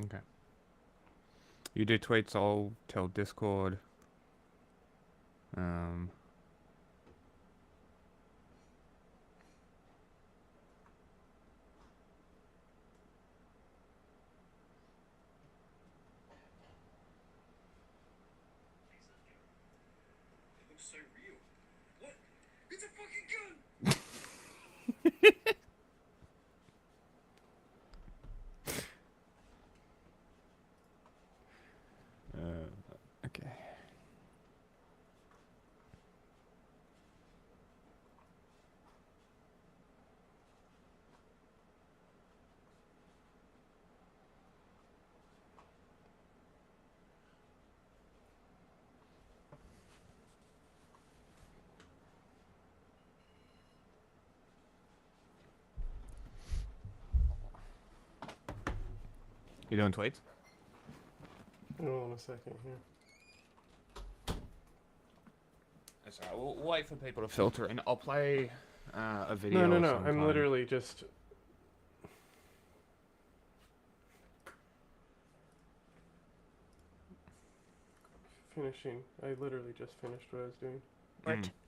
Okay. You do tweets, I'll tell Discord. So real. What? It's a fucking gun! Okay. You doing tweets? Hold on a second here. That's alright. We'll wait for people to filter in. I'll play a video. No. Sometime. I'm literally just. Finishing. I literally just finished what I was doing.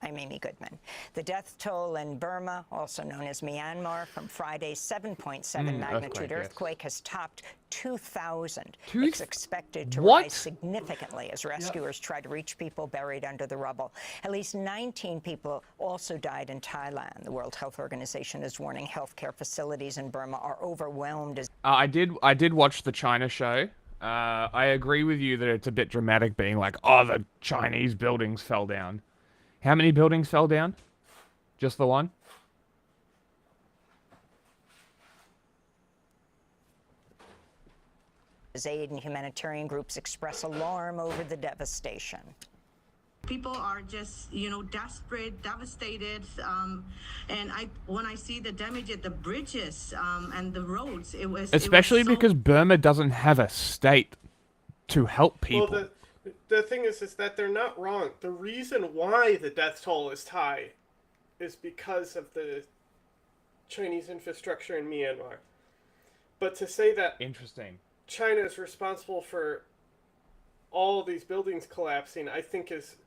I'm Amy Goodman. The death toll in Burma, also known as Myanmar, from Friday's 7.7 magnitude earthquake has topped 2,000. It's expected to rise significantly as rescuers try to reach people buried under the rubble. At least 19 people also died in Thailand. The World Health Organization is warning healthcare facilities in Burma are overwhelmed. I did watch the China show. I agree with you that it's a bit dramatic being like, oh, the Chinese buildings fell down. How many buildings fell down? Just the one? As aid and humanitarian groups express alarm over the devastation. People are just, desperate, devastated, and when I see the damage at the bridges and the roads, especially because Burma doesn't have a state to help people. Well, the thing is that they're not wrong. The reason why the death toll is high is because of the Chinese infrastructure in Myanmar. But to say that China is responsible for all these buildings collapsing, I think is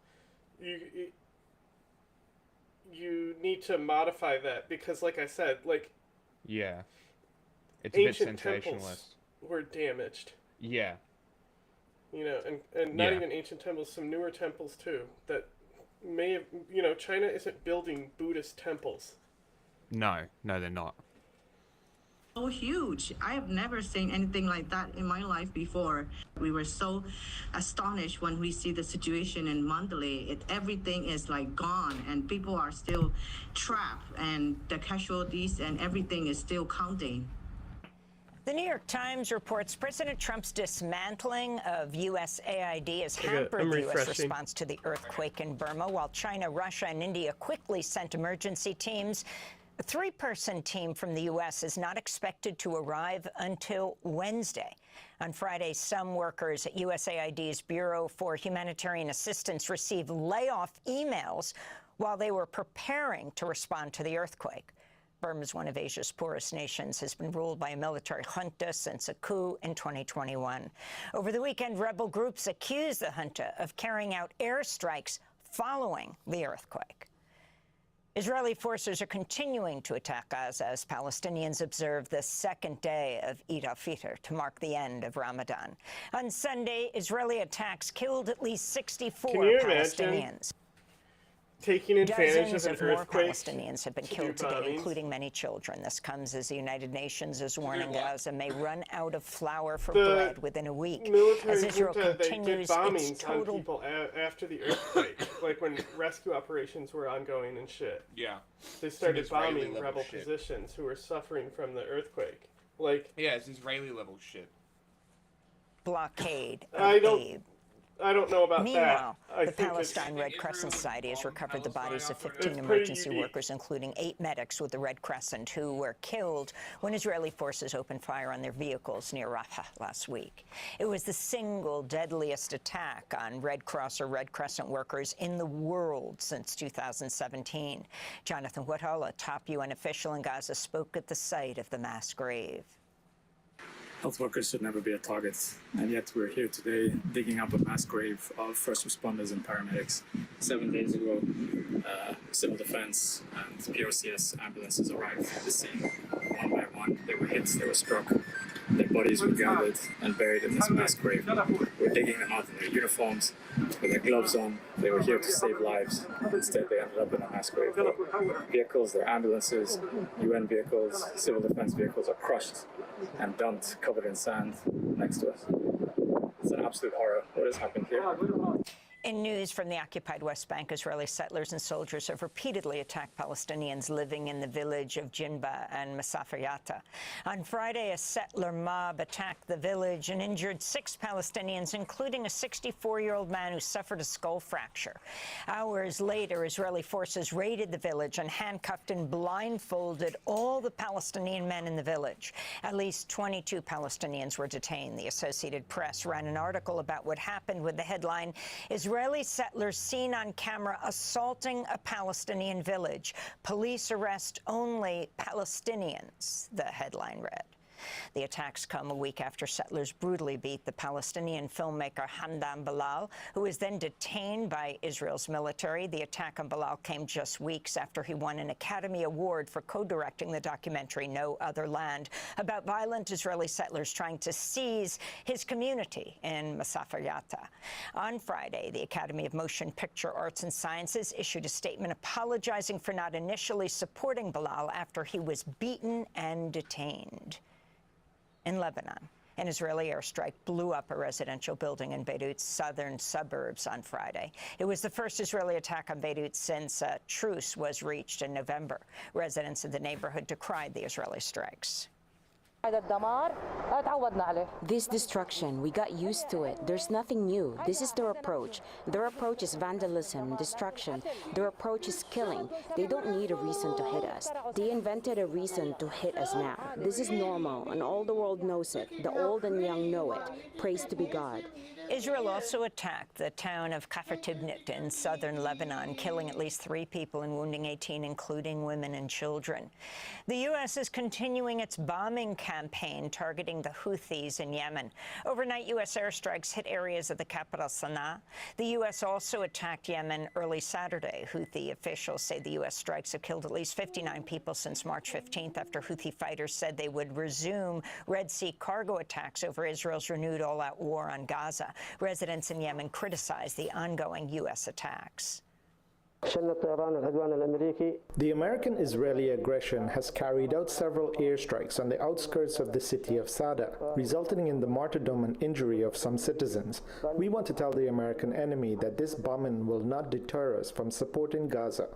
you need to modify that because, like I said, yeah, it's a bit ancient sensationalist. Temples were damaged. Yeah. And not even ancient temples, some newer temples too, that may have, China isn't building Buddhist temples. No, they're not. So huge. I have never seen anything like that in my life before. We were so astonished when we see the situation in Mandalay. Everything is gone and people are still trapped and the casualties and everything is still counting. The New York Times reports President Trump's dismantling of USAID has hampered the U.S. response to the earthquake in Burma, while China, Russia, and India quickly sent emergency teams. A 3-person team from the U.S. is not expected to arrive until Wednesday. On Friday, some workers at USAID's Bureau for Humanitarian Assistance received layoff emails while they were preparing to respond to the earthquake. Burma is one of Asia's poorest nations, has been ruled by a military junta since a coup in 2021. Over the weekend, rebel groups accused the junta of carrying out airstrikes following the earthquake. Israeli forces are continuing to attack Gaza as Palestinians observe the second day of Eid al-Fitr to mark the end of Ramadan. On Sunday, Israeli attacks killed at least 64 Palestinians. Taking advantage Dozens of of an more earthquake Palestinians have been killed today, including many children. This comes as the United Nations is warning Gaza may run out of flour for bread within a week. As Israel continues its total on people after the earthquake, like when rescue operations were ongoing and shit. Yeah. They started bombing rebel positions who were suffering from the earthquake. Yeah, it's Israeli level shit. Blockade. I don't know about Meanwhile, that. the Palestine Red Crescent Society has recovered the bodies of 15 emergency workers, including 8 medics with the Red Crescent, who were killed when Israeli forces opened fire on their vehicles near Rafah last week. It was the single deadliest attack on Red Cross or Red Crescent workers in the world since 2017. Jonathan Woodhull, a top UN official in Gaza, spoke at the site of the mass grave. Health workers should never be a target, and yet we're here today digging up a mass grave of first responders and paramedics. 7 days ago, civil defense and PRCS ambulances arrived at the scene one by one. They were hit, they were struck, their bodies were gathered and buried in this mass grave. We're digging them out in their uniforms, with their gloves on. They were here to save lives. Instead, they ended up in a mass grave. Their vehicles, their ambulances, UN vehicles, civil defense vehicles are crushed and dumped, covered in sand next to us. It's an absolute horror. What has happened here? In news from the occupied West Bank, Israeli settlers and soldiers have repeatedly attacked Palestinians living in the village of Jinba and Masafer Yatta. On Friday, a settler mob attacked the village and injured 6 Palestinians, including a 64-year-old man who suffered a skull fracture. Hours later, Israeli forces raided the village and handcuffed and blindfolded all the Palestinian men in the village. At least 22 Palestinians were detained. The Associated Press ran an article about what happened with the headline, Israeli settlers seen on camera assaulting a Palestinian village. Police arrest only Palestinians, the headline read. The attacks come a week after settlers brutally beat the Palestinian filmmaker Hamdan Bilal, who was then detained by Israel's military. The attack on Bilal came just weeks after he won an Academy Award for co-directing the documentary No Other Land, about violent Israeli settlers trying to seize his community in Masafer Yatta. On Friday, the Academy of Motion Picture Arts and Sciences issued a statement apologizing for not initially supporting Bilal after he was beaten and detained. In Lebanon, an Israeli airstrike blew up a residential building in Beirut's southern suburbs on Friday. It was the first Israeli attack on Beirut since a truce was reached in November. Residents of the neighborhood decried the Israeli strikes. This destruction, we got used to it. There's nothing new. This is their approach. Their approach is vandalism, destruction. Their approach is killing. They don't need a reason to hit us. They invented a reason to hit us now. This is normal, and all the world knows it. The old and young know it. Praise to be God. Israel also attacked the town of Kafr Tibnit in southern Lebanon, killing at least 3 people and wounding 18, including women and children. The U.S. is continuing its bombing campaign targeting the Houthis in Yemen. Overnight, U.S. airstrikes hit areas of the capital, Sana'a. The U.S. also attacked Yemen early Saturday. Houthi officials say the U.S. strikes have killed at least 59 people since March 15th after Houthi fighters said they would resume Red Sea cargo attacks over Israel's renewed all-out war on Gaza. Residents in Yemen criticized the ongoing U.S. attacks. The American-Israeli aggression has carried out several airstrikes on the outskirts of the city of Sada, resulting in the martyrdom and injury of some citizens. We want to tell the American enemy that this bombing will not deter us from supporting Gaza.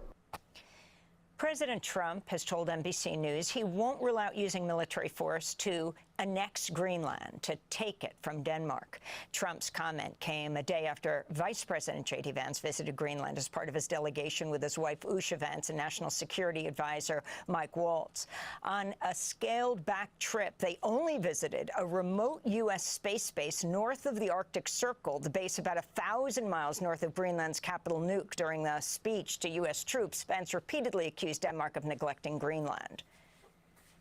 President Trump has told NBC News he won't rule out using military force to annex Greenland, to take it from Denmark. Trump's comment came a day after Vice President J.D. Vance visited Greenland as part of his delegation with his wife Usha Vance and National Security Advisor Mike Waltz. On a scaled-back trip, they only visited a remote U.S. space base north of the Arctic Circle, the base about 1,000 miles north of Greenland's capital Nuuk. During the speech to U.S. troops, Vance repeatedly accused Denmark of neglecting Greenland.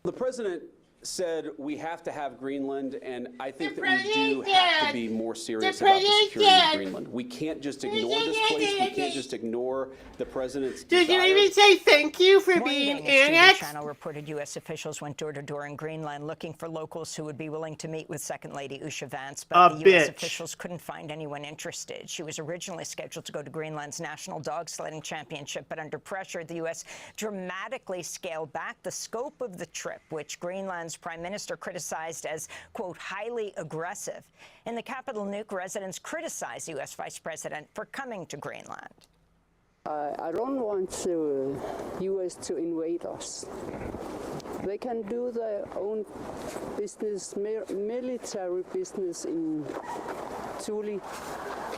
The president said we have to have Greenland, and I think that we do have to be more serious about the security of Greenland. We can't just ignore this place. We can't just ignore the president's desire. Did you even say thank you for being annexed? The channel reported U.S. officials went door-to-door in Greenland looking for locals who would be willing to meet with Second Lady Usha Vance, but the U.S. officials couldn't find anyone interested. She was originally scheduled to go to Greenland's National Dog Sledding Championship, but under pressure, the U.S. dramatically scaled back the scope of the trip, which Greenland's Prime Minister criticized as, quote, highly aggressive. In the capital, Nuuk, residents criticized the U.S. Vice President for coming to Greenland. I don't want the U.S. to invade us. They can do their own business, military business in Thule,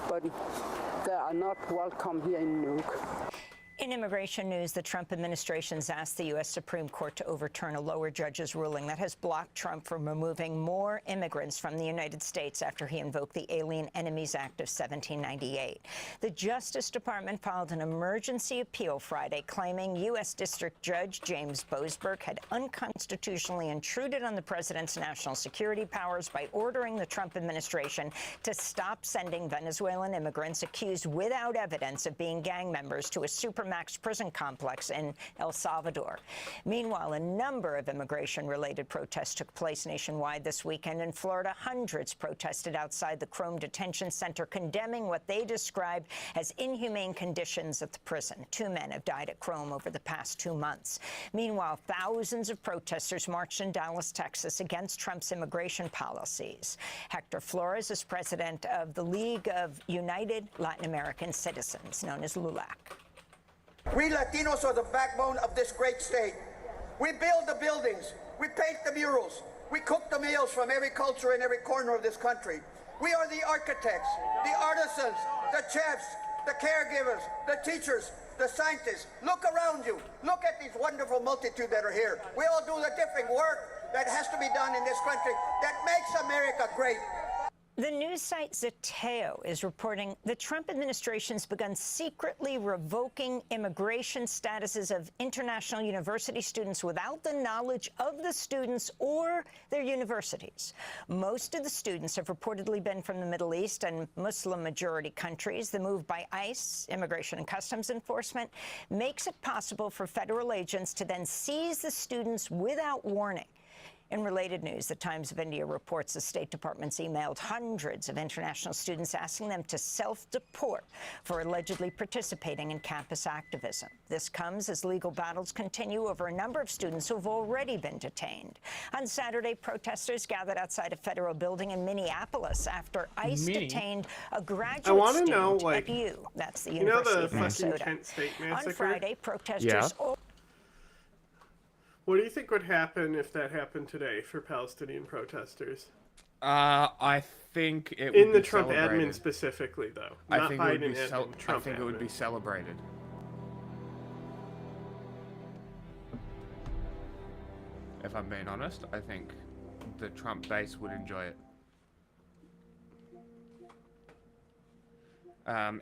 but they are not welcome here in Nuuk. In immigration news, the Trump administration's asked the U.S. Supreme Court to overturn a lower judge's ruling that has blocked Trump from removing more immigrants from the United States after he invoked the Alien Enemies Act of 1798. The Justice Department filed an emergency appeal Friday, claiming U.S. District Judge James Boasberg had unconstitutionally intruded on the president's national security powers by ordering the Trump administration to stop sending Venezuelan immigrants accused without evidence of being gang members to a supermax prison complex in El Salvador. Meanwhile, a number of immigration-related protests took place nationwide this weekend. In Florida, hundreds protested outside the Crome Detention Center, condemning what they described as inhumane conditions at the prison. 2 men have died at Crome over the past 2 months. Meanwhile, thousands of protesters marched in Dallas, Texas, against Trump's immigration policies. Hector Flores is president of the League of United Latin American Citizens, known as LULAC. We Latinos are the backbone of this great state. We build the buildings, we paint the murals, we cook the meals from every culture in every corner of this country. We are the architects, the artisans, the chefs, the caregivers, the teachers, the scientists. Look around you. Look at these wonderful multitude that are here. We all do the different work that has to be done in this country that makes America great. The news site Zateo is reporting the Trump administration's begun secretly revoking immigration statuses of international university students without the knowledge of the students or their universities. Most of the students have reportedly been from the Middle East and Muslim-majority countries. The move by ICE, Immigration and Customs Enforcement, makes it possible for federal agents to then seize the students without warning. In related news, the Times of India reports the State Department's emailed hundreds of international students asking them to self-deport for allegedly participating in campus activism. This comes as legal battles continue over a number of students who have already been detained. On Saturday, protesters gathered outside a federal building in Minneapolis after ICE detained a graduate student at U. That's the University of Minnesota. Kent State massacre? On Friday, protesters... What do you think would happen if that happened today for Palestinian protesters? I think it would in the be Trump celebrated. admin specifically, though. I Not think Biden it would be admin, Trump I think admin. it would be celebrated. If I'm being honest, I think the Trump base would enjoy it.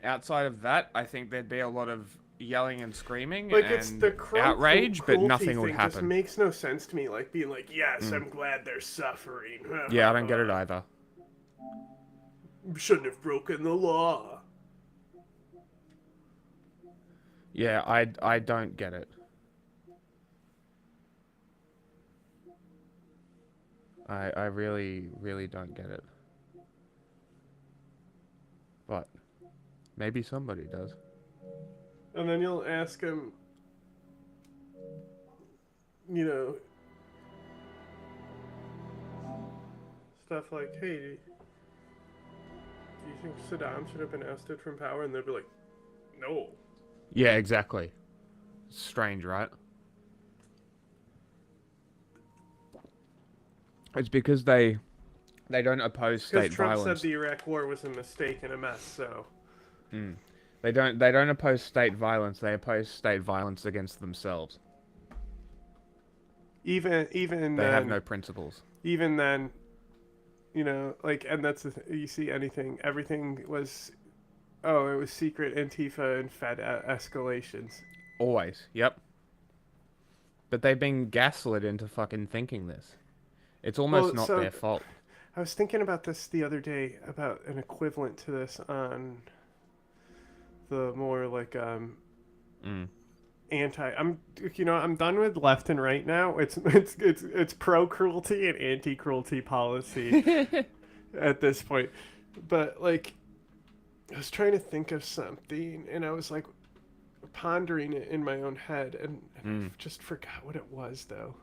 Outside of that, I think there'd be a lot of yelling and screaming and it's the outrage, but nothing would happen. Just makes no sense to me. Like being like, yes, I'm glad they're suffering. Yeah, I don't get it either. Shouldn't have broken the law. Yeah, I don't get it. I really, really don't get it. But maybe somebody does. And then you'll ask him, you know, stuff like, hey, do you think Saddam should have been ousted from power? And they'll be like, no. Yeah, exactly. Strange, right? It's because they don't oppose state violence. Trump said the Iraq War was a mistake and a mess, so... They don't oppose state violence. They oppose state violence against themselves. Even they then, have no principles. Even then, you know, like, and that's you see everything was, it was secret Antifa and Fed escalations. Always, yep. But they've been gaslit into fucking thinking this. It's almost not their fault. I was thinking about this the other day, about an equivalent to this on the more like I'm done with left and right now. It's pro cruelty and anti cruelty policy at this point. But like, I was trying to think of something, and I was like pondering it in my own head, and I just forgot what it was though.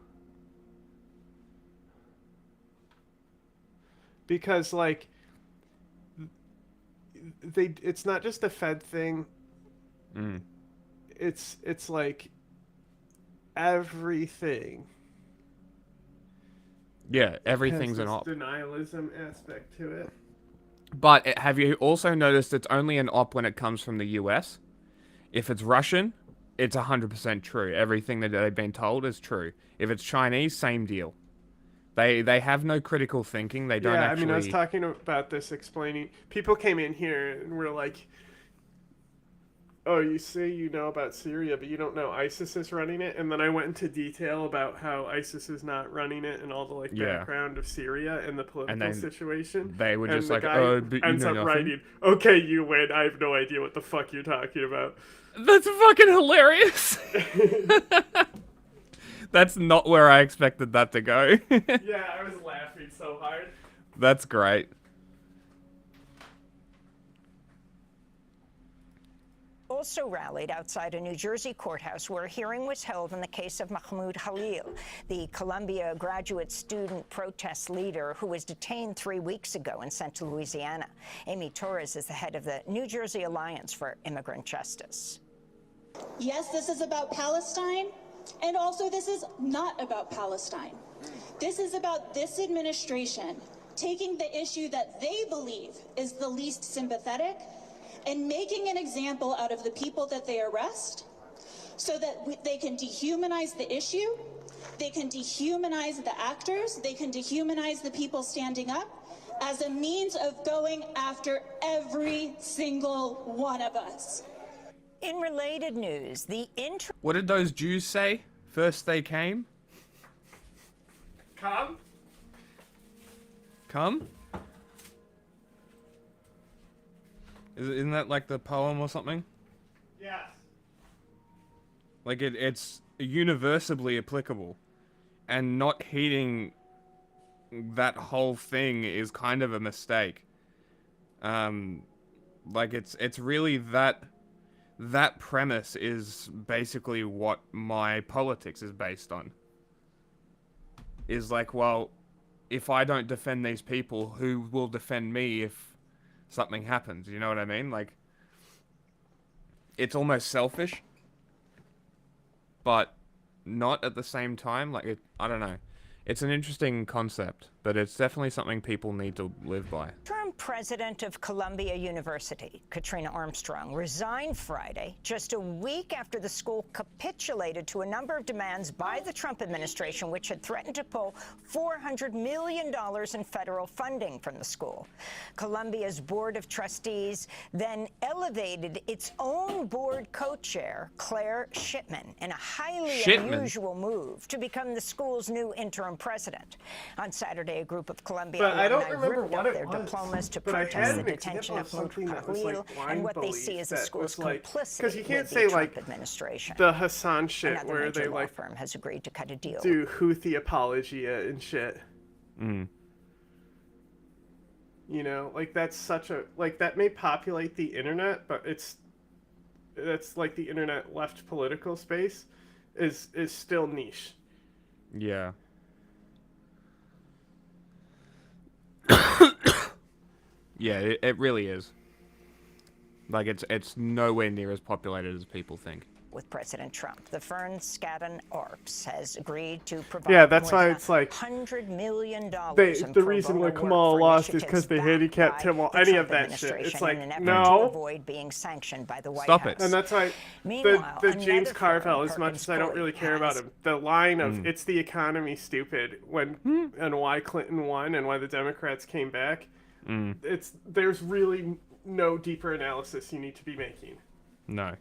Because like, it's not just a Fed thing. It's like everything. Yeah, everything's an op. Denialism aspect to it. But have you also noticed it's only an op when it comes from the US? If it's Russian, it's 100% true. Everything that they've been told is true. If it's Chinese, same deal. They have no critical thinking. They don't actually... I mean, I was talking about this, explaining... People came in here and were like, oh, you say you know about Syria, but you don't know ISIS is running it? And then I went into detail about how ISIS is not running it and all the background of Syria and the political situation. They were just like, guy oh, but ends you up know nothing? writing, okay, you win. I have no idea what the fuck you're talking about. That's fucking hilarious. That's not where I expected that to go. Yeah, I was laughing so hard. That's great. Also rallied outside a New Jersey courthouse where a hearing was held in the case of Mahmoud Khalil, the Columbia graduate student protest leader who was detained 3 weeks ago and sent to Louisiana. Amy Torres is the head of the New Jersey Alliance for Immigrant Justice. Yes, this is about Palestine, and also this is not about Palestine. This is about this administration taking the issue that they believe is the least sympathetic and making an example out of the people that they arrest so that they can dehumanize the issue, they can dehumanize the actors, they can dehumanize the people standing up as a means of going after every single one of us. In related news, What did those Jews say? First they came? Come? Come? Isn't that like the poem or something? Yes. Like it's universally applicable. And not heeding that whole thing is kind of a mistake. Like it's really that premise is basically what my politics is based on. Is like, well, if I don't defend these people, who will defend me if something happens? You know what I mean? Like, it's almost selfish, but not at the same time. Like, I don't know. It's an interesting concept, but it's definitely something people need to live by. Interim president of Columbia University, Katrina Armstrong, resigned Friday, just a week after the school capitulated to a number of demands by the Trump administration, which had threatened to pull $400 million in federal funding from the school. Columbia's Board of Trustees then elevated its own board co-chair, Claire Shipman, in a highly unusual move to become the school's new interim president. On Saturday, a group of Columbia alumni ripped up their diplomas to protest the detention of Mahmoud Khalil and what they see as the school's complicity with the Trump administration. The Hassan shit Another where major they law firm has agreed to cut a deal. do Houthi apologia and shit. Mm. You know, like that's such a that may populate the internet, but that's like the internet left political space is still niche. Yeah. Yeah, it really is. Like, it's nowhere near as populated as people think. With President Trump, the Fern Skadden Arps has agreed to provide that's why it's like $100 million. The reason why Kamal lost is because they handicapped him. Well, any of that shit. It's like no. To avoid being sanctioned by the White Stop House. it. And that's why the James Carville, as much as I don't really care about him, the line of "It's the economy, stupid," and why Clinton won and why the Democrats came back. There's really no deeper analysis you need to be making. No.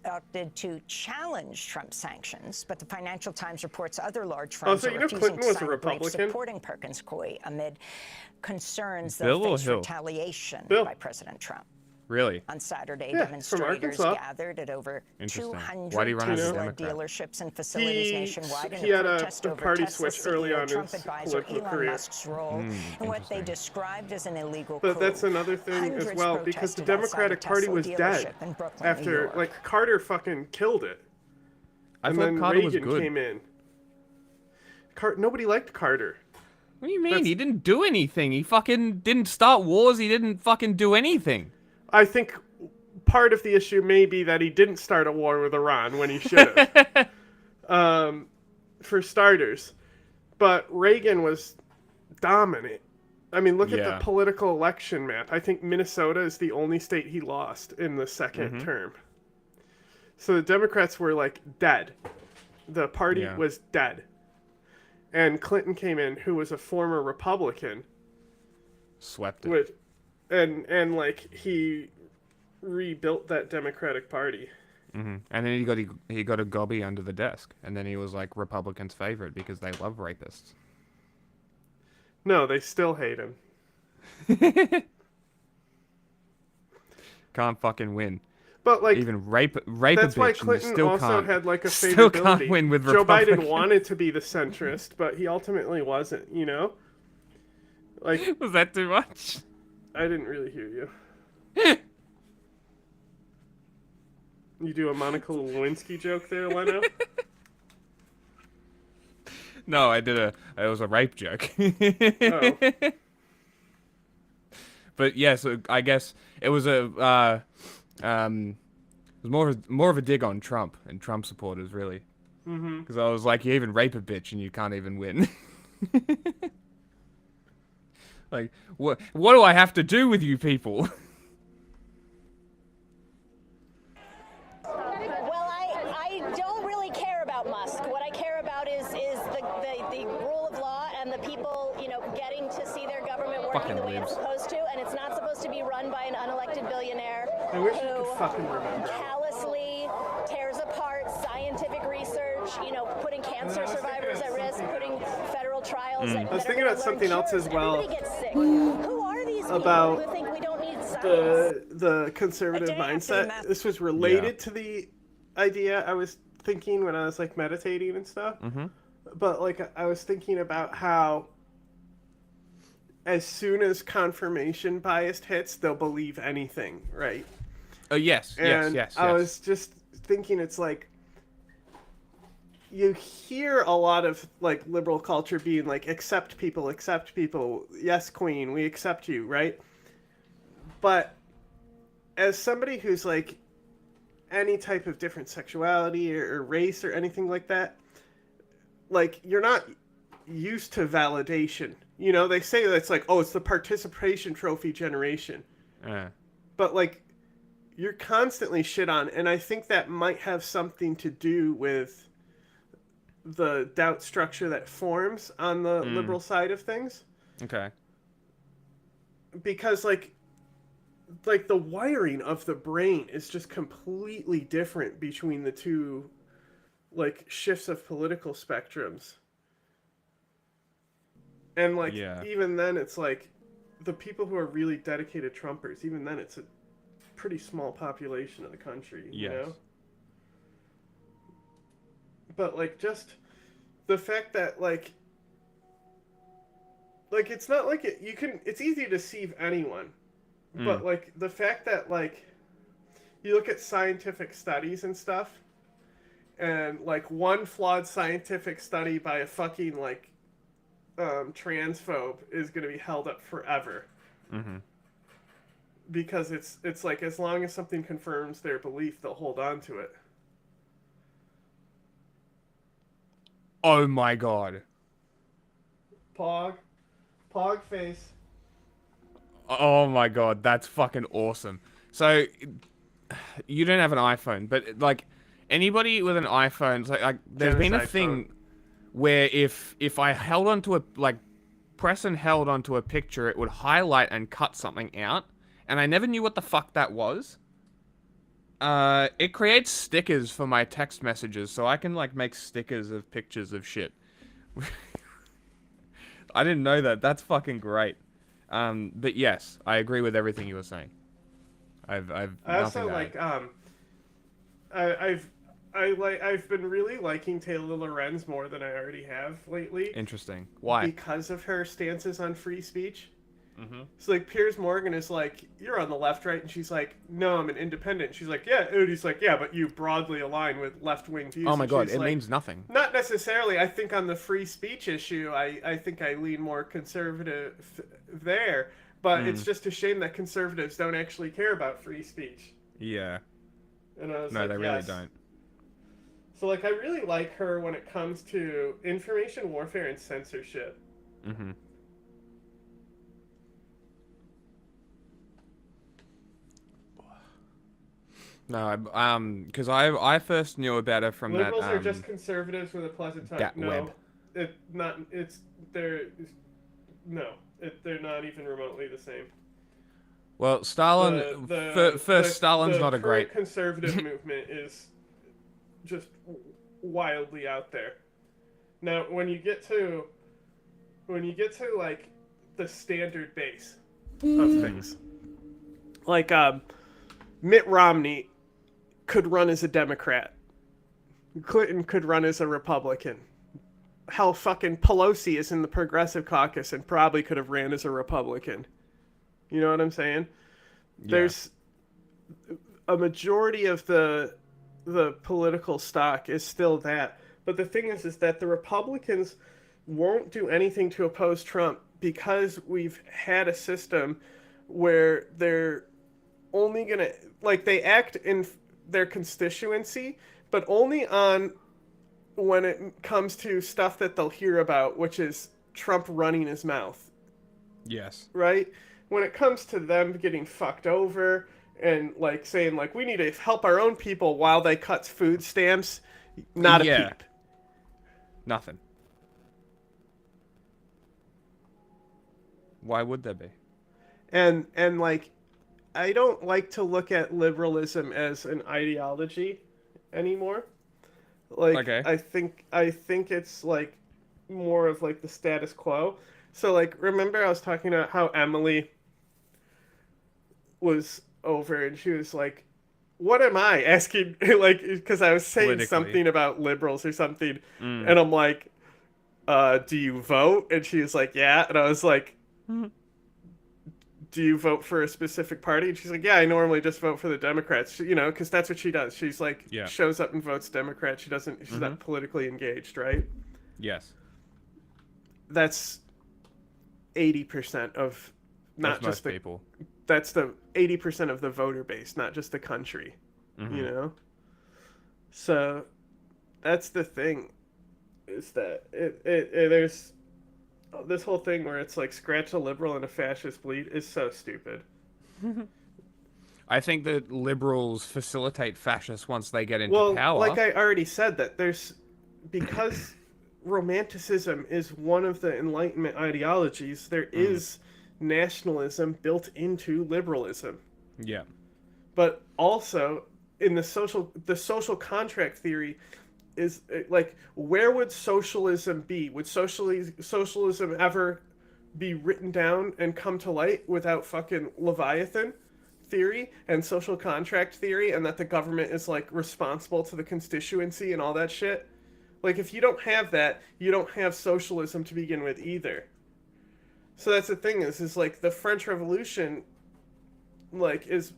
Opted to challenge Trump's sanctions, but the Financial Times reports other large firms so are refusing Clinton to was a sign Republican? briefs supporting Perkins Coie amid concerns Bill they'll or face Hill? retaliation Bill. by President Trump. Really? On Saturday, Yeah, from demonstrators Arkansas. gathered at over Interesting. 200 Why do you run as a Tesla Democrat? dealerships and facilities nationwide in he a had a protest over party Tesla switch early CEO on in Trump his advisor political Elon career. Musk's role in what they described as an illegal But coup. that's another thing as Hundreds well, because the protested outside a Democratic Party Tesla was dealership dead in Brooklyn, New after York. like Carter fucking killed it. I And thought then Carter was Reagan good. came in. Nobody liked Carter. What do you mean? He didn't do anything. He fucking didn't start wars. He didn't fucking do anything. I think part of the issue may be that he didn't start a war with Iran when he should have. For starters. But Reagan was dominant. I mean, look at Yeah. the political election map. I think Minnesota is the only state he lost in the second term. So the Democrats were like dead. The party was dead. And Clinton came in, who was a former Republican. Swept it. And like he rebuilt that Democratic Party. And then he got a gobby under the desk, and then he was like Republicans' favorite because they love rapists. No, they still hate him. Can't fucking win. But like even rape that's a bitch, why and you Clinton still also can't. had like a Still favorability. can't win with Joe Republicans. Biden wanted to be the centrist, but he ultimately wasn't. You know, like was that too much? I didn't really hear you. You do a Monica Lewinsky joke there, Leno? No, it was a rape joke. Oh. But yeah, so I guess it was it was more of a dig on Trump and Trump supporters, really. Because I was like, you even rape a bitch and you can't even win. Like, what do I have to do with you people? Well, I don't really care about Musk. What I care about is the rule of law and the people, you know, getting to see their government working Fucking the way it's libs. supposed to, and it's not supposed to be run by an unelected billionaire I wish you who could fucking remember. callously tears apart scientific research, you know, putting cancer survivors at risk, putting federal trials that I was that are thinking gonna about something learn else as cures. well. Everybody gets sick. Who are these people About who think we don't need science? the conservative mindset. This was related to the idea I was thinking when I was like meditating and stuff. But like I was thinking about how as soon as confirmation bias hits, they'll believe anything, right? Oh yes, And yes. I was just thinking, it's like you hear a lot of like liberal culture being like, accept people, yes, queen, we accept you, right? But as somebody who's like any type of different sexuality or race or anything like that, like you're not used to validation. You know, they say that it's like, oh, it's the participation trophy generation. But like you're constantly shit on, and I think that might have something to do with the doubt structure that forms on the liberal side of things. Okay. Because like the wiring of the brain is just completely different between the two like shifts of political spectrums. And like even then it's like the people who are really dedicated Trumpers, even then it's a pretty small population of the country, you know? But like just the fact that like it's not like it's easy to deceive anyone. But like the fact that like you look at scientific studies and stuff, and like one flawed scientific study by a fucking like transphobe is going to be held up forever. Because it's like as long as something confirms their belief, they'll hold on to it. Oh my god. Pog face. Oh my god, that's fucking awesome. So, you don't have an iPhone, but like anybody with an iPhone, like there's been a thing where if I held onto press and held onto a picture, it would highlight and cut something out, and I never knew what the fuck that was. It creates stickers for my text messages, so I can like make stickers of pictures of shit. I didn't know that. That's fucking great. But yes, I agree with everything you were saying. I've also like I've been really liking Taylor Lorenz more than I already have lately. Interesting. Why? Because of her stances on free speech. So like Piers Morgan is like, you're on the left, right? And she's like, no, I'm an independent. She's like, yeah. And he's like, yeah, but you broadly align with left-wing views. Oh my And god, she's it like, means nothing. Not necessarily. I think on the free speech issue, I think I lean more conservative there. But it's just a shame that conservatives don't actually care about free speech. Yeah. And I was no, like, they really yes. don't. So like I really like her when it comes to information warfare and censorship. No, because I first knew about it from Liberals that are just conservatives with a pleasant tongue. that No, web. they're not even remotely the same. Well, Stalin Stalin's not a great conservative movement is just wildly out there. Now, when you get to like the standard base of things, like Mitt Romney could run as a Democrat. Clinton could run as a Republican. Hell, fucking Pelosi is in the Progressive Caucus and probably could have ran as a Republican. You know what I'm saying? Yeah. There's a majority of the political stock is still that. But the thing is that the Republicans won't do anything to oppose Trump because we've had a system where they're only going to, like, they act in their constituency, but only on when it comes to stuff that they'll hear about, which is Trump running his mouth. Yes. Right? When it comes to them getting fucked over and, like, saying, like, we need to help our own people while they cut food stamps, not a peep. Nothing. Why would there be? And like, I don't like to look at liberalism as an ideology anymore. Like, okay. I think it's like more of like the status quo. So like, remember I was talking about how Emily was over and she was like, what am I asking? Like, because I was saying something about liberals or something. And I'm like, do you vote? And she was like, yeah. And I was like, do you vote for a specific party? And she's like, yeah, I normally just vote for the Democrats, you know, because that's what she does. She's like, shows up and votes Democrat. She's not politically engaged, right? Yes. That's 80% of not that's just the people. That's the 80% of the voter base, not just the country, you know? So that's the thing, is that there's this whole thing where it's like scratch a liberal and a fascist bleed is so stupid. I think that liberals facilitate fascists once they get into power. Like I already said, that because Romanticism is one of the Enlightenment ideologies, there is nationalism built into liberalism. Yeah. But also in the social contract theory is like, where would socialism be? Would socialism ever be written down and come to light without fucking Leviathan theory and social contract theory, and that the government is like responsible to the constituency and all that shit? Like, if you don't have that, you don't have socialism to begin with either. So that's the thing is like the French Revolution, like is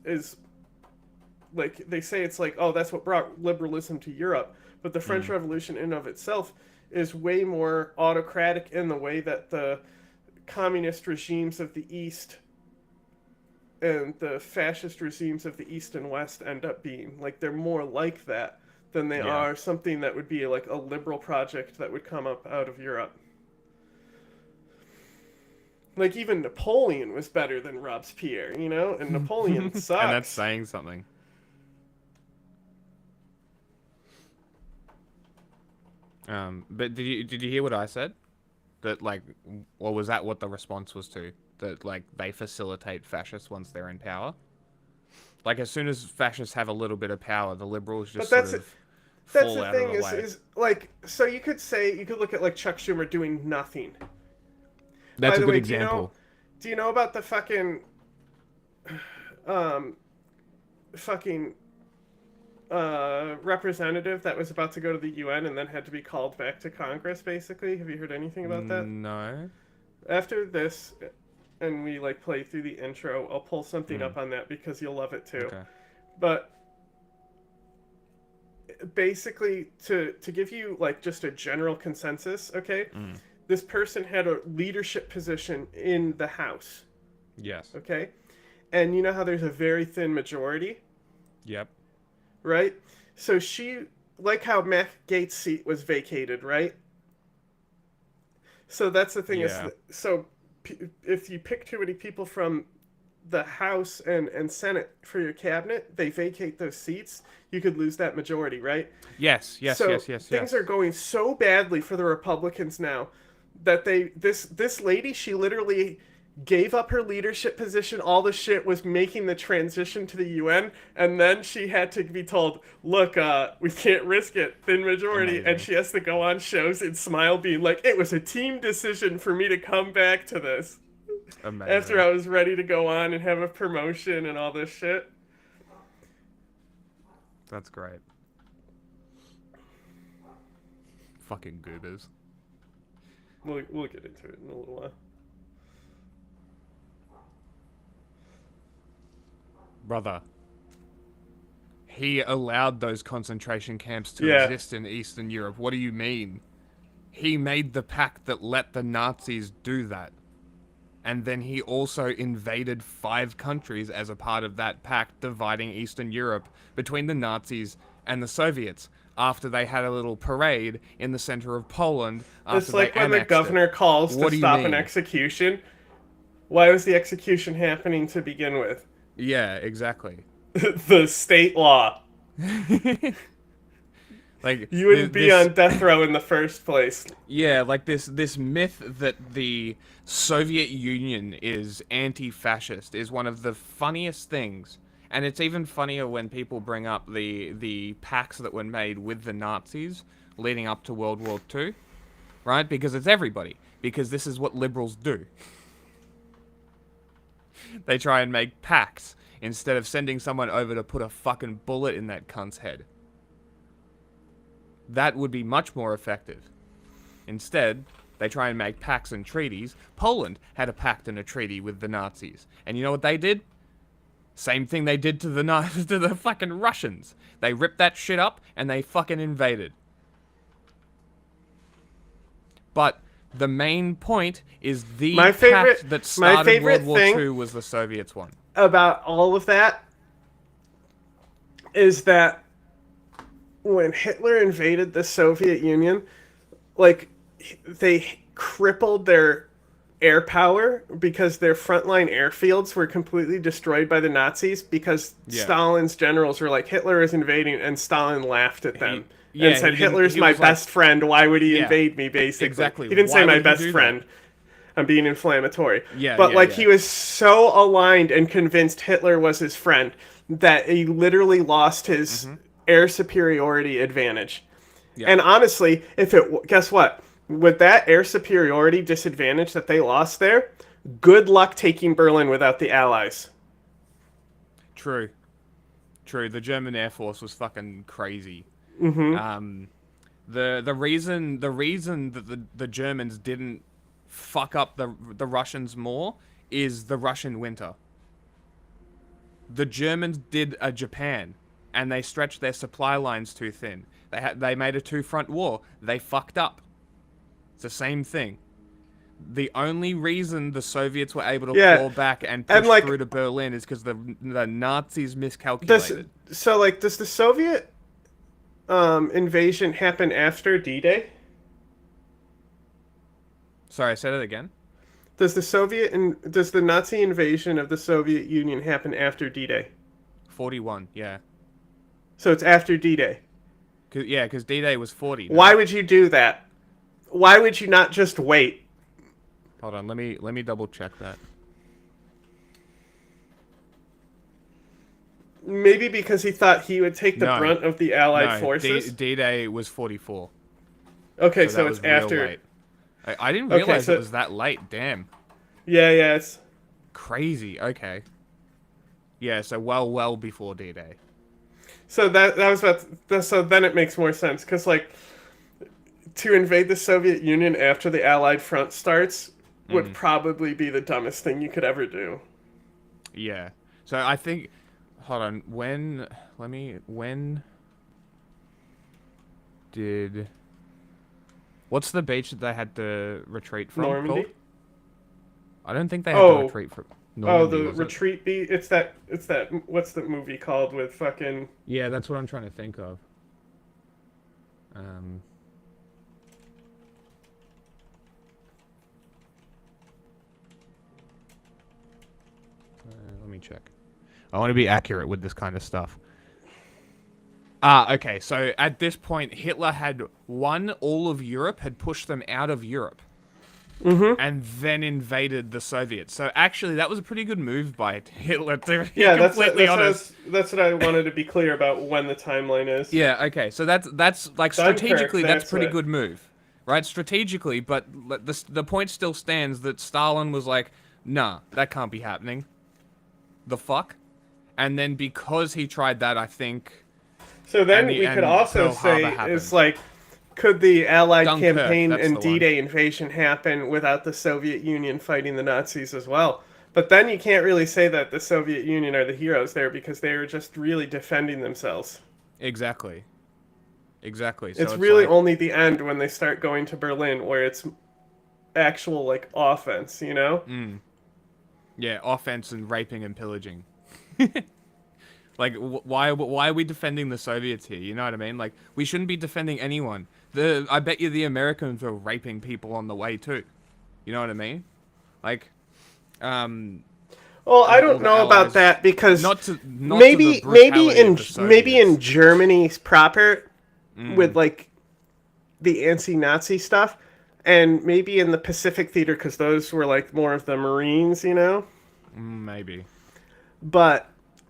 like they say it's like, oh, that's what brought liberalism to Europe. But the French Revolution in and of itself is way more autocratic in the way that the communist regimes of the East and the fascist regimes of the East and West end up being. Like, they're more like that than they are something that would be like a liberal project that would come up out of Europe. Like, even Napoleon was better than Robespierre, you know? And Napoleon sucks. And that's saying something. But did you hear what I said? That, like, or was that what the response was to? That, like, they facilitate fascists once they're in power? Like, as soon as fascists have a little bit of power, the liberals just fall out of the way. Is like, so you could look at, like, Chuck Schumer doing nothing. That's a good example. Do you know about the fucking representative that was about to go to the UN and then had to be called back to Congress, basically? Have you heard anything about that? No. After this, and we, like, play through the intro, I'll pull something up on that because you'll love it too. Okay. But basically, to give you, like, just a general consensus, okay? This person had a leadership position in the House. Yes. Okay? And you know how there's a very thin majority? Yep. Right? So she, like how Matt Gaetz' seat was vacated, right? So that's the thing is, so if you pick too many people from the House and Senate for your cabinet, they vacate those seats, you could lose that majority, right? Yes. So things are going so badly for the Republicans now that this lady, she literally gave up her leadership position. All the shit was making the transition to the UN, and then she had to be told, look, we can't risk it, thin majority. Amazing. And she has to go on shows and smile, being like, it was a team decision for me to come back to this. Amazing. After I was ready to go on and have a promotion and all this shit. That's great. Fucking goobers. We'll get into it in a little while. Brother, he allowed those concentration camps to exist in Eastern Europe. What do you mean? He made the pact that let the Nazis do that. And then he also invaded 5 countries as a part of that pact, dividing Eastern Europe between the Nazis and the Soviets, after they had a little parade in the center of Poland. It's like when the governor calls to stop an execution. Why was the execution happening to begin with? Yeah, exactly. The state law. Like, you wouldn't be on death row in the first place. Yeah, like this myth that the Soviet Union is anti-fascist is one of the funniest things. And it's even funnier when people bring up the pacts that were made with the Nazis leading up to World War II, right? Because it's everybody. Because this is what liberals do. They try and make pacts instead of sending someone over to put a fucking bullet in that cunt's head. That would be much more effective. Instead, they try and make pacts and treaties. Poland had a pact and a treaty with the Nazis. And you know what they did? Same thing they did to the fucking Russians. They ripped that shit up and they fucking invaded. But the main point is the pact that started World War II was the Soviets one. About all of that is that when Hitler invaded the Soviet Union, like, they crippled their air power because their frontline airfields were completely destroyed by the Nazis because Stalin's generals were like, Hitler is invading, and Stalin laughed at them and said, Hitler's my best friend, why would he invade me, basically. Exactly. He didn't say my best friend. I'm being inflammatory. He was so aligned and convinced Hitler was his friend that he literally lost his air superiority advantage. And honestly, guess what? With that air superiority disadvantage that they lost there, good luck taking Berlin without the Allies. True. The German Air Force was fucking crazy. The reason that the Germans didn't fuck up the Russians more is the Russian winter. The Germans did a Japan, and they stretched their supply lines too thin. They made a 2-front war. They fucked up. It's the same thing. The only reason the Soviets were able to claw back and push through to Berlin is because the Nazis miscalculated. Does the Soviet invasion happen after D-Day? Sorry, say that again. Does the Nazi invasion of the Soviet Union happen after D-Day? 41, yeah. So it's after D-Day. Because D-Day was 40. No? Why would you do that? Why would you not just wait? Hold on, let me double check that. Maybe because he thought he would take the brunt of the Allied forces. D-Day was 44. Okay, so it's after. Late. I didn't realize it was that late. Damn. Yeah, it's crazy. Okay. Yeah, so well before D-Day. So so then it makes more sense because to invade the Soviet Union after the Allied front starts would probably be the dumbest thing you could ever do. Yeah. So I think, hold on, when did, what's the beach that they had to retreat from? Normandy? Called? I don't think they had to retreat from Normandy. The retreat beach. It's that. What's the movie called with fucking? Yeah, that's what I'm trying to think of. me check. I want to be accurate with this kind of stuff. Okay, so at this point, Hitler had won all of Europe, had pushed them out of Europe, and then invaded the Soviets. So actually, that was a pretty good move by Hitler, to be completely honest. That's what I wanted to be clear about when the timeline is. Yeah, okay, so that's like, strategically, that's a pretty good move, right? Strategically, but the point still stands that Stalin was like, nah, that can't be happening. The fuck? And then because he tried that, I think... So then we could also say, it's like, could the Allied campaign and D-Day invasion happen without the Soviet Union fighting the Nazis as well? But then you can't really say that the Soviet Union are the heroes there because they were just really defending themselves. Exactly. Exactly. So it's really like, only the end when they start going to Berlin where it's actual, like, offense, you know? Yeah, offense and raping and pillaging. Like, why are we defending the Soviets here? You know what I mean? Like, we shouldn't be defending anyone. I bet you the Americans were raping people on the way too. You know what I mean? Like, well, I don't know about that because maybe in Germany proper, with like the anti-Nazi stuff, and maybe in the Pacific Theater because those were like more of the Marines, you know? Maybe. But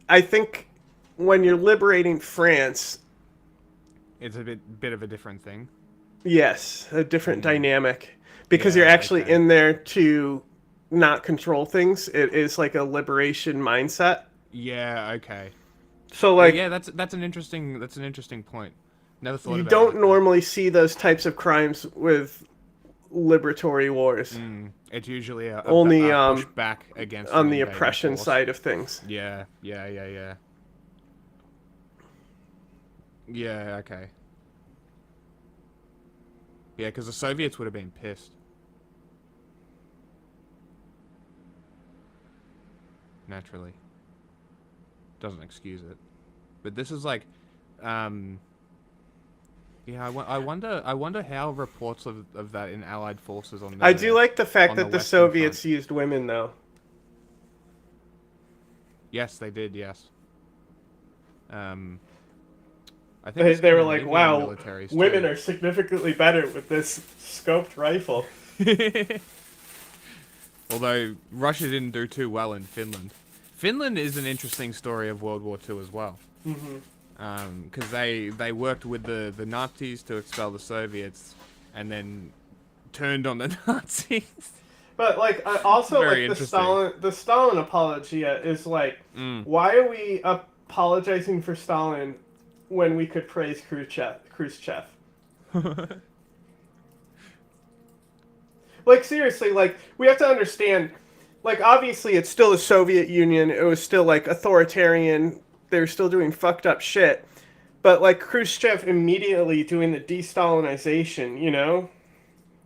I think when you're liberating France, it's a bit of a different thing. Yes, a different dynamic because you're actually in there to not control things. It is like a liberation mindset. Yeah. Okay. So like, yeah, that's an interesting point. Never thought. You don't normally see those types of crimes with liberatory wars. It's usually only push back against on the oppression side of things. Yeah. Yeah, okay. Yeah, because the Soviets would have been pissed. Naturally. Doesn't excuse it. But this is like, yeah, I wonder how reports of that in Allied forces on the... I do like the fact that the Soviets used women, though. Yes, they did, yes. I think they were like, wow, women are significantly better with this scoped rifle. Although Russia didn't do too well in Finland. Finland is an interesting story of World War II as well. Because they worked with the Nazis to expel the Soviets, and then turned on the Nazis. But like, also like the Stalin apologia is like, why are we apologizing for Stalin when we could praise Khrushchev? Like, seriously, like, we have to understand, like, obviously it's still the Soviet Union, it was still, like, authoritarian, they were still doing fucked up shit, but, like, Khrushchev immediately doing the de-Stalinization, you know?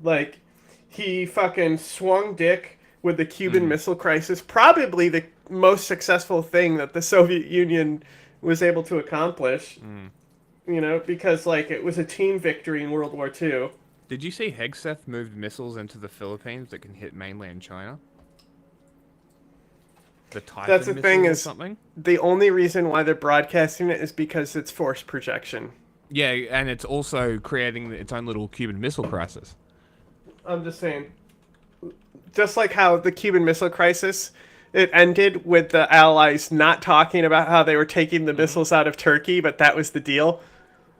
Like, he fucking swung dick with the Cuban Missile Crisis, probably the most successful thing that the Soviet Union was able to accomplish, you know, because, like, it was a team victory in World War II. Did you see Hegseth moved missiles into the Philippines that can hit mainland China? The Typhoon That's the thing is, something? The only reason why they're broadcasting it is because it's force projection. Yeah, and it's also creating its own little Cuban Missile Crisis. I'm just saying, just like how the Cuban Missile Crisis, it ended with the Allies not talking about how they were taking the missiles out of Turkey, but that was the deal.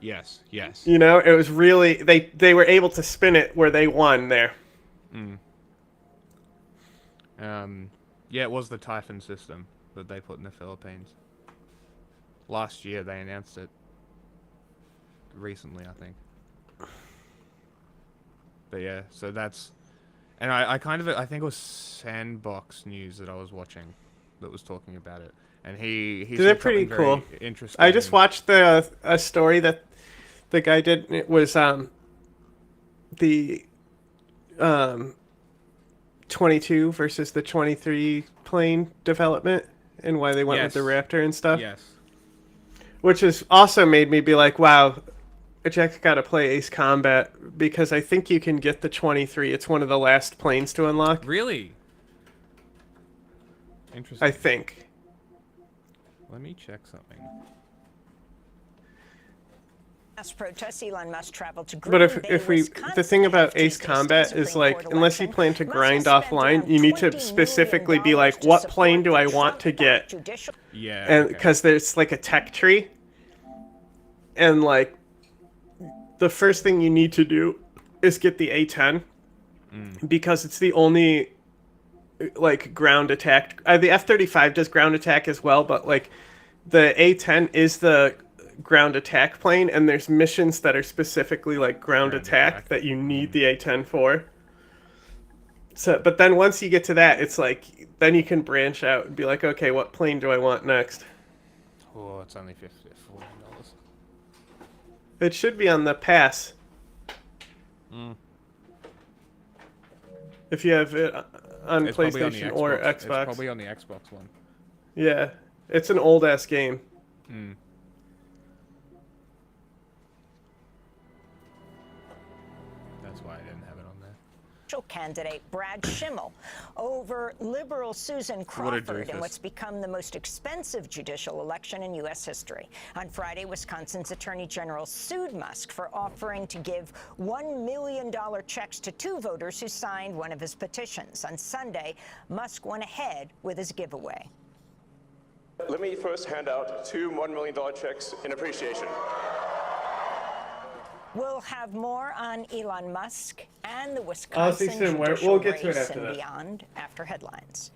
Yes. You know, it was really, they were able to spin it where they won there. Yeah, it was the Typhoon system that they put in the Philippines. Last year they announced it. Recently, I think. But yeah, so that's... And I think it was Sandbox News that I was watching that was talking about it. And he They're pretty cool. Interesting. I just watched a story that the guy did. It was the 22 versus the 23 plane development and why they went with the Raptor and stuff. Yes. Which has also made me be like, wow, Jack's got to play Ace Combat because I think you can get the 23. It's one of the last planes to unlock. Really? Interesting. I think. Let me check something. Protests, Elon Musk traveled to Green But Bay, if we, Wisconsin, the thing about after Ace Tuesday's Combat Supreme is like, Court unless you election, plan to Musk grind has spent offline, around you need to $20 specifically be million like, to what support plane do the I want to get? judicial. Yeah. And okay. because there's like a tech tree, and like, the first thing you need to do is get the A-10, because it's the only like ground attack. The F-35 does ground attack as well, but like the A-10 is the ground attack plane, and there's missions that are specifically like ground attack that you need the A-10 for. So, but then once you get to that, it's like then you can branch out and be like, okay, what plane do I want next? Oh, it's only $40. It should be on the pass. If you have it on It's probably on the PlayStation or Xbox. Xbox. It's probably on the Xbox one. Yeah, it's an old ass game. That's why I didn't have it on there. Candidate Brad Schimmel over liberal Susan Crawford in what's become the most expensive judicial election in U.S. history. On Friday, Wisconsin's Attorney General sued Musk for offering to give $1 million checks to 2 voters who signed one of his petitions. On Sunday, Musk went ahead with his giveaway. Let me first hand out 2 $1 million checks in appreciation. We'll have more on Elon Musk and the Wisconsin judicial we'll get to it race after and this. beyond after headlines.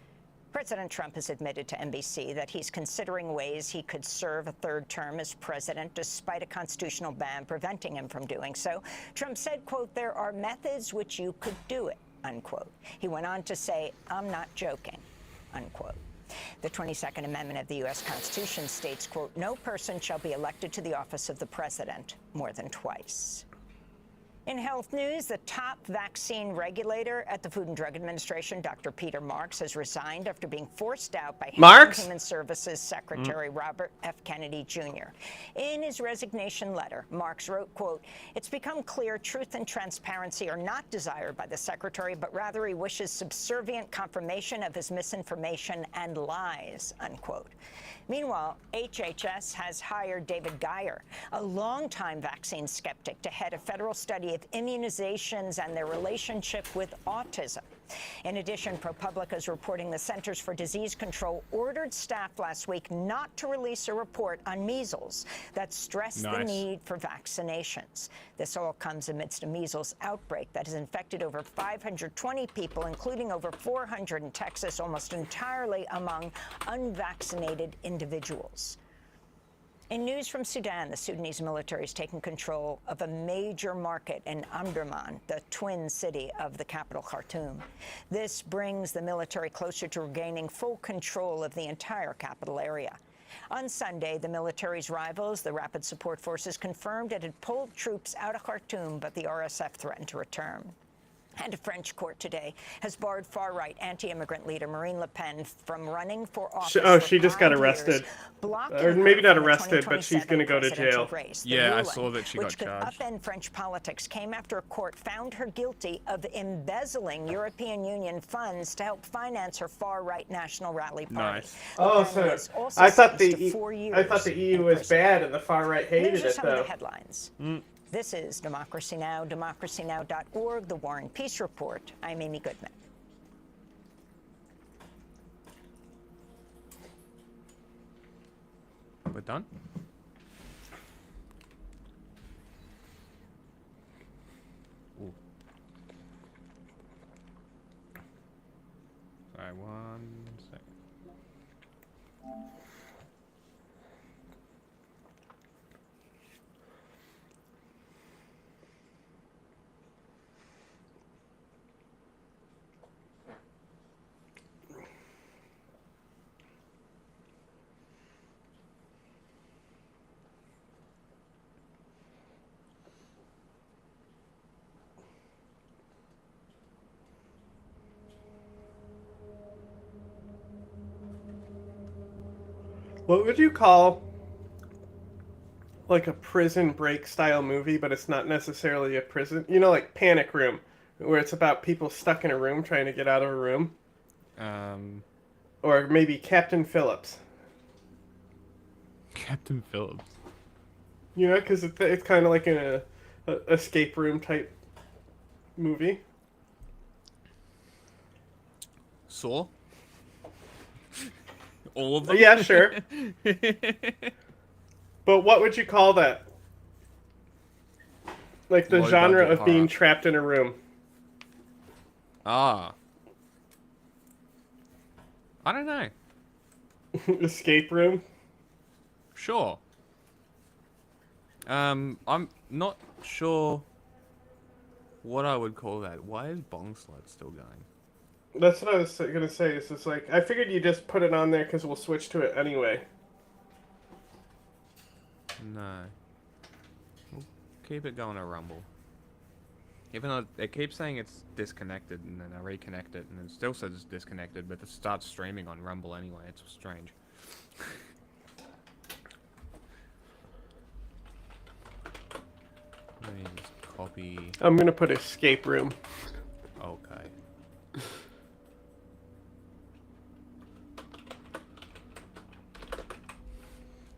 President Trump has admitted to NBC that he's considering ways he could serve a 3rd term as president despite a constitutional ban preventing him from doing so. Trump said, quote, "There are methods which you could do it," unquote. He went on to say, "I'm not joking," unquote. The 22nd Amendment of the U.S. Constitution states, quote, "No person shall be elected to the office of the president more than twice." In health news, the top vaccine regulator at the Food and Drug Administration, Dr. Peter Marks, has resigned after being forced out by Health and Human Services Secretary Robert F. Kennedy Jr. In his resignation letter, Marks wrote, quote, "It's become clear truth and transparency are not desired by the secretary, but rather he wishes subservient confirmation of his misinformation and lies," unquote. Meanwhile, HHS has hired David Geyer, a longtime vaccine skeptic, to head a federal study of immunizations and their relationship with autism. In addition, ProPublica is reporting the Centers for Disease Control ordered staff last week not to release a report on measles that stressed the need for vaccinations. This all comes amidst a measles outbreak that has infected over 520 people, including over 400 in Texas, almost entirely among unvaccinated individuals. In news from Sudan, the Sudanese military is taking control of a major market in Omdurman, the twin city of the capital, Khartoum. This brings the military closer to regaining full control of the entire capital area. On Sunday, the military's rivals, the Rapid Support Forces, confirmed it had pulled troops out of Khartoum, but the RSF threatened to return. And a French court today has barred far-right anti-immigrant leader Marine Le Pen from running for office. She just got arrested. Or maybe not arrested, but she's going to go to jail. Yeah, I saw that she got which could charged. upend French politics, came after a court found her guilty of embezzling European Union funds to help finance her far-right National Rally Party. Nice. Oh, so I thought the EU was bad and the far right hated These are it some of the though. headlines. This is Democracy Now!, democracynow.org, The War and Peace Report. I'm Amy Goodman. We're done? Ooh. Sorry, 1 second. What would you call like a prison break style movie, but it's not necessarily a prison? You know, like Panic Room, where it's about people stuck in a room trying to get out of a room? Or maybe Captain Phillips. Captain Phillips. You know, because it's kind of like a escape room type movie. Saw? All of them? Yeah, sure. But what would you call that? Like the Low genre budget of being horror. trapped in a room. Ah. I don't know. Escape room? Sure. I'm not sure what I would call that. Why is Bong Slot still going? That's what I was gonna say. It's just like, I figured you just put it on there because we'll switch to it anyway. No. We'll keep it going to Rumble. Even though it keeps saying it's disconnected, and then I reconnect it, and it still says it's disconnected, but it starts streaming on Rumble anyway. It's strange. Let me just copy. I'm gonna put escape room. Okay.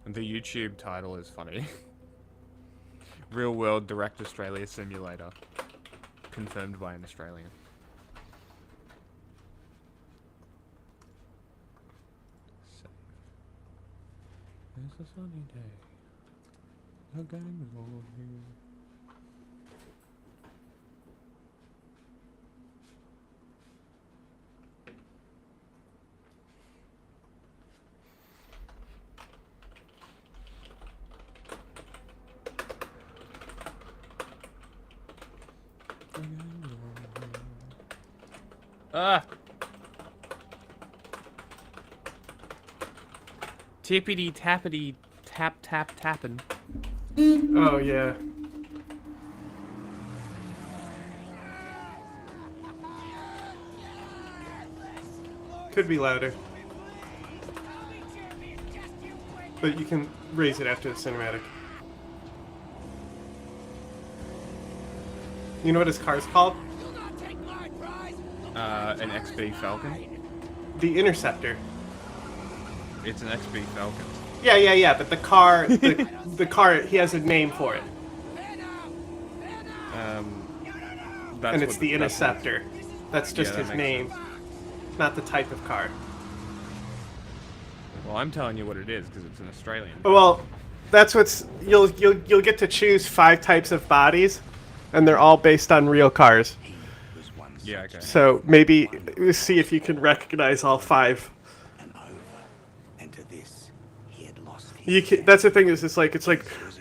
The YouTube title is funny. Real World Direct Australia Simulator. Confirmed by an Australian. Save. It's a sunny day. The gang is all here. Ah! Tippity tappity tap tap tappin'. Oh yeah. Could be louder. But you can raise it after the cinematic. You know what his car's called? An XB Falcon? The Interceptor. It's an XB Falcon. Yeah, but the car, the car, he has a name for it. And it's the Interceptor. That's just his name, not the type of car. Well, I'm telling you what it is because it's an Australian. Well, that's what's you'll get to choose 5 types of bodies, and they're all based on real cars. Yeah, okay. So maybe see if you can recognize all 5. You can, that's the thing is it's like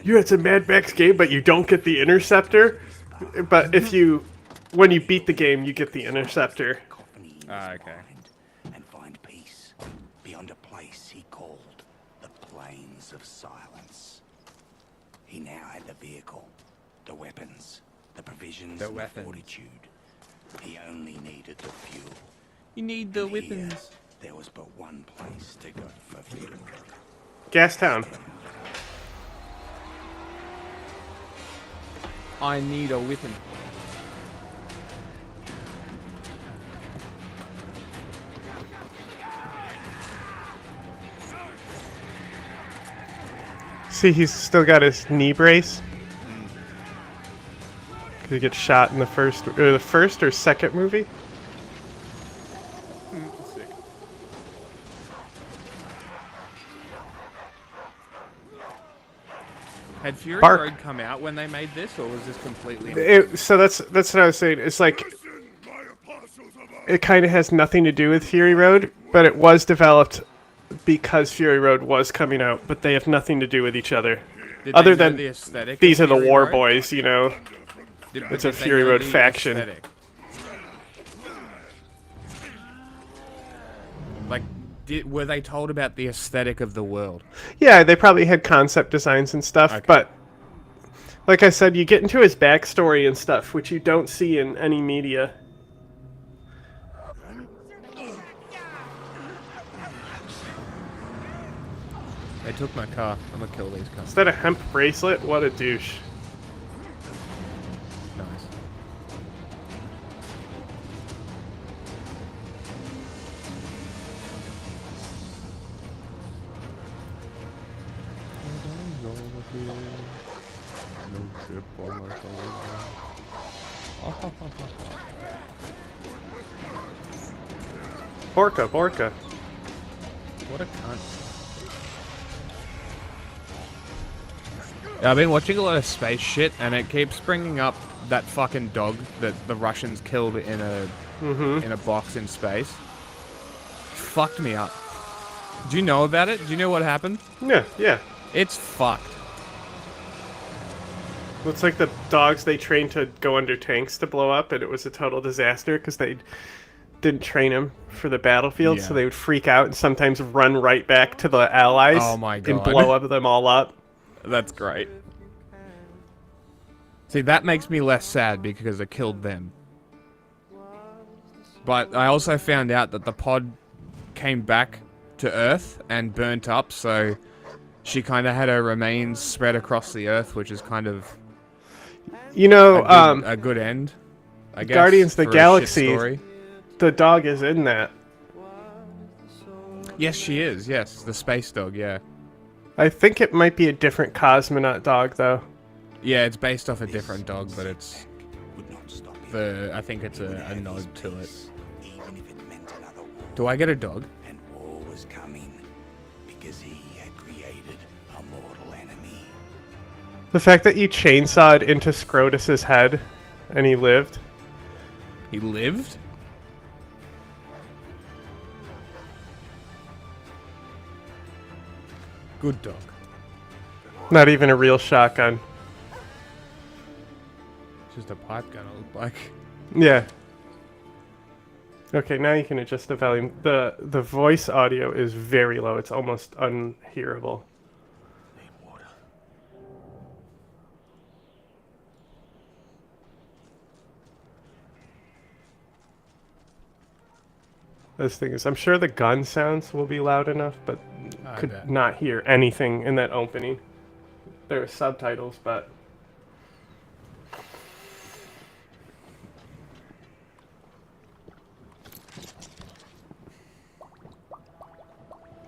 yeah, it's a Mad Max game, but you don't get the Interceptor. But if you when you beat the game, you get the Interceptor. Ah, okay. And find peace beyond a place he called the Plains of Silence. He now had the vehicle, the weapons, the provisions, and the fortitude. He only needed the fuel. You need the weapons. There was but one place to go for fuel. Gastown. I need a weapon. See, he's still got his knee brace. Cause he gets shot in the first or second movie. Sick. Had Fury Road come out when they made this, or was this completely? So that's what I was saying. It's like it kind of has nothing to do with Fury Road, but it was developed because Fury Road was coming out, but they have nothing to do with each other. Other than these are the War Boys, you know. It's a Fury Road faction. Aesthetic? Like, were they told about the aesthetic of the world? Yeah, they probably had concept designs and stuff, Okay. but like I said, you get into his backstory and stuff, which you don't see in any media. They took my car. I'm gonna kill these cars. Is that a hemp bracelet? What a douche. Nice. over here. No ship on my shoulder. Orca, Orca. What a cunt. I've been watching a lot of space shit, and it keeps bringing up that fucking dog that the Russians killed in a box in space. Fucked me up. Do you know about it? Do you know what happened? Yeah. It's fucked. Looks like the dogs they trained to go under tanks to blow up, and it was a total disaster because they didn't train them for the battlefield, so they would freak out and sometimes run right back to the allies and blow up them all up. That's great. See, that makes me less sad because I killed them. But I also found out that the pod came back to Earth and burnt up, so she kind of had her remains spread across the Earth, which is kind of, you know, a good end, I guess. Guardians of the for a Galaxy, shit story. the dog is in that. Yes, she is. Yes, the space dog. Yeah. I think it might be a different cosmonaut dog, though. Yeah, it's based off a different dog, but it's I think it's a nod to it. Do I get a dog? And war was coming because he had created a mortal enemy. The fact that you chainsawed into Scrotus's head and he lived. He lived? Good dog. Not even a real shotgun. Just a pipe gun, it looked like. Yeah. Okay, now you can adjust the volume. The voice audio is very low. It's almost unhearable. Need water. This thing is, I'm sure the gun sounds will be loud enough, but could not hear anything in that opening. There are subtitles, but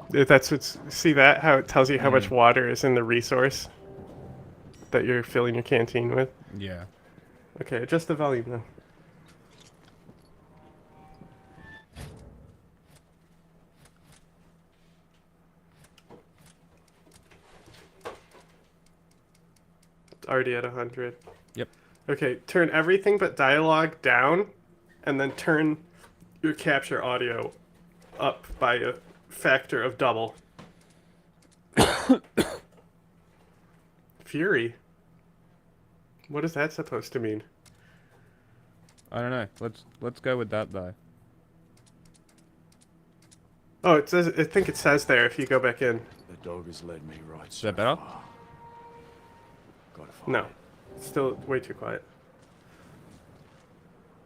that's what's, see that? How it tells you how much water is in the resource that you're filling your canteen with? Yeah. Okay, adjust the volume now. It's already at 100. Yep. Okay, turn everything but dialogue down, and then turn your capture audio up by a factor of double. Fury. What is that supposed to mean? I don't know. Let's go with that though. Oh, it says. I think it says there if you go back in. The dog has led me right. Is that better? No, it's still way too quiet.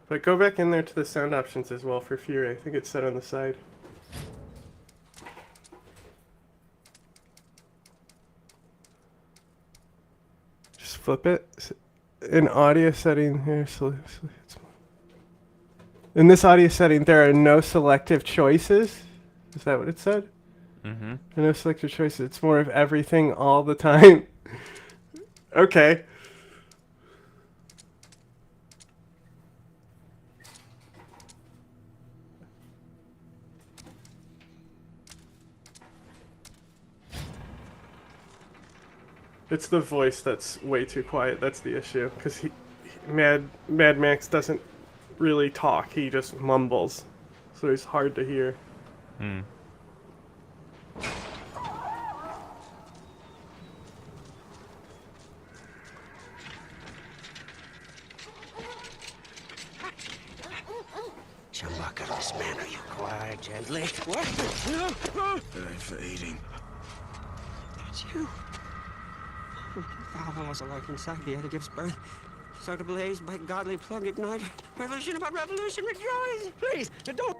But go back in there to the sound options as well for Fury. I think it's set on the side. Just flip it. In audio setting here, in this audio setting, there are no selective choices. Is that what it said? Mm-hmm. There are no selective choices. It's more of everything all the time. Okay. It's the voice that's way too quiet. That's the issue. Because Mad Max doesn't really talk. He just mumbles. So he's hard to hear. Hmm. Chumbuck, this man, are you quiet, gently? What? It ain't for eating. It's you. Valve was alive inside the other gives birth. So to blaze by godly plug ignite. Revolution about revolution, rejoice! Please, don't.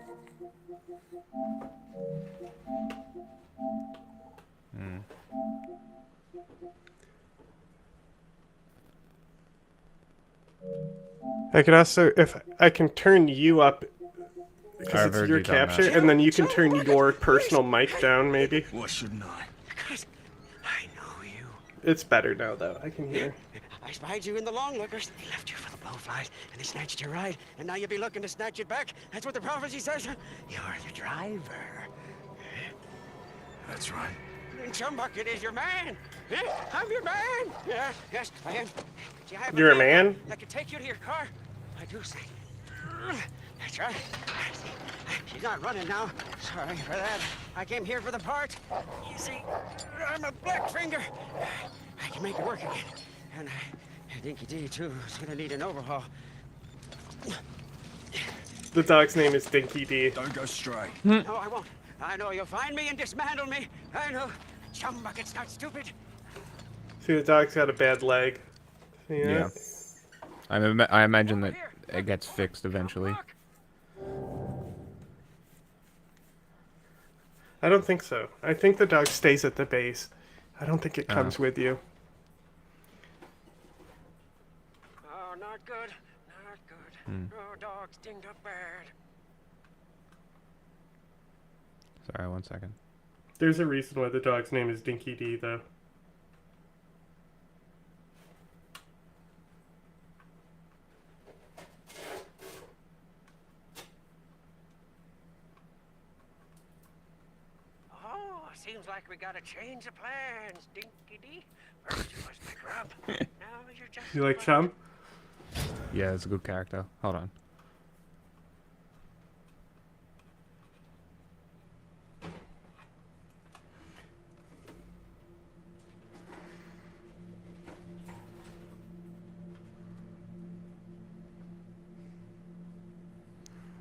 I could also, if I can turn you up, because it's your capture, and then you can turn your personal mic down, maybe. Why shouldn't I? Because I know you. It's better now, though. I can hear. I spied you in the long lookers. They left you for the blowflies, and they snatched your ride, and now you'll be looking to snatch it back. That's what the prophecy says. You're the driver. That's right. And Chumbucket is your man. I'm your man. Yes, I am. See, I have You're a man? I can take you to your car. I do say. That's right. She's not running now. Sorry for that. I came here for the part. You see, I'm a black finger. I can make it work again. And Dinky D, too, is gonna need an overhaul. The dog's name is Dinky D. Don't go stray. No, I won't. I know you'll find me and dismantle me. I know. Chumbucket's not stupid. See, the dog's got a bad leg. Yeah. I imagine that it gets fixed eventually. I don't think so. I think the dog stays at the base. I don't think it comes with you. Oh, not good. Not good. Oh, dog's dinged up bad. Sorry, 1 second. There's a reason why the dog's name is Dinky D, though. Oh, seems like we gotta change the plans, Dinky D. First you must pick her up. Now you're just... You like Chum? Yeah, it's a good character. Hold on.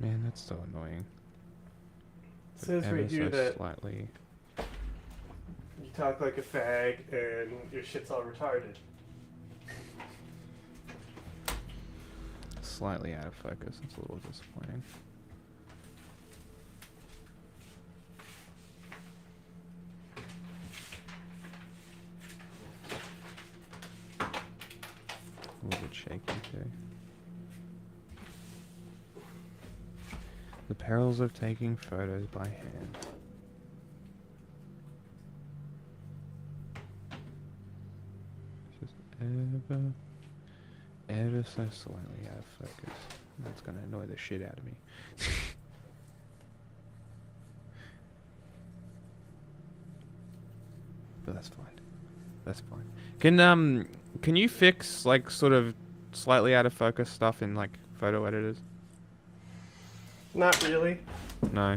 Man, that's so annoying. It says right here that slightly. you talk like a fag and your shit's all retarded. Slightly out of focus. It's a little disappointing. A little bit shaky too. The perils of taking photos by hand. Just ever so slightly out of focus. That's gonna annoy the shit out of me. But that's fine. That's fine. Can you fix like sort of slightly out of focus stuff in like photo editors? Not really. No.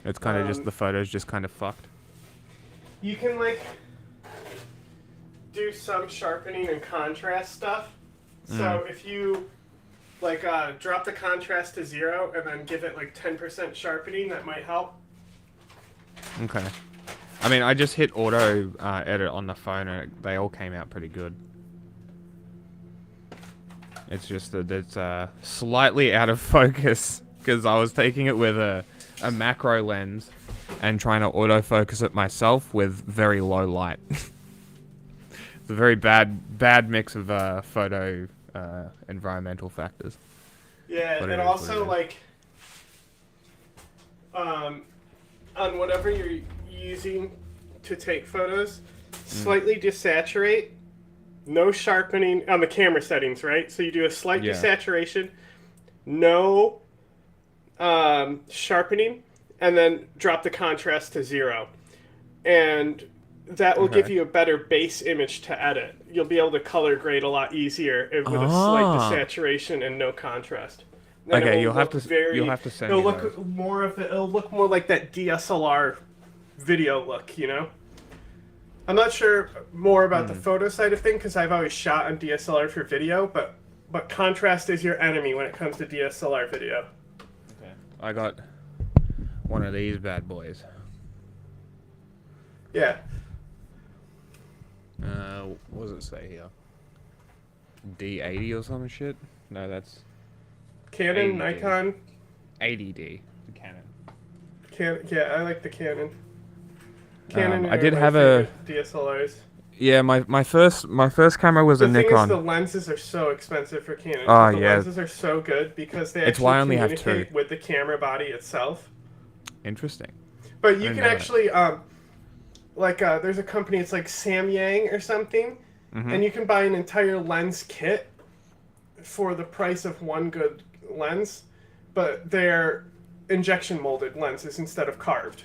It's kind of just the photo's just kind of fucked. You can like do some sharpening and contrast stuff. So if you like drop the contrast to 0 and then give it like 10% sharpening, that might help. Okay. I mean, I just hit auto edit on the phone and they all came out pretty good. It's just that it's slightly out of focus because I was taking it with a macro lens and trying to autofocus it myself with very low light. It's a very bad mix of photo environmental factors. Yeah, and also like on whatever you're using to take photos, slightly desaturate, no sharpening on the camera settings, right? So you do a slight desaturation, no sharpening, and then drop the contrast to 0. And that will give you a better base image to edit. You'll be able to color grade a lot easier with a slight desaturation and no contrast. Then okay, you'll have to send me those. It'll look more like that DSLR video look, you know? I'm not sure more about the photo side of things because I've always shot on DSLR for video, but contrast is your enemy when it comes to DSLR video. Okay. I got one of these bad boys. Yeah. What does it say here? D80 or some shit? No, that's Canon, 80D. Nikon. 80D, the Canon. Yeah, I like the Canon. Canon. I did have a DSLRs. Yeah, my first camera was a Nikon. The thing is, the lenses are so expensive for Canon. Oh, the yeah. lenses are so good because they It's actually why I only have communicate two. with the camera body itself. Interesting. But you can actually like there's a company, it's like Samyang or something, and you can buy an entire lens kit for the price of one good lens, but they're injection molded lenses instead of carved.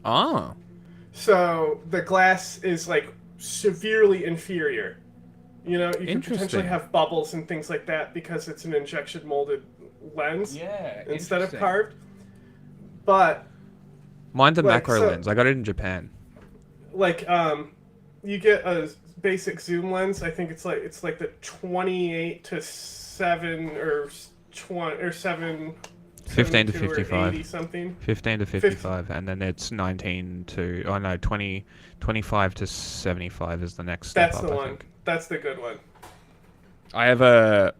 Oh. So the glass is like severely inferior. You know, you can potentially have bubbles and things like that because it's an injection molded lens instead of carved. But mine's a macro lens. I got it in Japan. Like you get a basic zoom lens. I think it's like the 28 to 7 or 20 or 7 15 to 55. 80 something. 15 to 55 and then it's 19 to 25 to 75 is the next step That's up, the I one. think. That's the good one. I have a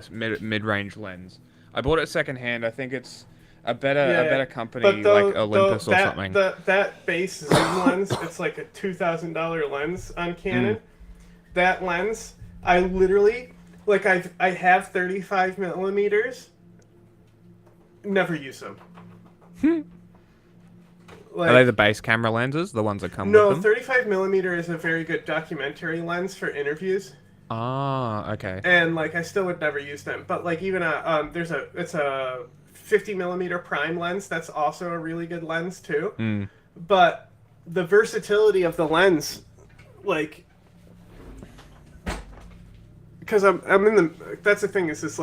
mid-range lens. I bought it secondhand. I think it's a better company like Olympus or something. That base zoom lens, it's like a $2,000 lens on Canon. That lens, I literally I have 35 millimeters. Never use them. Are they the base camera lenses, the ones that come with them? No, 35 millimeter is a very good documentary lens for interviews. Ah, okay. And I still would never use them, but even it's a 50 millimeter prime lens. That's also a really good lens too. But the versatility of the lens, because I'm in the. That's the thing. Is this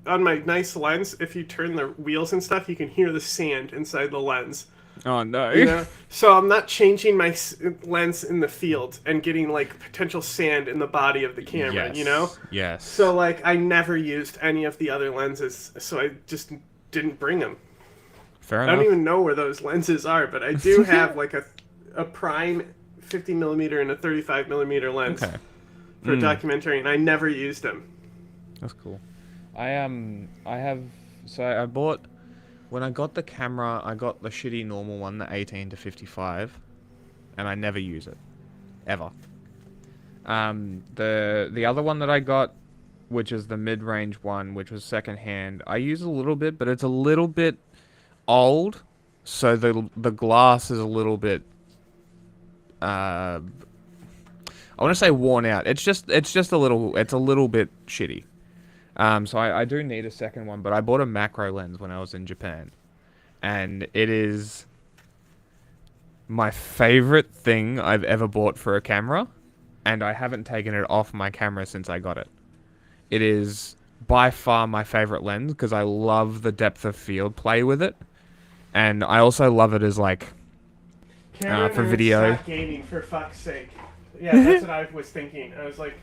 on my nice lens, if you turn the wheels and stuff, you can hear the sand inside the lens. Oh no! You know? So I'm not changing my lens in the field and getting potential sand in the body of the camera. Yes. You know? Yes. So I never used any of the other lenses, so I just didn't bring them. Fair enough. I don't even know where those lenses are, but I do have a prime 50 millimeter and a 35 millimeter lens for a documentary, and I never used them. That's cool. I bought, when I got the camera, I got the shitty normal one, the 18 to 55, and I never use it, ever. The other one that I got, which is the mid-range one, which was secondhand, I use a little bit, but it's a little bit old, so the glass is a little bit, I want to say worn out. It's just a little bit shitty. So I do need a second one, but I bought a macro lens when I was in Japan, and it is my favorite thing I've ever bought for a camera, and I haven't taken it off my camera since I got it. It is by far my favorite lens because I love the depth of field play with it, and I also love it as for video. Stop gaming, for fuck's sake. Yeah, that's what I was thinking. I was like,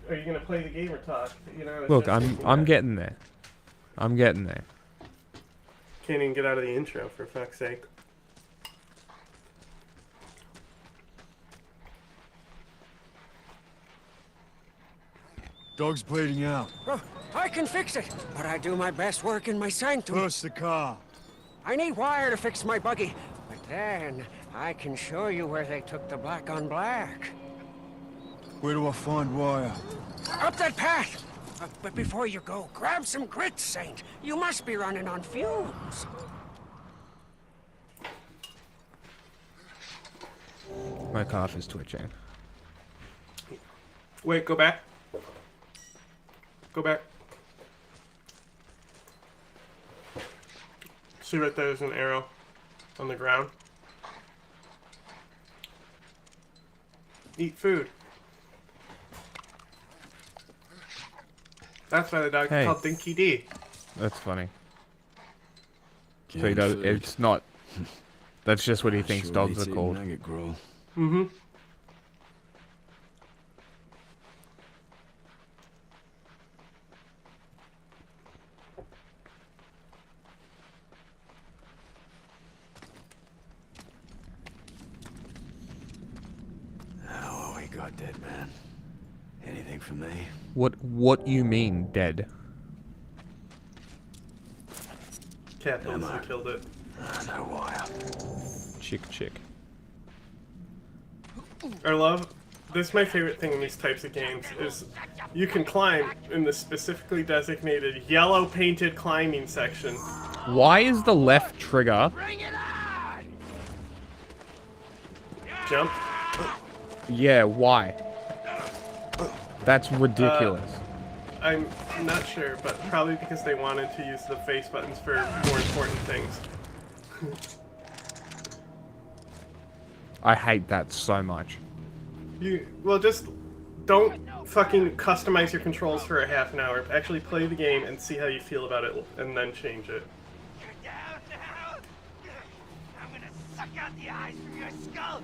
are you gonna play the game or talk? You know. Look, I'm getting there. I'm getting there. Can't even get out of the intro, for fuck's sake. Dog's bleeding out. Oh, I can fix it, but I do my best work in my sanctum. Push the car. I need wire to fix my buggy, but then I can show you where they took the black on black. Where do I find wire? Up that path! But before you go, grab some grit, Saint. You must be running on fumes. My cough is twitching. Wait, go back. Go back. See right there's an arrow on the ground. Eat food. That's why the dog is called Dinky D. That's funny. So he does. It's not. That's just what he thinks dogs are called. Mm-hmm. Oh, we got dead, man. Anything for me? What you mean, dead? Cat also killed it. No wire. Chick. Our love, This is my favorite thing in these types of games, is you can climb in the specifically designated yellow painted climbing section. Why is the left trigger... Jump? Yeah, why? That's ridiculous. I'm not sure, but probably because they wanted to use the face buttons for more important things. I hate that so much. Well, just don't fucking customize your controls for a half an hour. Actually play the game and see how you feel about it, and then change it. I'm gonna suck out the eyes from your skull.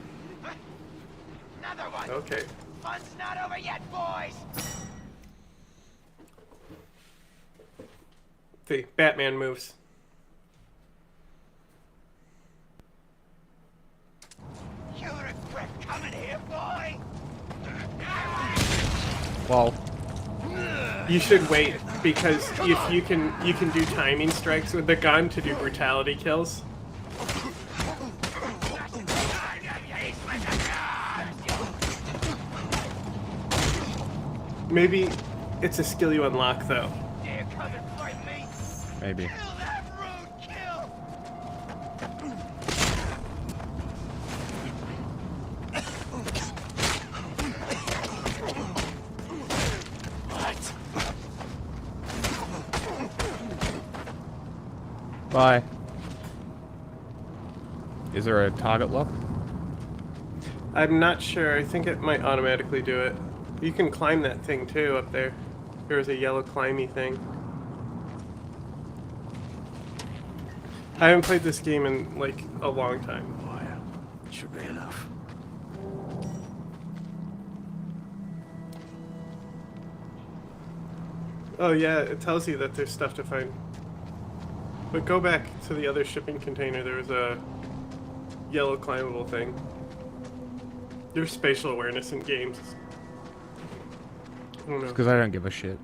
Another one. Okay. Fun's not over yet, boys. The Batman moves. You regret coming here, boy. Well, you should wait, because if you can do timing strikes with the gun to do brutality kills. Maybe it's a skill you unlock, though. Maybe. Bye. Is there a target lock? I'm not sure. I think it might automatically do it. You can climb that thing too up there. There was a yellow climby thing. I haven't played this game in like a long time. Oh yeah, should be enough. Oh yeah, it tells you that there's stuff to find. But go back to the other shipping container. There was a yellow climbable thing. There's spatial awareness in games. Because I don't give a shit.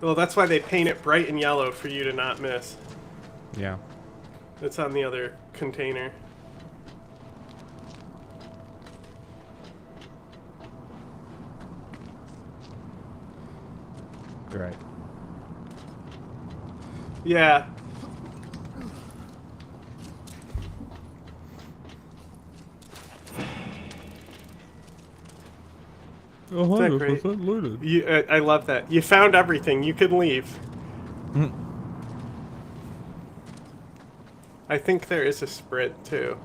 Well, that's why they paint it bright and yellow for you to not miss. Yeah. It's on the other container. Great. Yeah. Oh, 100% looted. I love that. You found everything. You can leave. I think there is a sprint too.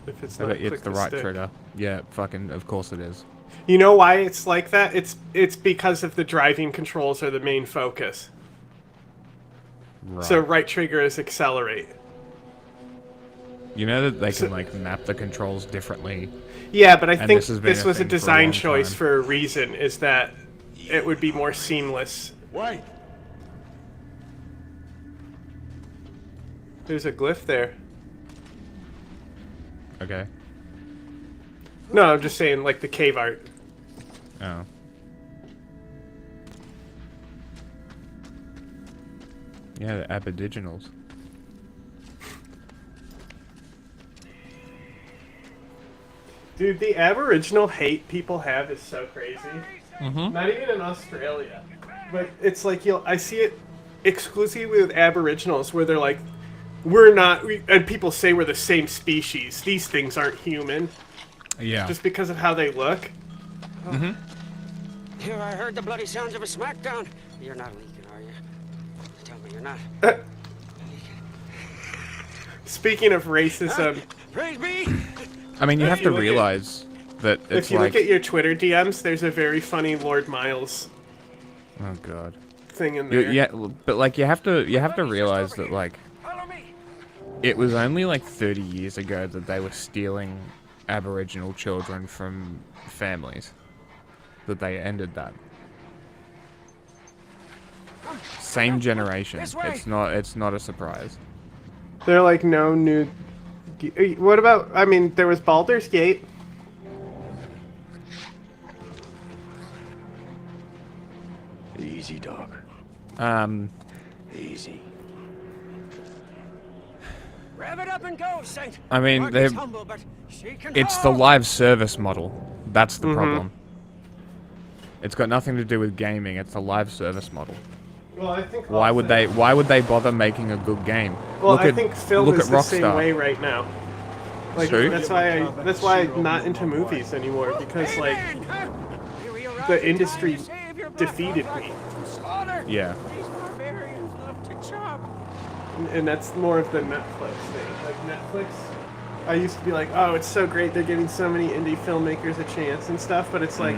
If it's I not, bet it's click the right stick. trigger. Yeah, fucking, of course it is. You know why it's like that? It's because of the driving controls are the main focus. Right. So right trigger is accelerate. You know that they can like map the controls differently. Yeah, but I think this this was a thing for design long choice time. for a reason, is that it would be more seamless. Wait. There's a glyph there. Okay. No, I'm just saying, like, the cave art. Oh. Yeah, the aboriginals. Dude, the Aboriginal hate people have is so crazy. Mhm. Not even in Australia. But it's like, I see it exclusively with Aboriginals, where they're like, and people say we're the same species. These things aren't human. Yeah. Just because of how they look. Mm-hmm. Here, I heard the bloody sounds of a smackdown. You're not leaking, are you? Tell me you're not. Speaking of racism, Praise be! I mean, you have to look at- realize that it's if you like... look at your Twitter DMs, there's a very funny Lord Miles Oh god. thing in there. Yeah, but like you have to realize that like it was only like 30 years ago that they were stealing Aboriginal children from families. That they ended that. Same generation. It's not a surprise. They're like, no new... What about... I mean, there was Baldur's Gate. Easy, dog. Um... Easy. Rev it up and go, Saint. I mean, Margaret's humble, but she can it's the haul. live service model. That's the problem. It's got nothing to do with gaming. It's the live service model. Well, I think Why would they bother making a good game? Well, look I at, think film look is at the Rockstar. same way right now. Like True. that's why I'm not into movies anymore, because like the industry defeated me. Yeah. And that's more of the Netflix thing. Like Netflix, I used to be like, oh, it's so great, they're giving so many indie filmmakers a chance and stuff, but it's like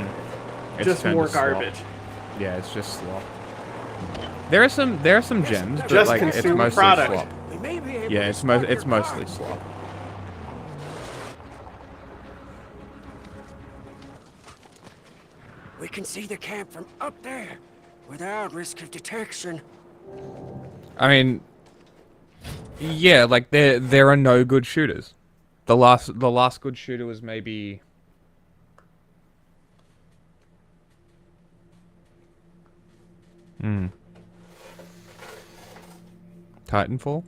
It's just turned more to slop. garbage. Yeah, it's just slop. There are some gems, but Just like it's consume mostly product. slop. Yeah, it's mostly slop. We can see the camp from up there without risk of detection. I mean, yeah, like there are no good shooters. The last good shooter was maybe Titanfall?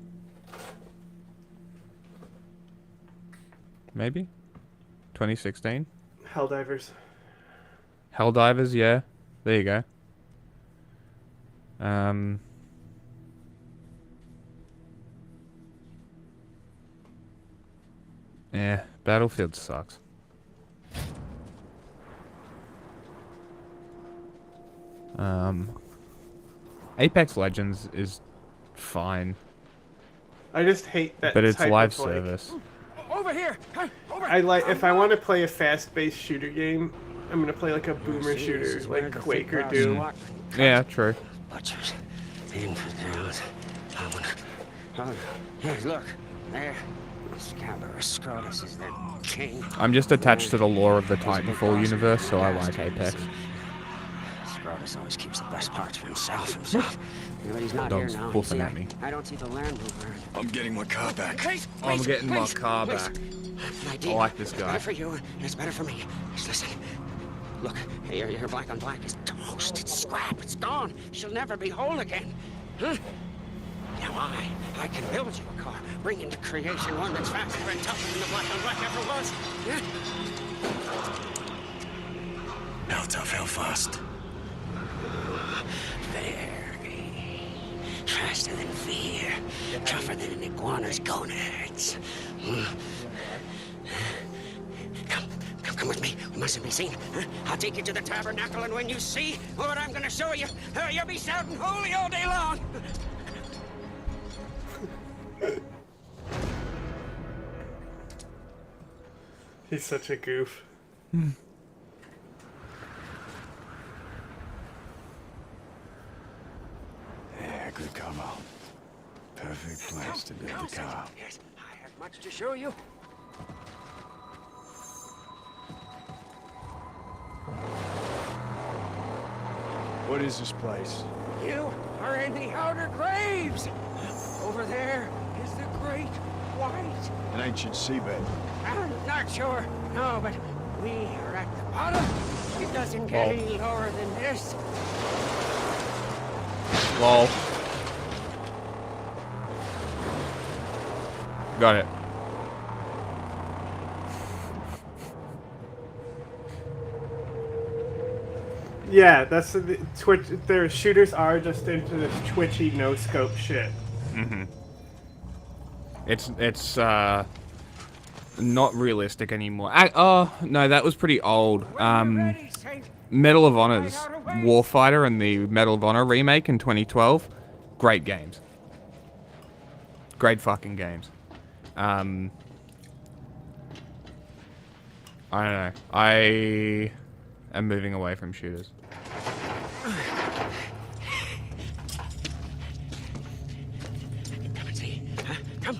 Maybe? 2016? Helldivers. Helldivers, yeah. There you go. Yeah, Battlefield sucks. Apex Legends is fine. I just hate that. But it's type live of, like, service. Over here! Over. I like if I want to play a fast-paced shooter game, I'm gonna play like a boomer shooter, like Quake or Doom. Yeah, true. Butchers, infidels. Here, look, there. Scabrous Scrotus is the king. I'm just attached to the lore of the Titanfall universe, so I like Apex. Scrotus always keeps the best parts for himself. But he's not Dog's here now. woofing See, at me. I don't see the land mover. I'm getting my car back. Please, I'm please, getting my please, car please. back. An idea. I like this It's guy. better for you, and it's better for me. Just listen. Look, your black on black is toast. It's scrap. It's gone. She'll never be whole again. Huh? Now I can build you a car, bring into creation one that's faster and tougher than the black on black ever was. Yeah? How tough, how fast? Very faster than fear, tougher than an iguana's gonads. Come with me. We mustn't be seen. Huh? I'll take you to the tabernacle, and when you see what I'm going to show you, you'll be shouting holy all day long. He's such a goof. Yeah, good combo. Perfect place to build the car. Yes, I have much to show you. What is this place? You are in the outer graves. Over there is the Great White. An ancient seabed. I'm not sure. No, but we are at the bottom. It doesn't get any lower than this. Lol. Got it. Yeah, that's the Twitch. Their shooters are just into this twitchy no scope shit. It's not realistic anymore. No, that was pretty old. Medal of Honor's Warfighter and the Medal of Honor remake in 2012. Great games. Great fucking games. I don't know. I am moving away from shooters. Come and see. Huh?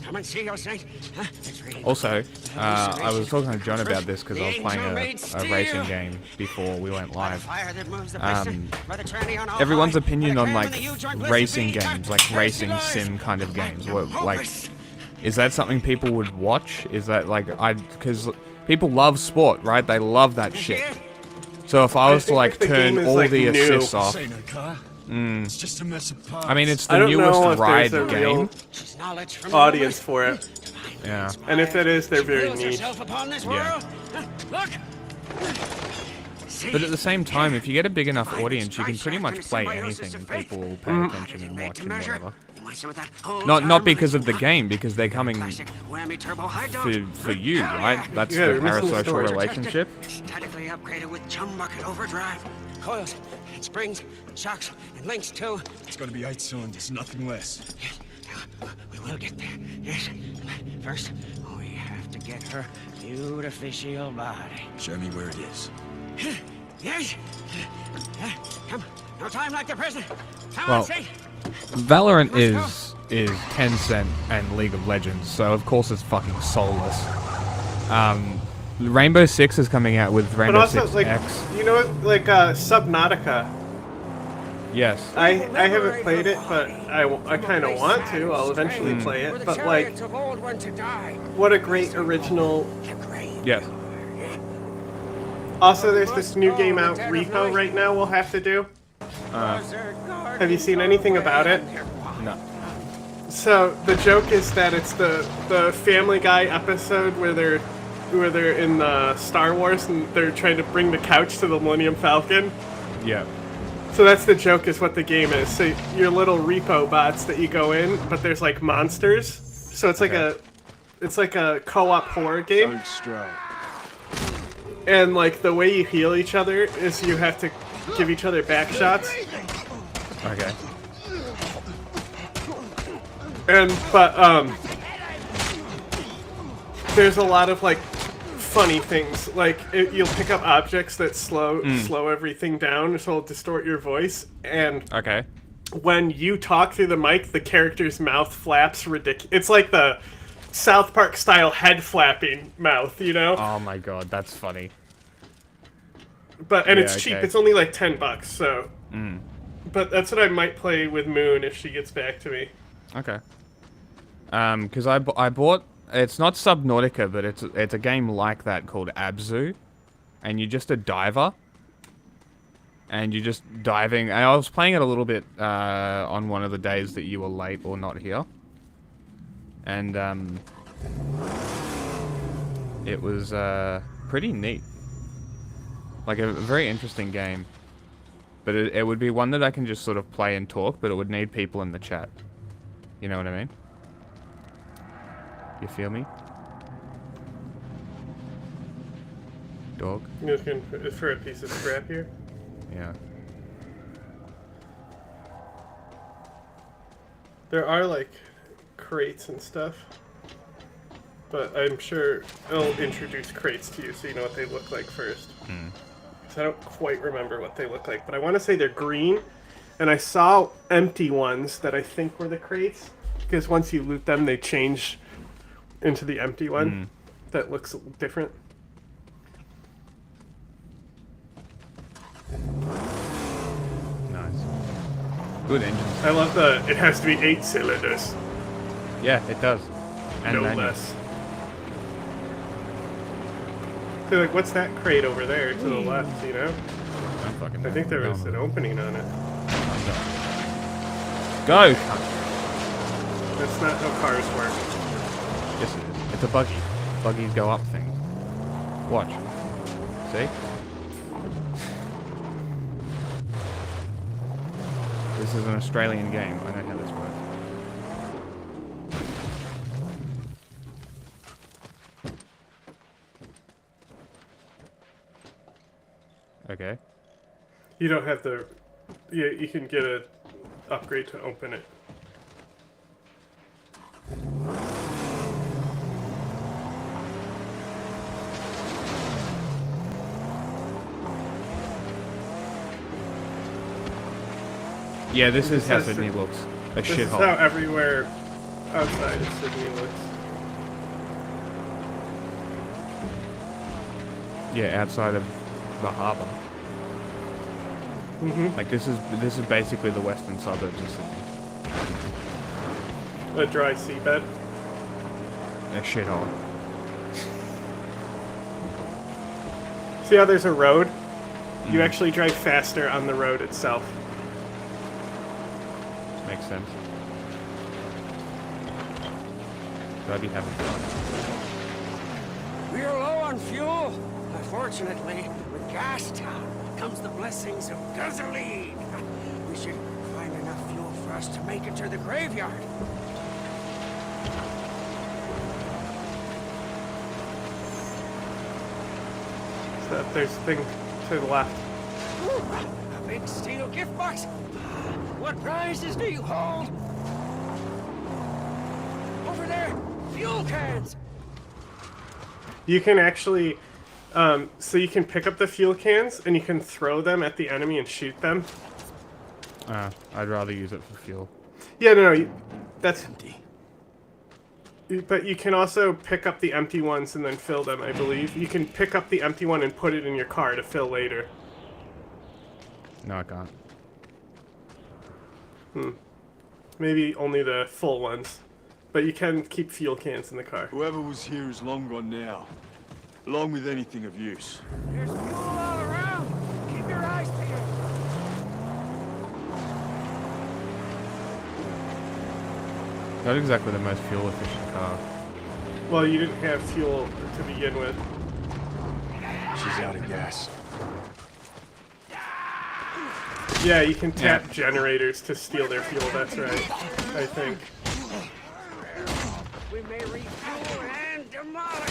Come and see, your saint. Huh? It's really Also, I was talking to John about this because I was playing a racing game before we went live. Everyone's opinion on like racing games, like racing sim kind of games, like, is that something people would watch? Is that like because people love sport, right? They love that shit. So if I was to like turn all the assists off, It's just a mess of parts. I mean, it's I the don't know newest if ride there's a game. real audience for it. Yeah. And if it is, they're very niche. Yeah. But at the same time, if you get a big enough audience, you can pretty much play anything and people will pay attention and watch and whatever. Not because of the game, because they're coming for you, right? That's the parasocial relationship. Statically upgraded with chum bucket overdrive. Coils, and springs, shocks, and links too. It's gonna be 8 cylinders, nothing less. We will get there. Yes. First, we have to get her beautificial body. Show me where it is. Yes. Come. No time like the present. Come Well, on, see. Valorant is Tencent and League of Legends, so of course it's fucking soulless. Rainbow Six is coming out with Rainbow But also, Six like, X. you know, like Subnautica. Yes. I haven't played it, but I kind of want to. I'll eventually play it. But like, what a great original. Yes. Also, there's this new game out, Repo, right now. We'll have to do. Have you seen anything about it? No. So the joke is that it's the Family Guy episode where they're in the Star Wars and they're trying to bring the couch to the Millennium Falcon. Yeah. So that's the joke, is what the game is. So your little repo bots that you go in, but there's like monsters. So it's like a co-op horror game. And like the way you heal each other is you have to give each other back shots. Okay. But there's a lot of like funny things. Like you'll pick up objects that slow everything down, so it'll distort your voice. And okay, when you talk through the mic, the character's mouth flaps ridiculous. It's like the South Park style head flapping mouth, you know? Oh my god, that's funny. But it's cheap. It's only like $10, so. But that's what I might play with Moon if she gets back to me. Okay. Because I bought. It's not Subnautica, but it's a game like that called Abzu, and you're just a diver. And you're just diving. And I was playing it a little bit on one of the days that you were late or not here. And it was pretty neat. Like a very interesting game. But it would be one that I can just sort of play and talk, but it would need people in the chat. You know what I mean? You feel me? Dog? You're looking for a piece of scrap here? Yeah. There are like crates and stuff. But I'm sure it'll introduce crates to you so you know what they look like first. I don't quite remember what they look like, but I want to say they're green, and I saw empty ones that I think were the crates, because once you loot them, they change into the empty one that looks different. Nice. Good engine. I love it has to be 8 cylinders. Yeah, it does. And no manual. less. So like, what's that crate over there to the left, you know? I think there was an opening on it. Go! That's not how cars work. Yes, it is. It's a buggy. Buggies go up things. Watch. See? This is an Australian game. I know how this works. Okay. You don't have the... Yeah, you can get a upgrade to open it. Yeah, this is how Sydney looks. A This is shithole. how everywhere outside of Sydney looks. Yeah, outside of the harbour. Like this is basically the western suburbs of Sydney. A dry seabed. A shithole. See how there's a road? You actually drive faster on the road itself. Makes sense. Should I be having fun? We're low on fuel. Unfortunately, with Gastown comes the blessings of gasoline. We should find enough fuel for us to make it to the graveyard. So there's a thing to the left. Ooh, a big steel gift box. What prizes do you hold? Over there, fuel cans. You can actually, so you can pick up the fuel cans and you can throw them at the enemy and shoot them. I'd rather use it for fuel. Yeah, no, that's empty. But you can also pick up the empty ones and then fill them, I believe. You can pick up the empty one and put it in your car to fill later. No, I can't. Maybe only the full ones. But you can keep fuel cans in the car. Whoever was here is long gone now, along with anything of use. There's fuel all around. Keep your eyes peeled. Not exactly the most fuel efficient car. Well, you didn't have fuel to begin with. She's out of gas. Yeah, you can tap generators to steal their fuel, that's right. I think. We may refuel and demolish.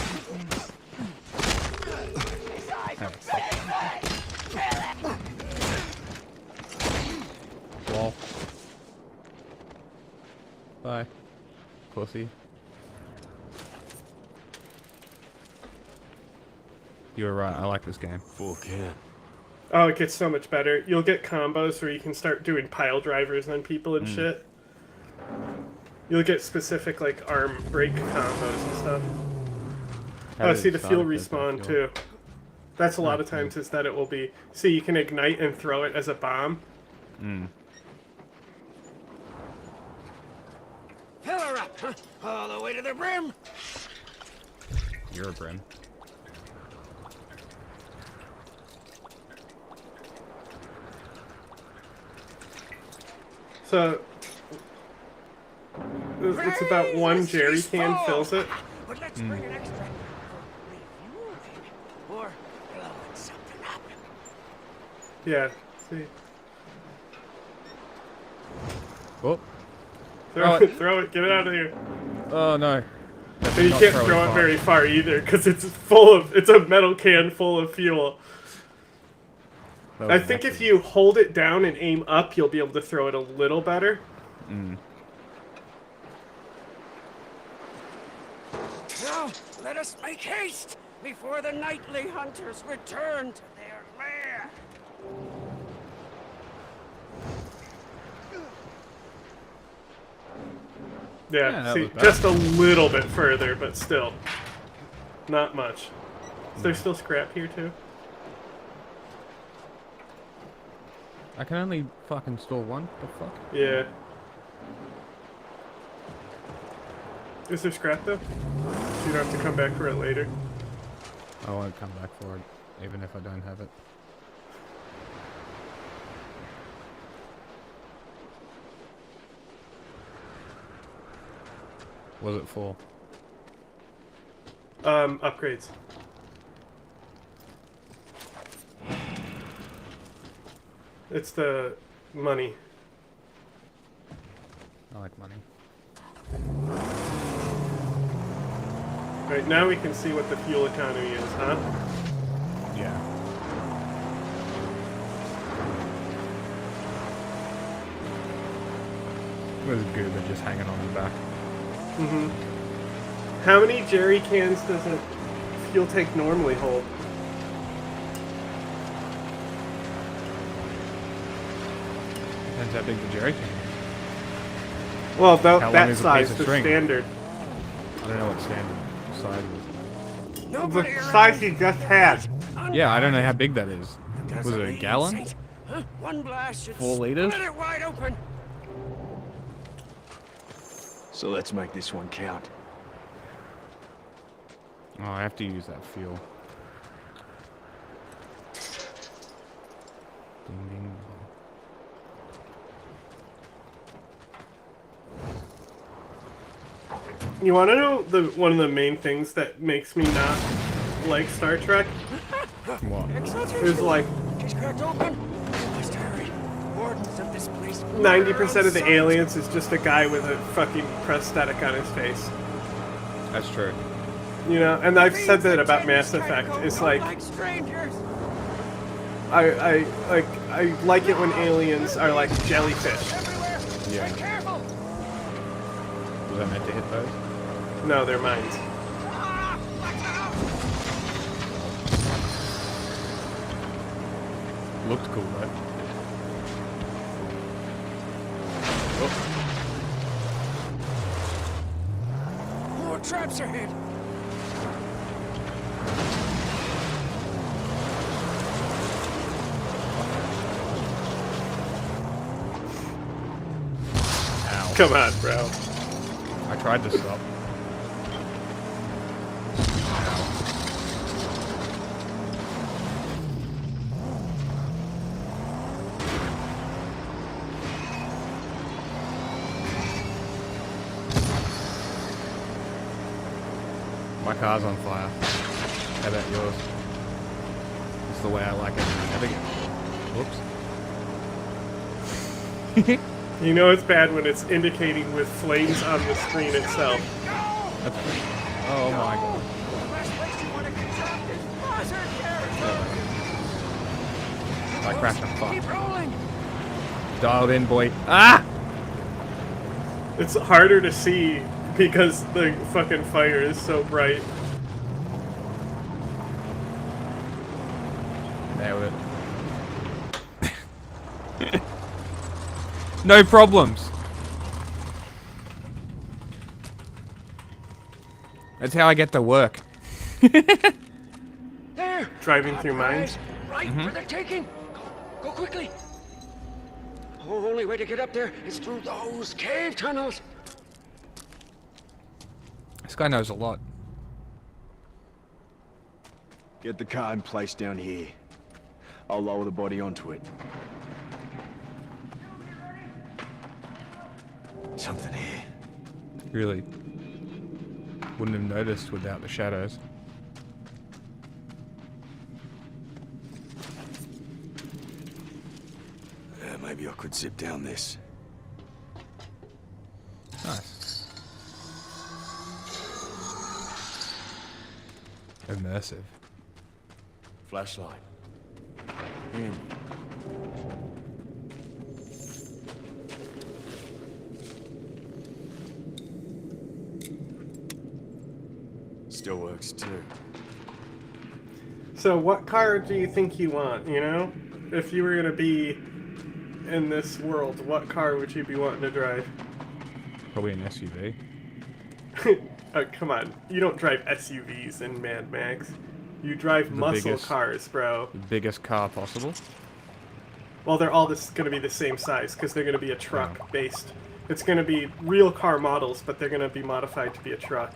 Wall. Bye. Pussy. You were right, I like this game. Full can. Oh, it gets so much better. You'll get combos where you can start doing pile drivers on people and shit. You'll get specific, like, arm break combos and stuff. Oh, see, the fuel respawn, too. That's a lot of times is that it will be... See, you can ignite and throw it as a bomb. Fill her up, huh? All the way to the brim. You're a brim. So... It's about one jerry can fills it. But let's bring an extra refuel, maybe. Or blowing something up. Yeah, see. Oh. Throw it, get it out of here. Oh no. And you can't throw it very far either, because it's a metal can full of fuel. I think if you hold it down and aim up, you'll be able to throw it a little better. Now, let us make haste before the nightly hunters return to their lair. Yeah, see, just a little bit further, but still. Not much. Is there still scrap here, too? I can only fucking store one? The fuck? Yeah. Is there scrap, though? So you don't have to come back for it later? I won't come back for it, even if I don't have it. Was it for? Upgrades. It's the money. I like money. Right, now we can see what the fuel economy is, huh? Yeah. There's goober just hanging on the back. How many jerry cans does a fuel tank normally hold? Depends how big the jerry can is. Well, How that long is a size, piece of the string? standard. I don't know what standard size is. The size you just had. Yeah, I don't know how big that is. Was it a gallon? Huh? One blast should 4 liters? split it wide open. So let's make this one count. Oh, I have to use that fuel. Ding ding. You want to know one of the main things that makes me not like Star Trek? What? There's like She's cracked open. Must hurry. Wardens of this place. 90% of the aliens is just a guy with a fucking prosthetic on his face. That's true. You know, and I've said that about Mass Effect. It's like strangers. I like it when aliens are like jellyfish. Yeah. Was I meant to hit those? No, they're mines. Looked cool, though. More traps ahead. Ow. Come on, bro. I tried to stop. My car's on fire. How about yours? It's the way I like it. Whoops. You know it's bad when it's indicating with flames on the screen itself. Oh my god. I crashed on fire. Keep rolling. Dialed in, boy. Ah! It's harder to see because the fucking fire is so bright. Nailed it. No problems. That's how I get to work. There. Driving through mines. Right where they're taking. Go quickly. The only way to get up there is through those cave tunnels. This guy knows a lot. Get the car in place down here. I'll lower the body onto it. Something here. Really. Wouldn't have noticed without the shadows. Maybe I could zip down this. Nice. Immersive. Flashlight. In. Still works too. So what car do you think you want, you know? If you were gonna be in this world, what car would you be wanting to drive? Probably an SUV. Oh, come on. You don't drive SUVs in Mad Max. You drive muscle cars, bro. The biggest car possible. Well, they're all gonna be the same size, because they're gonna be a truck-based. It's gonna be real car models, but they're gonna be modified to be a truck.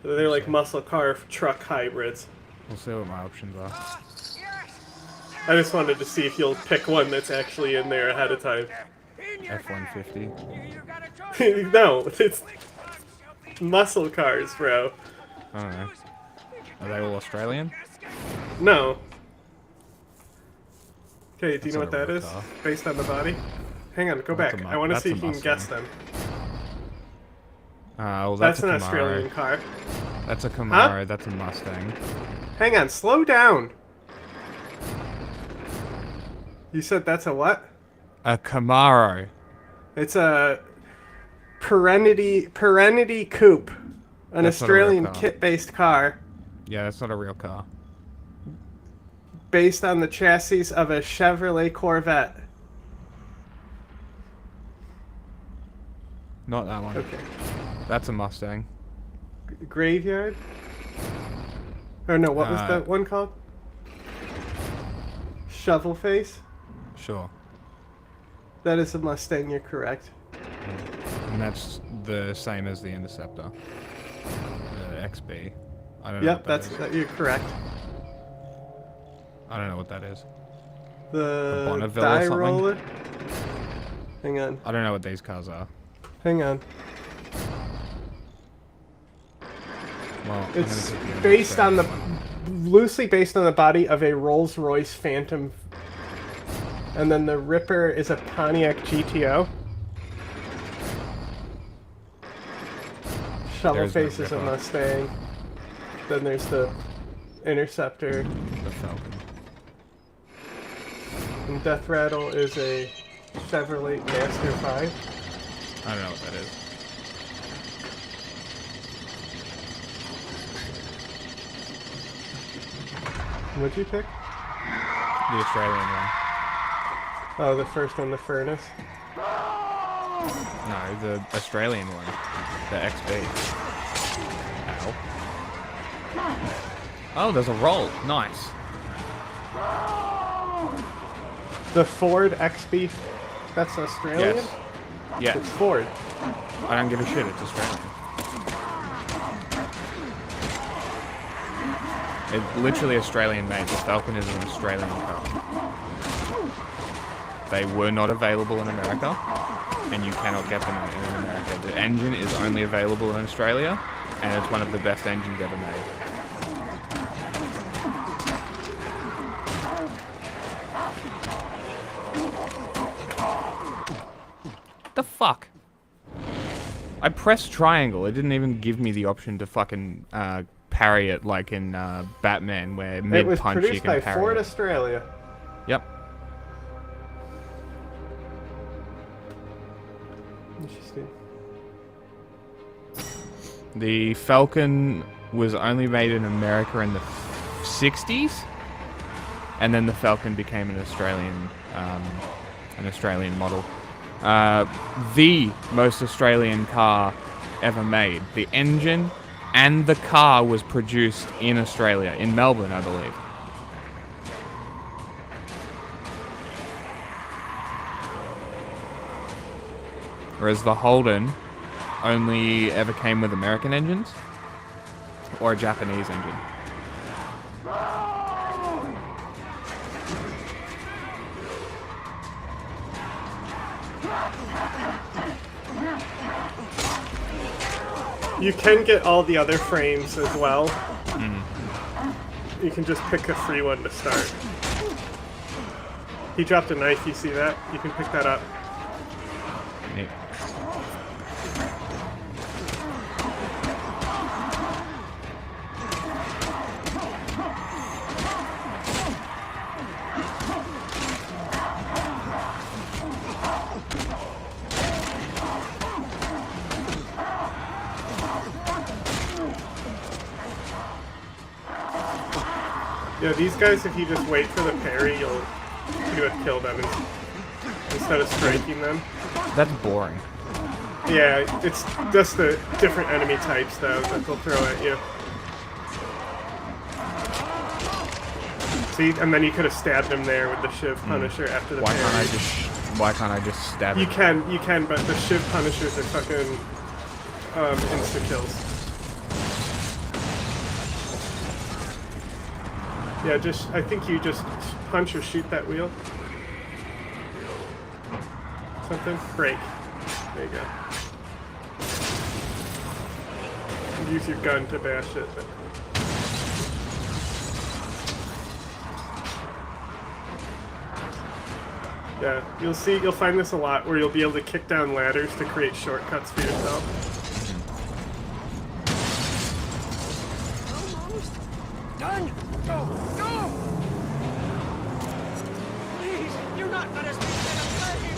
They're like muscle car truck hybrids. We'll see what my options are. I just wanted to see if you'll pick one that's actually in there ahead of time. F-150. No, it's muscle cars, bro. I don't know. Are they all Australian? No. Okay, do you know That's what not that a is? real car. Based on the body? Hang on, go That's back. a I want to that's see a if you can guess Mustang. them. Well, That's that's an a Camaro. Australian car. That's a Camaro. That's a Mustang. Hang on, slow down. You said that's a what? A Camaro. It's a Perenity Coupe. An That's not a real Australian car. kit-based car Yeah, that's not a real car. based on the chassis of a Chevrolet Corvette. Not that one. Okay. That's a Mustang. Graveyard? Or no, what was that one called? Shovel Face? Sure. That is a Mustang, you're correct. And that's the same as the Interceptor. The XB. I don't know. Yep, you're correct. I don't know what that is. The Bonneville or die something? roller? Hang on. I don't know what these cars are. Hang on. Well, it's based on the loosely based on the body of a Rolls-Royce Phantom, and then the Ripper is a Pontiac GTO. Shovelface is a Mustang. Then there's the Interceptor. The Falcon. And Death Rattle is a Chevrolet Master 5. I don't know what that is. What'd you pick? The Australian one. Oh, the first one, the Furnace? No, the Australian one. The XB. Ow. Oh, there's a roll. Nice. The Ford XB, that's Australian? Yes. Yeah. It's Ford. I don't give a shit, it's Australian. It's literally Australian made. The Falcon is an Australian car. They were not available in America, and you cannot get them in America. The engine is only available in Australia, and it's one of the best engines ever made. The fuck? I pressed triangle. It didn't even give me the option to fucking parry it like in Batman, where mid-punch you can parry. It was produced by Ford Australia. Yep. Interesting. The Falcon was only made in America in the 60s, and then the Falcon became an Australian model. The most Australian car ever made. The engine and the car was produced in Australia, in Melbourne, I believe. Whereas the Holden only ever came with American engines or a Japanese engine. You can get all the other frames as well. Mm. You can just pick a free one to start. He dropped a knife, you see that? You can pick that up. Neat. Yeah, these guys, if you just wait for the parry, you'll pretty much kill them instead of striking them. That's boring. Yeah, it's just the different enemy types, though, that they'll throw at you. See, and then you could have stabbed him there with the Shiv Punisher after the parry. Why can't I just stab him? You can, but the Shiv Punishers are fucking insta-kills. Yeah, I think you just punch or shoot that wheel. Something? Break. There you go. Use your gun to bash it. Yeah, you'll find this a lot, where you'll be able to kick down ladders to create shortcuts for yourself. Almost done. Go! Go! Please, you're not gonna stay in a flame!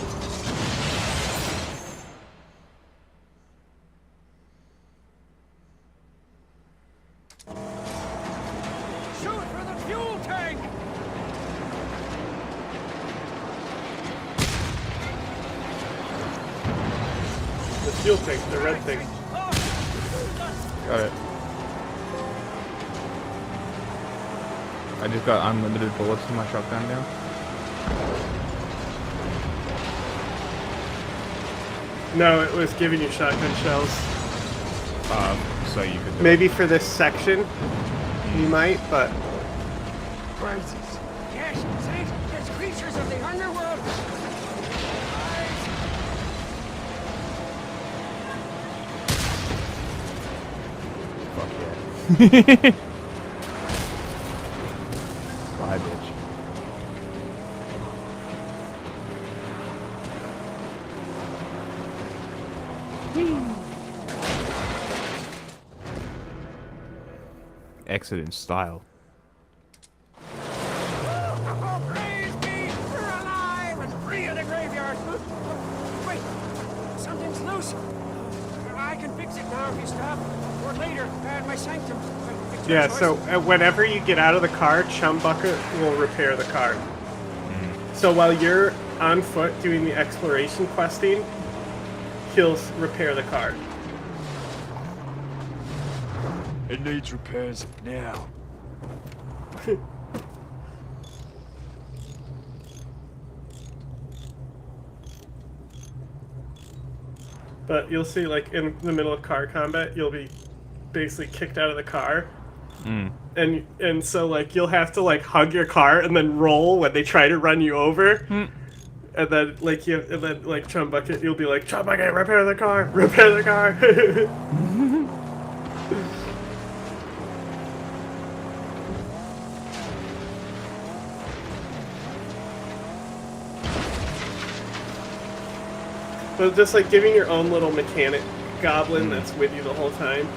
Shoot for the fuel tank! The fuel tank, the red thing. Got it. I just got unlimited bullets in my shotgun now. No, it was giving you shotgun shells. So you could... Maybe for this section, you might, but... Yes, see? There's creatures of the underworld! yeah. Bye, bitch. Exit in style. Oh, praise be! We're alive and free of the graveyard. Wait, something's loose. I can fix it now if you stop. Or later, at my sanctum. Yeah, so whenever you get out of the car, Chum Bucket will repair the car. So while you're on foot doing the exploration questing, he'll repair the car. It needs repairs now. But you'll see, like, in the middle of car combat, you'll be basically kicked out of the car. And so, like, you'll have to, like, hug your car and then roll when they try to run you over. And then, like, Chum Bucket, you'll be like, Chum Bucket, repair the car! Repair the car! But just, like, giving your own little mechanic goblin that's with you the whole time.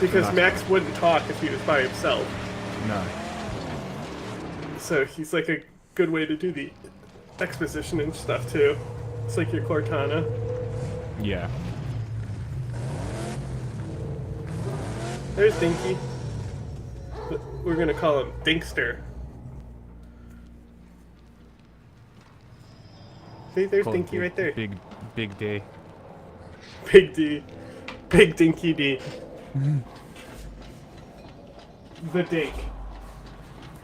Because Max wouldn't talk if he was by himself. No. So he's like a good way to do the exposition and stuff too. It's like your Cortana. Yeah. There's Dinky. We're gonna call him Dinkster. See, there's Dinky right there. Big D. Big D. Big Dinky D. The Dink.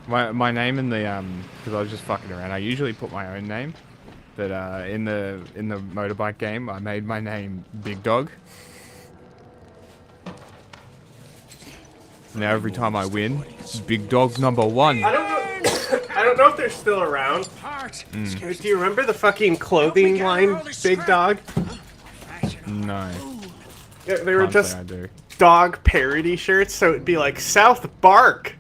My name in the because I was just fucking around. I usually put my own name, but in the motorbike game, I made my name Big Dog. Now every time I win, Big Dog number 1. I don't know if they're still around. Do you remember the fucking clothing line, Big Dog? No. Yeah, they were just dog parody shirts, so it'd be like South Bark,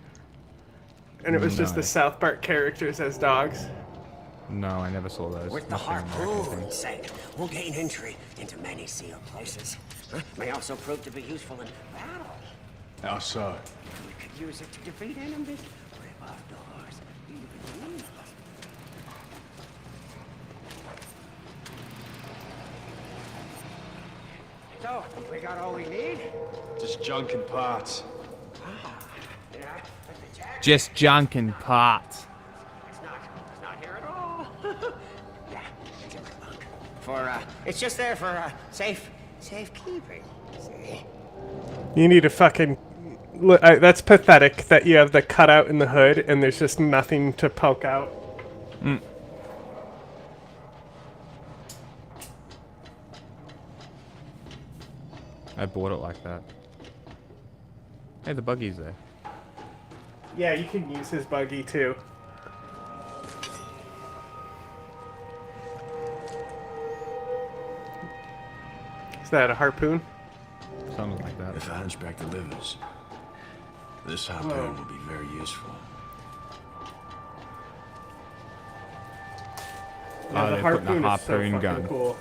and it was just the South Park characters as dogs. No, I never saw those. With the harpoon sank, we'll gain entry into many sealed places. May also prove to be useful in battle. How so? We could use it to defeat enemies. Rip off doors. Even use them. So, we got all we need? Just junk and parts. Just junk and parts. It's not here at all. Yeah, it's in my bunk. It's just there for safekeeping. See? You need to fucking. Look, that's pathetic that you have the cutout in the hood and there's just nothing to poke out. I bought it like that. Hey, the buggy's there. Yeah, you can use his buggy too. Is that a harpoon? Something like that. If a hunchback delivers, this harpoon will be very useful. Yeah, the harpoon is so fucking gun. cool.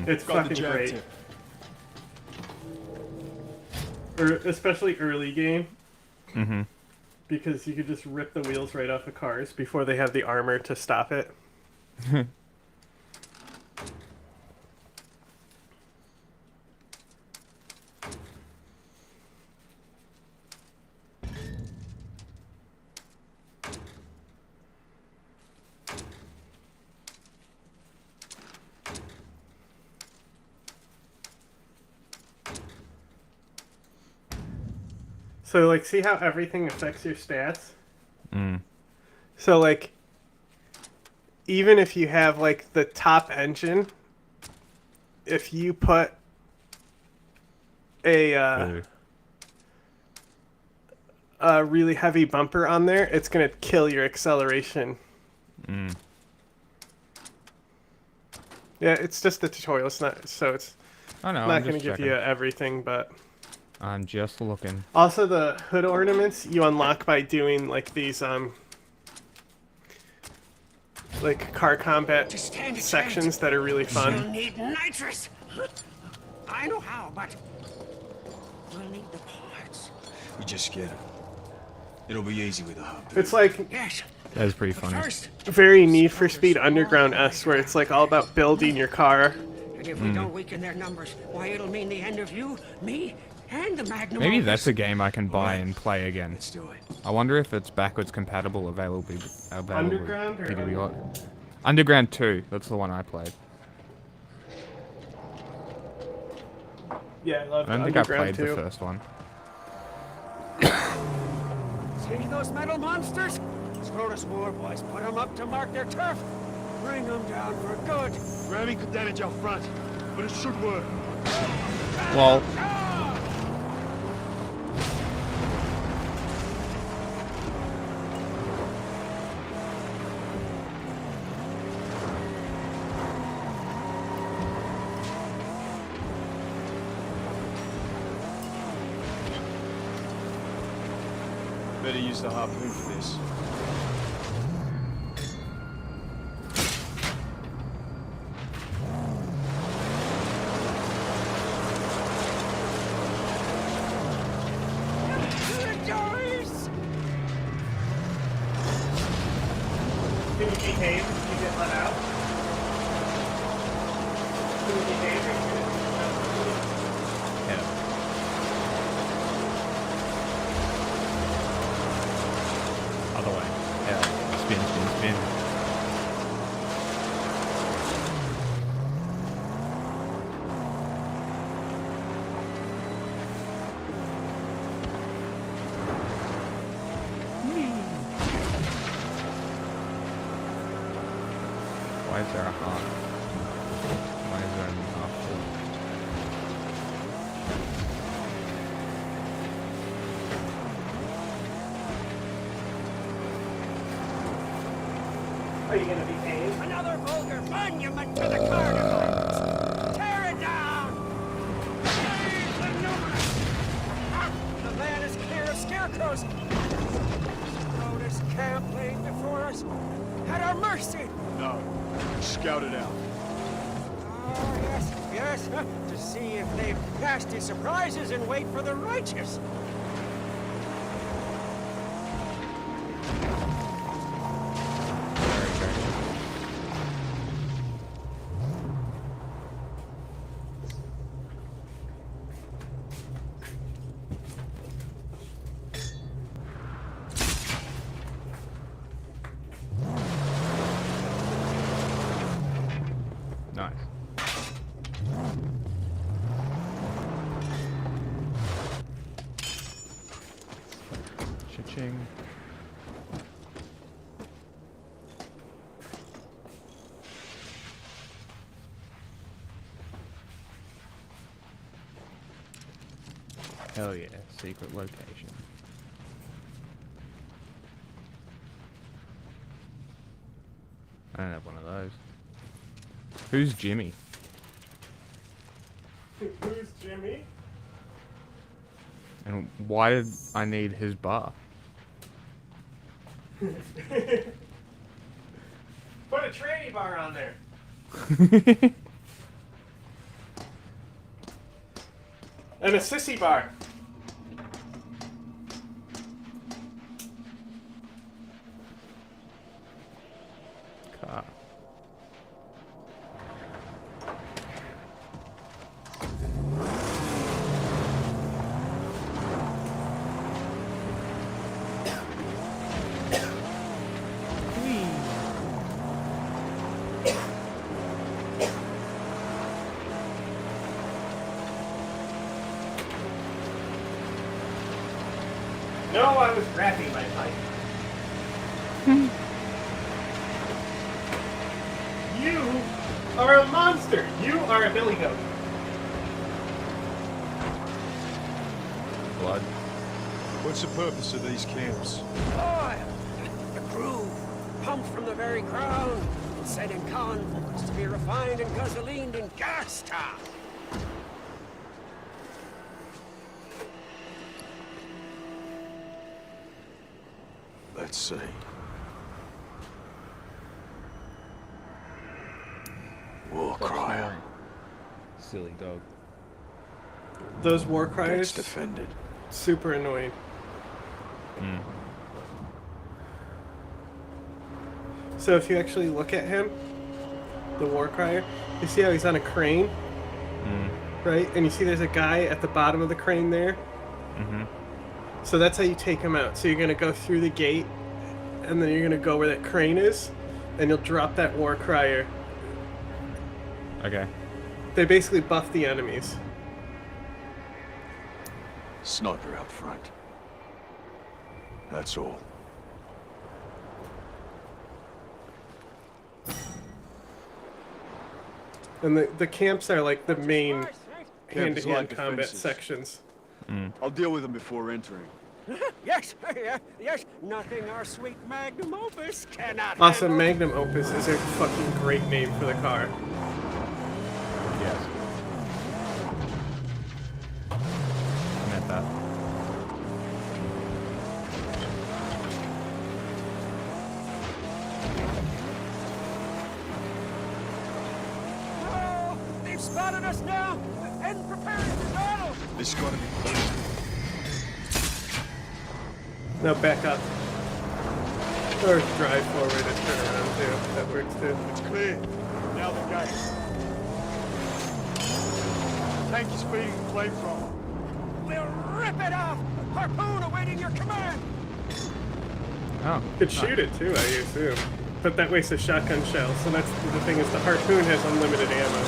It's fucking great. Especially early game. Because you could just rip the wheels right off of cars before they have the armor to stop it. So, like, see how everything affects your stats? So, like, even if you have, like, the top engine, if you put a really heavy bumper on there, it's going to kill your acceleration. Yeah, it's just the tutorial. It's not, so it's I know, not going to give you everything, but... I'm just looking. Also, the hood ornaments you unlock by doing like these like car combat sections that are really fun. You'll need nitrous. I know how, but we'll need the parts. We just get them. It'll be easy with a hub. It's like Yes. That is pretty funny. very Need for Speed Underground-esque, where it's like all about building your car. And if we don't weaken their numbers, why, it'll mean the end of you, me, and the Magnum. Maybe Opus. that's a game I can buy and play again. Let's do it. I wonder if it's backwards compatible, available Underground or PWI. Underground 2. That's the one I played. Yeah, I love I don't think I Underground played too. the first one. See those metal monsters? Scrotus more, boys. Put them up to mark their turf. Bring them down for good. Ramming could damage our front, but it should work. Well. Better use the harpoon for this. Can you behave if you get let out? Can you behave if you get let out? Yeah. Other way. Yeah. Spin, spin, spin. Why is there a heart? Why is there only half full? Are you gonna behave? Another vulgar monument to the carnival. Tear it down. Save the numerous. The land is clear of scarecrows. Scrotus camp laid before us. At our mercy. No. Scout it out. Oh, yes, yes. To see if they've nasty surprises and wait for the righteous. Nice. Cha-ching. Hell yeah, secret location. I don't have one of those. Who's Jimmy? Who's Jimmy? And why did I need his bar? Put a tranny bar on there. And a sissy bar. Car. No, I was wrapping my pipe. You are a monster. You are a billy goat. Blood. What's the purpose of these camps? Oil. The groove. Pumped from the very ground. And set in convents to be refined and gasolined in gas town. Let's see. War cry. Silly dog. Those war cries. Gets defended. Super annoying. So if you actually look at him, the war crier, you see how he's on a crane? Right? And you see there's a guy at the bottom of the crane there? So that's how you take him out. So you're going to go through the gate, and then you're going to go where that crane is, and you'll drop that war crier. Okay. They basically buff the enemies. Sniper out front. That's all. And the camps are like the main hand-to-hand like combat defenses. sections. I'll deal with them before entering. Yes, yes, nothing our sweet magnum opus cannot Also, handle. Magnum Opus is a fucking great name for the car. Yes. I meant that. Oh, they've spotted us now and preparing for battle. This is gonna be Now back up. Or drive forward and turn around too. That works too. It's clear. Now the gate. Tank is feeding the flamethrower. We'll rip it off. Harpoon awaiting your command. Oh. Could shoot it too, I assume. But that wastes a shotgun shell, so that's the thing is the harpoon has unlimited ammo.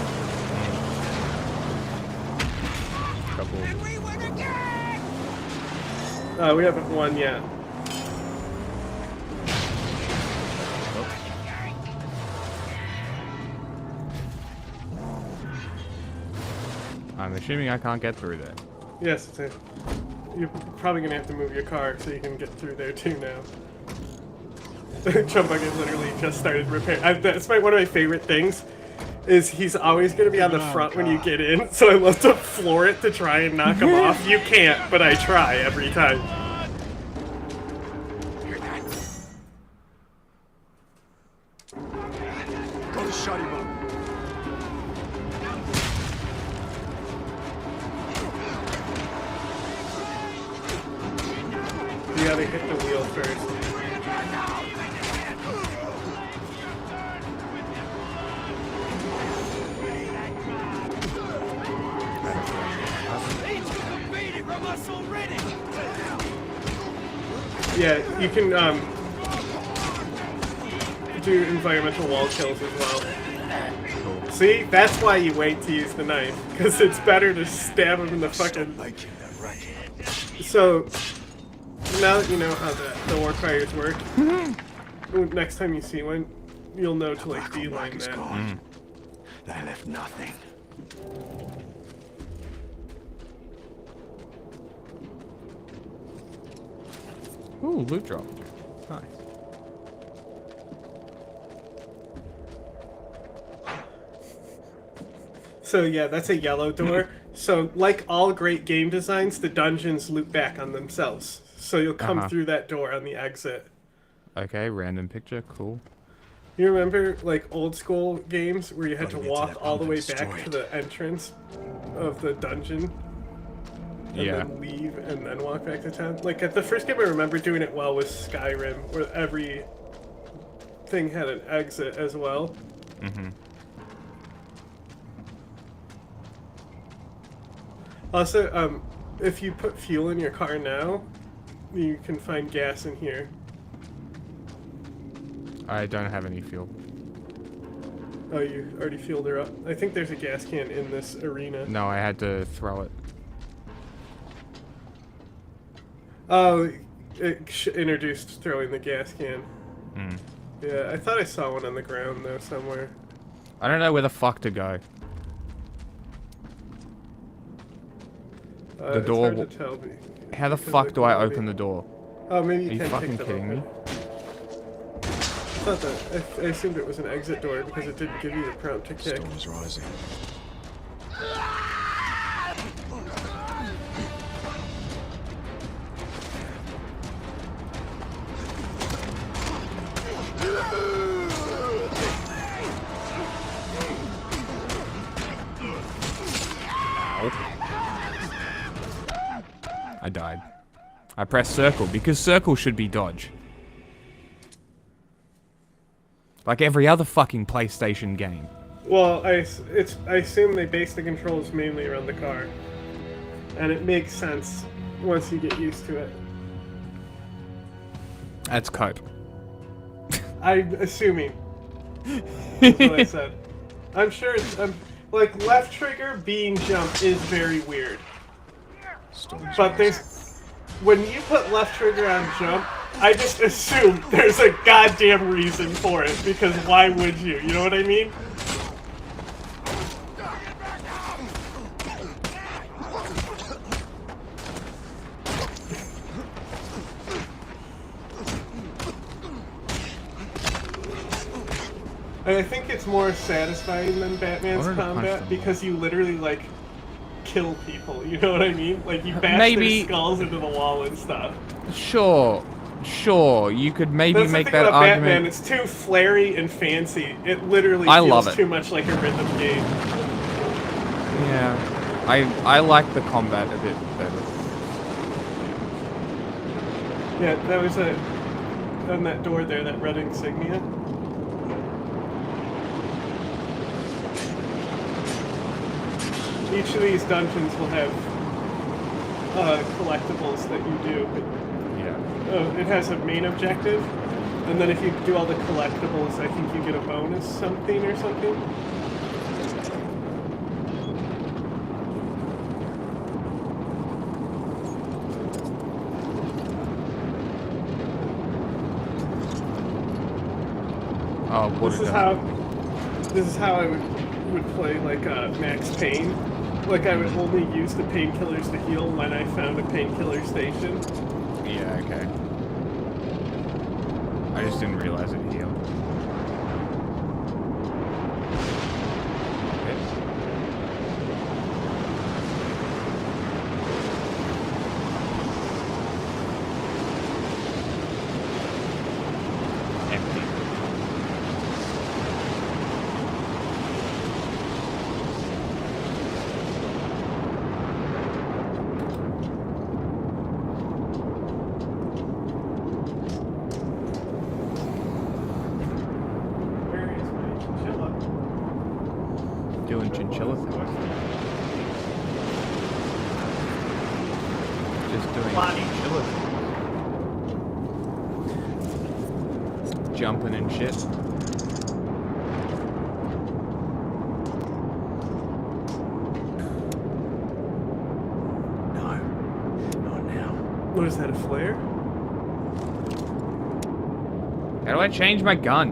Couple. And we win again. We haven't won yet. I'm assuming I can't get through there. Yes, you're probably gonna have to move your car so you can get through there too now. Chum Bucket literally just started repairing. That's one of my favorite things. Is he's always going to be on the front when you get in, so I love to floor it to try and knock him off. You can't, but I try every time. Gotta shut him up. You gotta hit the wheel first. Yeah, you can do environmental wall kills as well. See, that's why you wait to use the knife, because it's better to stab him in the fucking. So now that you know how the war criers work, next time you see one, you'll know to like beeline that. They left nothing. Ooh, loot drop. Nice. So yeah, that's a yellow door. So like all great game designs, the dungeons loop back on themselves. So you'll come through that door on the exit. Okay, random picture, cool. You remember like old school games where you had to walk all the way back to the entrance of the dungeon? And then leave and then walk back to town? Like at the first game I remember doing it well was Skyrim, where every thing had an exit as well. Also, if you put fuel in your car now, you can find gas in here. I don't have any fuel. Oh, you already fueled her up? I think there's a gas can in this arena. No, I had to throw it. Oh, it introduced throwing the gas can. Yeah, I thought I saw one on the ground though somewhere. I don't know where the fuck to go. The door. It's hard to tell How the fuck do I open the door? Oh, maybe Are you you can fucking kick them kidding me? open. I thought that. I assumed it was an exit door because it didn't give you the prompt to kick. Storm's rising. I died. I pressed circle because circle should be dodge. Like every other fucking PlayStation game. Well, I assume they base the controls mainly around the car. And it makes sense once you get used to it. That's cope. I'm assuming. That's what I said. I'm sure it's... like, left trigger, being jump is very weird. But there's... When you put left trigger on jump, I just assume there's a goddamn reason for it, because why would you? You know what I mean? And I think it's more satisfying than Batman's combat because you literally, like, kill people, you know what I mean? Like, you bash their skulls into the wall and stuff. Sure, you could maybe make that about argument. Batman, it's too flary and fancy. It literally feels too much like a rhythm game. Yeah, I like the combat a bit better. Yeah, that was on that door there, that red insignia. Each of these dungeons will have collectibles that you do. Yeah. It has a main objective, and then if you do all the collectibles, I think you get a bonus something or something. Oh, what this is how I would play like Max Payne. Like I would only use the painkillers to heal when I found a painkiller station. Yeah, okay. I just didn't realize it healed. Doing chinchilla things. Just doing chinchilla things. Jumping and shit. No, not now. What is that, a flare? How do I change my gun?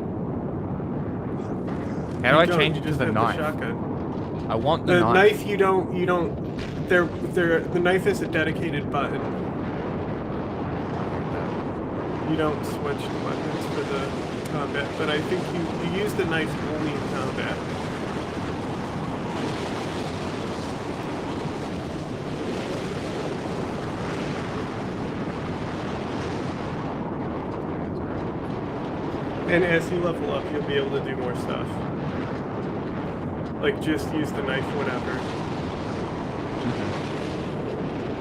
How do I change it to the knife? I want the knife. The knife the knife is a dedicated button. You don't switch the buttons for the combat, but I think you use the knife only in combat. And as you level up, you'll be able to do more stuff. Like, just use the knife whenever.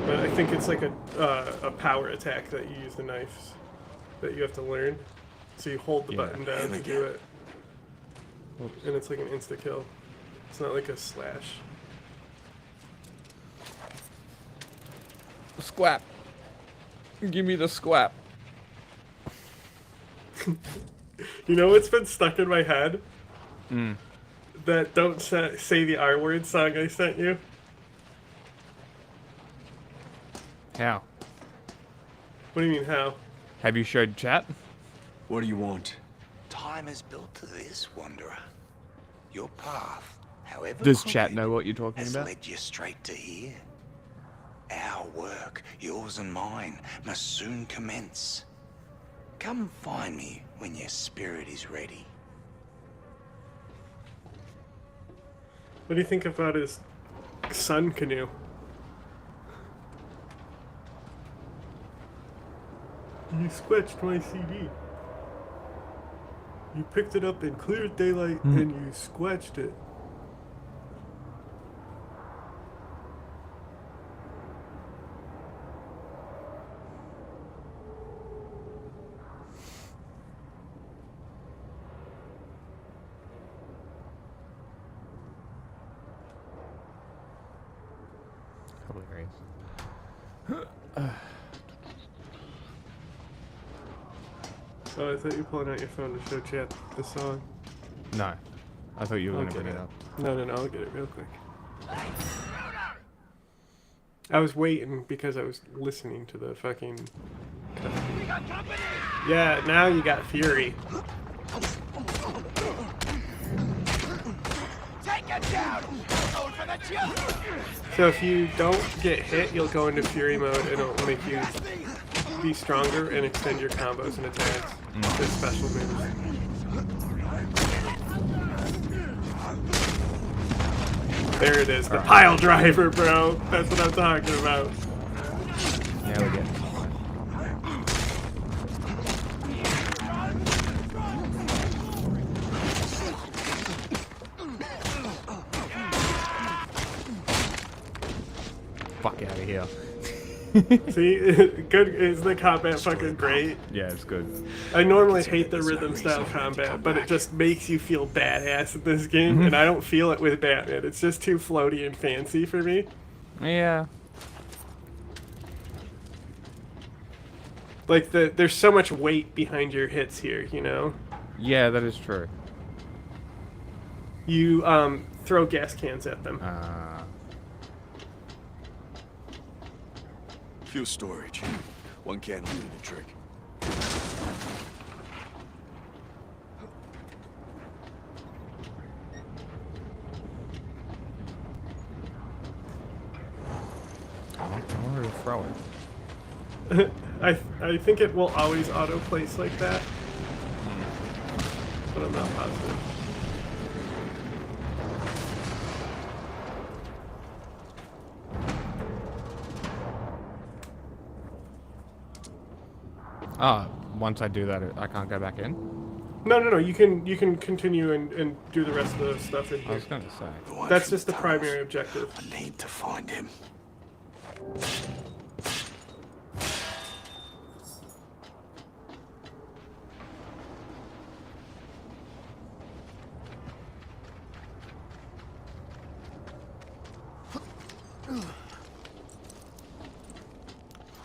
But I think it's like a power attack that you use the knives that you have to learn. So you hold the button down to do it. And it's like an insta-kill. It's not like a slash. Squap. Give me the squap. You know what's been stuck in my head? Mm. That Don't Say the R Word song I sent you. How? What do you mean, how? Have you showed chat? What do you want? Time is built to this, Wanderer. Your path, however Does chat crooked, know what you're talking has about? led you straight to here. Our work, yours and mine, must soon commence. Come find me when your spirit is ready. What do you think about his sun canoe? You scratched my CD. You picked it up in clear daylight and you scratched it. hilarious. Oh, I thought you were pulling out your phone to show chat the song. No. I thought you were going to bring it up. No, I'll get it real quick. I was waiting because I was listening to the fucking... Yeah, now you got Fury. So if you don't get hit, you'll go into Fury mode and it'll make you be stronger and extend your combos and attacks. The special moves. There it is, the pile driver, bro. That's what I'm talking about. There we go. Fuck out of here. See, good. Is the combat fucking great? Yeah, it's good. I normally hate the rhythm style combat, but it just makes you feel badass in this game, and I don't feel it with Batman. It's just too floaty and fancy for me. Yeah. Like there's so much weight behind your hits here, you know. Yeah, that is true. You throw gas cans at them. Fuel storage. One can do the trick. I wanted to throw it. I think it will always auto place like that, but I'm not positive. Once I do that, I can't go back in? No. You can continue and do the rest of the stuff in here. I was going to say. That's just the primary objective. I need to find him.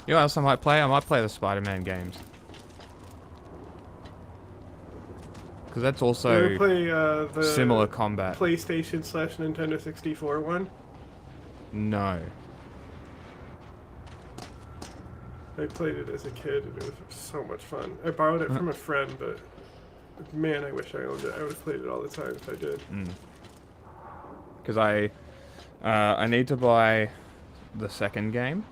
You know what else I might play? I might play the Spider-Man games. Because that's also You ever play the similar combat. PlayStation / Nintendo 64 one? No. I played it as a kid and it was so much fun. I borrowed it from a friend, but man, I wish I owned it. I would have played it all the time if I did. Because I need to buy the second game.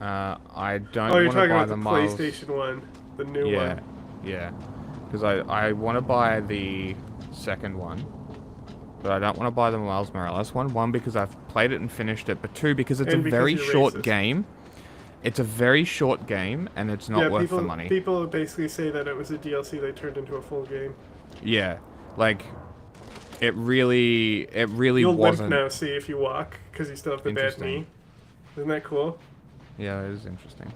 I don't want to buy the Oh, you're talking about the Miles... PlayStation one, the new one. Yeah. Because I want to buy the second one, but I don't want to buy the Miles Morales one. One, because I've played it and finished it, but two, because it's a very short game. It's a very short game, and it's not worth the money. People basically say that it was a DLC they turned into a full game. Yeah, like it really You'll wasn't. limp now, see if you walk, because you still have the bad knee. Isn't that cool? Yeah, it is interesting.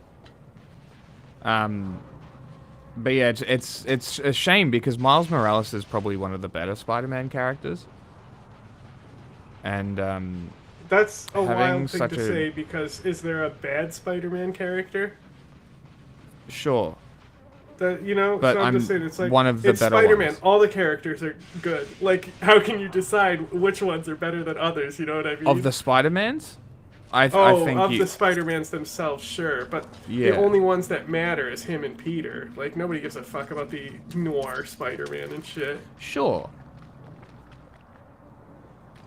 But yeah, it's a shame because Miles Morales is probably one of the better Spider-Man characters. And that's a wild thing such to say, because is there a bad Spider-Man character? Sure. That, you know, but so I'm just saying, it's like one of the it's better Spider-Man. ones. All the characters are good. Like, how can you decide which ones are better than others? You know what I mean? Of the Spider-Mans? I think of the Spider-Mans themselves, sure, but yeah. the only ones that matter is him and Peter. Like, nobody gives a fuck about the noir Spider-Man and shit. Sure.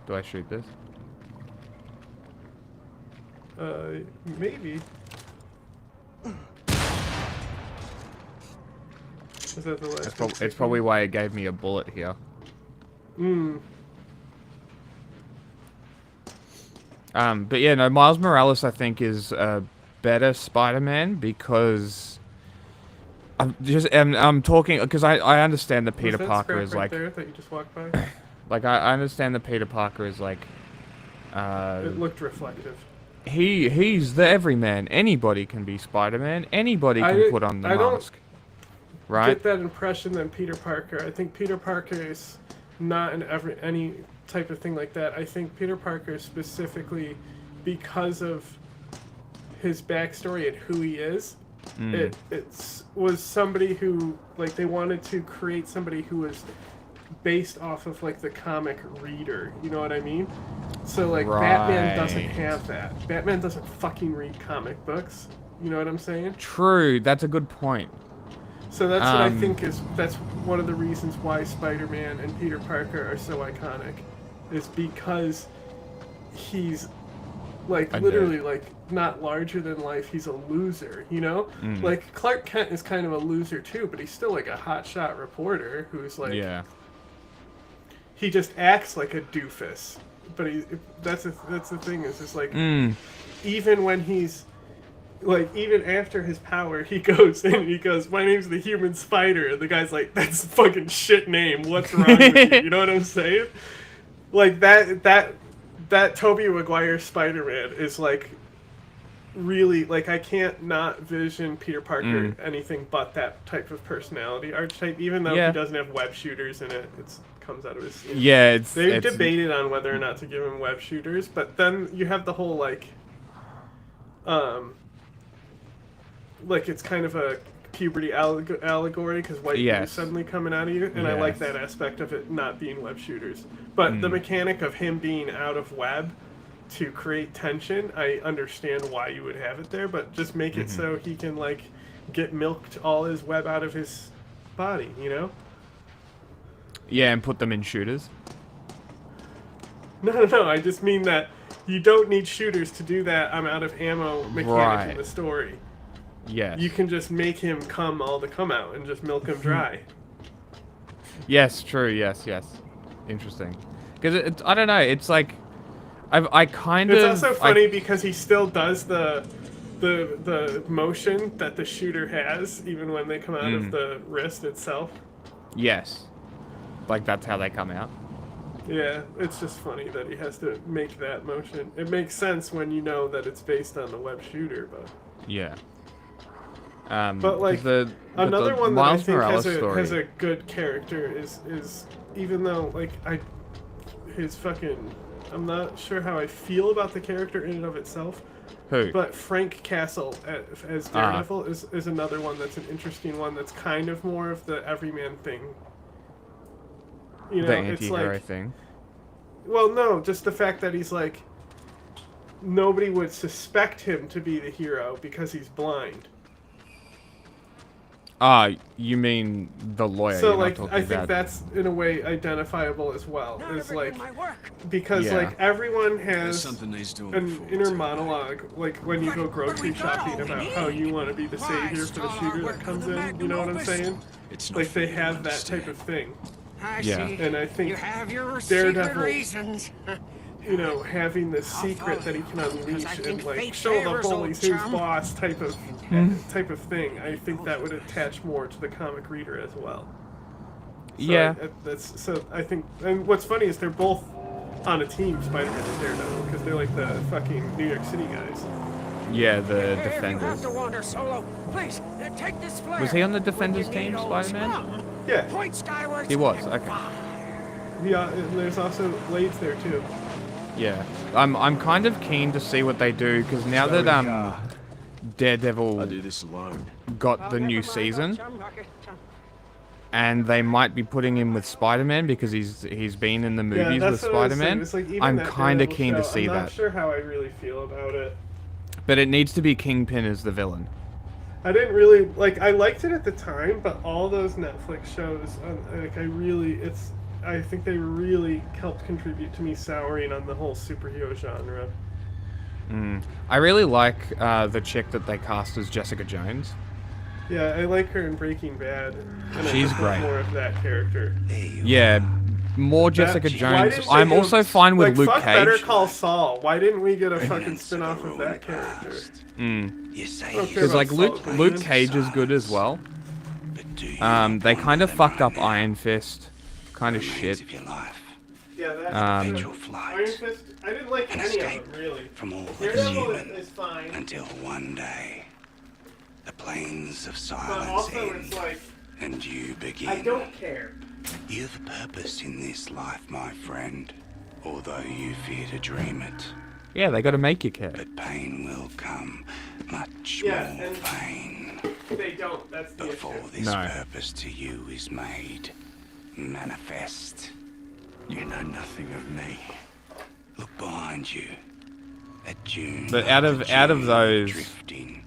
Do I shoot this? Maybe. Is that the last It's probably why it gave me a bullet here. But yeah, no, Miles Morales I think is a better Spider-Man because I'm talking because I understand that Peter Parker is like there that you just walked by? like I understand that Peter Parker is like it looked reflective. He's the everyman. Anybody can be Spider-Man. Anybody can put on the mask. Right? Get that impression than Peter Parker. I think Peter Parker is not in any type of thing like that. I think Peter Parker specifically because of his backstory and who he is. It was somebody who, like, they wanted to create somebody who was based off of, like, the comic reader. You know what I mean? So, like, Batman doesn't have that. Batman doesn't fucking read comic books. You know what I'm saying? True. That's a good point. So that's what I think that's one of the reasons why Spider-Man and Peter Parker are so iconic, is because he's, like, literally, like, not larger than life. He's a loser, you know? Like, Clark Kent is kind of a loser too, but he's still, like, a hotshot reporter who's, like, he just acts like a doofus. But that's the thing, is just, like, even when he's, like, even after his power, he goes, my name's the Human Spider, and the guy's like, that's a fucking shit name, what's wrong with you? You know what I'm saying? Like, that Tobey Maguire Spider-Man is, like, really, like, I can't not vision Peter Parker anything but that type of personality archetype, even though he doesn't have web shooters in it. It comes out of his skin. Yeah, They debated on whether or not to give him web shooters, but then you have the whole, like, it's kind of a puberty allegory, because white people is suddenly coming out of you, and I like that aspect of it not being web shooters. But the mechanic of him being out of web to create tension, I understand why you would have it there, but just make it so he can, like, get milked all his web out of his body, you know? Yeah, and put them in shooters. No, I just mean that you don't need shooters to do that I'm out of ammo mechanic in the story. Yes. You can just make him come all the come out and just milk him dry. Yes, true, yes. Interesting. Because, I don't know, it's like, I kind of... It's also funny because he still does the motion that the shooter has, even when they come out of the wrist itself. Yes. Like, that's how they come out. Yeah, it's just funny that he has to make that motion. It makes sense when you know that it's based on the web shooter, but... Yeah. But, like, another one that I think has a good character is even though, like, his fucking... I'm not sure how I feel about the character in and of itself. Who? But Frank Castle as Daredevil is another one that's an interesting one that's kind of more of the everyman thing. You know, the anti-hero it's like, thing? Well, no, just the fact that he's like... Nobody would suspect him to be the hero because he's blind. You mean the lawyer? So, like, I think that's in a way identifiable as well. Is like because like everyone has an inner monologue, like when you go grocery shopping about how you want to be the savior for the shooter that comes in. You know what I'm saying? Like they have that type of thing. Yeah. And I think Daredevil, you know, having this secret that he can unleash and like show the bullies who's boss type of thing, I think that would attach more to the comic reader as well. So I think, and what's funny is they're both on a team, Spider-Man and Daredevil, because they're like the fucking New York City guys. Yeah, the Defenders. Please, take this flare. Was he on the Defenders team, Spider-Man? Yeah. He was, okay. Yeah, there's also Blades there too. Yeah, I'm kind of keen to see what they do, because now that Daredevil got the new season, and they might be putting him with Spider-Man because he's been in the movies with Spider-Man. Like, I'm kind of keen to see that. I'm not sure how I really feel about it. But it needs to be Kingpin as the villain. I didn't really like. I liked it at the time, but all those Netflix shows, like I think they really helped contribute to me souring on the whole superhero genre. I really like the chick that they cast as Jessica Jones. Yeah, I like her in Breaking Bad. And She's I great. More of that character. Yeah, more Jessica Jones. I'm also fine with Luke Cage. Better Call Saul. Why didn't we get a fucking spin-off of that character? Because like Luke Cage is good as well. They kind of fucked up Iron Fist. Kind of shit. Yeah, that's Iron Fist. I didn't like any of them really. From all that is human until one day the plains of silence end, and you begin. I don't care. You've a purpose in this life, my friend, although you fear to dream it. Yeah, they got to make you care. But pain will come, much Yeah, more and pain. they don't. That's the Before issue. this No. purpose to you is made manifest. You know nothing of me. Look behind you. At June. But out of those, drifting.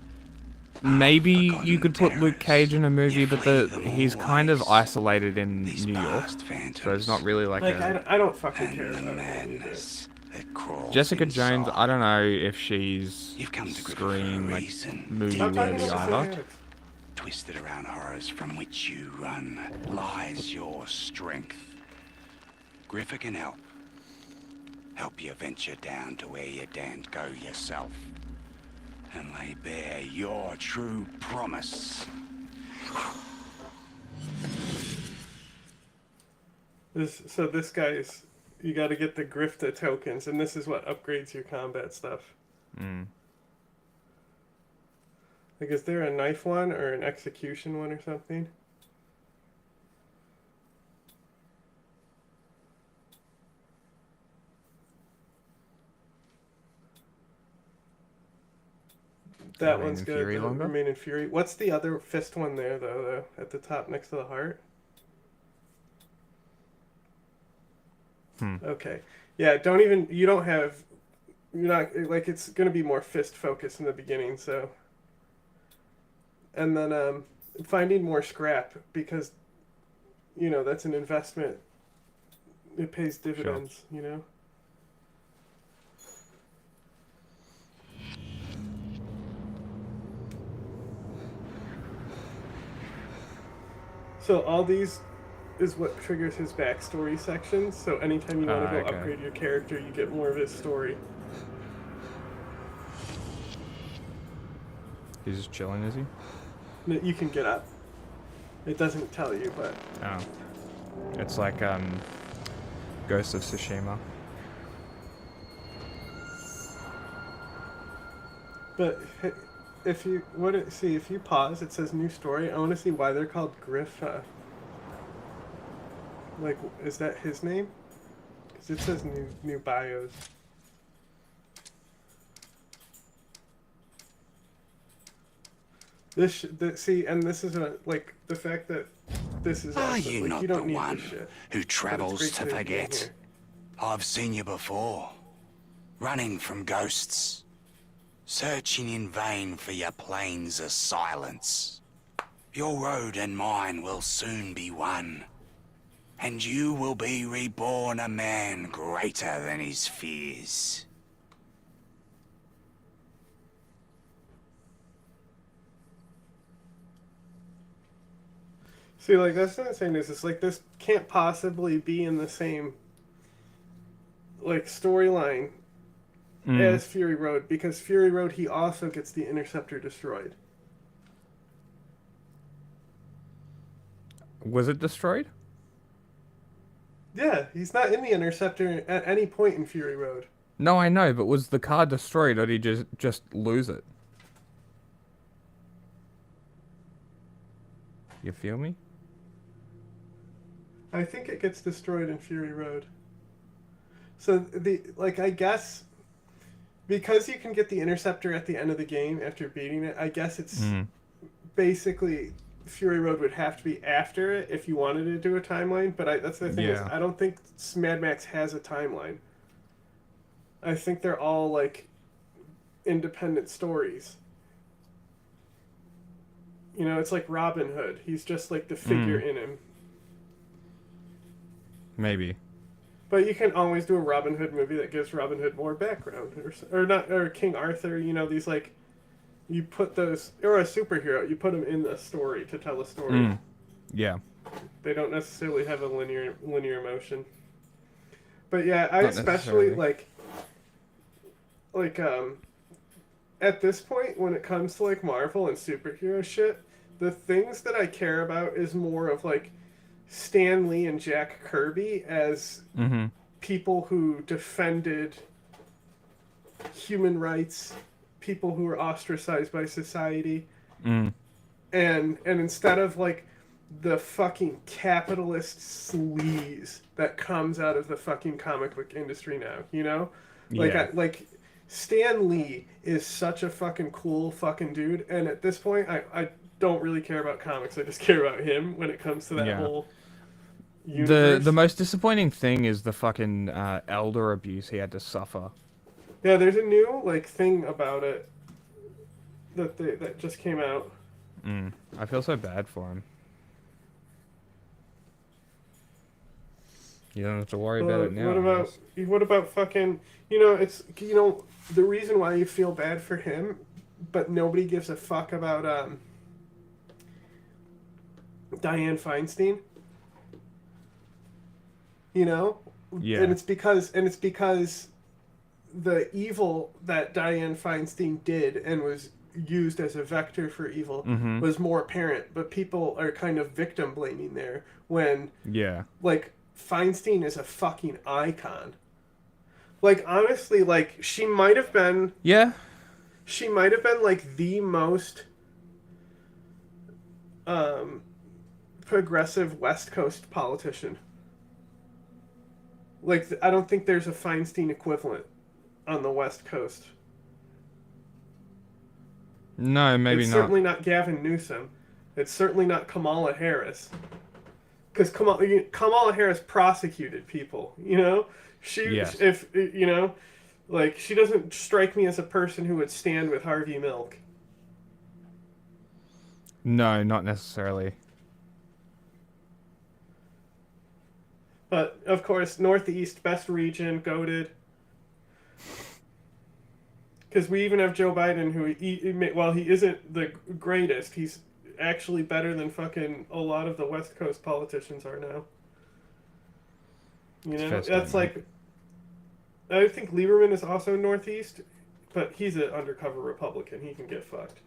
maybe you could put Luke Cage in a movie, but he's kind of isolated in New York, so it's not really like a... I don't fucking care about madness. Jessica Jones, I don't know if she's screen like movie worthy either. Twisted around horrors from which you run lies your strength. Griffer can help. Help you venture down to where you daren't go yourself. And lay bare your true promise. So this guy's, you got to get the Grifta tokens, and this is what upgrades your combat stuff. Like, is there a knife one or an execution one or something? That one's good. Fury longer? Remain in Fury. What's the other fist one there, though, at the top next to the heart? Okay. Yeah, you're not, like, it's going to be more fist focused in the beginning, so. And then finding more scrap, because, that's an investment. It pays dividends, So all these is what triggers his backstory sections. So anytime you want to go upgrade your character, you get more of his story. He's just chilling, is he? No, you can get up. It doesn't tell you, but... Oh. It's like, Ghost of Tsushima. But if you if you pause, it says new story. I want to see why they're called Griffa. Like, is that his name? Because it says new bios. See, and this is like the fact that this is. Are also, you like, not you don't the need one this shit, who travels to but it's great that you're forget? here. I've seen you before, running from ghosts, searching in vain for your plains of silence. Your road and mine will soon be one, and you will be reborn a man greater than his fears. See, like, that's what I'm saying is, it's like, this can't possibly be in the same, like, storyline as Fury Road, because Fury Road, he also gets the Interceptor destroyed. Was it destroyed? Yeah, he's not in the Interceptor at any point in Fury Road. No, I know, but was the car destroyed, or did he just lose it? You feel me? I think it gets destroyed in Fury Road. So, I guess, because you can get the Interceptor at the end of the game after beating it, I guess it's basically, Fury Road would have to be after it if you wanted to do a timeline, but that's the thing is, I don't think Mad Max has a timeline. I think they're all, like, independent stories. It's like Robin Hood. He's just, like, the figure in him. Maybe. But you can always do a Robin Hood movie that gives Robin Hood more background, or King Arthur. These, like, you put those, or a superhero, you put them in the story to tell a story. Yeah. They don't necessarily have a linear motion. But yeah, I especially like at this point when it comes to like Marvel and superhero shit, the things that I care about is more of like Stan Lee and Jack Kirby as people who defended human rights, people who were ostracized by society, and instead of like the fucking capitalist sleaze that comes out of the fucking comic book industry now, like Stan Lee is such a fucking cool fucking dude, and at this point, I don't really care about comics. I just care about him when it comes to that whole universe. The most disappointing thing is the fucking elder abuse he had to suffer. Yeah, there's a new like thing about it that just came out. I feel so bad for him. You don't have to worry about it now. What about fucking? It's the reason why you feel bad for him, but nobody gives a fuck about Dianne Feinstein. Yeah. And it's because the evil that Dianne Feinstein did and was used as a vector for evil was more apparent, but people are kind of victim blaming there when like Feinstein is a fucking icon. Like honestly, like she might have been like the most progressive West Coast politician. Like I don't think there's a Feinstein equivalent on the West Coast. No, maybe it's not. It's certainly not Gavin Newsom. It's certainly not Kamala Harris. Because Kamala Harris prosecuted people, if like she doesn't strike me as a person who would stand with Harvey Milk. No, not necessarily. But of course, Northeast, best region, goated. Because we even have Joe Biden, who while he isn't the greatest, he's actually better than fucking a lot of the West Coast politicians are now. That's like, I think Lieberman is also Northeast, but he's an undercover Republican. He can get fucked.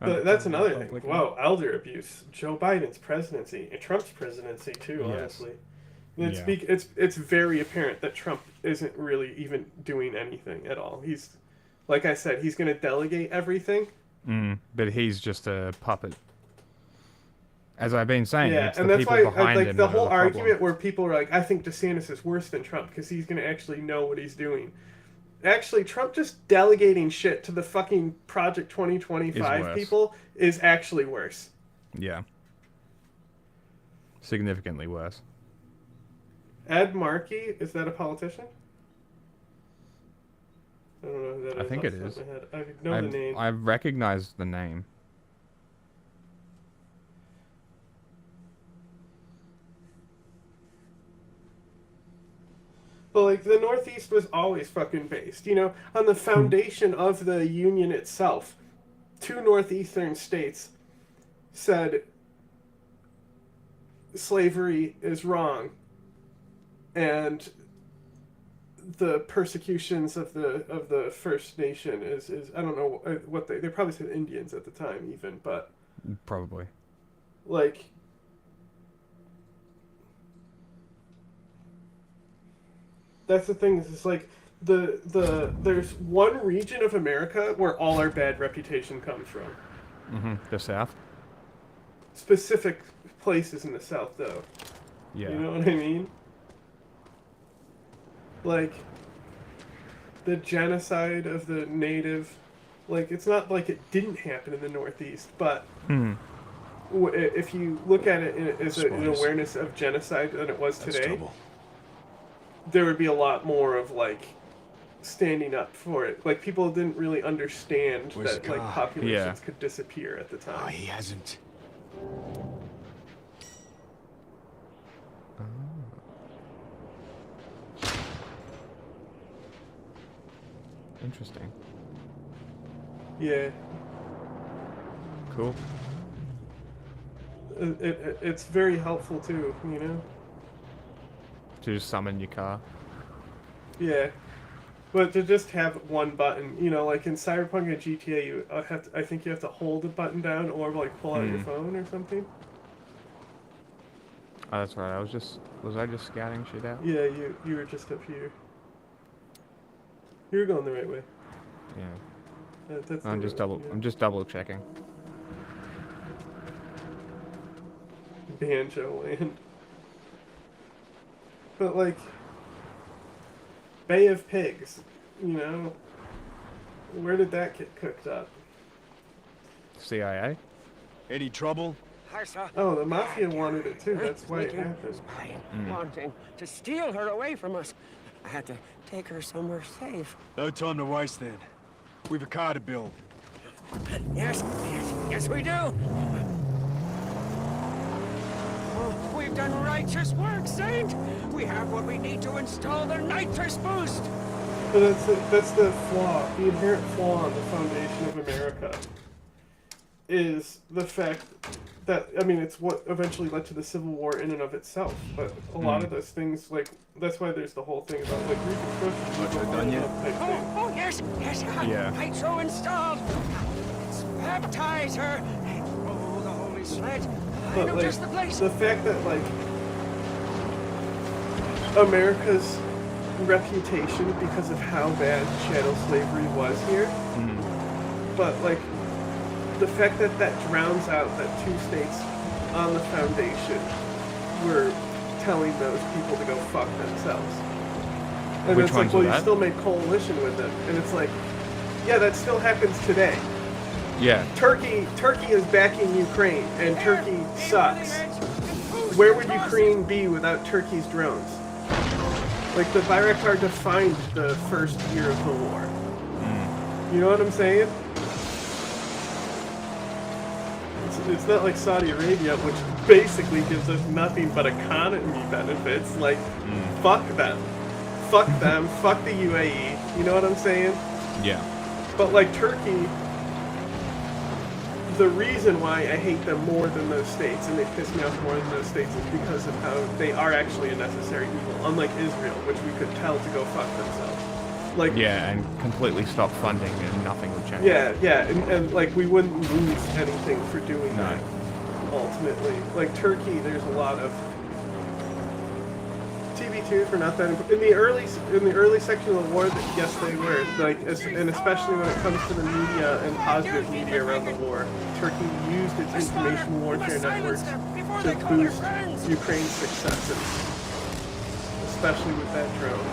But that's another thing. Wow, elder abuse. Joe Biden's presidency, and Trump's presidency too. Honestly, it's very apparent that Trump isn't really even doing anything at all. He's, like I said, he's going to delegate everything. But he's just a puppet. As I've been saying, it's and the that's people why behind him the whole that are the argument problem. where people are like, I think DeSantis is worse than Trump because he's going to actually know what he's doing. Actually, Trump just delegating shit to the fucking Project 2025 people is actually worse. Yeah. Significantly worse. Ed Markey, is that a politician? I don't know who that is. I think it is. I know the name. I recognize the name. But, like, the Northeast was always fucking based, on the foundation of the Union itself. 2 Northeastern states said slavery is wrong, and the persecutions of the First Nation is I don't know what they probably said Indians at the time even, but probably like. That's the thing. Is like there's one region of America where all our bad reputation comes from. The South. Specific places in the South, though. Yeah. You know what I mean? Like the genocide of the native. Like it's not like it didn't happen in the Northeast, but if you look at it as an awareness of genocide than it was today. There would be a lot more of like standing up for it. Like people didn't really understand that like populations could disappear at the time. Oh, he hasn't. Interesting. Yeah. Cool. It's very helpful too, To just summon your car. Yeah, but to just have one button, like in Cyberpunk and GTA, I think you have to hold a button down or like pull out your phone or something. Oh, that's right. Was I just scouting shit out? Yeah, you were just up here. You were going the right way. Yeah. That's I'm just double checking. Banjo Land. But like, Bay of Pigs, you know, where did that get cooked up? CIA? Any trouble? Oh, the Mafia wanted it too, that's why it happened. Wanting to steal her away from us. I had to take her somewhere safe. No time to waste then. We've a car to build. Yes, we do. Oh, we've done righteous work, Saint. We have what we need to install the nitrous boost. But that's the flaw, the inherent flaw in the foundation of America is the fact that, I mean, it's what eventually led to the Civil War in and of itself, but a lot of those things, like, that's why there's the whole thing about, like, Reconstruction. Oh, yes, Yeah. Hydro installed. Let's baptize her. Oh, the holy sled. I But, know like, just the place. the fact that, like, America's reputation because of how bad chattel slavery was here, but, like, the fact that that drowns out that two states on the foundation were telling those people to go fuck themselves. And Which it's like, ones well, were you that? still make coalition with them. And it's like, yeah, that still happens today. Yeah. Turkey is backing Ukraine, and Turkey sucks. Where would Ukraine be without Turkey's drones? Like, the Bayraktar defined the first year of the war. You know what I'm saying? It's not like Saudi Arabia, which basically gives us nothing but economy benefits. Like, fuck them. Fuck them. Fuck the UAE. You know what I'm saying? Yeah. But, like, Turkey, the reason why I hate them more than those states, and they piss me off more than those states, is because of how they are actually a necessary evil, unlike Israel, which we could tell to go fuck themselves. Like, yeah, and completely stop funding and nothing would change. Yeah, and like, we wouldn't lose anything for doing that, ultimately. Like, Turkey, there's a lot of TB2 for not that important. In the early section of the war, yes, they were. Like, and especially when it comes to the media and positive media around the war, Turkey used its information warfare networks to boost Ukraine's successes, especially with that drone.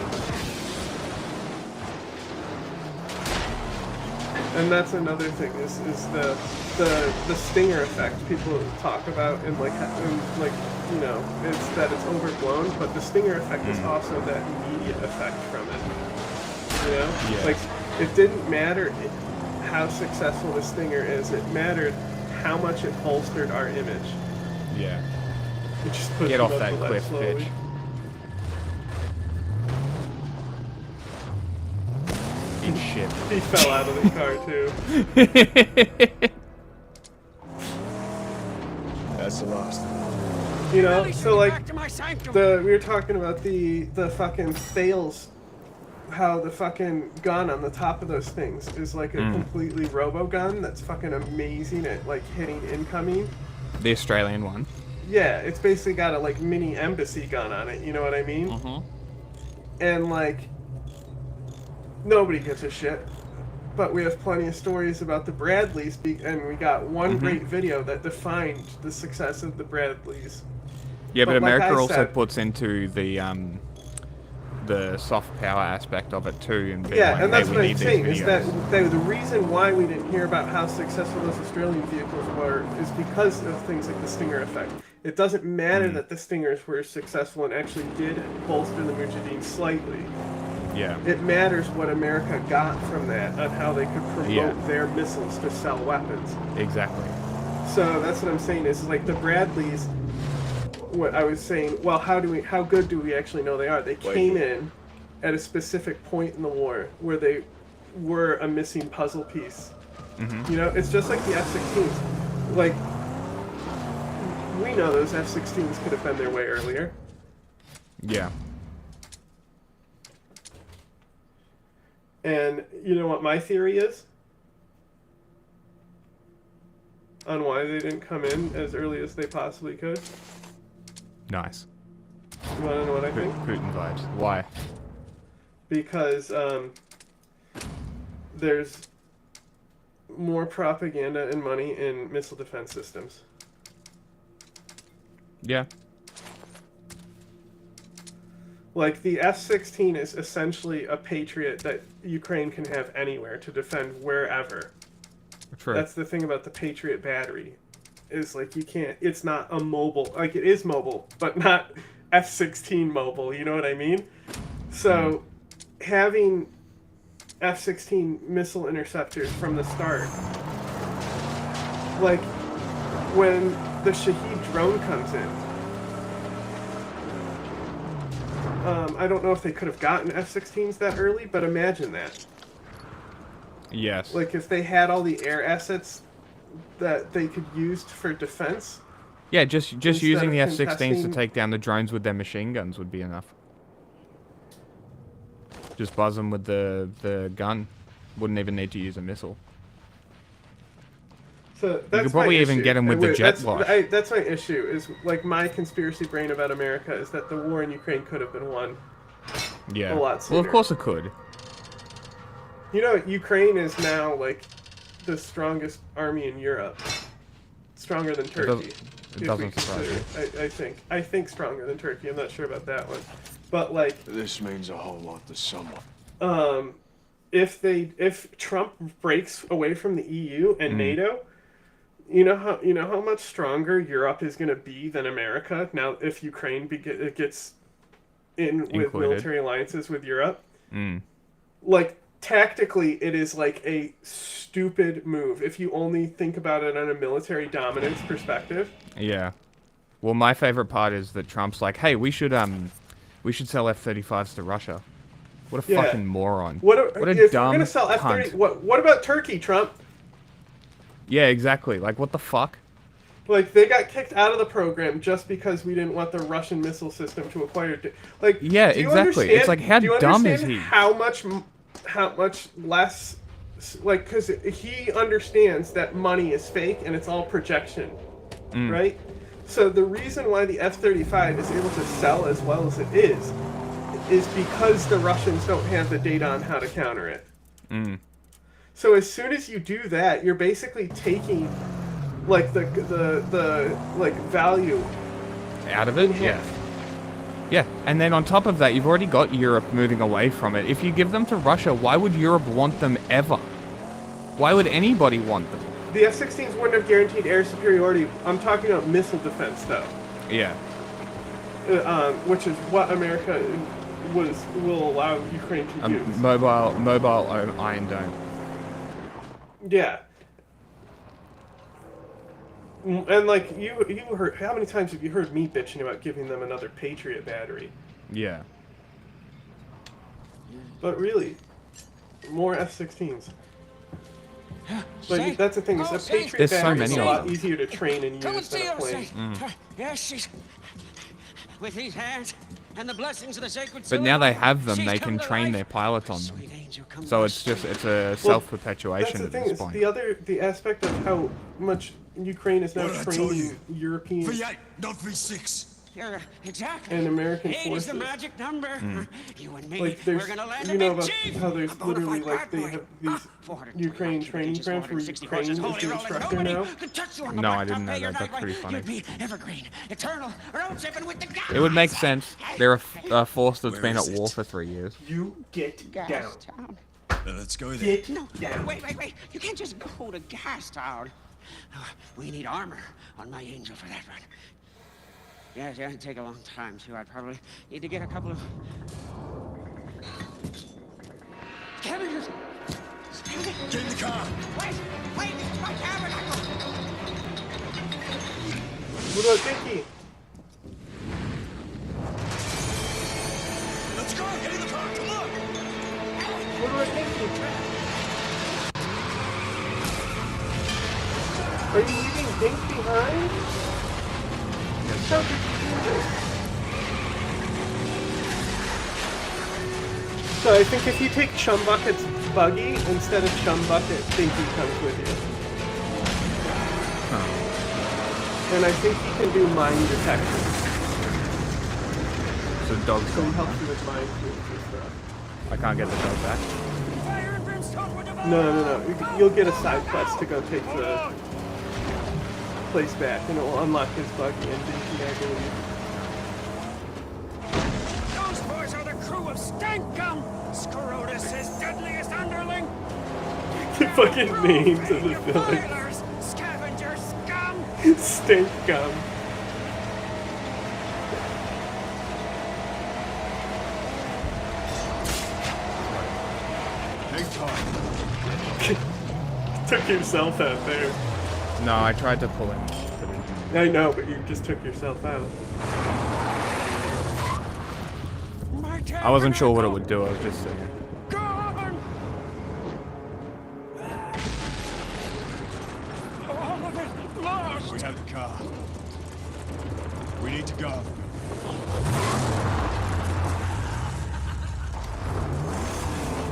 And that's another thing is the stinger effect people talk about, and like you know, it's that it's overblown, but the stinger effect is also that media effect from it. You know, like, it didn't matter how successful the stinger is; it mattered how much it bolstered our image. Yeah. It just pushed Get them off up that the cliff, slowly. bitch. Shit. He fell out of the car too. That's the last. You know, so like we were talking about the fucking fails, how the fucking gun on the top of those things is like a completely robo gun that's fucking amazing at like hitting incoming. The Australian one. Yeah, it's basically got a like mini embassy gun on it. You know what I mean? And like, nobody gives a shit. But we have plenty of stories about the Bradleys, and we got one great video that defined the success of the Bradleys. Yeah, but like America I also said, puts into the soft power aspect of it too, and being yeah, like, and that's hey, what we I'm need saying, these is videos. that the reason why we didn't hear about how successful those Australian vehicles were is because of things like the Stinger effect. It doesn't matter that the Stingers were successful and actually did bolster the Mujahideen slightly. Yeah. It matters what America got from that on how they could promote their missiles to sell weapons. Exactly. So that's what I'm saying is like the Bradleys. What I was saying, well, how good do we actually know they are? They came in at a specific point in the war where they were a missing puzzle piece. You know, it's just like the F-16s. Like, we know those F-16s could have been there way earlier. Yeah. And you know what my theory is? On why they didn't come in as early as they possibly could? Nice. You want to know what I think? Putin vibes. Why? Because there's more propaganda and money in missile defense systems. Like, the F-16 is essentially a Patriot that Ukraine can have anywhere to defend wherever. True. That's the thing about the Patriot battery. Is, like, you can't... It's not a mobile... Like, it is mobile, but not F-16 mobile, you know what I mean? So, having F-16 missile interceptors from the start... Like, when the Shahed drone comes in... I don't know if they could have gotten F-16s that early, but imagine that. Yes. Like, if they had all the air assets that they could use for defense. Yeah, just using the F-16s to contesting... take down the drones with their machine guns would be enough. Just buzz them with the gun. Wouldn't even need to use a missile. So that's you could probably even get them with the jet wash. That's my issue, is, like, my conspiracy brain about America is that the war in Ukraine could have been won yeah. a lot sooner. Well, of course it could. You know, Ukraine is now, like, the strongest army in Europe. Stronger than Turkey. It doesn't surprise me. I think stronger than Turkey. I'm not sure about that one. But, like... This means a whole lot to someone. If Trump breaks away from the EU and NATO... You know how much stronger Europe is going to be than America now if Ukraine gets in with military alliances with Europe? Like, tactically, it is like a stupid move if you only think about it on a military dominance perspective. Yeah. Well, my favorite part is that Trump's like, hey, we should sell F-35s to Russia. What a fucking moron. What a dumb if you're going to sell F-30... cunt. What about Turkey, Trump? Yeah, exactly. Like, what the fuck? Like, they got kicked out of the program just because we didn't want the Russian missile system to acquire... Like, yeah, exactly. It's like, how dumb is he? How much less... Like, because he understands that money is fake and it's all projection, right? So the reason why the F-35 is able to sell as well as it is because the Russians don't have the data on how to counter it. So as soon as you do that, you're basically taking, like, the like, value out of it. Yeah. Yeah, and then on top of that, you've already got Europe moving away from it. If you give them to Russia, why would Europe want them ever? Why would anybody want them? The F-16s wouldn't have guaranteed air superiority. I'm talking about missile defense, though. Yeah. Which is what America will allow Ukraine to use. Mobile Iron Dome. Yeah. And, like, you heard... How many times have you heard me bitching about giving them another Patriot battery? Yeah. But really, more F-16s. Like, that's the thing, is a Patriot battery is a lot easier to train and use than a plane. Yes, she's... With these hands and the blessings of the sacred... But now they have them, they can train their pilots on them. So it's a self-perpetuation at this point. The aspect of how much Ukraine is now training European V8, not V6. Yeah, exactly. And American 8 forces. is the magic number. You and me, like, we're gonna land you know a big about chief. how there's literally, like, they have these Ukraine training grants where Ukraine is the instructor now. No, I didn't know that. That's pretty funny. You'd be evergreen, eternal, road tripping with the gas. It would make sense. They're a force that's been at war for 3 years. You get down. Let's go there. Wait. You can't just go to Gas Town. We need armor on my Angel for that run. Yeah, it'd take a long time, too. I'd probably need to get a couple of... Kevin, just... Get in the car! Wait! It's my tabernacle! What about Vicky? Let's go! Get in the car! Come on! What about Vicky? Are you leaving Dink behind? How did you do this? So I think if you take Chumbucket's buggy instead of Chumbucket, Dinky comes with you. And I think he can do mine detection. So the dog's So he gone. helps you with mine and stuff. I can't get the dog back. No. You'll get a side quest to go take the place back, and it will unlock his buggy and Dinky, I believe. Those boys of stank gum! Scrotus's deadliest underling! The fucking names of the villains. Defilers, scavenger scum! Stink gum. Hang tight. Took yourself out there. No, I tried to pull him. I know, but you just took yourself out. I wasn't sure what it would do, I was just saying. We have the car. We need to go.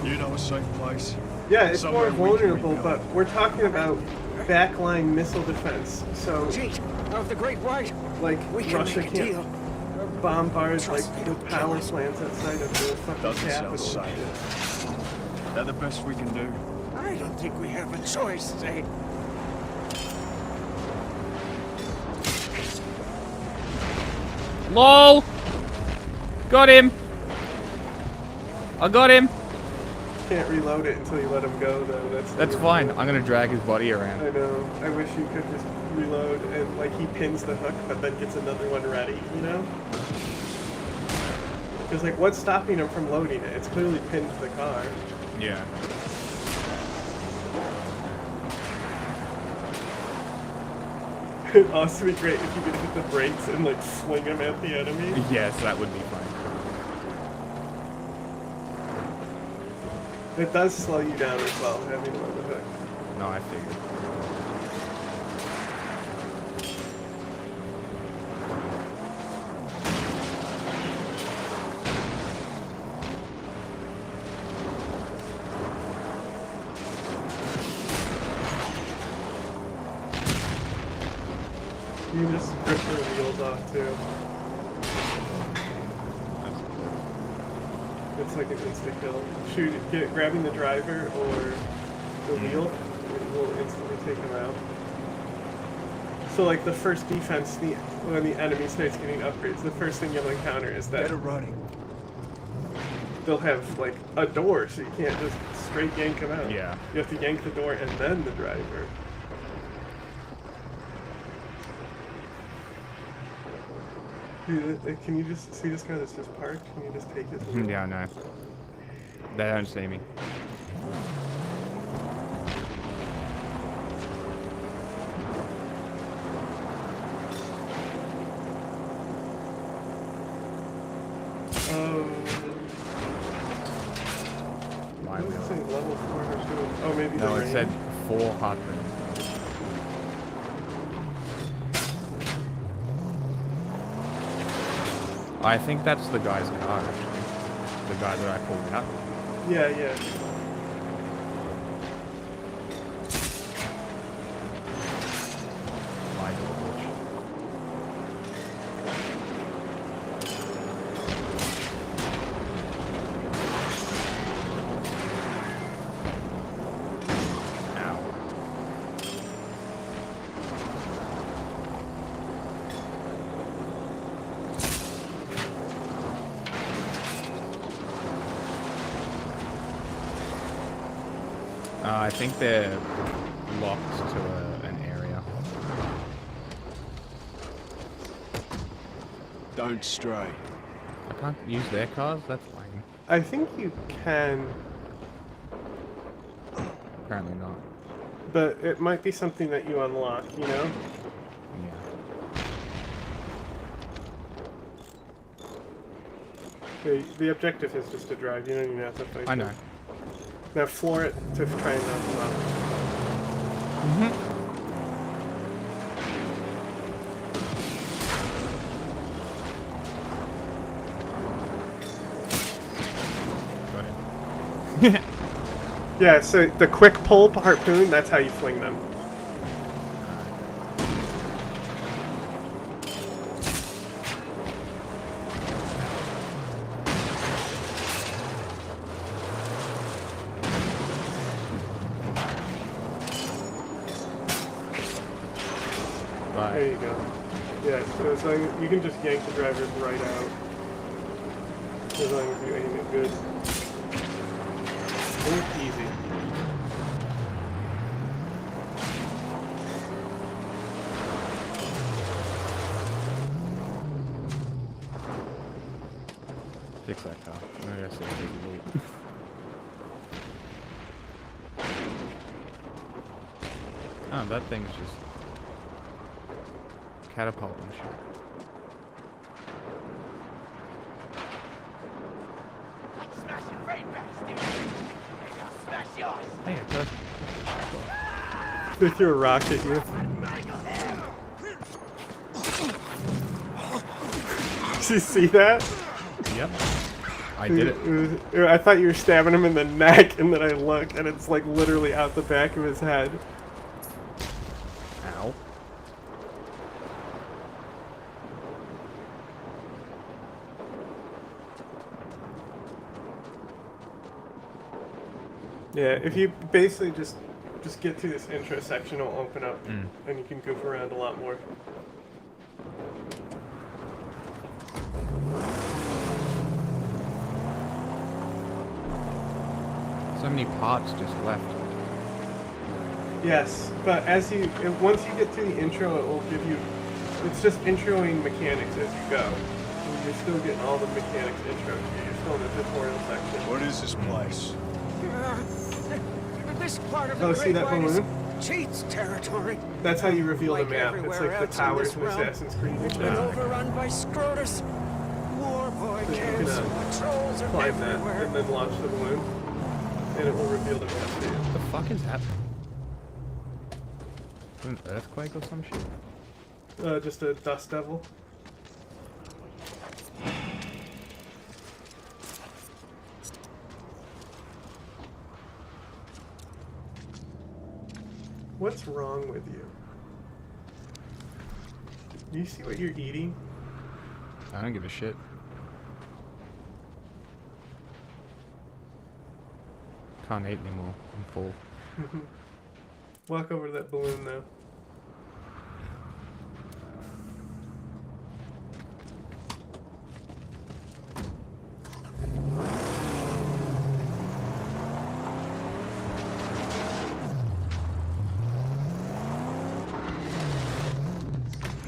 You know a safe place? Yeah, it's Somewhere more we can vulnerable, rebuild. but we're talking about backline missile defense. So, Of the Great White, like, we can Russia make a can't deal. bombard like the power plants outside of the fucking Doesn't capital. sound safe. They're the best we can do. I don't think we have a choice, Zane. LOL! Got him! I got him! Can't reload it until you let him go, though. That's fine. I'm gonna drag his body around. I know. I wish you could just reload and, like, he pins the hook, but then gets another one ready, you know? Because, like, what's stopping him from loading it? It's clearly pinned to the car. Yeah. It'd also be great if you could hit the brakes and, like, swing him at the enemy. Yes, that would be fine. It does slow you down as well, having him on the hook. No, I figured. You can just rip the wheels off, too. It's like an insta-kill. Grabbing the driver or the wheel will instantly take him out. So, like, the first defense, when the enemy starts getting upgrades, the first thing you'll encounter is that they'll have, like, a door, so you can't just straight yank them out. Yeah. You have to yank the door and then the driver. Dude, can you just see this guy that's just parked? Can you just take it? Yeah, no. They don't see me. What does it say? Level 4 or 2? Oh, maybe No, the it range? said 400. I think that's the guy's car, actually. The guy that I pulled out. Yeah, yeah. My God. I think they're locked to an area. Don't stray. I can't use their cars? That's fine. I think you can, Apparently not. but it might be something that you unlock, you know? Yeah. The objective is just to drive, you don't even have to fight. I know. them. Now floor it to try and knock them off. Got it. Yeah, so the quick pull harpoon, that's how you fling them. There you go. Yeah, so you can just yank the drivers right out. As long as you aim it good. Easy. Fix that car. I gotta see if we can loot. Oh, that thing's just catapulting shit. Hey, it does. They threw a rock at you. Did you see that? Yep. I did it. I thought you were stabbing him in the neck, and then I look, and it's like literally out the back of his head. Ow. Yeah, if you basically just get through this intro section, it'll open up, and you can goof around a lot more. So many parts just left. Yes, but once you get to the intro, it will give you. It's just introing mechanics as you go. And you're still getting all the mechanics intro to you. You're still in the tutorial section. What is this place? This part of Oh, the see that Great White is balloon? cheats territory. That's how you reveal Like the map. It's everywhere like the else in towers this in realm, Assassin's Creed. It's been overrun by Scrotus. War boy So you cares. can Patrols are climb that everywhere. and then launch the balloon, and it will reveal the map to you. What the fuck is happening? An earthquake or some shit? Just a dust devil. What's wrong with you? Do you see what you're eating? I don't give a shit. Can't eat anymore. I'm full. Walk over to that balloon now.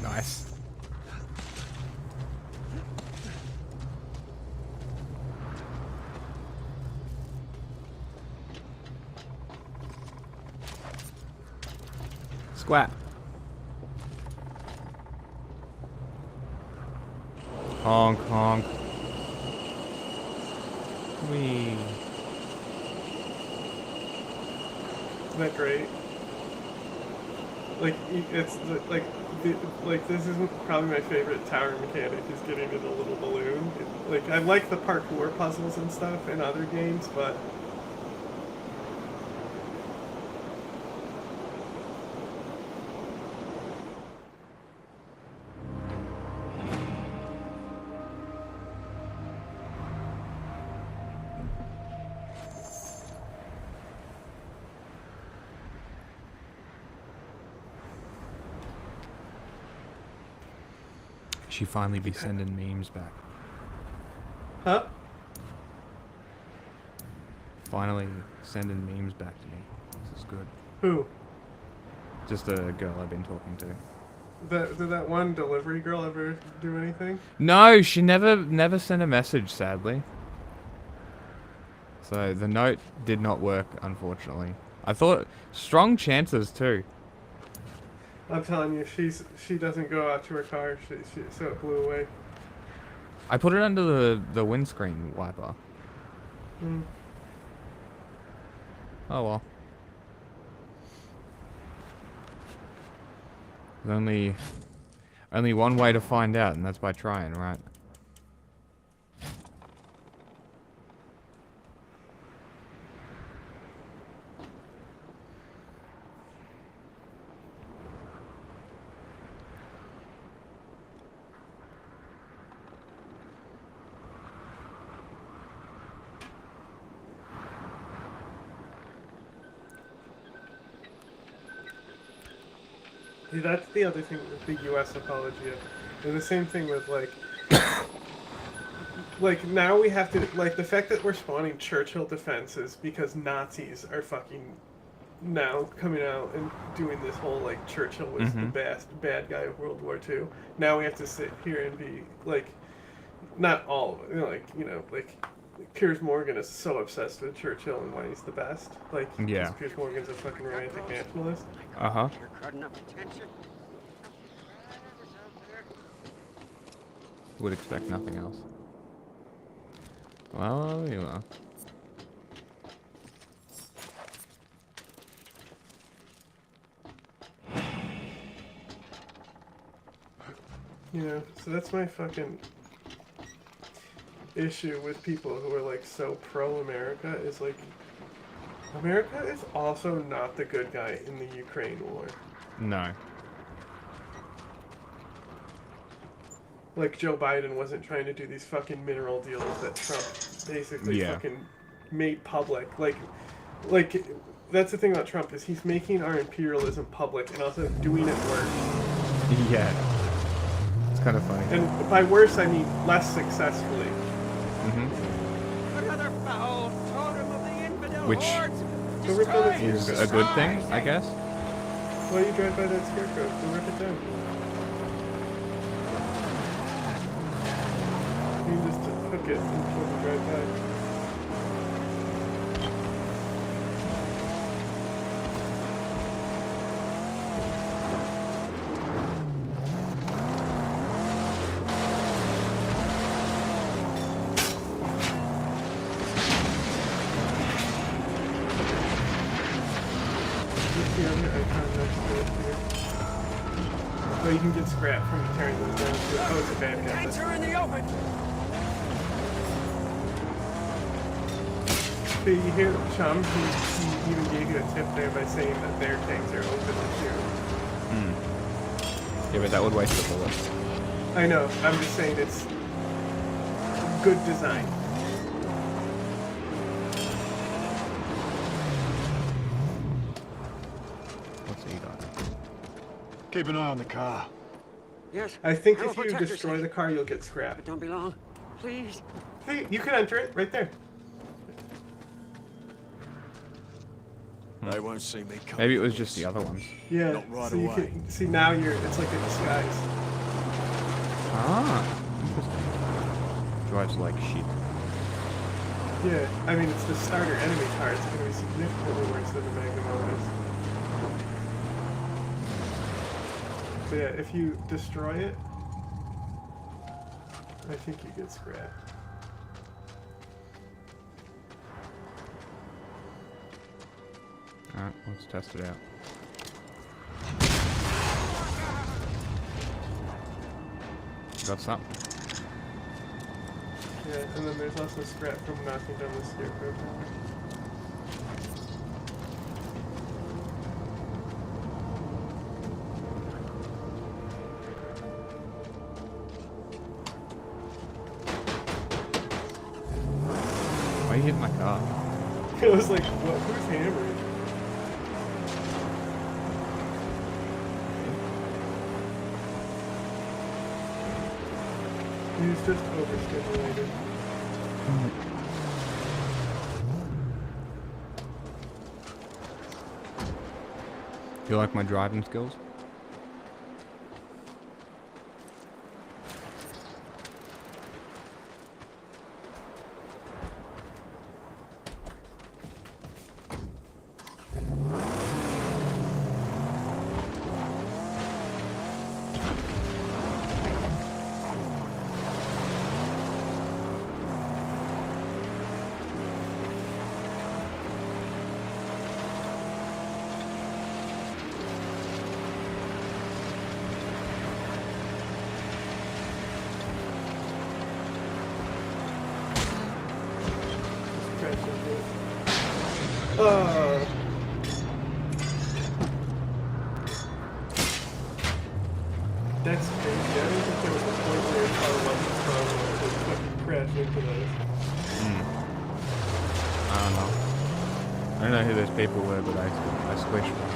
Nice. Squat. Honk, honk. Wee. Isn't that great? Like, it's like this isn't probably my favorite tower mechanic, is getting in a little balloon. Like, I like the parkour puzzles and stuff in other games, but She finally be sending memes back. Huh? Finally sending memes back to me. This is good. Who? Just a girl I've been talking to. Did that one delivery girl ever do anything? No, she never sent a message, sadly. So the note did not work, unfortunately. I thought strong chances too. I'm telling you, she doesn't go out to her car, so it blew away. I put it under the windscreen wiper. Mm. Oh well. There's only one way to find out, and that's by trying, right? See, that's the other thing with the U.S. apologia. And the same thing with, like, like, now we have to, like, the fact that we're spawning Churchill defenses because Nazis are fucking now coming out and doing this whole, like, Churchill was the bad guy of World War II. Now we have to sit here and be, like, not all of it, like, you know, like, Piers Morgan is so obsessed with Churchill and why he's the best. Like, yeah. Piers Morgan's a fucking romantic nationalist. Uh-huh. Would expect nothing else. Well, you know. You know, so that's my fucking issue with people who are like so pro-America is like, America is also not the good guy in the Ukraine war. No. Like Joe Biden wasn't trying to do these fucking mineral deals that Trump basically fucking made public. Like that's the thing about Trump is he's making our imperialism public and also doing it worse. Yeah. It's kind of funny. And by worse, I mean less successfully. Another foul totem of the infidel Which is a good thing, I guess. Why you drive by that scarecrow? Go rip it down. You can just hook it before you drive by. Oh, you can get scrap from tearing those down. Oh, it's a bad guy. Enter in the open. So you hear Chum, he even gave you a tip there by saying that their tanks are open this year. Yeah, but that would waste the bullet. I know, I'm just saying it's good design. What's he got? Keep an eye on the car. Yes. I think if you destroy the car, you'll get scrap. But don't be long, please. Hey, you can enter it right there. They won't see me coming. Maybe it was just the other ones. Yeah. Not right so you away. can see now it's like a disguise. Ah, interesting. Drives like shit. Yeah, I mean it's the starter enemy car. It's going to be significantly worse than the Magnum Otis. So yeah, if you destroy it, I think you get scrap. Alright, let's test it out. Got something. Yeah, and then there's also scrap from knocking down the scarecrow. Why are you hitting my car? It was like, what? Who's hammering? He's just overstimulated. Do you like my driving skills? That's crazy. I don't think there was a point where your car wasn't strong enough to fucking crash into those. I don't know. I don't know who those people were, but I squished one.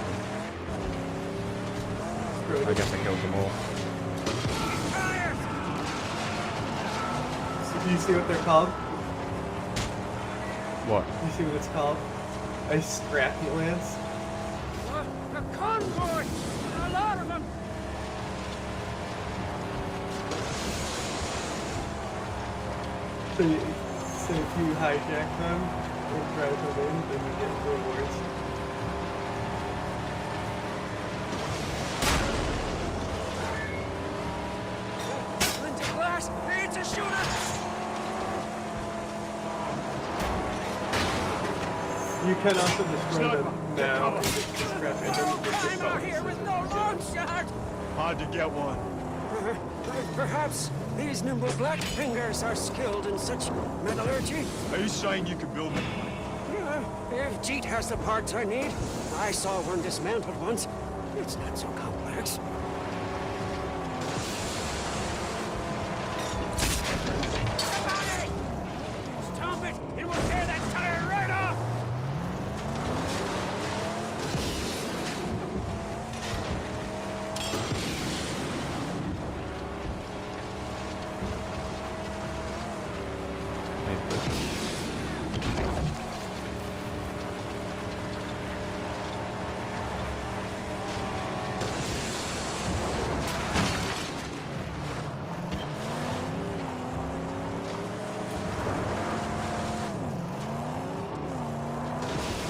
I guess I killed them all. This is Do you see what they're called? What? You see what it's called? A scrapulance. A convoy! A lot of them! So if you hijack them and drive them in, then you get rewards. Into glass! It's a shooter! You can also destroy them now and just scrap it. I'm out here with no road shot! Hard to get one. Perhaps these nimble black fingers are skilled in such metallurgy. Are you saying you can build me? If Jeet has the parts I need, I saw one dismantled once. It's not so complex. Stomp it! It will tear that tire right off!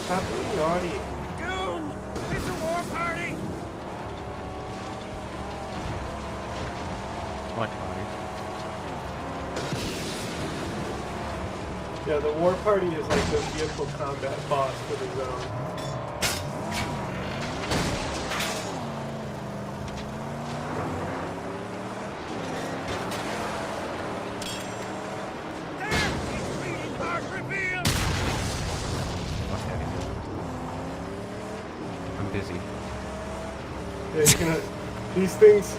Stop being naughty. Goon! It's a war party! What party? Yeah, the war party is like the vehicle combat boss for the zone. I'm busy. Yeah, you can, these things,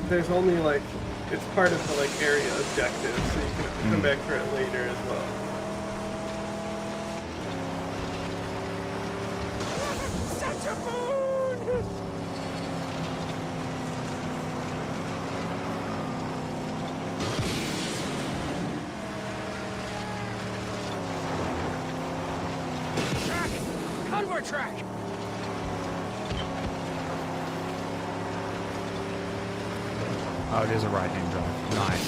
there's only like, it's part of the like area objective, so you can come back for it later as well. Such a moon! Track! Convoy track! Oh, it is a right-hand drive. Nice.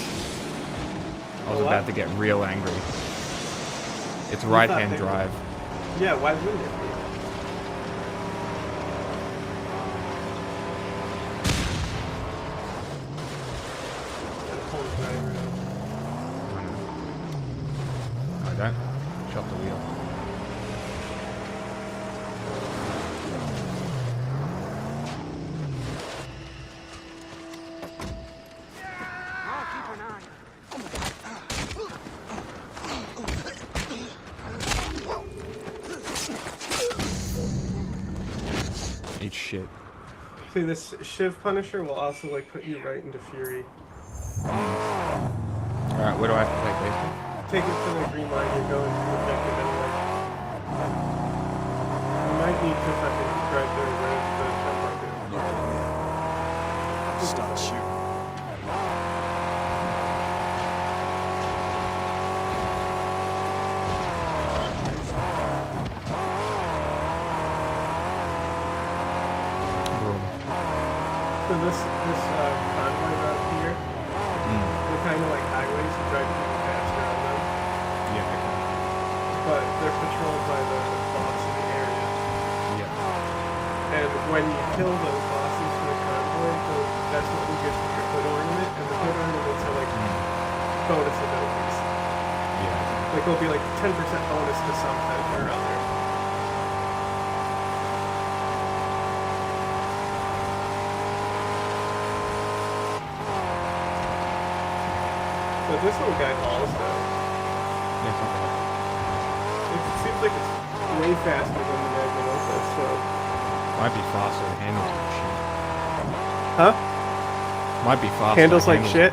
I was What? about to get real angry. It's You right-hand thought they- drive. Yeah, why wouldn't it be? I don't. Shut the wheel. I'll keep an eye. Eat shit. See, this Shiv Punisher will also like put you right into Fury. Alright, where do I have to take baseball? Take it to the green line, you're going to the objective anyway. You might need to fucking drive there with the tempo. Start shooting. So this convoy route here, they're kind of like highways, you drive people faster on them. Yeah, okay. But they're patrolled by the boss in the area. Yeah. And when you kill those bosses for the convoy, that's what you get for your hood ornament, and the hood ornaments are like bonus abilities. Yeah. Like it'll be like 10% bonus to something or other. But this little guy hauls though. Yeah, it's not bad. It seems like it's way faster than the Magnum Opus, so. Might be faster than handles like shit. Huh? Might be faster. Handles than like shit?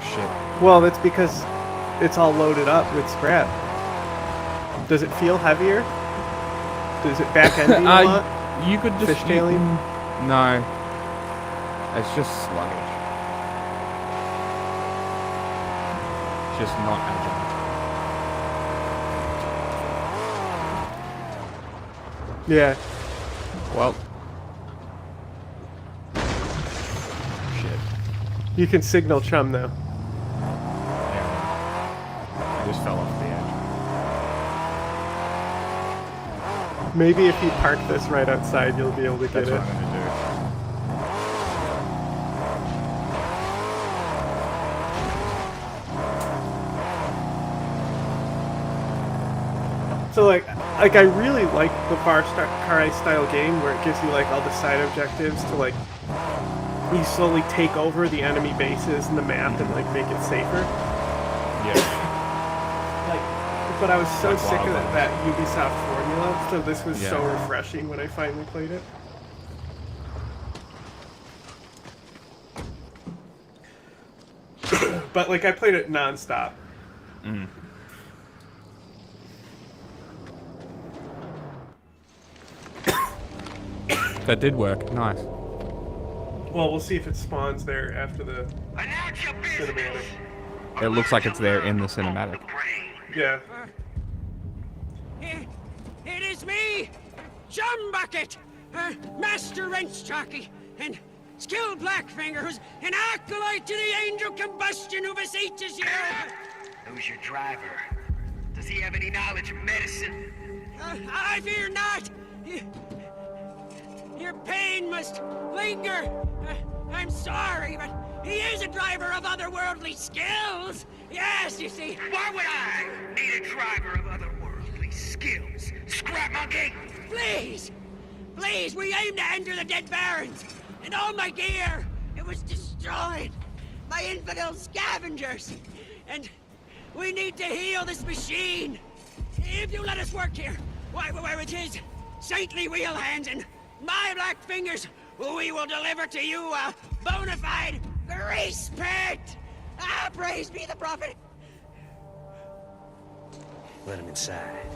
Well, that's because it's all loaded up with scrap. Does it feel heavier? Does it back end a lot? You could just Fishtailing? No. It's just sluggish. just not agile. Yeah. Well. Shit. You can signal chum now. Yeah. I just fell off the edge. Maybe if you park this right outside, you'll be able to get it. That's what I'm gonna do. So like I really like the Far Cry style game where it gives you like all the side objectives to like you slowly take over the enemy bases and the map and like make it safer. Yeah. But I was so sick of that Ubisoft formula, so this was so Yeah. refreshing when I finally played it. But like I played it non-stop. Mm. That did work. Nice. Well, we'll see if it spawns there after the cinematic. It looks like it's there in the cinematic. Yeah. It is me, Chum Bucket, Master Wrench Jockey, and Skilled Blackfinger, who's an acolyte to the angel combustion who beseeches you. Who's your driver? Does he have any knowledge of medicine? I fear not. Your pain must linger. I'm sorry, but he is a driver of otherworldly skills. Yes, you see. Why would I need a driver of otherworldly skills? Scrap monkey! Please! Please, we aim to enter the Dead Barrens, and all my gear, it was destroyed by infidel scavengers. And we need to heal this machine. If you let us work here, why with his saintly wheel hands and my black fingers, we will deliver to you a bona fide grease pit! Ah, praise be the prophet! Let him inside.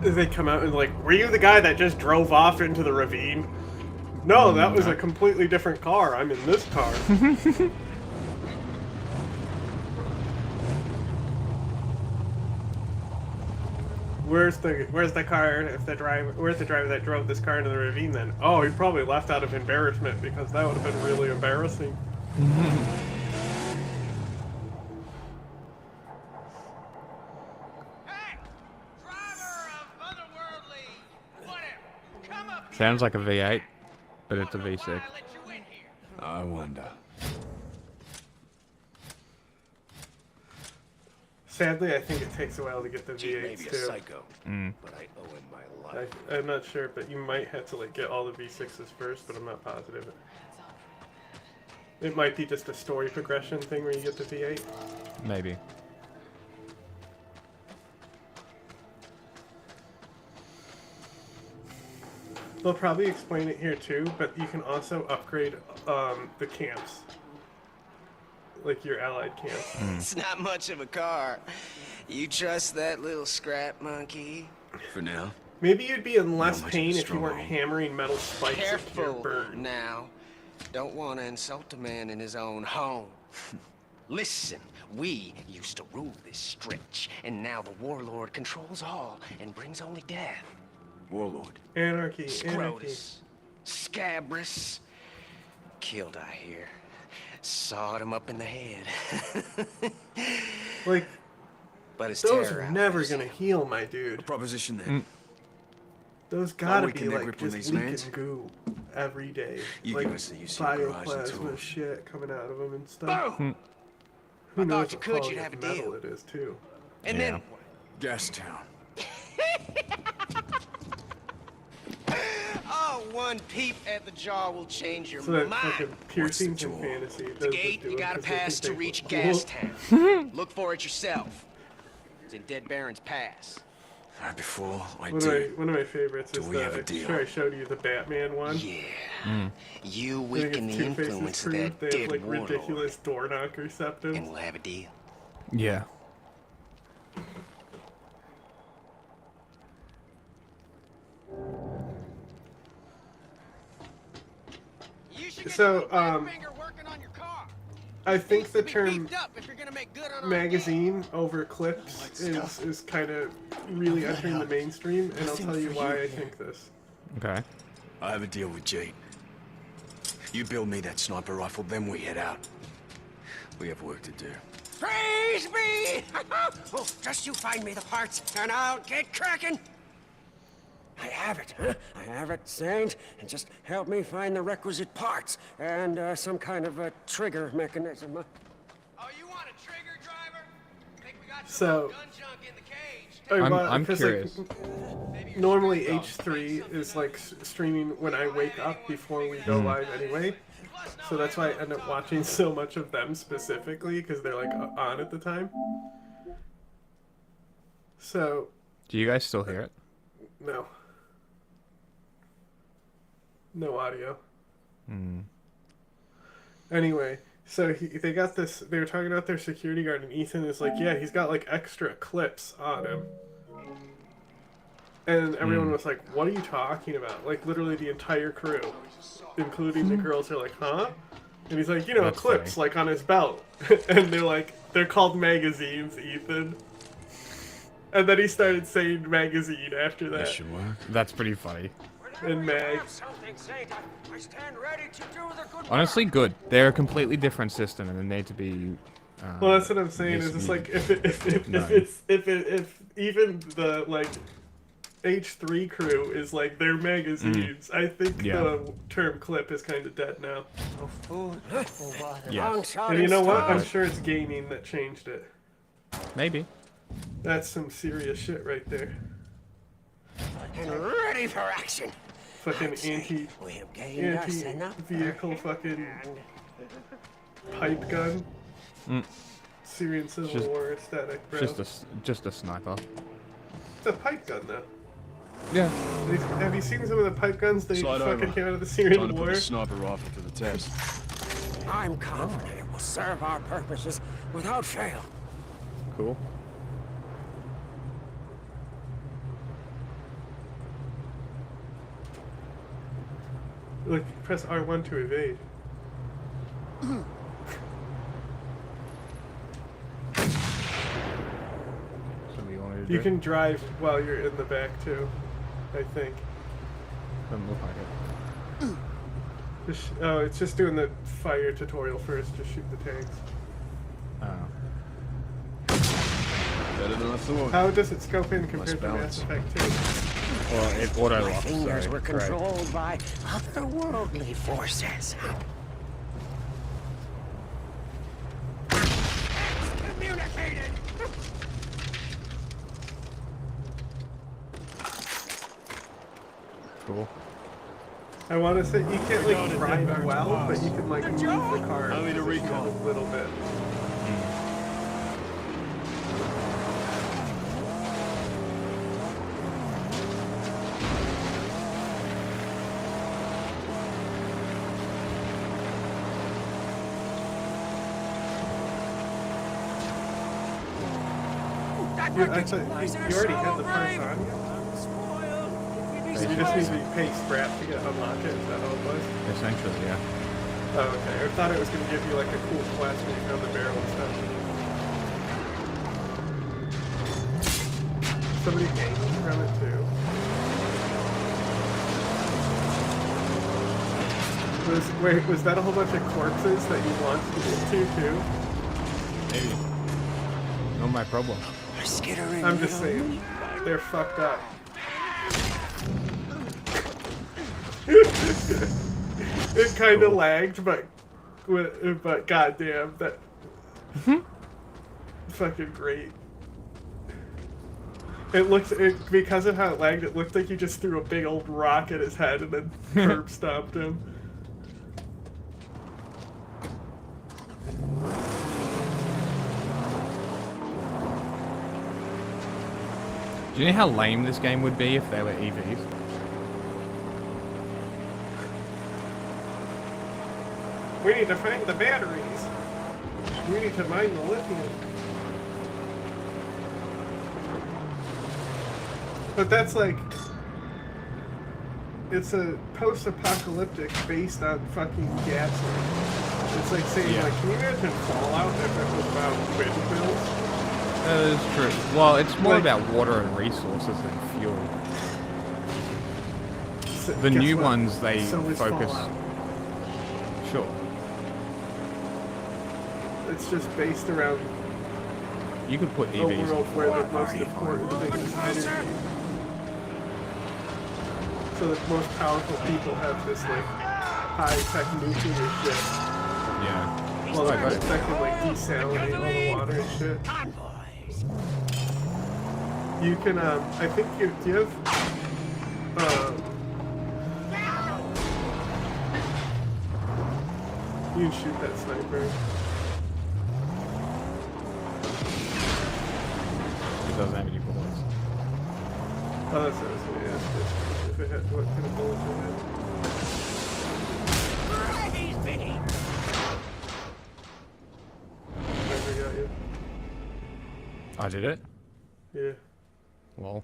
They come out and like, were you the guy that just drove off into the ravine? No, that was a completely different car. I'm in this car. Where's the car? If the driver, where's the driver that drove this car into the ravine? Then, oh, he probably left out of embarrassment because that would have been really embarrassing. Sounds like a V8, but it's a V6. I wonder. Sadly, I think it takes a while to get the V8s Maybe a too. psycho, Mm. but I owe him my life. I'm not sure, but you might have to like get all the V6s first, but I'm not positive. It might be just a story progression thing where you get the V8. Maybe. They'll probably explain it here too, but you can also upgrade the camps. Like your allied camps. It's not much of a car. You trust that little scrap monkey? For now. Maybe you'd be in less Not much of a pain if you stronghold. weren't hammering metal spikes into your Careful burn. now. Don't want to insult a man in his own home. Listen, we used to rule this stretch, and now the warlord controls all and brings only death. Warlord. Anarchy, anarchy. Scrotus, Scabrous, killed I hear. Sawed him up in the head. Like, but his those terror are out never was- gonna heal, my dude. Proposition then. Those gotta we be can make like grip on just these leaking lands. goo every day. You like give us the use of your garage and bioplasma tools. shit coming out of them and stuff. Boom! Who I knows thought you what could, quality you'd of have a metal deal. it is too. And then Gastown. oh, one peep at the jaw will change your So that mind. fucking piercings in fantasy. The gate you gotta pass to reach cool. Gastown. Look for it yourself. It's in Dead Barrens Pass. Right before I One of my favorites Do is we have a the. deal? Sure, I showed you the Batman one. Yeah. You I think weaken it's the Two-Face's influence of crew. that They have dead like warlord, ridiculous door knocker septums. and we'll have a deal. Yeah. So, I think the term magazine over clips is kind of really entering the mainstream, and I'll tell you why I think this. Okay. I have a deal with Jade. You build me that sniper rifle, then we head out. We have work to do. Praise be! Oh, just you find me the parts, and I'll get cracking. I have it, huh? I have it, Saint. And just help me find the requisite parts and some kind of a trigger mechanism. Oh, you want a trigger, driver? Think we got some gun junk in the cage? I'm curious. Like, normally H3 is like streaming when I wake up before we go live anyway. So that's why I end up watching so much of them specifically, because they're like on at the time. So. Do you guys still hear it? No. No audio. Anyway, so they got this. They were talking about their security guard, and Ethan is like, "Yeah, he's got like extra clips on him." And everyone was like, "What are you talking about?" Like literally the entire crew, including the girls, are like, "Huh?" And he's like, "You know, That's clips funny. like on his belt," and they're like, "They're called magazines, Ethan." And then he started saying magazine after that. That should work. That's pretty funny. And mag. Honestly, good. They're a completely different system, and they need to be. Well, that's what I'm saying. Is it's like if even the like H3 crew is like their magazines, I think the term clip is kind of dead now. Yes. And you know what? I'm sure it's gaming that changed it. Maybe. That's some serious shit right there. And ready for action. Fucking anti-vehicle fucking pipe gun. Syrian Civil War aesthetic, bro. Just a sniper. It's a pipe gun, though. Yeah. Have you seen some of the pipe guns that Slide fucking over. came out of the Syrian Time to War? put the sniper rifle to the test. I'm confident it will serve our purposes without fail. Cool. Look, press R1 to evade. You can drive while you're in the back too, I think. Doesn't look like it. Oh, it's just doing the fire tutorial first. Just shoot the tanks. Oh. Better than I thought. How does it scope in compared to Mass Effect 2? Well, it auto My locks. fingers Sorry. were controlled by otherworldly forces. Communicated. Cool. I want to say you can't like drive well, but you can like move the car. I need a recon. A little bit. You already had the parts on you. You just need to pay scrap to get unlock it. Is that how it was? Essentially, yeah. Oh, okay. I thought it was going to give you like a cool class when you found the barrel and stuff. Somebody gained from it too. Was that a whole bunch of corpses that you launched into too? Maybe. Not my problem. I'm just saying, they're fucked up. It kind of lagged, but goddamn, that fucking great. Because of how it lagged, it looked like you just threw a big old rock at his head and then curb stomped him. Do you know how lame this game would be if they were EVs? We need to find the batteries. We need to mine the lithium. But that's like... it's a post-apocalyptic based on fucking gasoline. It's like saying, like, can you imagine Fallout if it was about windmills? That is true. Well, it's more about water and resources than fuel. So, the new what? ones, they focus... Fallout. Sure. It's just based around you could put a EVs world where the most important thing is energy. So that most powerful people have this like high-tech nuclear shit. Yeah. Well, that can like desalinate all the water and shit. You can I think do you have you can shoot that sniper. It doesn't have any bullets. Oh, that's what I was going to ask if it had what kind of bullets it had. Never got you. I did it? Yeah. Well.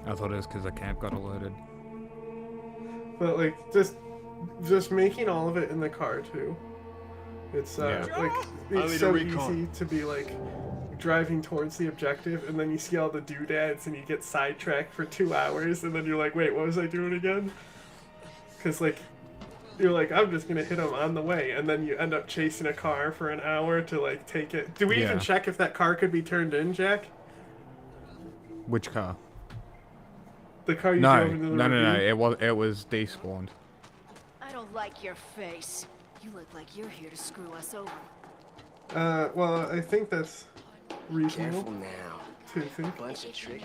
I thought it was because the camp got alerted. But like just making all of it in the car too. It's like it's so easy to be like driving towards the objective and then you see all the doodads and you get sidetracked for 2 hours and then you're like, wait, what was I doing again? Because like you're like, I'm just gonna hit him on the way, and then you end up chasing a car for an hour to like take it. Do we even check if that car could be turned in, Jack? Which car? The car you drove into the ravine? No. It was despawned. I don't like your face. You look like you're here to screw us over. Well, I think that's reasonable. Careful now. To think. Bunch of trick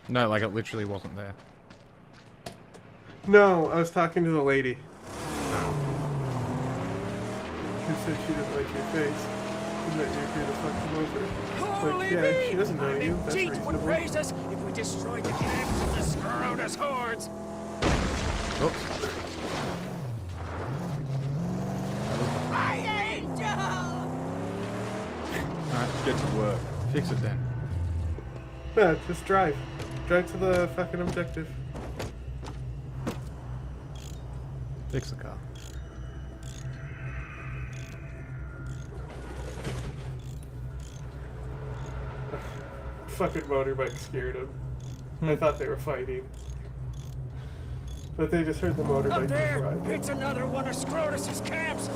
No, like it literally wasn't there. No, I was talking to the lady. She said she didn't like your face. And that you're here to fuck them over. Like, yeah, she doesn't know you. That's reasonable. Would raise us if we destroyed the camps of the Scrotus hordes. Oops. My angel! Alright, get to work. Fix it then. Yeah, just drive. Drive to the fucking objective. Fix the car. Fucking motorbike scared him. I thought they were fighting. But they just heard the motorbike Up just there! ride. It's another one of Scrotus's camps!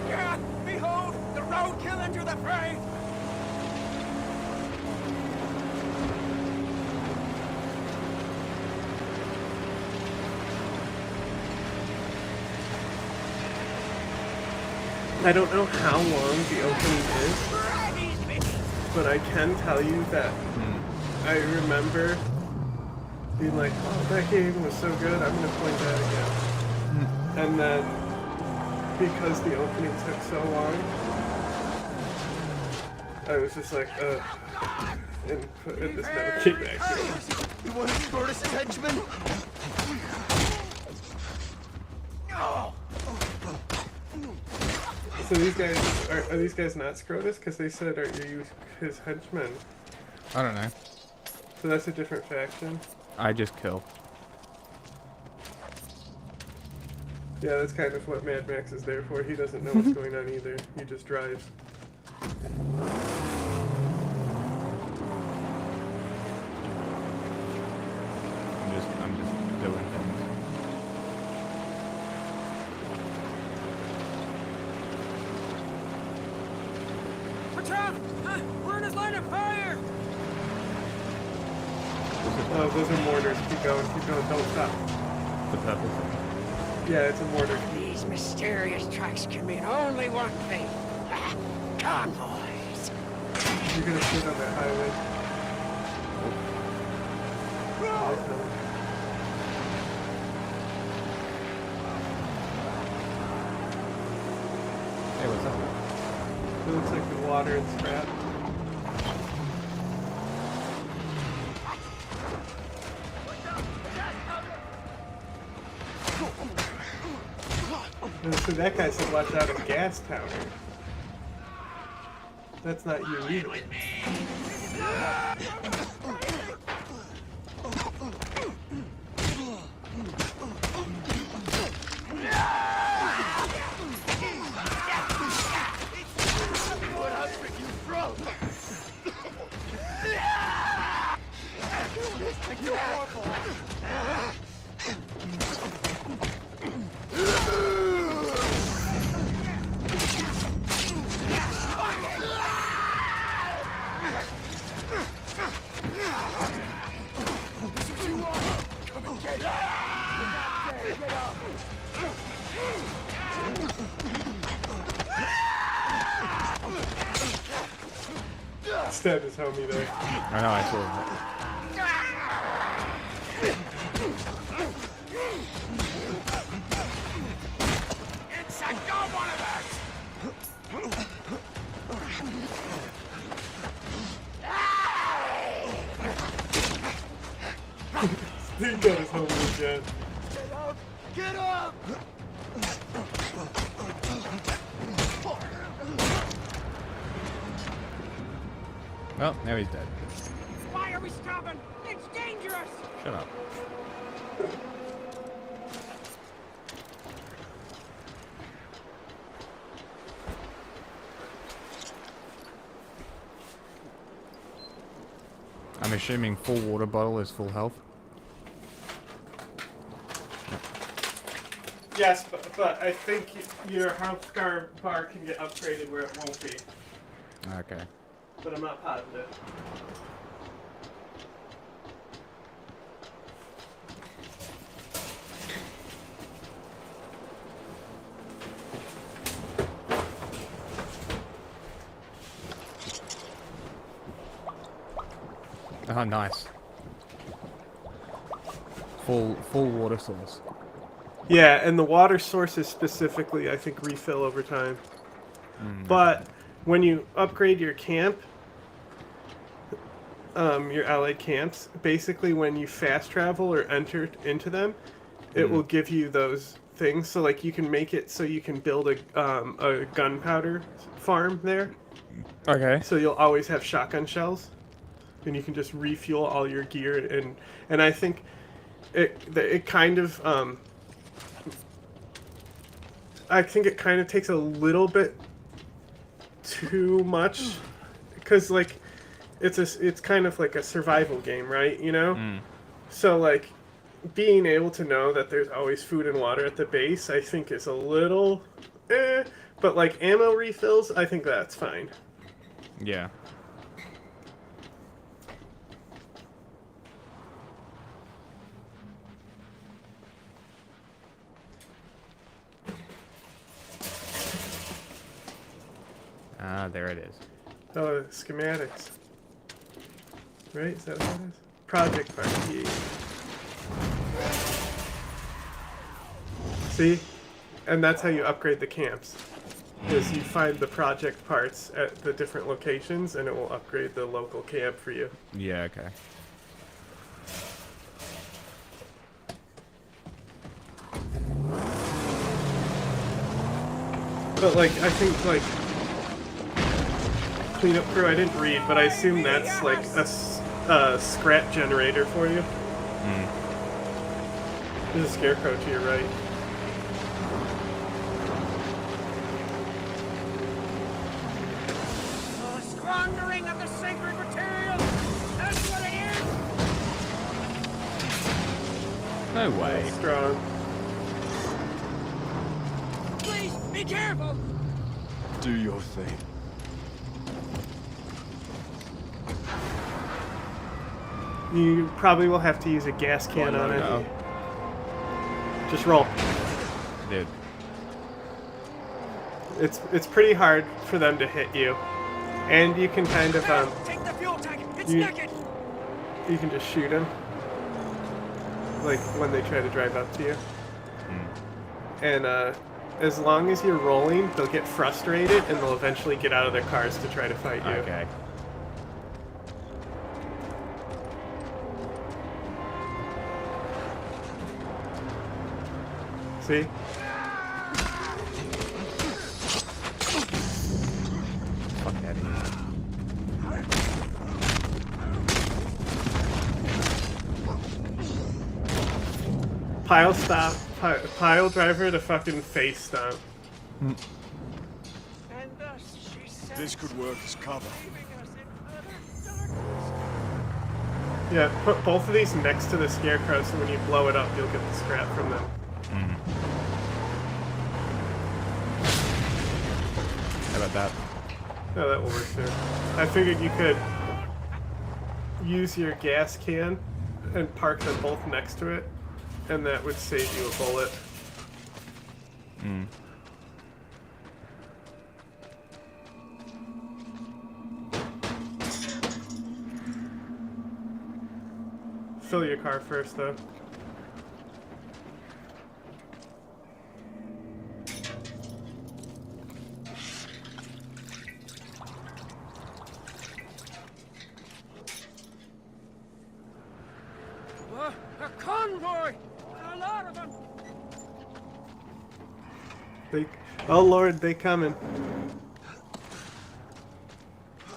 Yeah! Behold! The roadkill enter the fray! I don't know how long the opening is, but I can tell you that I remember being like, oh, that game was so good, I'm going to play that again. And then, because the opening took so long, I was just like, and this never came back to it. You want to Scrotus henchman? Oh! So these guys, are these guys not Scrotus? Because they said, are you his henchmen? I don't know. So that's a different faction? I just kill. Yeah, that's kind of what Mad Max is there for. He doesn't know what's going on either. He just drives. I'm just doing things. Patron! We're in his line of fire! Oh, those are mortars. Keep going, don't stop. The purple thing. Yeah, it's a mortar. These mysterious tracks can mean only one thing. Convoys. You're gonna sit on that highway. Hey, what's up? It looks like the water and scrap. So that guy said watch out, a gas powder. That's not you either. Stabbed his homie there. I know, I saw that. He got his homie again. Get up! Well, now he's dead. Why are we stopping? It's dangerous! Shut up. I'm assuming full water bottle is full health. Yes, but I think your health scar bar can get upgraded where it won't be. Okay. But I'm not positive. Oh, nice. Full water source. Yeah, and the water sources specifically, I think, refill over time. But when you upgrade your camp, your allied camps, basically when you fast travel or enter into them, it will give you those things. So like you can make it so you can build a gunpowder farm there. Okay. So you'll always have shotgun shells, and you can just refuel all your gear. And I think it kind of I think it kind of takes a little bit too much, because like it's kind of like a survival game, right? You know. So like being able to know that there's always food and water at the base, I think is a little but like ammo refills, I think that's fine. Yeah. Ah, there it is. Oh, schematics. Right? Is that what it is? Project party. See? And that's how you upgrade the camps. Is you find the project parts at the different locations, and it will upgrade the local camp for you. Yeah, okay. But like, I think like cleanup crew, I didn't read, but I assume that's like a scrap generator for you. There's a scarecrow to your right. Squandering of the sacred material! That's what it is! No way. That's strong. Please, be careful! Do your thing. You probably will have to use a gas can on it. Just roll. Dude. It's pretty hard for them to hit you. And you can kind of Take the fuel tank! It's naked! You can just shoot them. Like when they try to drive up to you. And as long as you're rolling, they'll get frustrated and they'll eventually get out of their cars to try to fight you. Okay. See? pile driver to fucking face stomp. This could work as cover. Yeah, put both of these next to the scarecrow so when you blow it up, you'll get the scrap from them. How about that? Oh, that will work too. I figured you could use your gas can and park them both next to it, and that would save you a bullet. Fill your car first, though. A convoy! A lot of them! Oh Lord, they coming.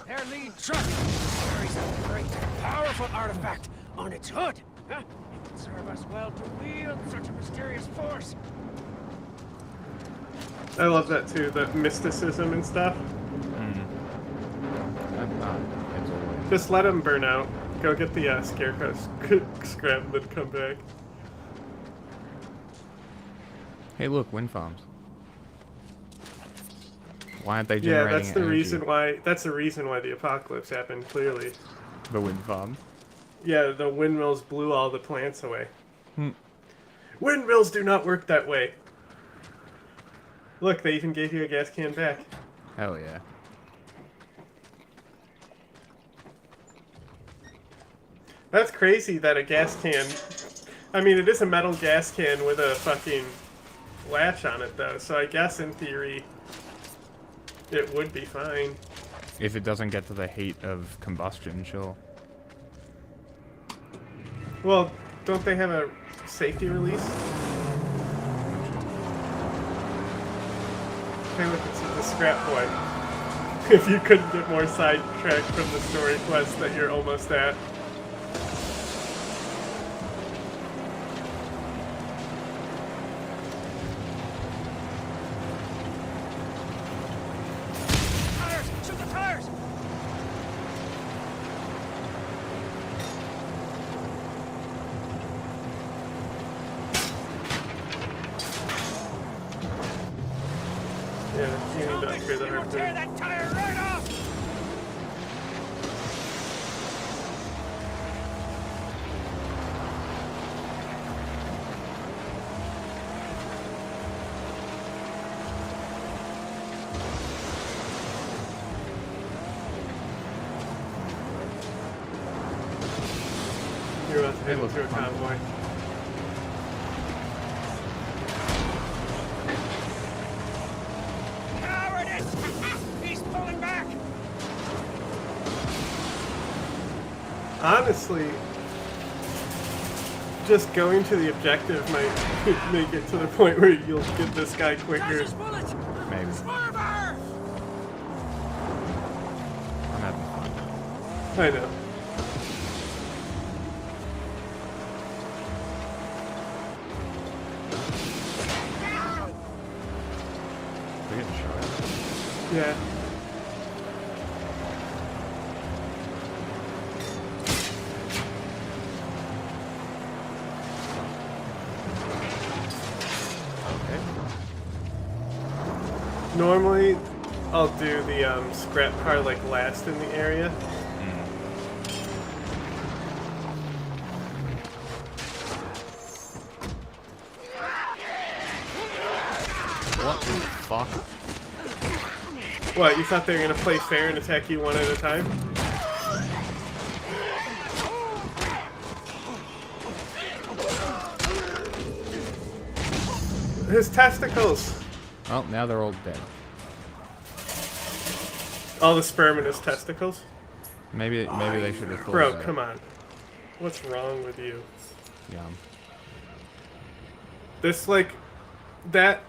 Their lead truck carries a great, powerful artifact on its hood. Huh? It would serve us well to wield such a mysterious force. I love that too, the mysticism and stuff. Just let them burn out. Go get the scarecrow scrap and then come back. Hey, look, wind farms. Why aren't they generating Yeah, that's the energy? reason why. That's the reason why the apocalypse happened. Clearly. The wind farms. Yeah, the windmills blew all the plants away. Windmills do not work that way. Look, they even gave you a gas can back. Hell yeah. That's crazy that a gas can... I mean, it is a metal gas can with a fucking latch on it, though, so I guess in theory it would be fine. If it doesn't get to the heat of combustion, sure. Well, don't they have a safety release? Hey, look, it's the scrap boy. If you couldn't get more sidetracked from the story quest that you're almost at. Tires! Shoot the tires! Yeah, you need to upgrade the harpoon. Tear that tire right off! You're about to head into a convoy. Cowardice! He's pulling back! Honestly, just going to the objective might make it to the point where you'll get this guy quicker. Maybe. I'm having fun. I know. We're getting shot. Yeah. Normally, I'll do the scrap car like last in the area. What the fuck? What, you thought they were gonna play fair and attack you one at a time? His testicles! Oh, now they're all dead. All the sperm in his testicles? Maybe they should have thought Bro, of that. come on. What's wrong with you? Yum. This, like, that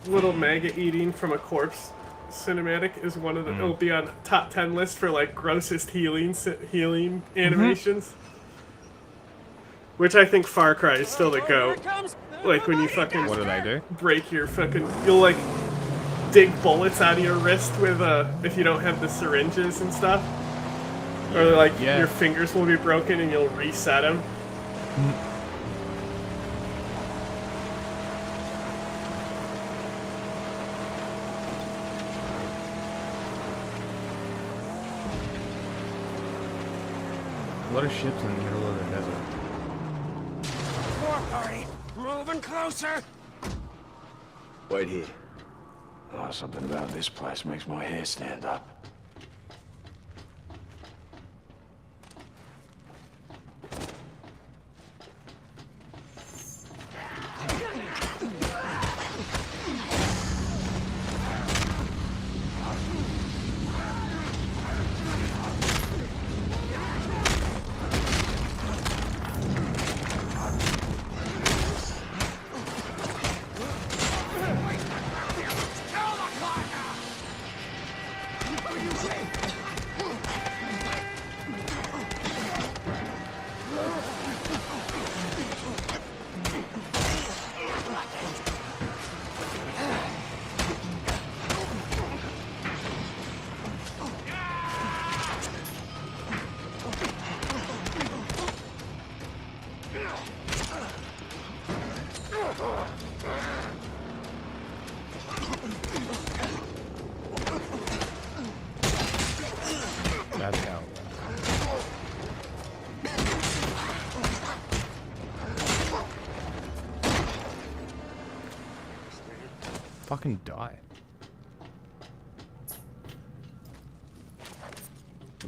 little maggot eating from a corpse cinematic is one of the, it'll be on top 10 list for, like, grossest healing animations. Which I think Far Cry is still the GOAT. Like when you fucking... What do they do? Break your fucking... You'll like dig bullets out of your wrist with if you don't have the syringes and stuff. Or like your fingers will be broken and you'll reset them. A lot of ships in the middle of the desert. War party, moving closer. Wait here. Oh, something about this place makes my hair stand up. That's how. Fucking die.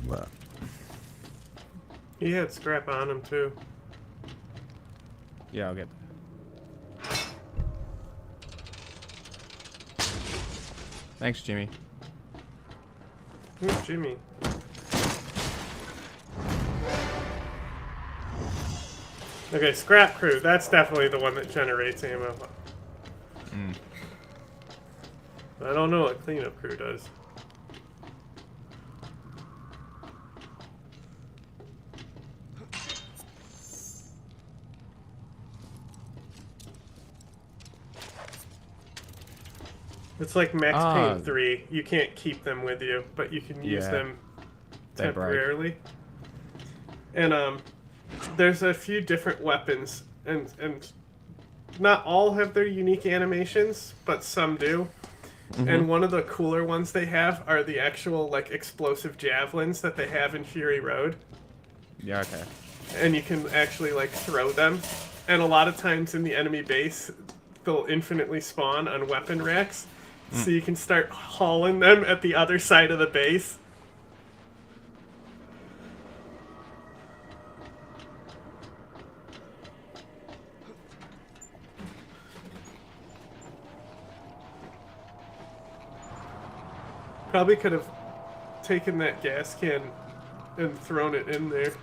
What? He had scrap on him too. Yeah, I'll get that. Thanks, Jimmy. Who's Jimmy? Okay, scrap crew. That's definitely the one that generates ammo. I don't know what cleanup crew does. It's like Max Payne 3. You can't keep them with you, but you can use them temporarily. And there's a few different weapons, and not all have their unique animations, but some do. And one of the cooler ones they have are the actual like explosive javelins that they have in Fury Road. Yeah, okay. And you can actually like throw them. And a lot of times in the enemy base, they'll infinitely spawn on weapon racks. So you can start hauling them at the other side of the base. Probably could have taken that gas can and thrown it in there.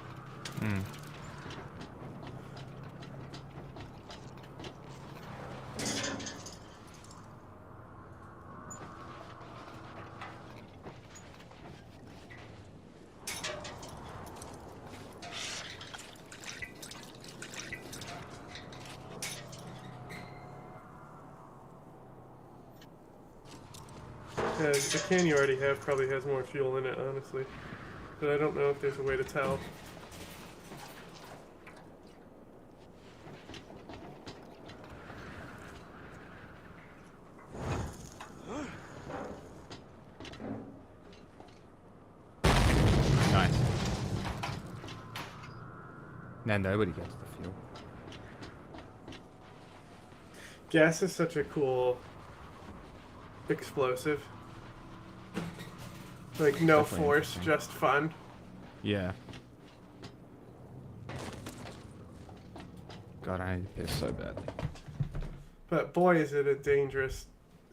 The can you already have probably has more fuel in it, honestly. But I don't know if there's a way to tell. Nice. Now nobody gets the fuel. Gas is such a cool explosive. Like, no force, just fun. Yeah. God, I need to piss so badly. But boy, is it a dangerous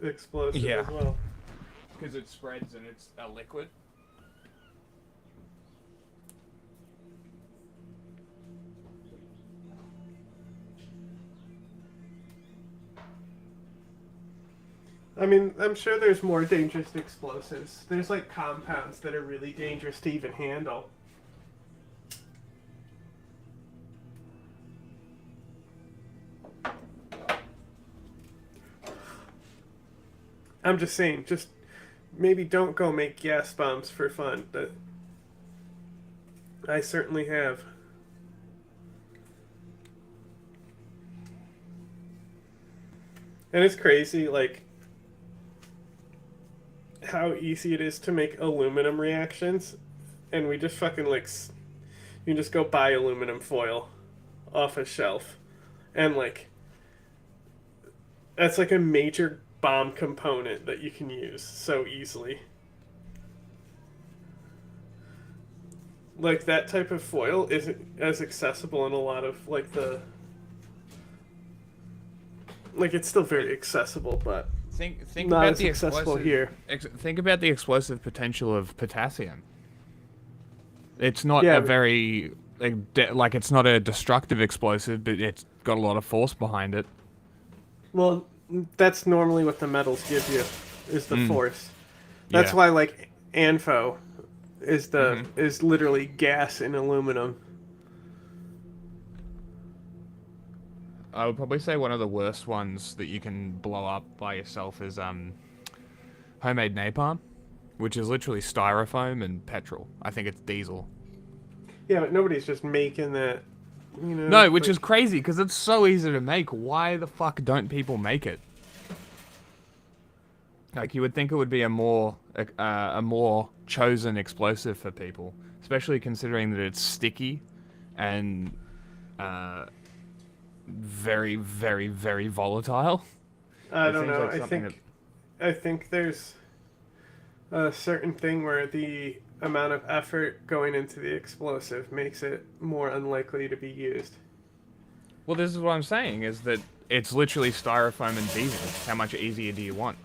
explosive as well. Because it spreads and it's a liquid. I mean, I'm sure there's more dangerous explosives. There's like compounds that are really dangerous to even handle. I'm just saying, just maybe don't go make gas bombs for fun. But I certainly have. And it's crazy, like, how easy it is to make aluminum reactions. And we just fucking, like, you can just go buy aluminum foil off a shelf. And, like, that's, like, a major bomb component that you can use so easily. Like, that type of foil isn't as accessible in a lot of, like, the... Like, it's still very accessible, but think not about as the accessible explosive, here. Think about the explosive potential of potassium. It's not Yeah, a very like it's not a destructive explosive, but it's got a lot of force behind it. Well, that's normally what the metals give you, is the force. That's Yeah. why, like, ANFO is is literally gas in aluminum. I would probably say one of the worst ones that you can blow up by yourself is homemade napalm, which is literally styrofoam and petrol. I think it's diesel. Yeah, but nobody's just making that, you know. No, which like, is crazy because it's so easy to make. Why the fuck don't people make it? Like, you would think it would be a more chosen explosive for people, especially considering that it's sticky and very, very, very volatile. I don't know. I think there's a certain thing where the amount of effort going into the explosive makes it more unlikely to be used. Well, this is what I'm saying, is that it's literally styrofoam and diesel. How much easier do you want?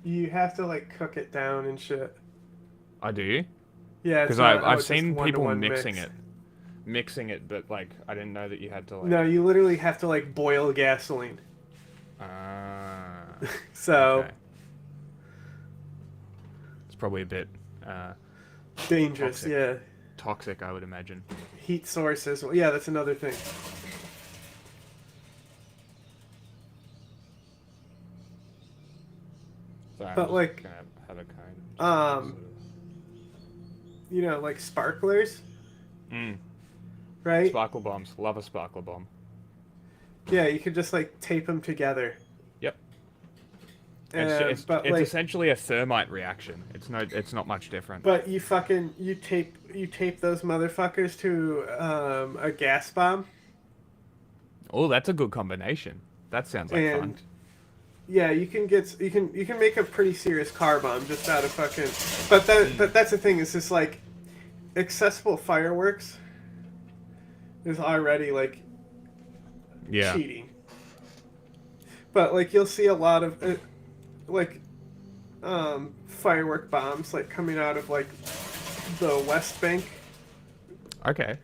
You have to, like, cook it down and shit. I do? Yeah, because I've seen people mixing it, but, like, I didn't know that you had to, like... No, you literally have to, like, boil gasoline. So... Okay. It's probably a bit, dangerous, toxic. yeah. Toxic, I would imagine. Heat sources. Well, yeah, that's another thing. Sorry, But, like, gonna have a cone. You know, like sparklers? Right? Sparkle bombs. Love a sparkle bomb. Yeah, you could just, like, tape them together. Yep. It's it's essentially a thermite reaction. It's not much different. But you tape those motherfuckers to a gas bomb. Oh, that's a good combination. That sounds like fun. Yeah, you can make a pretty serious car bomb just out of fucking. But that's the thing, is just like accessible fireworks is already like cheating. But like you'll see a lot of firework bombs like coming out of like the West Bank. Okay.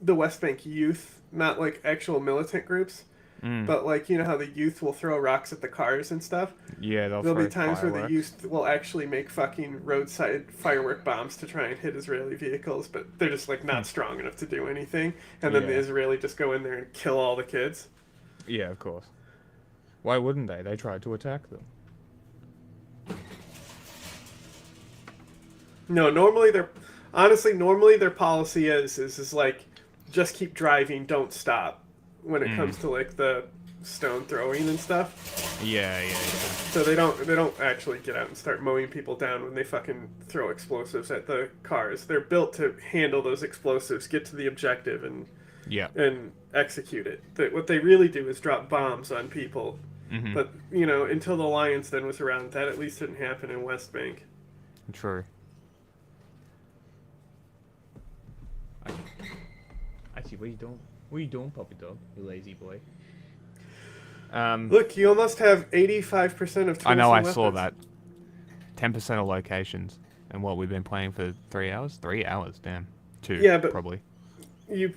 The West Bank youth, not like actual militant groups. But, like, you know how the youth will throw rocks at the cars and stuff? Yeah, there'll be times where the youth will actually make fucking roadside firework bombs to try and hit Israeli vehicles, but they're just, like, not strong enough to do anything. And then the Israeli just go in there and kill all the kids. Yeah, of course. Why wouldn't they? They tried to attack them. No, normally their policy is like, just keep driving, don't stop. When it comes to like the stone throwing and stuff. Yeah. So they don't actually get out and start mowing people down when they fucking throw explosives at the cars. They're built to handle those explosives, get to the objective, and execute it. What they really do is drop bombs on people. But you know, until the Lion's Den was around, that at least didn't happen in West Bank. True. Actually, what are you doing? What are you doing, puppy dog? You lazy boy. Look, you almost have 85% of tools. I know, I and saw weapons. that. 10% of locations. And what, we've been playing for 3 hours? 3 hours, damn. 2, yeah, but probably. You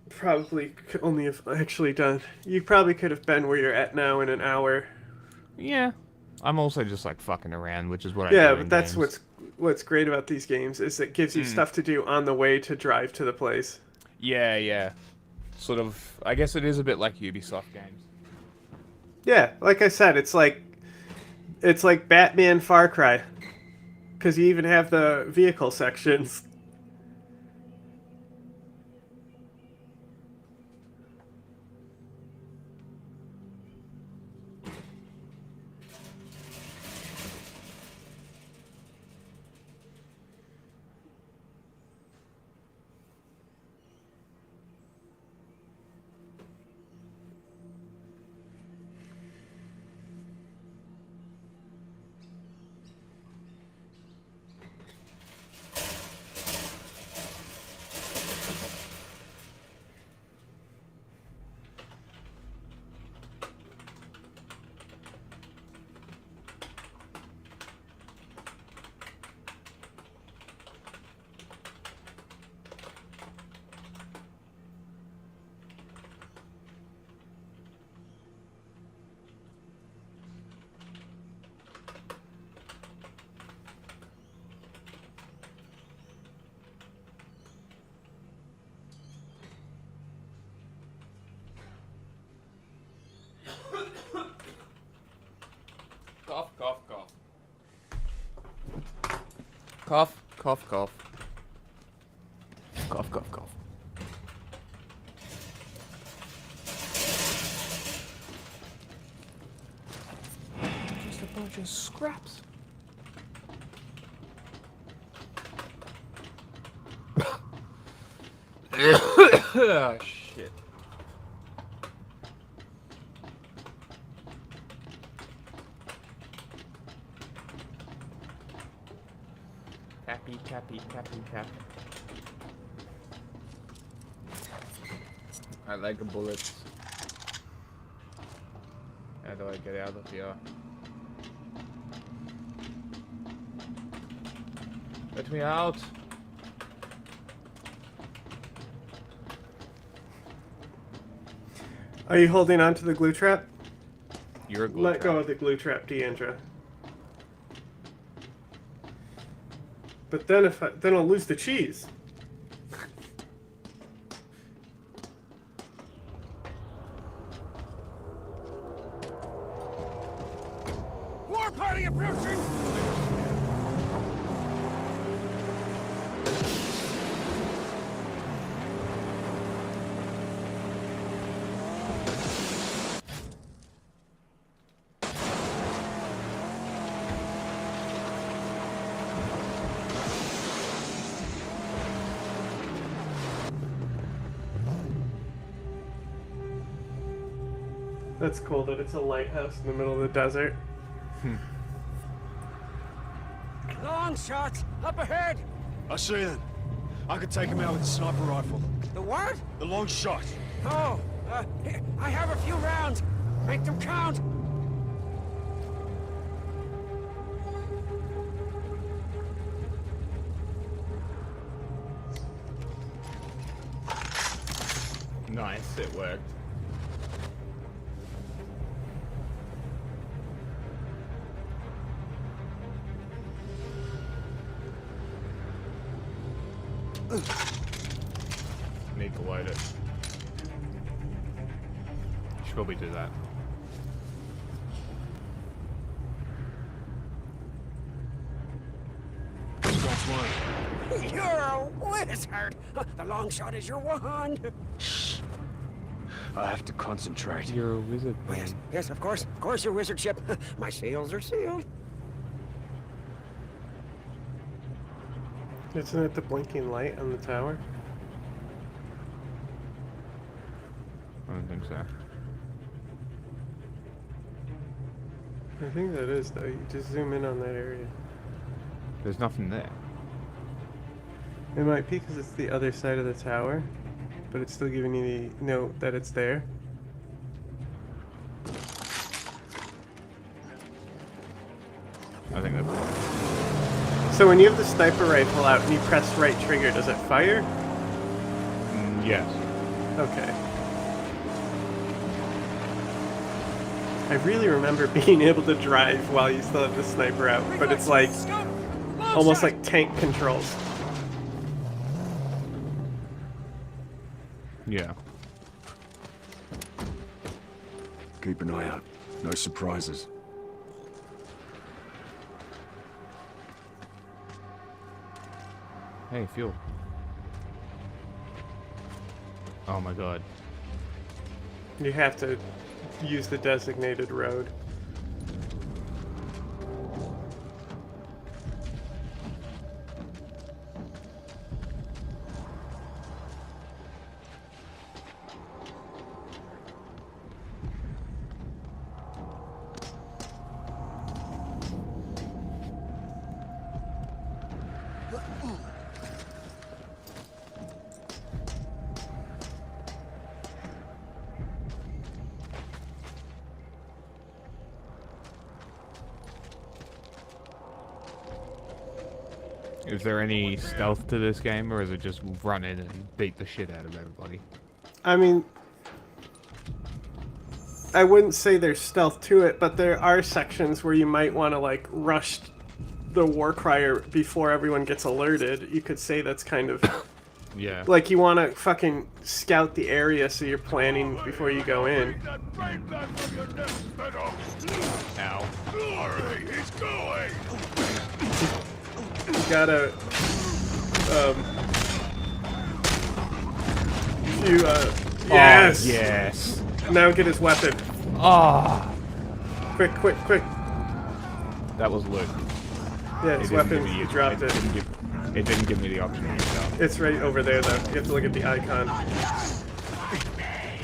probably could only have actually done... You probably could have been where you're at now in an hour. Yeah. I'm also just, like, fucking around, which is what I do. Yeah, in but that's games. what's great about these games, is it gives you stuff to do on the way to drive to the place. Yeah. Sort of, I guess it is a bit like Ubisoft games. Yeah, like I said, it's like It's like Batman Far Cry. Because you even have the vehicle sections. Cough, cough, cough. Cough, cough, cough. Cough, cough, cough. Just a bunch of scraps. Oh, shit. Tappy, tappy, tappy, tap. I like bullets. How do I get out of here? Let me out! Are you holding on to the glue trap? You're a glue Let trap. go of the glue trap, Deandra. But then then I'll lose the cheese. War party approaching! That's cool that it's a lighthouse in the middle of the desert. Long shot! Up ahead! I see them. I could take him out with a sniper rifle. The what? The long shot. Oh, here, I have a few rounds. Make them count. Nice, it worked. Need to load it. Should probably do that. That's one. You're a wizard. The long shot is your wand. I have to concentrate. You're a wizard, man. Yes, yes, of course, your wizardship. My seals are sealed. Isn't it the blinking light on the tower? I don't think so. I think that is, though. You just zoom in on that area. There's nothing there. It might be because it's the other side of the tower, but it's still giving you the note that it's there. I think that's... So when you have the sniper rifle out and you press right trigger, does it fire? Yes. Okay. I really remember being able to drive while you still have the sniper out, but it's like almost like tank controls. Yeah. Keep an eye out. No surprises. Hey, fuel. Oh my god. You have to use the designated road. Is there any stealth to this game, or is it just run in and beat the shit out of everybody? I mean, I wouldn't say there's stealth to it, but there are sections where you might want to, like, rush the war crier before everyone gets alerted. You could say that's kind of... Yeah. Like, you want to fucking scout the area so you're planning before you go in. Ow. Alright, he's going! You gotta, yes! Oh, yes. Now get his weapon. Ah. Quick, quick, quick. That was loot. Yeah, his weapon, he dropped it. It didn't give me the option. It's right over there, though. You have to look at the icon.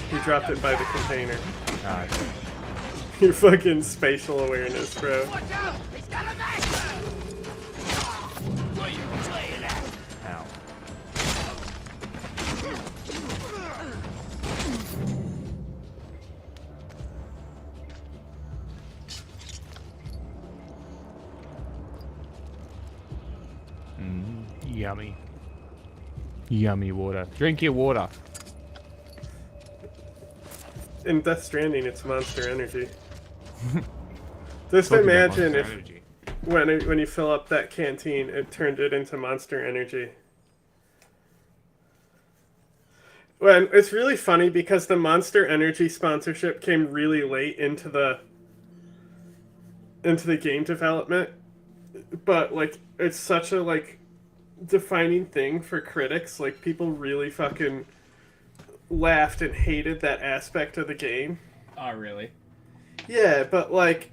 He dropped it by the container. Ah, okay. Your fucking spatial awareness, bro. Ow. Yummy. Yummy water. Drink your water. In Death Stranding, it's Monster Energy. Just imagine if when you fill up that canteen, it turned it into Monster Energy. Well, it's really funny because the Monster Energy sponsorship came really late into the game development, but like it's such a like defining thing for critics. Like people really fucking laughed and hated that aspect of the game. Oh, really? Yeah, but like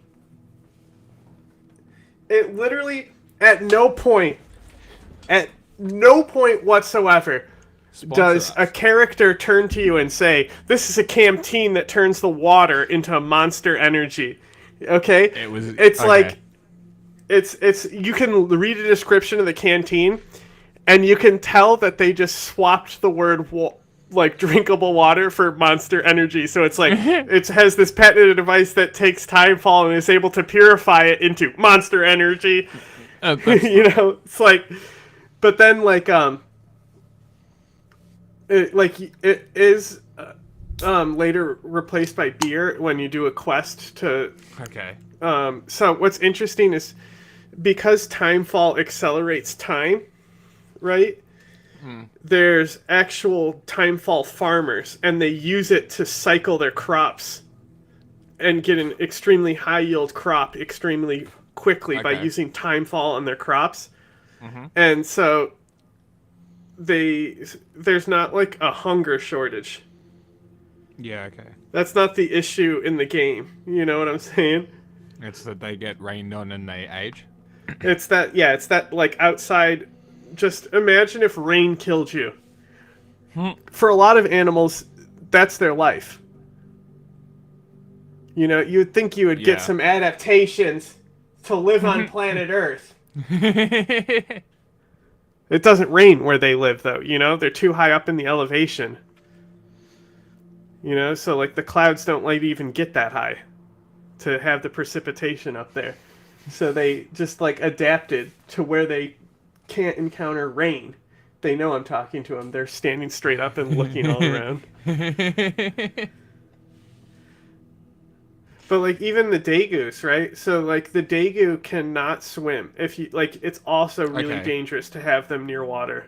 it literally at no point whatsoever does a character turn to you and say, "This is a canteen that turns the water into a Monster Energy." Okay? It's okay. like it's you can read a description of the canteen and you can tell that they just swapped the word like drinkable water for Monster Energy. So it's like it has this patented device that takes Timefall and is able to purify it into Monster Energy. You know, it's like, but then like it is later replaced by beer when you do a quest to. Okay. So what's interesting is because Timefall accelerates time, right? There's actual Timefall farmers, and they use it to cycle their crops and get an extremely high yield crop extremely quickly by using Timefall on their crops. And so there's not like a hunger shortage. Yeah, okay. That's not the issue in the game. You know what I'm saying? It's that they get rained on and they age. It's that like outside. Just imagine if rain killed you. For a lot of animals, that's their life. You know, you'd think you would get some adaptations to live on planet Earth. It doesn't rain where they live, though, you know? They're too high up in the elevation. You know, so, like, the clouds don't, like, even get that high to have the precipitation up there. So they just, like, adapted to where they can't encounter rain. They know I'm talking to them. They're standing straight up and looking all around. But like even the Dagoos, right? So like the Dago cannot swim. If you like, it's also really dangerous to have them near water.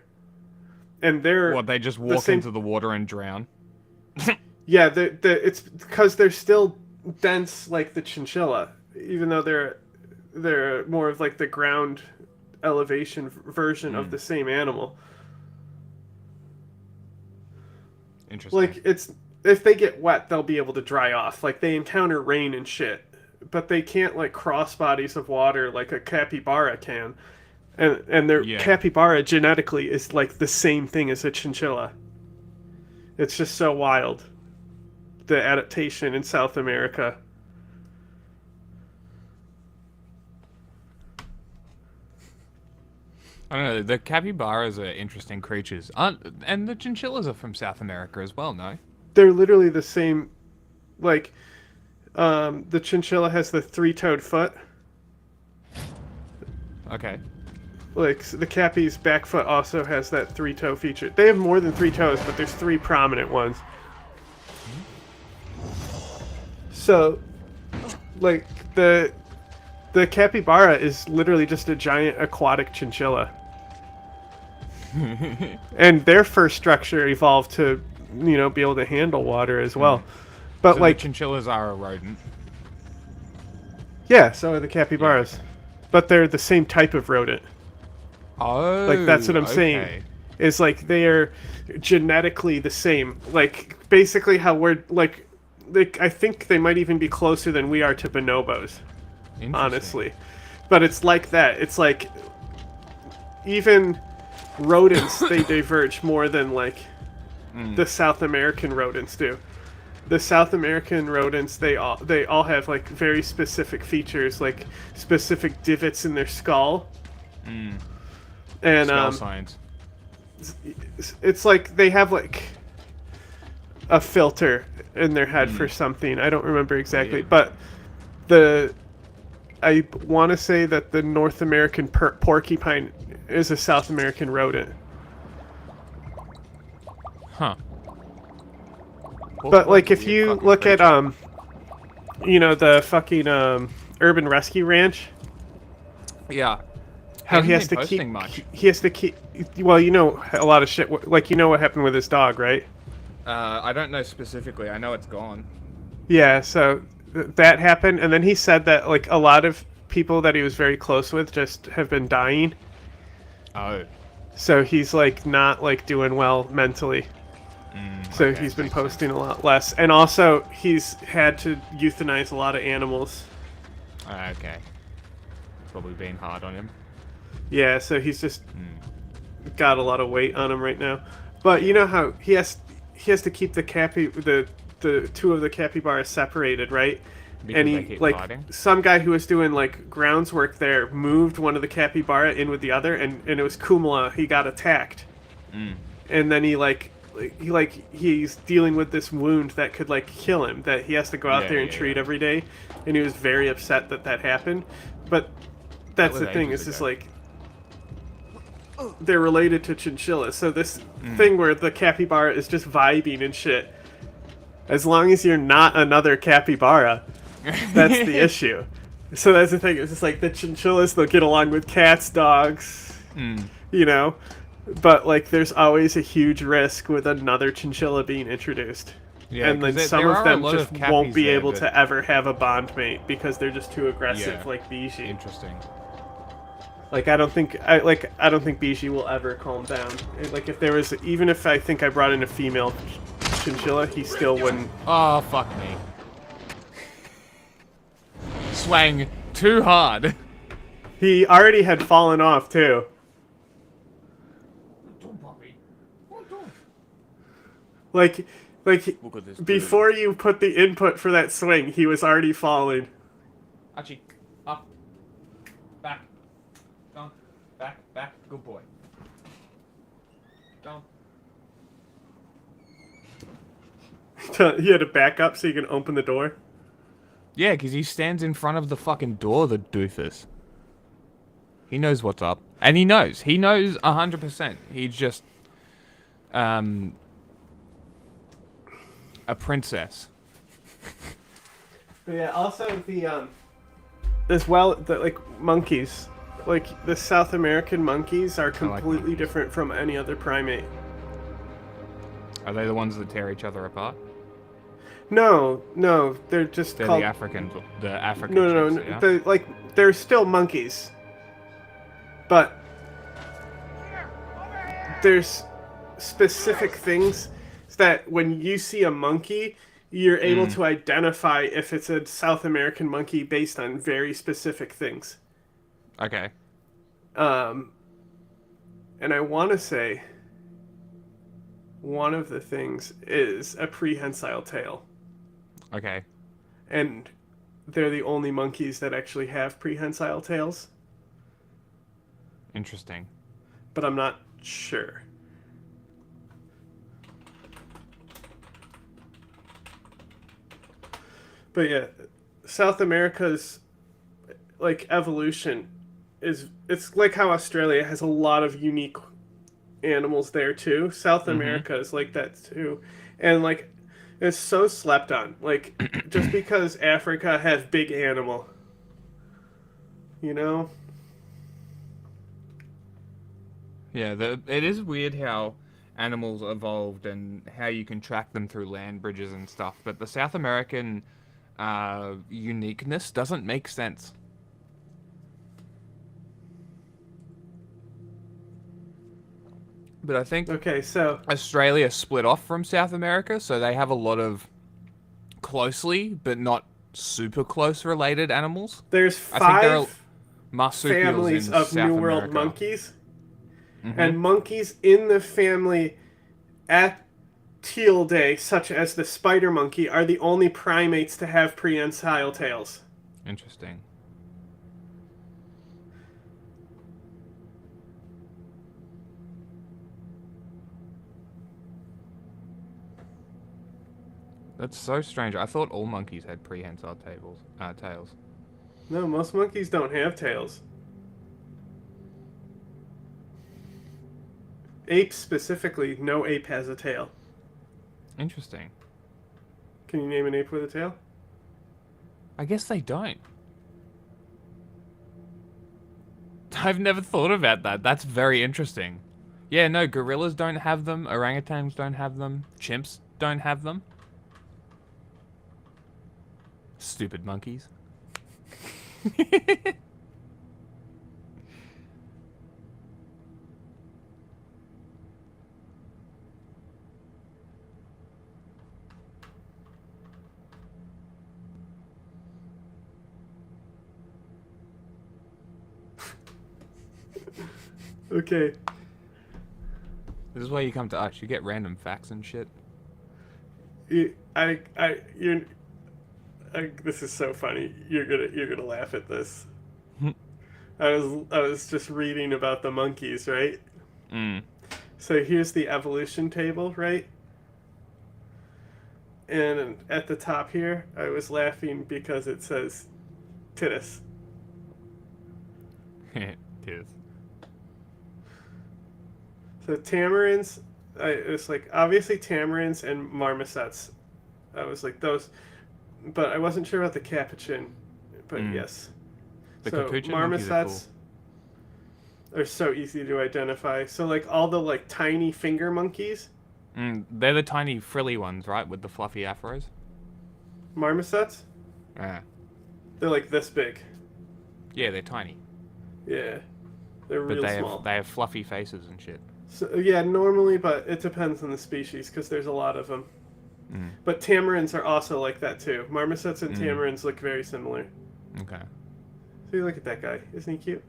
And they're they just walk into the water and drown. Yeah, it's because they're still dense like the chinchilla, even though they're more of like the ground elevation version of the same animal. Interesting. Like, it's if they get wet, they'll be able to dry off. Like, they encounter rain and shit, but they can't like cross bodies of water like a capybara can. And their capybara genetically is like the same thing as a chinchilla. It's just so wild. The adaptation in South America. I don't know. The capybaras are interesting creatures, and the chinchillas are from South America as well. No, they're literally the same. Like, the chinchilla has the three-toed foot. Okay. Like, the cappy's back foot also has that three-toe feature. They have more than 3 toes, but there's 3 prominent ones. So, like, the capybara is literally just a giant aquatic chinchilla. And their first structure evolved to, you know, be able to handle water as well. But so like, the chinchillas are a rodent. Yeah, so are the capybaras. Yeah. But they're the same type of rodent. Oh, like, that's what I'm saying. Is like they are genetically the same. Like, basically how we're like I think they might even be closer than we are to bonobos. Honestly. But it's like that. It's like even rodents, they diverge more than like the South American rodents do. The South American rodents, they all have like very specific features, like specific divots in their skull. And skull science. It's like they have like a filter in their head for something. I don't remember exactly, but I want to say that the North American porcupine is a South American rodent. Huh. But like if you look at you know, the fucking Urban Rescue Ranch. Yeah. How he has to keep well, you know a lot of shit, like, you know what happened with his dog, right? I don't know specifically. I know it's gone. Yeah, so that happened, and then he said that like a lot of people that he was very close with just have been dying. Oh. So he's like not like doing well mentally. So okay, he's been posting a lot less, and also he's had to euthanize a lot of animals. Okay. Probably being hard on him. Yeah, so he's just got a lot of weight on him right now. But you know how he has to keep the 2 of the capybaras separated, right? Because and he like fighting? Some guy who was doing like grounds work there moved one of the capybara in with the other, and it was Kumala. He got attacked, and then he's dealing with this wound that could like kill him, that he has to go out there and treat every day, and he was very upset that happened. But that's the thing, it's just like they're related to chinchillas, so this thing where the capybara is just vibing and shit, as long as you're not another capybara, that's the issue. So that's the thing, it's just like the chinchillas, they'll get along with cats, dogs, you know, but like there's always a huge risk with another chinchilla being introduced. Yeah, and then some of them just won't be able to ever have a bond mate because they're just too aggressive, like Bijou. Interesting. Like I don't think Bijou will ever calm down. Like even if I think I brought in a female chinchilla, he still wouldn't. Oh, fuck me. Swang too hard. He already had fallen off too. Like before you put the input for that swing, he was already falling. Archie, up, back, down, back, good boy. Down. He had to back up so you can open the door? Yeah, because he stands in front of the fucking door, the doofus. He knows what's up. And he knows 100%. He's just, a princess. But yeah, also the as well, the like monkeys, like the South American monkeys are completely different from any other primate. Are they the ones that tear each other apart? No, they're just they're called the African. No, chicks, yeah? they're still monkeys. but there's specific things that when you see a monkey, you're able to identify if it's a South American monkey based on very specific things. Okay. And I want to say one of the things is a prehensile tail. Okay. And they're the only monkeys that actually have prehensile tails. Interesting. But I'm not sure. But yeah, South America's like evolution it's like how Australia has a lot of unique animals there too. South America is like that too. And like it's so slept on. Like just because Africa has big animal, you know? Yeah, it is weird how animals evolved and how you can track them through land bridges and stuff, but the South American uniqueness doesn't make sense. But I think Australia split off from South America, so they have a lot of closely but not super close related animals. There's 5 families of New World monkeys. And monkeys in the family at Teal Day, such as the spider monkey, are the only primates to have prehensile tails. Interesting. That's so strange. I thought all monkeys had prehensile tails. No, most monkeys don't have tails. Apes specifically, no ape has a tail. Interesting. Can you name an ape with a tail? I guess they don't. I've never thought about that. That's very interesting. Yeah, no, gorillas don't have them. Orangutans don't have them. Chimps don't have them. Stupid monkeys. Okay. This is why you come to us. You get random facts and shit. This is so funny. You're gonna laugh at this. I was just reading about the monkeys, right? So here's the evolution table, right? And at the top here, I was laughing because it says tittus. Tittus. So tamarins, it's like obviously tamarins and marmosets. I was like those, but I wasn't sure about the capuchin. But yes, The so capuchin marmosets are so easy to identify. So like all the like tiny finger monkeys. They're the tiny frilly ones, right, with the fluffy afros. Marmosets. Yeah. They're like this big. Yeah, they're tiny. Yeah, they're real small. They have fluffy faces and shit. So, yeah, normally, but it depends on the species because there's a lot of them. But tamarins are also like that too. Marmosets and tamarins look very similar. Okay. So you look at that guy. Isn't he cute?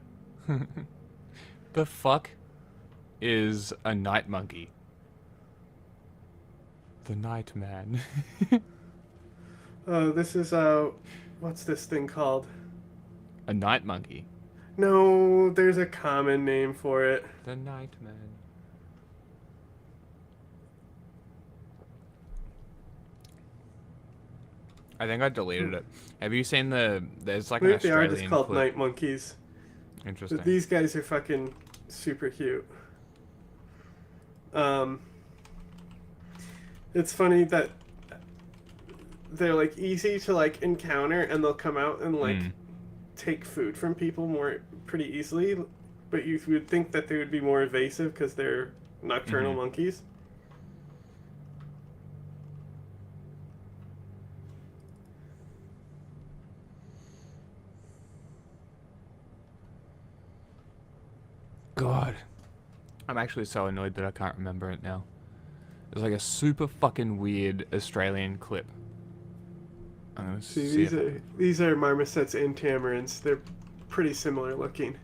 The fuck is a night monkey? The night man. This is what's this thing called? A night monkey. No, there's a common name for it. The night man. I think I deleted it. Have you seen there's like an Australian They are just called clip. night monkeys. Interesting. These guys are fucking super cute. It's funny that they're like easy to like encounter and they'll come out and like take food from people pretty easily, but you would think that they would be more evasive because they're nocturnal monkeys. god. I'm actually so annoyed that I can't remember it now. It's like a super fucking weird Australian clip. I'm gonna see these are marmosets and tamarins. They're pretty similar looking.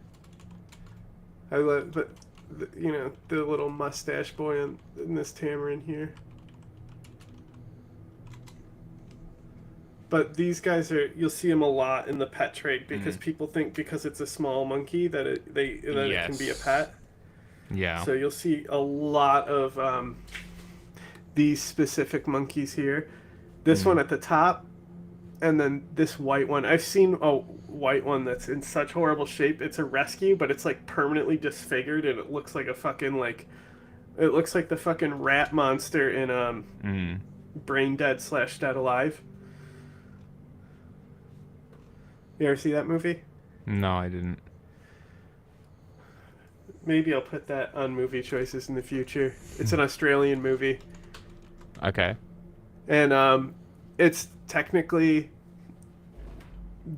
I love, but you know, the little mustache boy in this tamarin here. But these guys you'll see them a lot in the pet trade because people think because it's a small monkey that it can be a pet. Yeah. So you'll see a lot of these specific monkeys here. This one at the top, and then this white one. I've seen a white one that's in such horrible shape. It's a rescue, but it's like permanently disfigured, and it looks like a fucking it looks like the fucking rat monster in Brain Dead / Dead Alive. You ever see that movie? No, I didn't. Maybe I'll put that on movie choices in the future. It's an Australian movie. Okay. And it's technically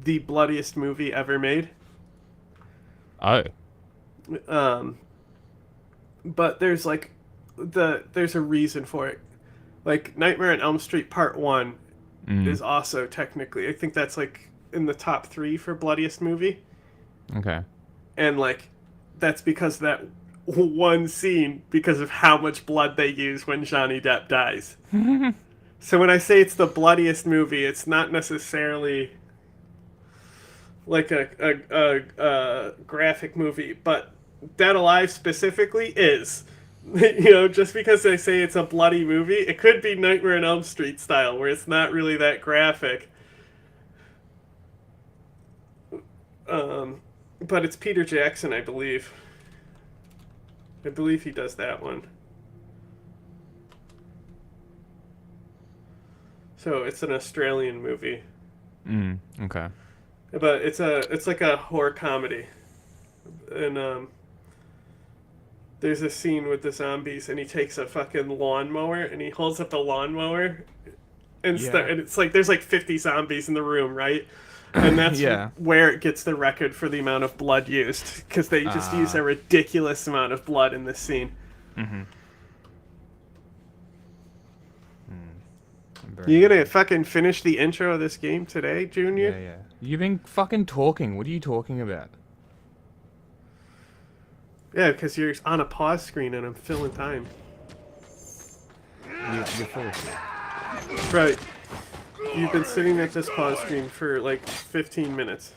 the bloodiest movie ever made. Oh. But there's there's a reason for it. Like Nightmare on Elm Street Part 1 is also technically, I think that's like in the top 3 for bloodiest movie. Okay. And that's because that one scene, because of how much blood they use when Johnny Depp dies. So when I say it's the bloodiest movie, it's not necessarily like a graphic movie, but Dead Alive specifically is. You know, just because I say it's a bloody movie, it could be Nightmare on Elm Street style, where it's not really that graphic. But it's Peter Jackson, I believe. I believe he does that one. So it's an Australian movie. Okay. But it's like a horror comedy. And there's a scene with the zombies, and he takes a fucking lawnmower, and he holds up the lawnmower, and it's like there's like 50 zombies in the room, right? And that's where it gets the record for the amount of blood used, because they just use a ridiculous amount of blood in this scene. You gonna fucking finish the intro of this game today, Junior? Yeah. You've been fucking talking. What are you talking about? Yeah, because you're on a pause screen and I'm filling time. You're full of shit. Right. You've been sitting at this pause screen for like 15 minutes.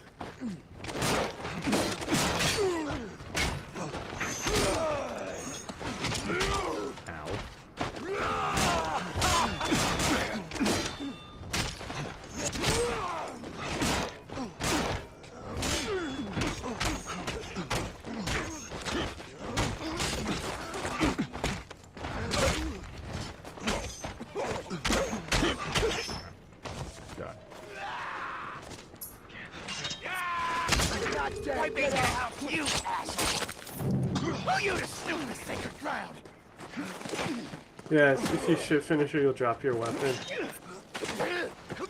Yeah, if you shoot finisher, you'll drop your weapon.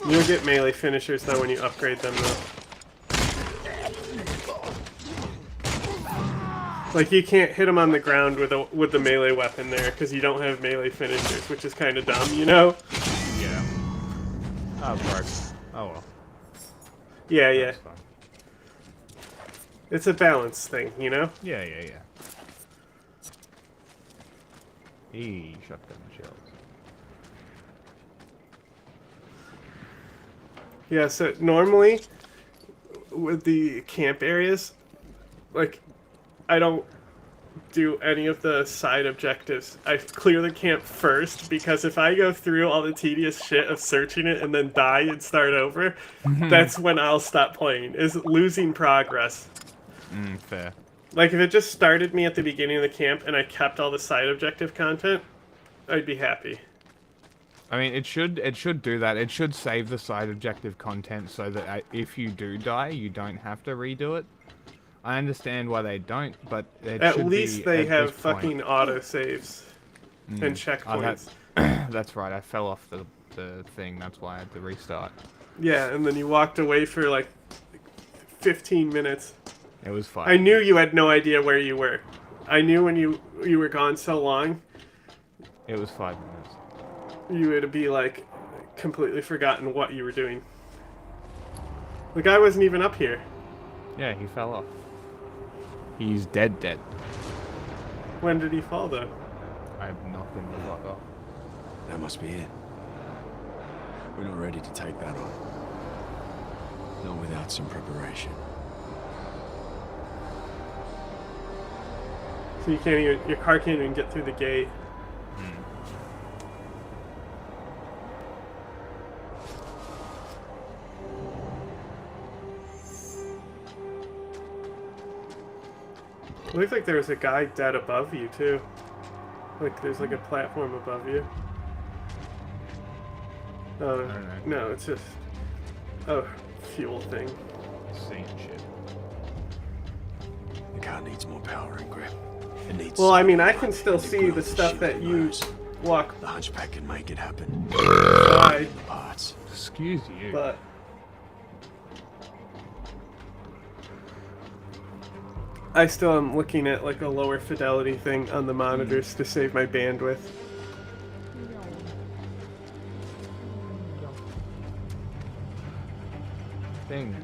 You'll get melee finishers though when you upgrade them though. Like you can't hit them on the ground with the melee weapon there because you don't have melee finishers, which is kind of dumb, you know? Yeah. Oh, parts. Oh well. Yeah. It's a balance thing, you know? Yeah. Shotgun shells. Yeah, so normally with the camp areas, like I don't do any of the side objectives. I clear the camp first because if I go through all the tedious shit of searching it and then die and start over, that's when I'll stop playing, is losing progress. Fair. Like, if it just started me at the beginning of the camp and I kept all the side objective content, I'd be happy. I mean, it should do that. It should save the side objective content so that if you do die, you don't have to redo it. I understand why they don't, but at least they have fucking autosaves and checkpoints. That's right. I fell off the thing. That's why I had to restart. Yeah, and then you walked away for like 15 minutes. It was fun. I knew you had no idea where you were. I knew when you were gone so long. It was 5 minutes. You would be like completely forgotten what you were doing. The guy wasn't even up here. Yeah, he fell off. He's dead. When did he fall though? I've knocked him the fuck off. That must be it. We're not ready to take that on. Not without some preparation. So you can't even, your car can't even get through the gate. It looks like there was a guy dead above you too. Like there's like a platform above you. Oh no, it's just a fuel thing. Same shit. The car needs more power and grip. It needs. Well, I mean, I can still see the stuff that you walk. The hunchback can make it happen. Why? Parts. Excuse you. But I still am looking at like a lower fidelity thing on the monitors to save my bandwidth. Thing.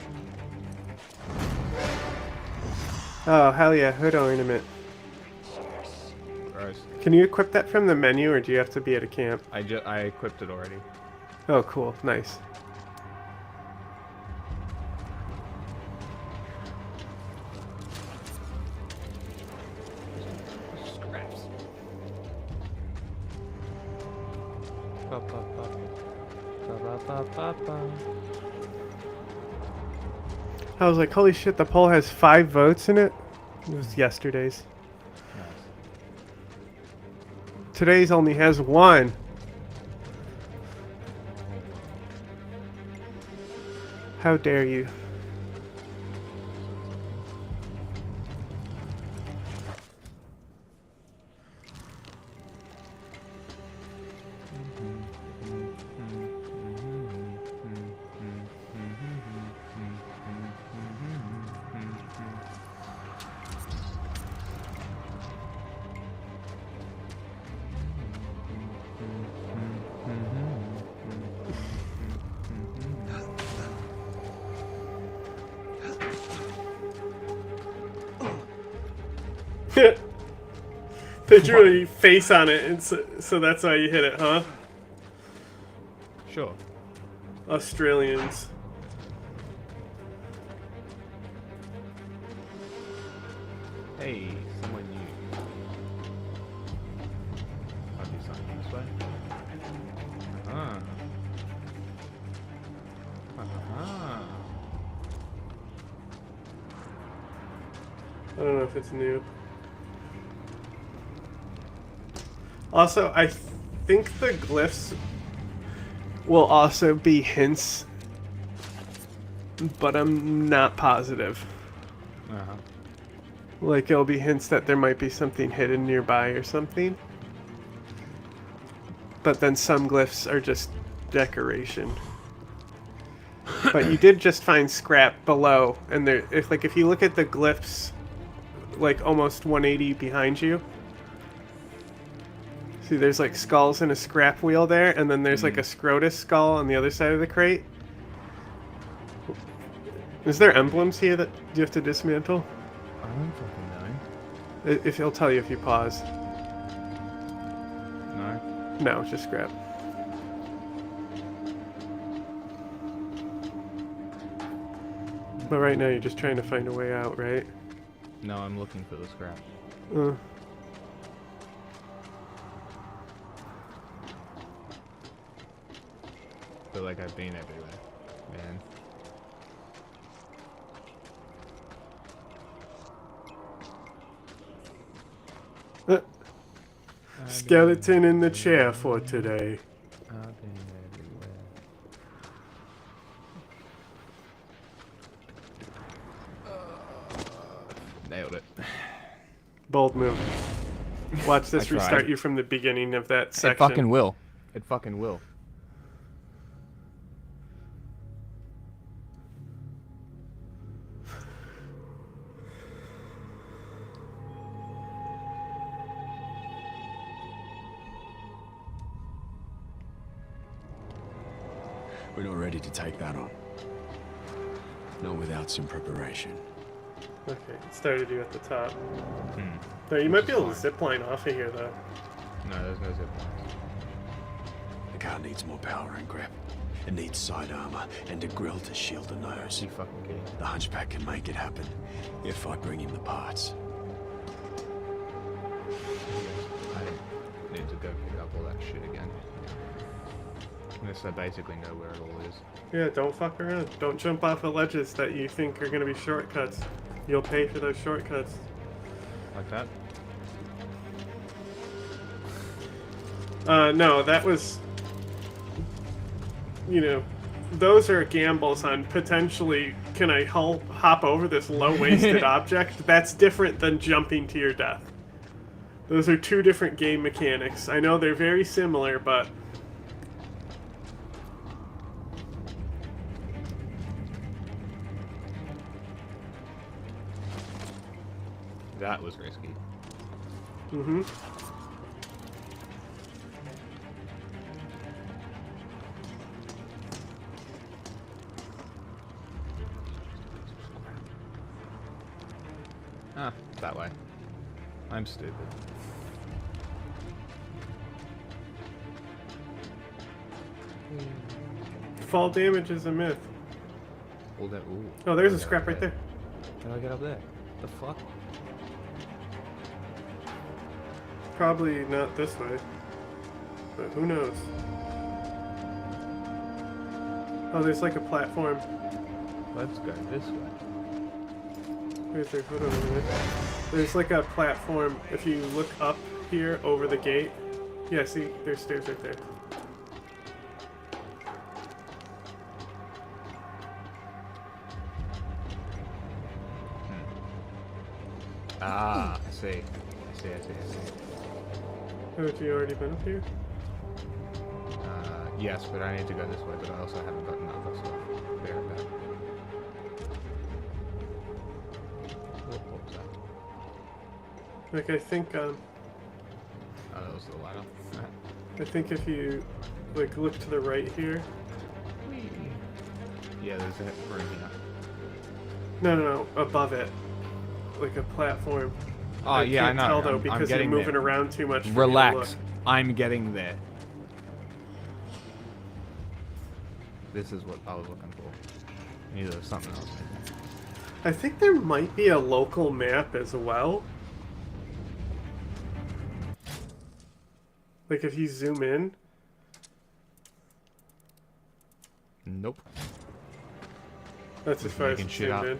Oh, hell yeah, hood ornament. Gross. Can you equip that from the menu, or do you have to be at a camp? I equipped it already. Oh, cool. Nice. Scraps. I was like, holy shit, the poll has 5 votes in it? It was yesterday's. Today's only has 1. How dare you? They drew a face on it, and so that's why you hit it, huh? Sure. Australians. Hey, someone new. I'll do something this way. I don't know if it's new. Also, I think the glyphs will also be hints, but I'm not positive. Like, it'll be hints that there might be something hidden nearby or something. But then some glyphs are just decoration. But you did just find scrap below, and there, if you look at the glyphs, like almost 180 behind you. See, there's like skulls and a scrap wheel there, and then there's like a Scrotus skull on the other side of the crate. Is there emblems here that you have to dismantle? I don't fucking know. If he'll tell you if you pause. No. No, it's just scrap. But right now you're just trying to find a way out, right? No, I'm looking for the scrap. Feel like I've been everywhere, man. Skeleton in the chair for today. I've been everywhere. Nailed it. Bold move. Watch this I tried. restart you from the beginning of that section. It fucking will. It fucking will. We're not ready to take that on. Not without some preparation. Okay, it started you at the top. No, you might be able to zip line off of here, though. No, there's no zip line. The car needs more power and grip. It needs side armor and a grill to shield the nose. You fucking kidding? The Hunchback can make it happen if I bring him the parts. I need to go pick up all that shit again. Unless I basically know where it all is. Yeah, don't fuck around. Don't jump off of ledges that you think are going to be shortcuts. You'll pay for those shortcuts. Like that? No, that was... You know, those are gambles on potentially, can I hop over this low-waisted object? That's different than jumping to your death. Those are two different game mechanics. I know they're very similar, but... That was risky. Mm-hmm. Ah, that way. I'm stupid. Fall damage is a myth. All that, ooh. Oh, there's a scrap right there. How do I get up there? The fuck? Probably not this way, but who knows? Oh, there's like a platform. Let's go this way. Where's there? Hold on a minute. There's like a platform. If you look up here over the gate, yeah, see, there's stairs right there. Ah, I see. I see. Oh, have you already been up here? Yes, but I need to go this way, but I also haven't gotten other stuff there and back. What was that? Like, I think, Oh, that was the ladder. I think if you, like, look to the right here. Yeah, there's a room here. No, above it. Like a platform. Oh, yeah, I know. Tell, though, because you're moving around too much. Relax. I'm getting there. This is what I was looking for. Either there's something else. I think there might be a local map as well. Like if you zoom in. Nope. That's as far as it's zoomed in.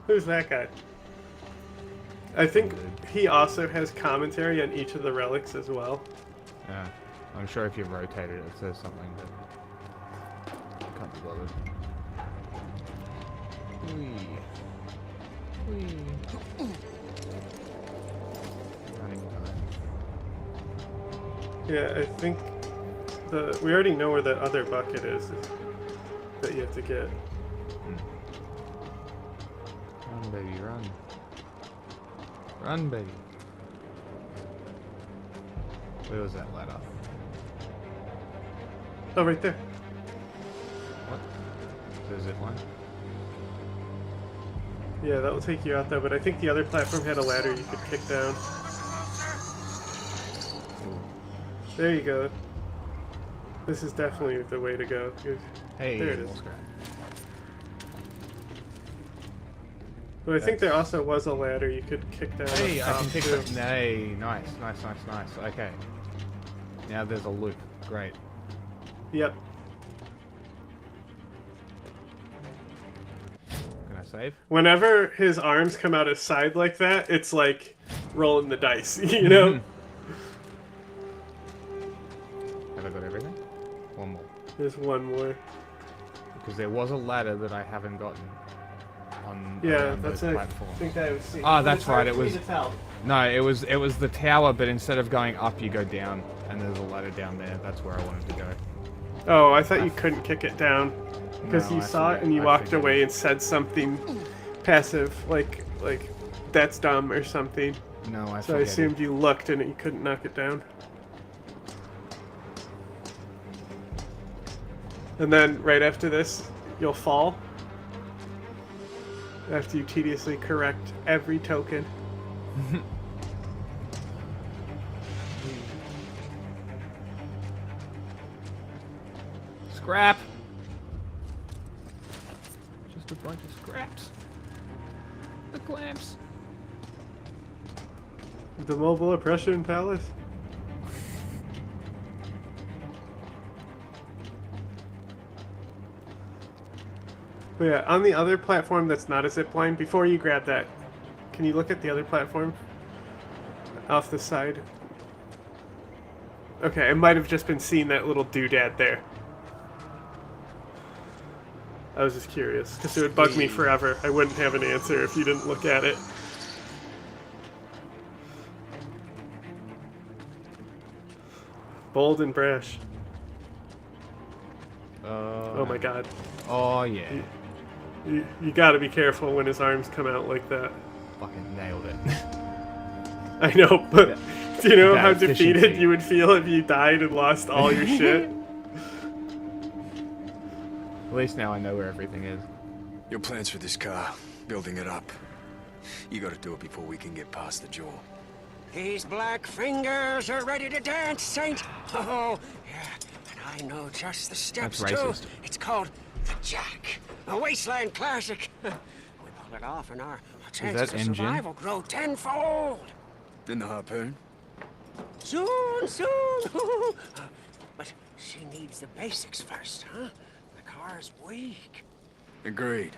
Who's that guy? I think he also has commentary on each of the relics as well. Yeah. I'm sure if you rotate it, it says something, but I can't be bothered. Yeah, I think we already know where that other bucket is that you have to get. Run, baby, run. Run, baby. Where was that ladder? Oh, right there. What? Is there a zip line? Yeah, that will take you out though, but I think the other platform had a ladder you could kick down. There you go. This is definitely the way to go. Hey, there it is. But I think there also was a ladder you could kick down. Hey, I can pick too. up. Nay, nice. Okay. Now there's a loop. Great. Yep. Can I save? Whenever his arms come out his side like that, it's like rolling the dice, you know? Have I got everything? One more. There's one more. Because there was a ladder that I haven't gotten. Yeah, that's it. I think I was seeing. Oh, that's right. It was. To tell. No, it was the tower, but instead of going up, you go down, and there's a ladder down there. That's where I wanted to go. Oh, I thought you couldn't kick it down because No, you I saw it figured- and you I walked figured. away and said something passive, like that's dumb or something. No, I So I assumed you looked and you couldn't knock it down. And then right after this, you'll fall. After you tediously correct every token. Scrap. Just a bunch of scraps. The clamps. The mobile oppression palace. But yeah, on the other platform that's not a zipline, before you grab that, can you look at the other platform? Off the side. Okay, I might have just been seeing that little doodad there. I was just curious, because it would bug me forever. I wouldn't have an answer if you didn't look at it. Bold and brash. Oh my god. Oh yeah. You gotta be careful when his arms come out like that. Fucking nailed it. I know, but do you know That how defeated efficiency. you would feel if you died and lost all your shit? At least now I know where everything is. Your plans for this car, building it up. You gotta do it before we can get past the jaw. These black fingers are ready to dance, Saint. Oh, yeah, and I know just the steps That's too. racist. It's called the Jack, a wasteland classic. We pull it off, and our chances that of engine? survival grow tenfold. Then the harpoon? Soon. But she needs the basics first, huh? The car's weak. Agreed.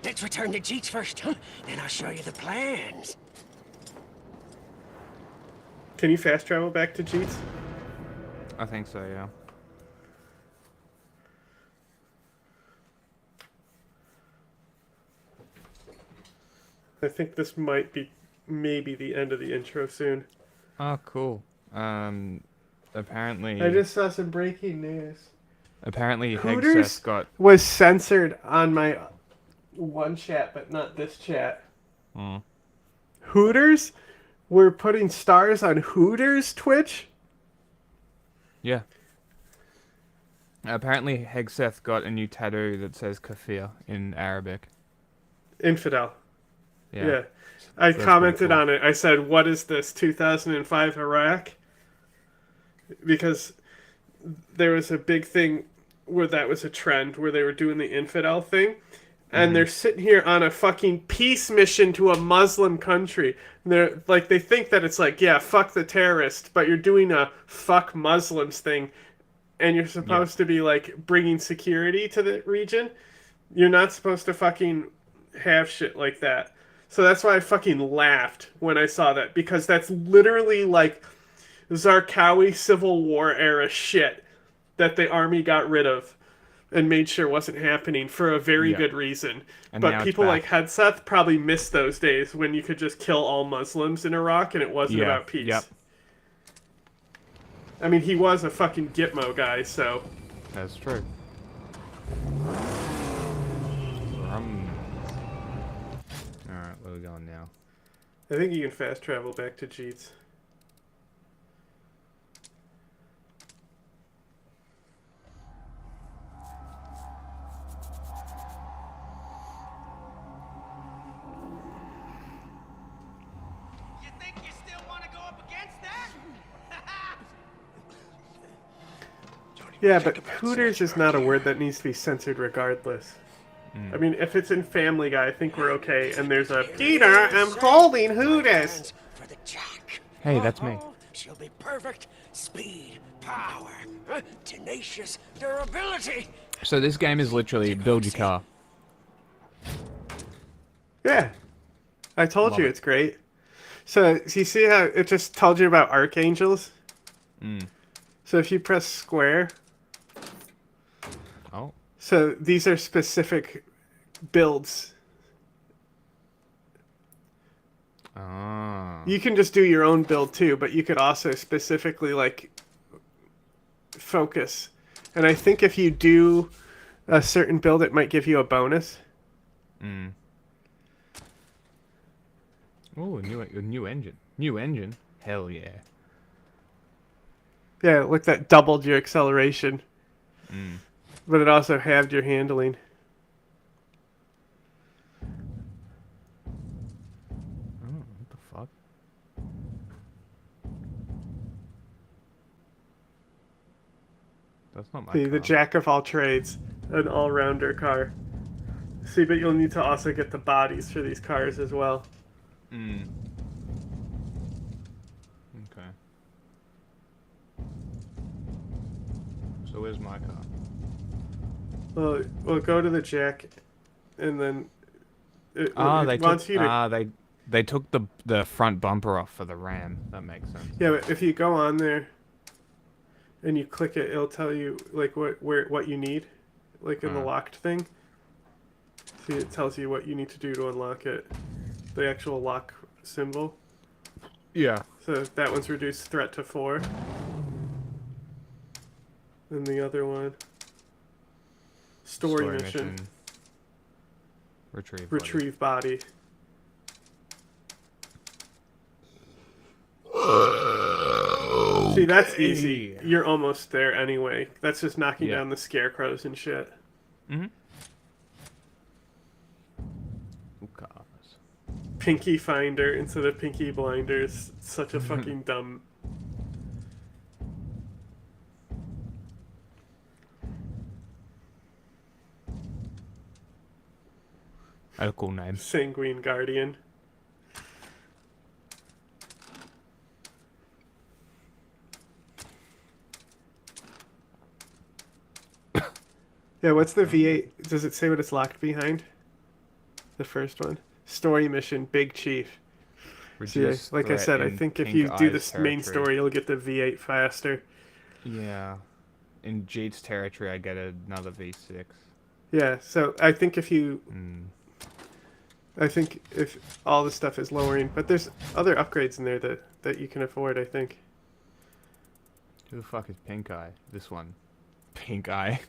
Let's return to Jeets first, huh? Then I'll show you the plans. Can you fast travel back to Jeets? I think so, yeah. I think this might be maybe the end of the intro soon. Oh, cool. Apparently... I just saw some breaking news. Apparently Hooters Hegseth got... was censored on my one chat, but not this chat. Mm. Hooters? We're putting stars on Hooters Twitch? Yeah. Apparently Hegseth got a new tattoo that says kafir in Arabic. Infidel. Yeah. I That's commented pretty cool. on it. I said, what is this, 2005 Iraq? Because there was a big thing where that was a trend, where they were doing the infidel thing. And they're sitting here on a fucking peace mission to a Muslim country. And they're like, they think that it's like, yeah, fuck the terrorists, but you're doing a fuck Muslims thing. And you're supposed to be like bringing security to the region. You're not supposed to fucking have shit like that. So that's why I fucking laughed when I saw that, because that's literally like Zarqawi Civil War era shit that the army got rid of and made sure wasn't happening for a very good reason. And now But it's people like back. Hegseth probably missed those days when you could just kill all Muslims in Iraq and it wasn't about peace. Yep. I mean, he was a fucking Gitmo guy, so... That's true. Alright, where are we going now? I think you can fast travel back to Jeets. Yeah, but Hooters is not a word that needs to be censored regardless. I mean, if it's in Family Guy, I think we're okay. And there's a, Peter, I'm holding Hooters. Hey, that's me. She'll be perfect. Speed, power, tenacious durability. So this game is literally build your car. Yeah. I told Love you it. it's great. So, you see how it just told you about archangels? So if you press square... Oh. So these are specific builds. Ah. You can just do your own build too, but you could also specifically like focus. And I think if you do a certain build, it might give you a bonus. Oh, a new engine. New engine? Hell yeah. Yeah, look, that doubled your acceleration. Mm. But it also halved your handling. Oh, what the fuck? That's not my See, car. the jack of all trades. An all-rounder car. See, but you'll need to also get the bodies for these cars as well. Mm. Okay. So where's my car? Well, go to the jack, and then it They wants you to. they took the front bumper off for the Ram. That makes sense. Yeah, but if you go on there, and you click it, it'll tell you like what you need, like in the locked thing. See, it tells you what you need to do to unlock it, the actual lock symbol. Yeah. So that one's reduced threat to 4. And the other one, story mission. Retrieve body. See, that's easy. You're almost there anyway. That's just knocking down the scarecrows and shit. Mm-hmm. Pinky Finder instead of Pinky Blinders. Such a fucking dumb... A cool name. Sanguine Guardian. Yeah, what's the V8? Does it say what it's locked behind? The first one. Story mission, Big Chief. See, like I said, I think if you do this main story, you'll get the V8 faster. Yeah. In Jeet's territory, I get another V6. Yeah, so I think if you... I think if all the stuff is lowering, but there's other upgrades in there that you can afford, I think. Who the fuck is Pink Eye? This one. Pink Eye.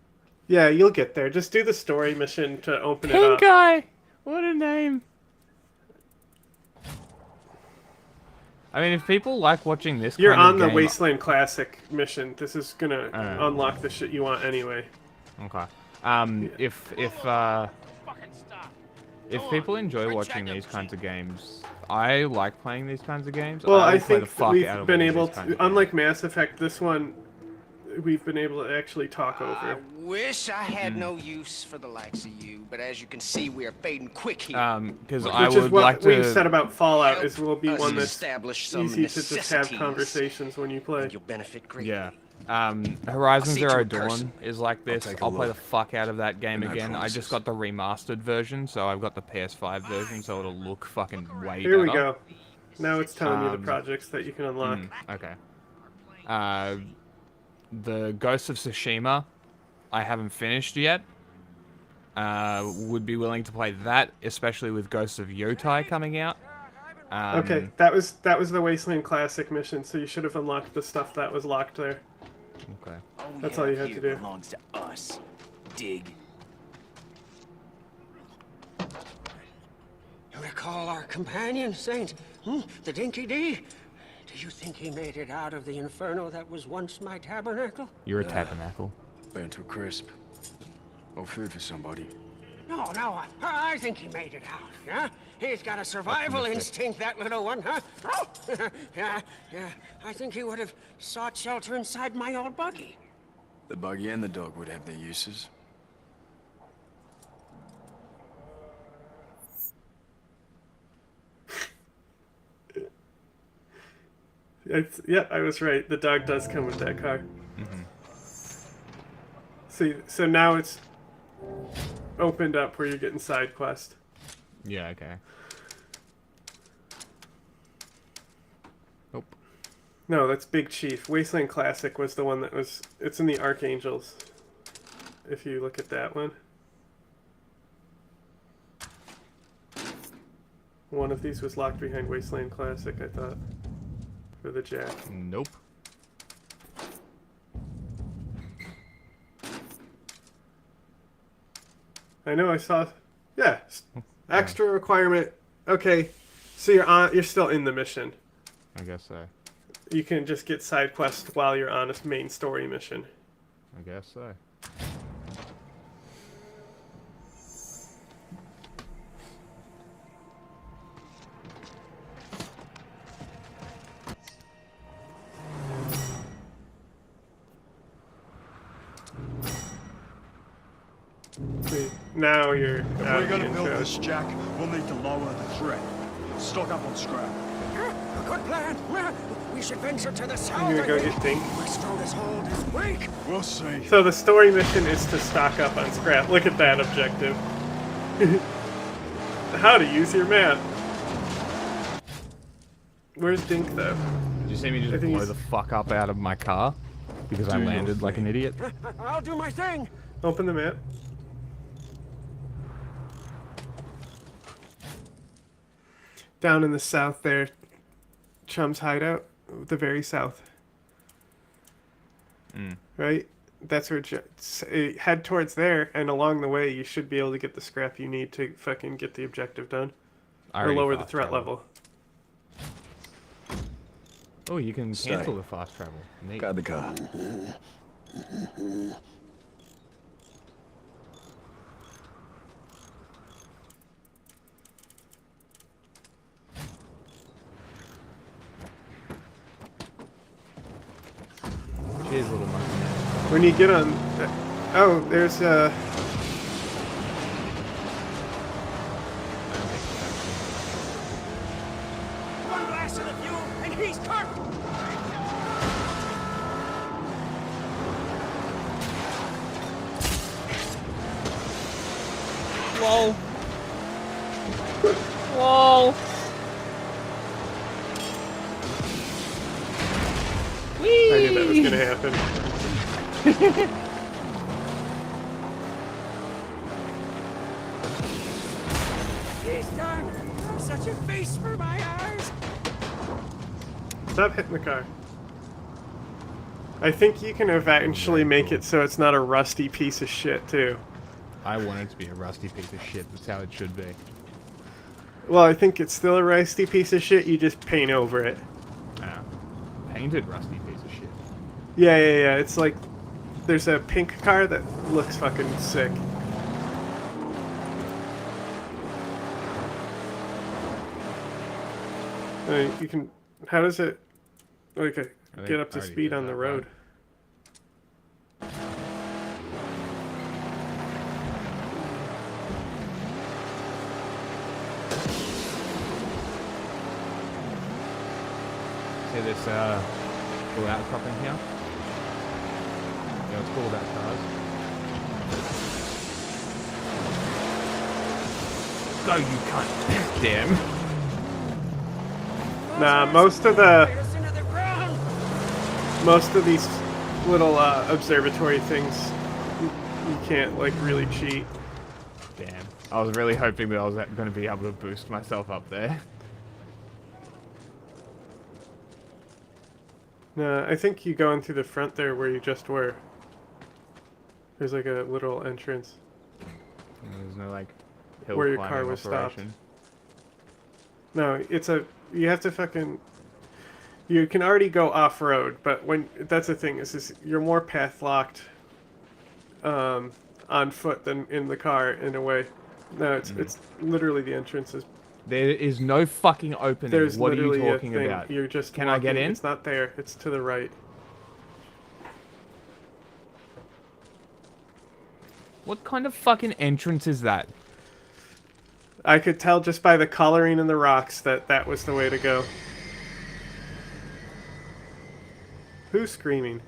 Yeah, you'll get there. Just do the story mission to open it up. Pink Eye! What a name. I mean, if people like watching this You're kind of on the game, Wasteland Classic mission. This is gonna unlock the shit you want anyway. Okay. If people enjoy watching these kinds of games, I like playing these kinds of games. Well, I I play think the fuck out we've of been all able these kinds to, of unlike Mass Effect, this one we've been able to actually talk over. Wish I had no use for the likes of you, but as you can see, we are fading quick here. Because I would like to... Which is what we've said about Fallout, is we'll be one that's easy to just have conversations when you play. You'll benefit greatly. Yeah. Horizon Zero Dawn is like this. I'll play the fuck out of that game again. I just got the remastered version, so I've got the PS5 version, so it'll look fucking way better. Here we go. Now it's telling you the projects that you can unlock. Okay. The Ghost of Tsushima, I haven't finished yet. Would be willing to play that, especially with Ghosts of Yotai coming out. Okay, that was the Wasteland Classic mission, so you should have unlocked the stuff that was locked there. Okay. That's all you had to do. Belongs to us. Dig. You recall our companion, Saint? The Dinky D? Do you think he made it out of the inferno that was once my tabernacle? You're a tabernacle. Burnt to a crisp. Or food for somebody. No, I think he made it out, yeah? He's got a survival instinct, that little one, huh? Oh, yeah. I think he would have sought shelter inside my old buggy. The buggy and the dog would have their uses. Yeah, I was right. The dog does come with that car. See, so now it's opened up where you're getting side quest. Yeah, okay. Nope. No, that's Big Chief. Wasteland Classic was the one that was... It's in the Archangels. If you look at that one. One of these was locked behind Wasteland Classic, I thought. For the jack. Nope. I know I saw... Yeah. Extra requirement. Okay. So you're still in the mission. I guess so. You can just get side quests while you're on a main story mission. I guess so. See, now you're If out we're of the gonna build intro. this, Jack, we'll need to lower the threat. Stock up on scrap. A good plan. We should venture to the south. You're gonna go I think. get Dink. My strongest hold is weak. We'll see. So the story mission is to stock up on scrap. Look at that objective. How to use your map. Where's Dink though? Did you see me I just think blow he's- the fuck up out of my car? Because I Do your landed like an idiot? I'll do my thing. Open the map. Down in the south there, Chum's hideout, the very south. Right? That's where head towards there, and along the way you should be able to get the scrap you need to fucking get the objective done. I Or already lower the fast threat traveled. level. Oh, you can Stay. cancel the fast travel. Neat. Guard the car. Cheers, little monkey. When you get on... oh, there's One blast of the fuel, and he's carved. Lol. Lol. I knew that was gonna happen. He's done. Such a feast for my eyes. Stop hitting the car. I think you can eventually make it so it's not a rusty piece of shit, too. I want it to be a rusty piece of shit. That's how it should be. Well, I think it's still a rusty piece of shit, you just paint over it. Yeah. Painted rusty piece of shit. Yeah, yeah, yeah. It's like there's a pink car that looks fucking sick. You can. How does it? Okay, think get up to I already speed did on the that, road. See this cool outcropping here? Yeah, it's cool about cars. Go, you cunt. Damn. Nah, most of these little observatory things, you can't like really cheat. Damn. I was really hoping that I was going to be able to boost myself up there. Nah, I think you go in through the front there where you just were. There's like a little entrance. There's no like hill Where your climbing car was stopped. operation. No, it's a. You have to fucking. You can already go off road, but when that's the thing is you're more path locked. On foot than in the car in a way. No, it's literally the entrance is. There is no fucking opening. There's What are you literally a talking thing. about? You're just. Can I get walking. in? It's not there. It's to the right. What kind of fucking entrance is that? I could tell just by the coloring in the rocks that that was the way to go. Who's screaming?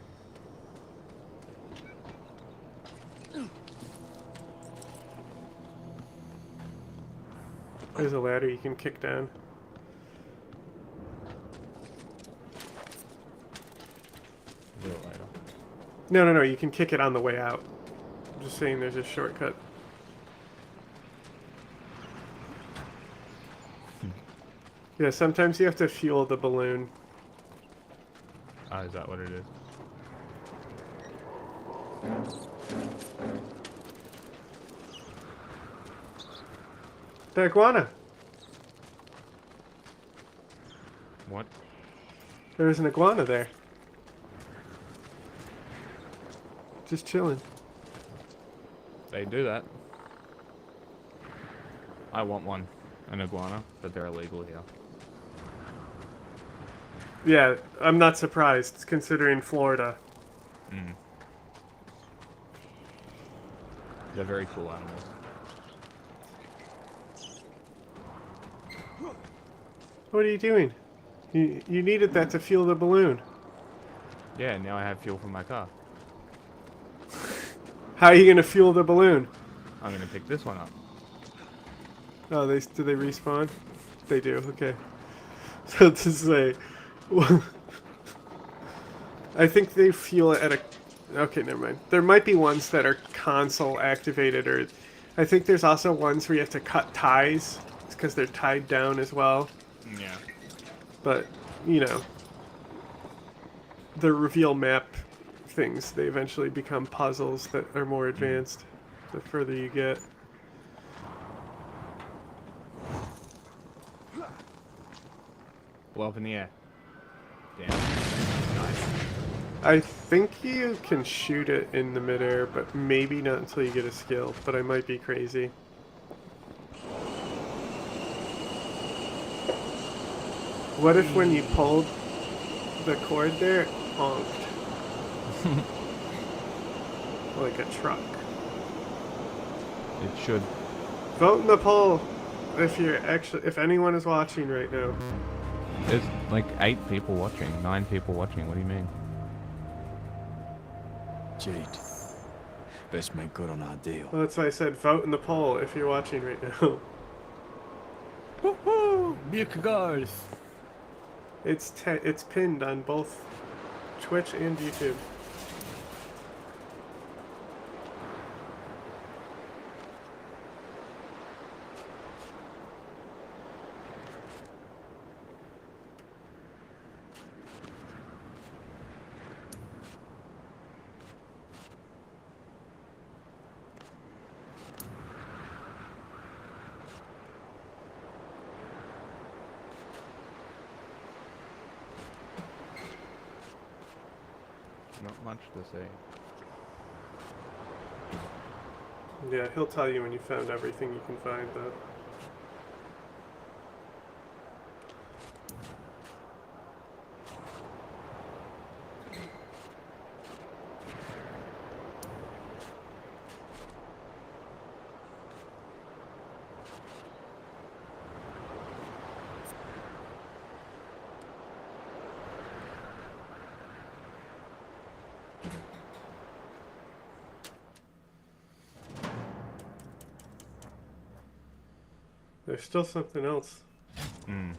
There's a ladder you can kick down. No, you can kick it on the way out. I'm just saying there's a shortcut. Yeah, sometimes you have to fuel the balloon. Oh, is that what it is? The iguana. What? There's an iguana there. Just chilling. They do that. I want one. An iguana, but they're illegal here. Yeah, I'm not surprised, considering Florida. Mm. They're very cool animals. What are you doing? You needed that to fuel the balloon. Yeah, now I have fuel for my car. How are you gonna fuel the balloon? I'm gonna pick this one up. Oh, do they respawn? They do. Okay. So to say, I think they fuel it at a. Okay, never mind. There might be ones that are console activated, or I think there's also ones where you have to cut ties because they're tied down as well. Yeah. But you know, the reveal map things, they eventually become puzzles that are more advanced the further you get. Blow up in the air. Damn. Nice. I think you can shoot it in the midair, but maybe not until you get a skill, but I might be crazy. What if when you pulled the cord there, it honked? Like a truck. It should. Vote in the poll if anyone is watching right now. There's like 8 people watching, 9 people watching. What do you mean? Jade, best make good on our deal. Well, that's why I said vote in the poll if you're watching right now. Woohoo! Milk guys. It's pinned on both Twitch and YouTube. Not much to say. Yeah, he'll tell you when you found everything you can find, though. There's still something else. Hmm.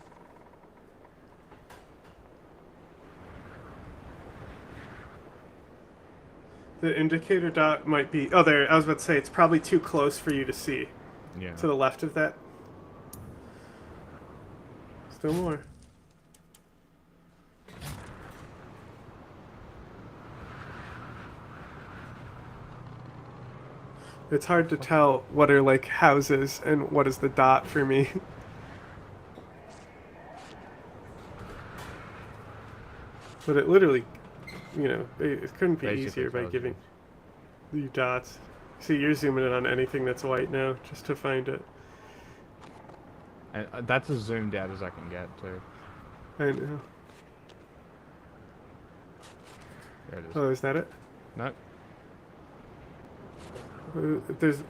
The indicator dot might be... Oh, there. I was about to say, it's probably too close for you to see. Yeah. To the left of that. Still more. It's hard to tell what are like houses and what is the dot for me. But it literally, you know, it couldn't be easier by giving you dots. See, you're zooming in on anything that's white now, just to find it. And that's as zoomed out as I can get, too. I know. There it is. Oh, is that it? Nope. There's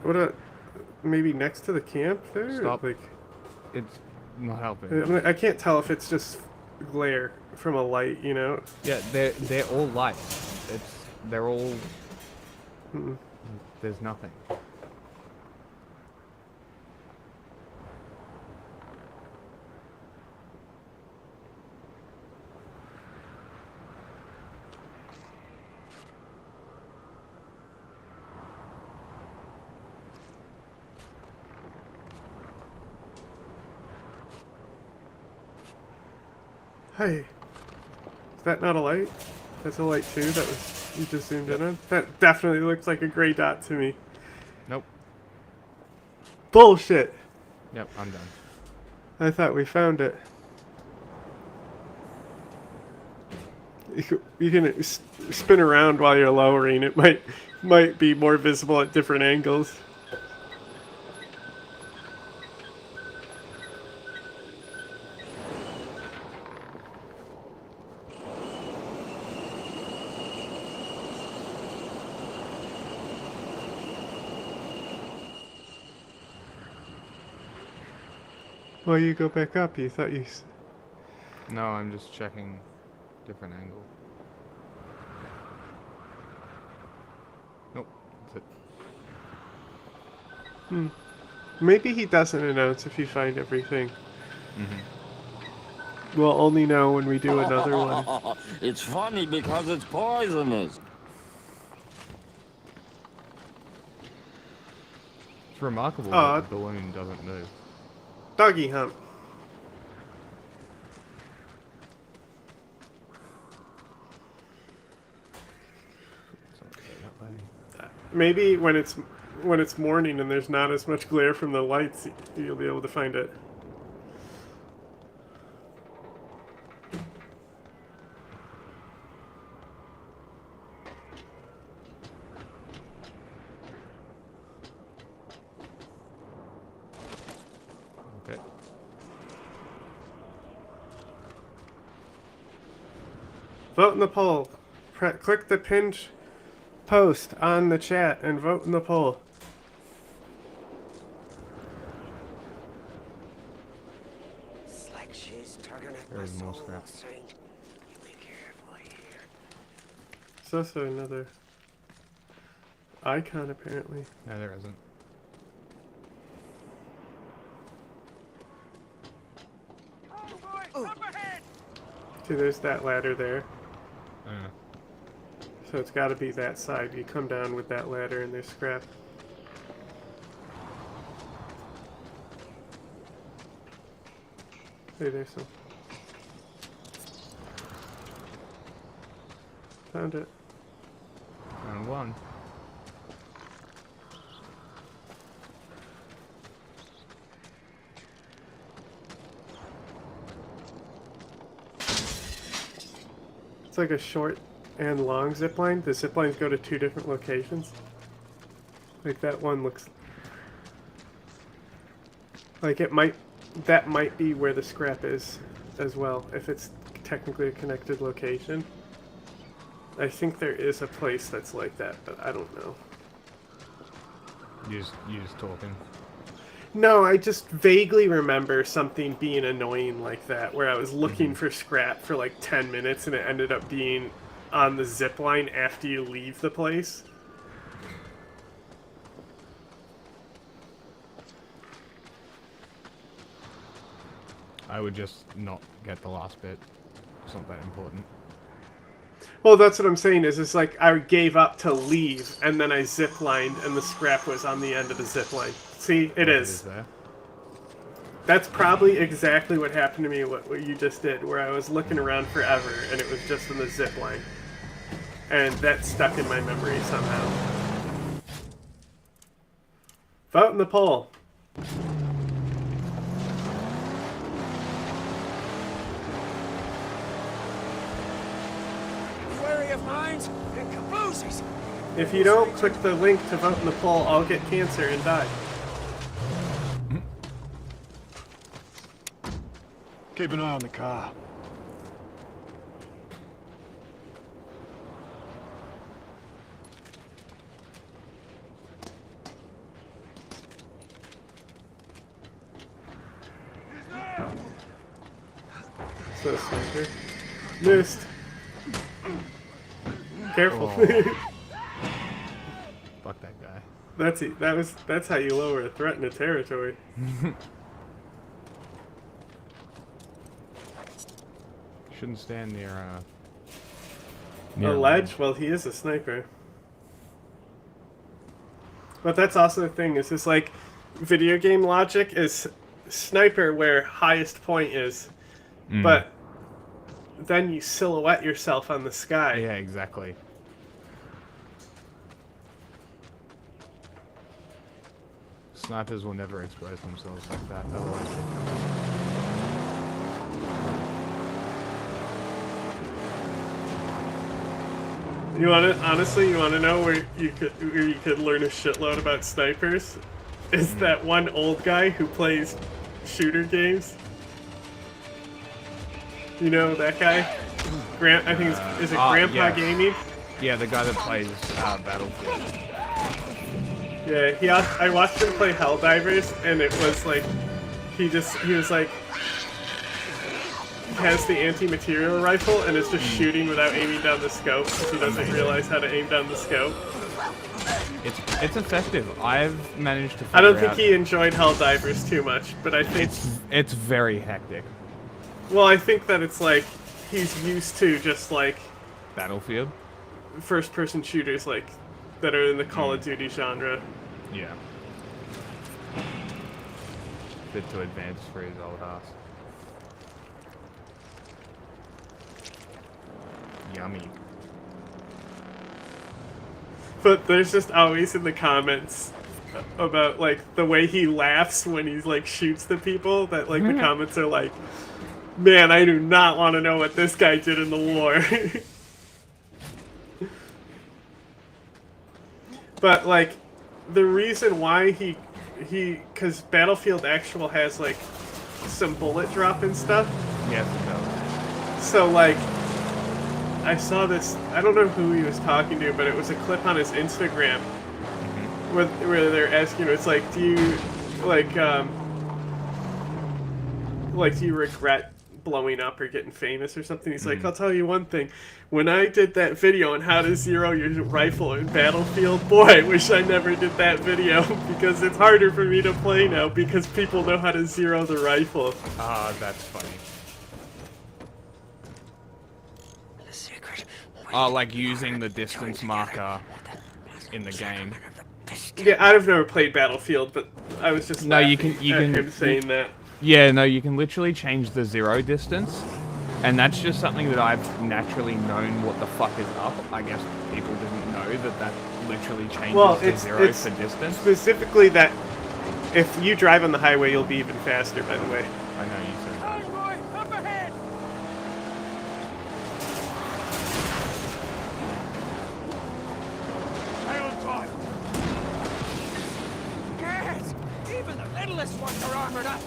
maybe next to the camp there? Stop. Like, it's not helping. I can't tell if it's just glare from a light, you know? Yeah, they're all lights. They're all. There's nothing. Hey, is that not a light? That's a light too. That was you just zoomed in on. That definitely looks like a gray dot to me. Nope. Bullshit. Yep, I'm done. I thought we found it. You can spin around while you're lowering. It might be more visible at different angles. Well, you go back up. You thought you... No, I'm just checking different angle. Nope, that's it. Maybe he doesn't announce if you find everything. Mm-hmm. We'll only know when we do another one. It's funny because it's poisonous. It's remarkable that the balloon doesn't move. Doggy hump. Maybe when it's morning and there's not as much glare from the lights, you'll be able to find it. Okay. Vote in the poll. Click the pinned post on the chat and vote in the poll. There's more scrap. There's also another icon apparently. No, there isn't. See, there's that ladder there. Yeah. So it's got to be that side. You come down with that ladder and there's scrap. Hey, there's some. Found it. Found one. It's like a short and long zip line. The zip lines go to 2 different locations. Like that one looks like that might be where the scrap is as well, if it's technically a connected location. I think there is a place that's like that, but I don't know. You just talking. No, I just vaguely remember something being annoying like that, where I was looking for scrap for like 10 minutes and it ended up being on the zip line after you leave the place. I would just not get the last bit. It's not that important. Well, that's what I'm saying, is it's like I gave up to leave, and then I zip-lined, and the scrap was on the end of the zip-line. See, it is. There. That's probably exactly what happened to me, what you just did, where I was looking around forever, and it was just in the zip-line. And that stuck in my memory somehow. Vote in the poll. Of mines and cabooses. If you don't click the link to vote in the poll, I'll get cancer and die. Keep an eye on the car. So sniper. Missed. Careful. Fuck that guy. That's how you lower a threat in a territory. Shouldn't stand near a ledge? Well, he is a sniper. But that's also the thing, is it's like video game logic is sniper where highest point is. But then you silhouette yourself on the sky. Yeah, exactly. Snipers will never expose themselves like that. Otherwise You wanna know where you could learn a shitload about snipers? Is that one old guy who plays shooter games? You know that guy? I think is it Grandpa Gaming? Yeah, the guy that plays Battlefield. Yeah, I watched him play Helldivers, and it was like he was like has the anti-material rifle and is just shooting without aiming down the scope because he doesn't realize how to aim down the scope. It's effective. I've managed to. I don't think he enjoyed Helldivers too much, but I think it's very hectic. Well, I think that it's like he's used to just like Battlefield, first-person shooters like that are in the Call of Duty genre. Yeah. Bit too advanced for his old ass. Yummy. But there's just always in the comments about like the way he laughs when he like shoots the people that like the comments are like, man, I do not want to know what this guy did in the war. But like the reason why because Battlefield Actual has like some bullet drop and stuff. Yes, it does. So like I saw this, I don't know who he was talking to, but it was a clip on his Instagram where they're asking him, it's like, do you do you regret blowing up or getting famous or something? He's like, I'll tell you one thing. When I did that video on how to zero your rifle in Battlefield, boy, I wish I never did that video because it's harder for me to play now because people know how to zero the rifle. Ah, that's funny. Oh, like using the distance marker in the game. Yeah, I've never played Battlefield, but I was just you can him saying that. Yeah, no, you can literally change the zero distance, and that's just something that I've naturally known what the fuck is up. I guess people didn't know that literally changes the zero for distance. Specifically that if you drive on the highway, you'll be even faster, by the way. I know you said that. Up ahead! Yes! Even the littlest ones are armored up!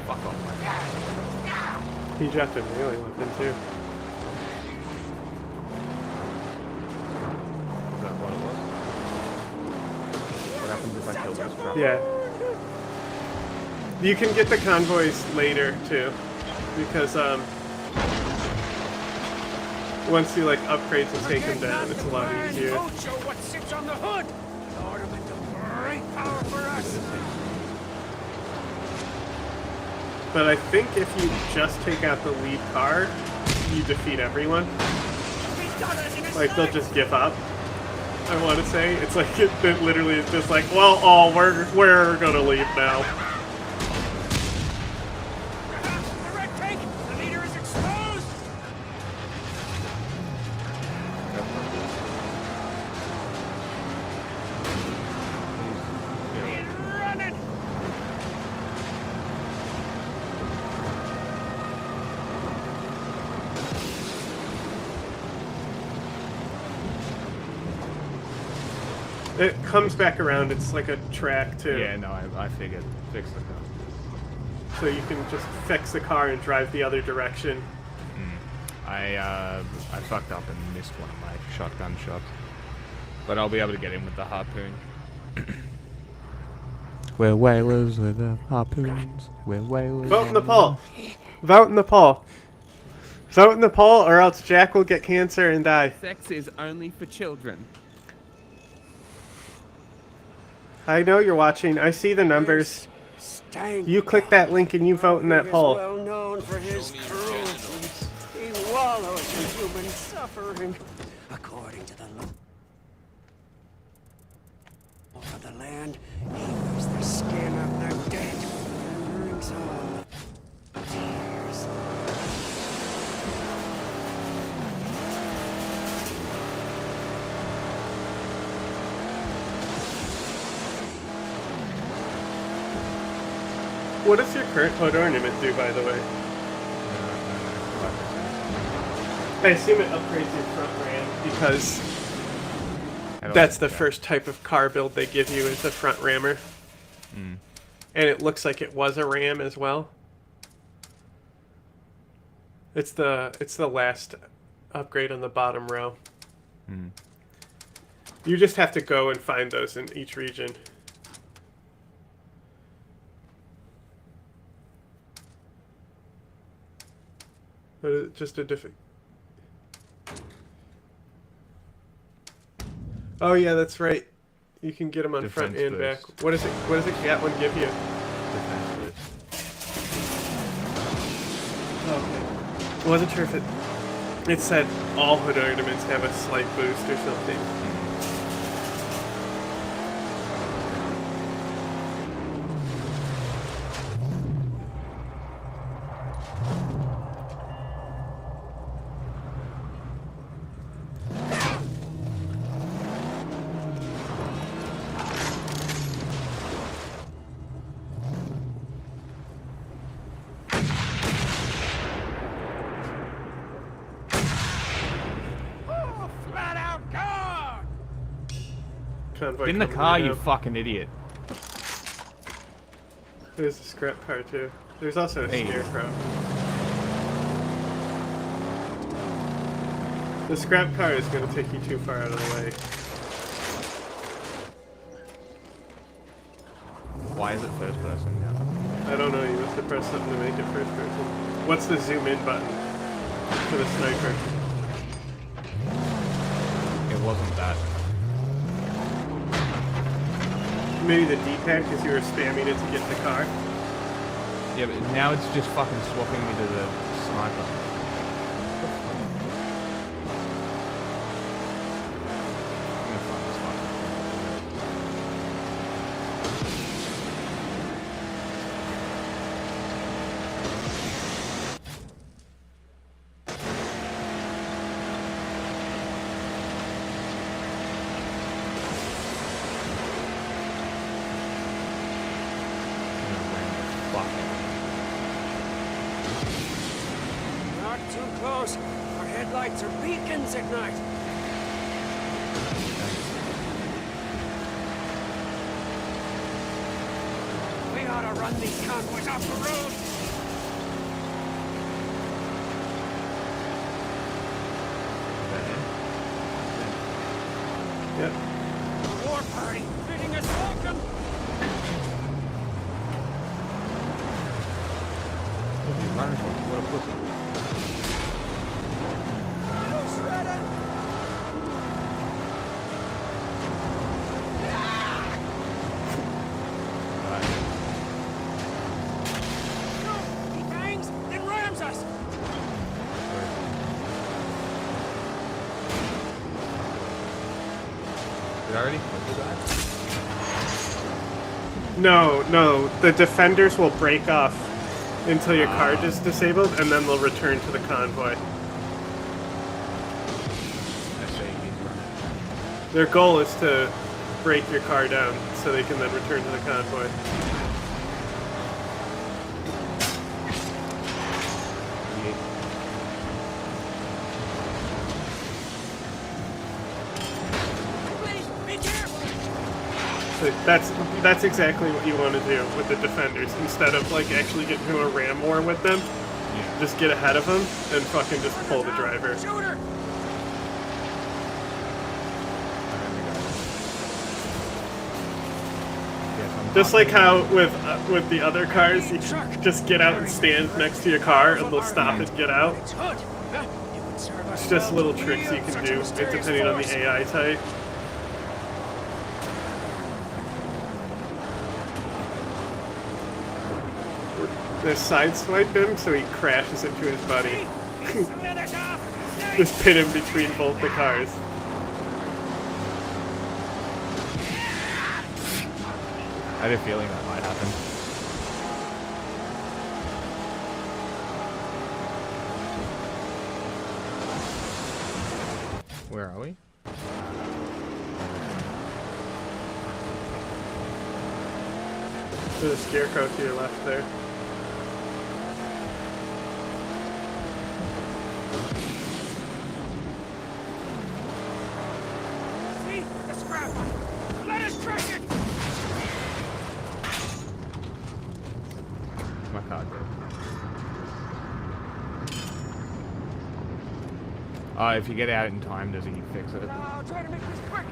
Fuck off, man. He dropped a melee weapon, too. Is that what it was? What happens if I kill this truck? Yeah. You can get the convoys later, too. Because, once you, like, upgrade to take them down, it's a lot easier. Don't show what sits on the hood! An ornament of great power for us! But I think if you just take out the lead car, you defeat everyone. Like, they'll just give up, I want to say. It's like, it literally is just like, well, we're gonna leave now. The red tank! The leader is exposed! Running! It comes back around, it's like a track, too. Yeah, no, I figured. Fix the car. So you can just fix the car and drive the other direction. I fucked up and missed one of my shotgun shots. But I'll be able to get in with the harpoon. We're whalers with the harpoons. We're whalers. Vote in the poll. Vote in the poll. Vote in the poll or else Jack will get cancer and die. Sex is only for children. I know you're watching. I see the numbers. You click that link and you vote in that poll. Well known for his cruelty. He wallows in human suffering. According to the law of the land, he wears the skin of the dead and drinks all the tears. What does your current hood ornament do, by the way? I assume it upgrades your front ram because that's the first type of car build they give you is a front rammer. Mm. And it looks like it was a ram as well. It's the last upgrade on the bottom row. Mm. You just have to go and find those in each region. But it's just a different... Oh yeah, that's right. You can get them on front and back. What does it that one give you? Oh, okay. I wasn't sure if it said all hood ornaments have a slight boost or something. In the car, you fucking idiot. There's a scrap car too. There's also a scarecrow. The scrap car is going to take you too far out of the way. Why is it first person now? I don't know, you must have pressed something to make it first person. What's the zoom in button for the sniper? It wasn't that. Maybe the D-pad because you were spamming it to get in the car? Yeah, but now it's just fucking swapping me to the sniper. Not too close. Our headlights are beacons at night. We ought to run these convoys off the road. Yep. A war party bidding us welcome. What a pussy. He bangs, then rams us. Did I already? No, the defenders will break off until your car is disabled, and then they'll return to the convoy. Their goal is to break your car down so they can then return to the convoy. So that's exactly what you want to do with the defenders. Instead of like actually getting into a ram war with them, just get ahead of them and fucking just pull the driver. Just like how with the other cars, you can just get out and stand next to your car and they'll stop and get out. It's just little tricks you can do, depending on the AI type. Sideswipe him so he crashes into his buddy. Just pin him between both the cars. I had a feeling that might happen. Where are we? There's a scarecrow to your left there. scrap. Let us track it. My card dead. Oh, if you get out in time, does he fix it? I'll try to make this quick.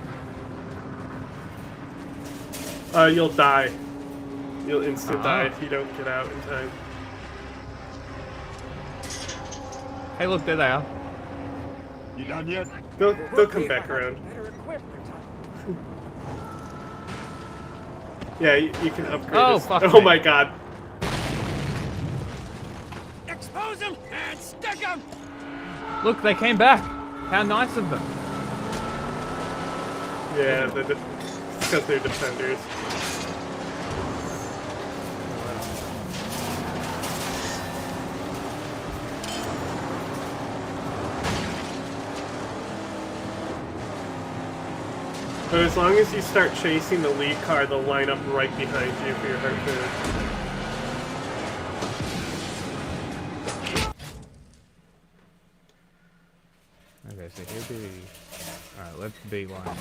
You'll die. You'll instant die if you don't get out in time. Hey, look, there they are. You done yet? They'll come back around. Yeah, you can upgrade. Oh, this. fuck Oh me. my god. Expose them and stick them. Look, they came back. How nice of them. Yeah, it's because they're defenders. But as long as you start chasing the lead car, they'll line up right behind you for your harpoon. Okay, so he'll be... Alright, let's beeline.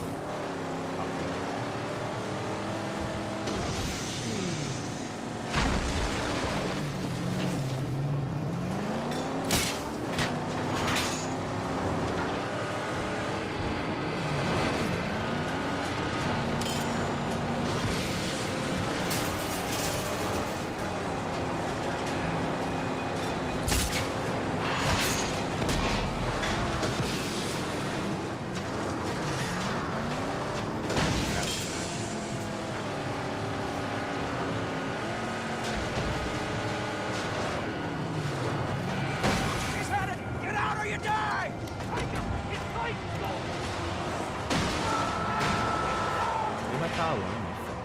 He's had it. Get out or you die. Leave my car alone, you fuck.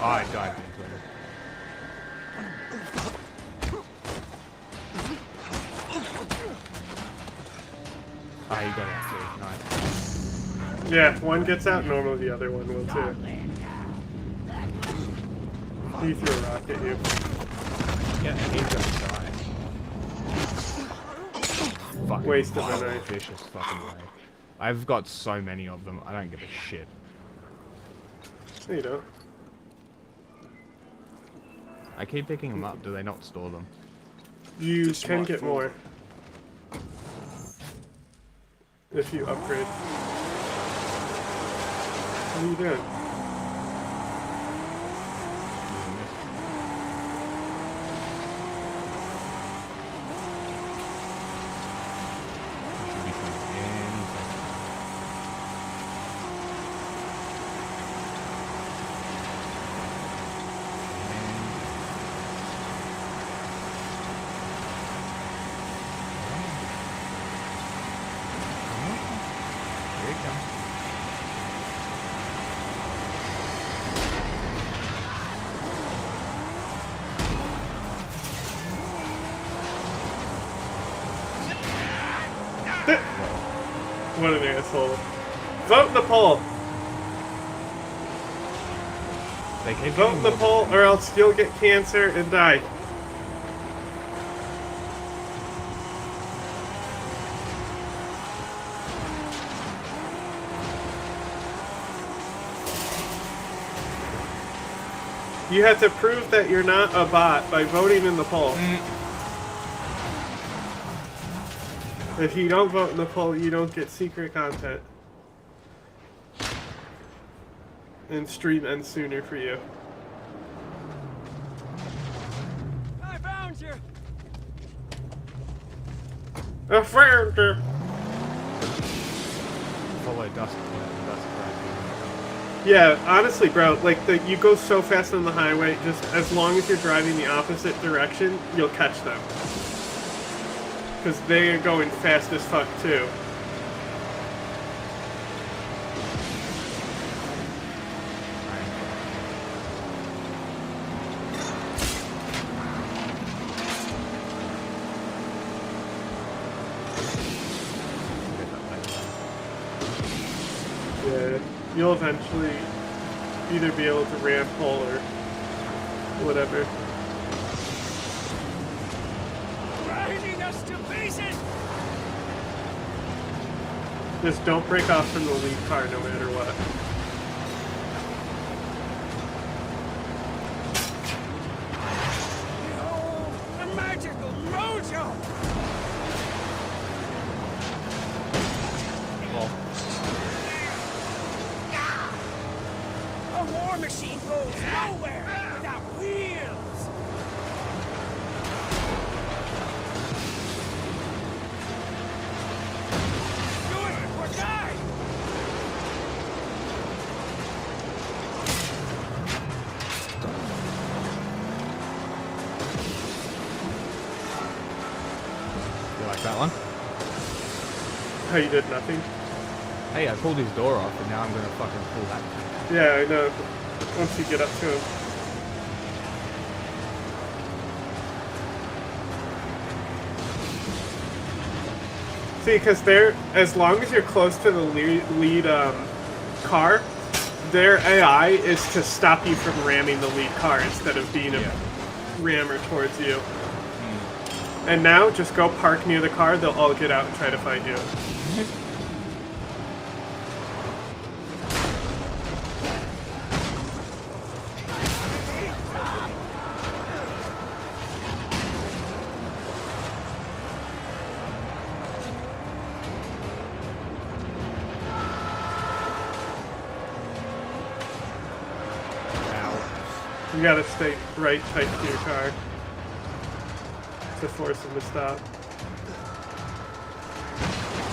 Oh, I dived into it. Ah, you got out too. Nice. Yeah, if one gets out, normally the other one will too. He threw a rock at you. Yeah, and he's gonna die. Fucking Waste of a vile, knife. vicious fucking way. I've got so many of them, I don't give a shit. No, you don't. I keep picking them up, do they not store them? You can get more. If you upgrade. What are you doing? Here you go. What an asshole. Vote in the poll! They keep Vote in the poll or else you'll get cancer and die. You have to prove that you're not a bot by voting in the poll. If you don't vote in the poll, you don't get secret content. And stream ends sooner for you. I found you. A friend! Follow dust. Yeah, honestly, bro, like, you go so fast on the highway, just as long as you're driving the opposite direction, you'll catch them. Because they are going fast as fuck, too. Yeah, you'll eventually either be able to ram pull or whatever. Grinding us to pieces! Just don't break off from the lead car no matter what. The magical mojo! A war machine goes nowhere without wheels! Do it or die! You like that one? How you did nothing? Hey, I pulled his door off, and now I'm gonna fucking pull that. Yeah, I know. Once you get up to him. See, because they're, as long as you're close to the lead car, their AI is to stop you from ramming the lead car instead of being a rammer towards you. And now, just go park near the car, they'll all get out and try to fight you. You gotta stay right tight to your car to force him to stop.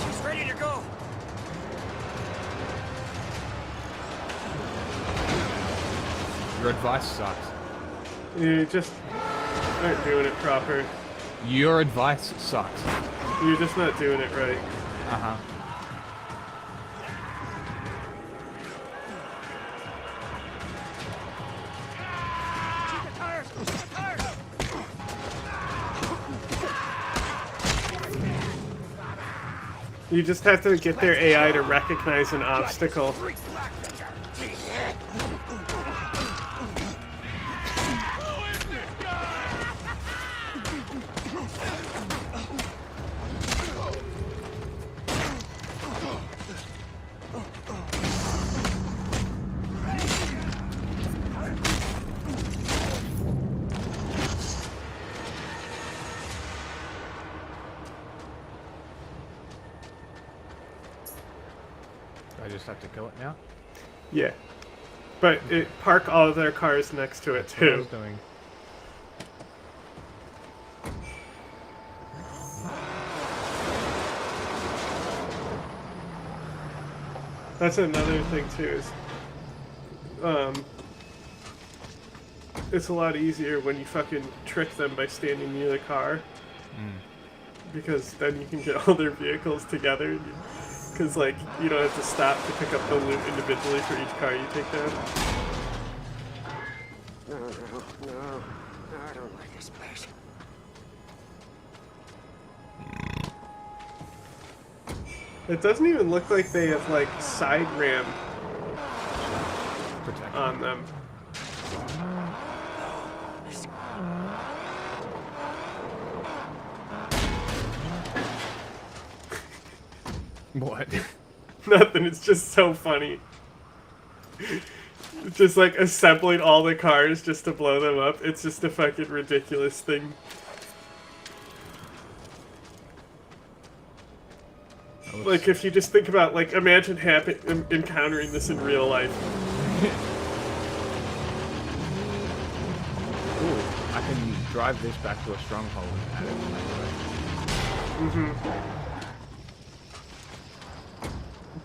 She's ready to go! Your advice sucks. You just aren't doing it proper. Your advice sucks. You're just not doing it right. Uh-huh. You just have to get their AI to recognize an obstacle. I just have to kill it now? Yeah. But park all of their cars next to it That's what I too. was doing. That's another thing too, is it's a lot easier when you fucking trick them by standing near the car. Because then you can get all their vehicles together. Because, like, you don't have to stop to pick up the loot individually for each car you take down. No, I don't like this place. It doesn't even look like they have, like, side ram on them. What? Nothing, it's just so funny. It's just like assembling all the cars just to blow them up. It's just a fucking ridiculous thing. Like, if you just think about, like, imagine encountering this in real life. Ooh, I can drive this back to a stronghold and add it to my way.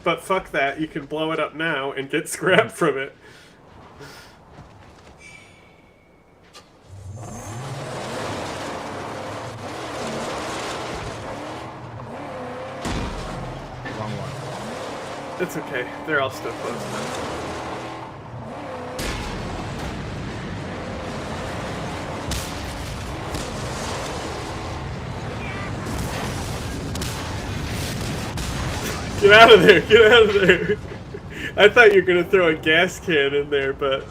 But fuck that, you can blow it up now and get scrap from it. Wrong one. It's okay, they're all still close now. Get out of there! Get out of there! I thought you were gonna throw a gas can in there, but...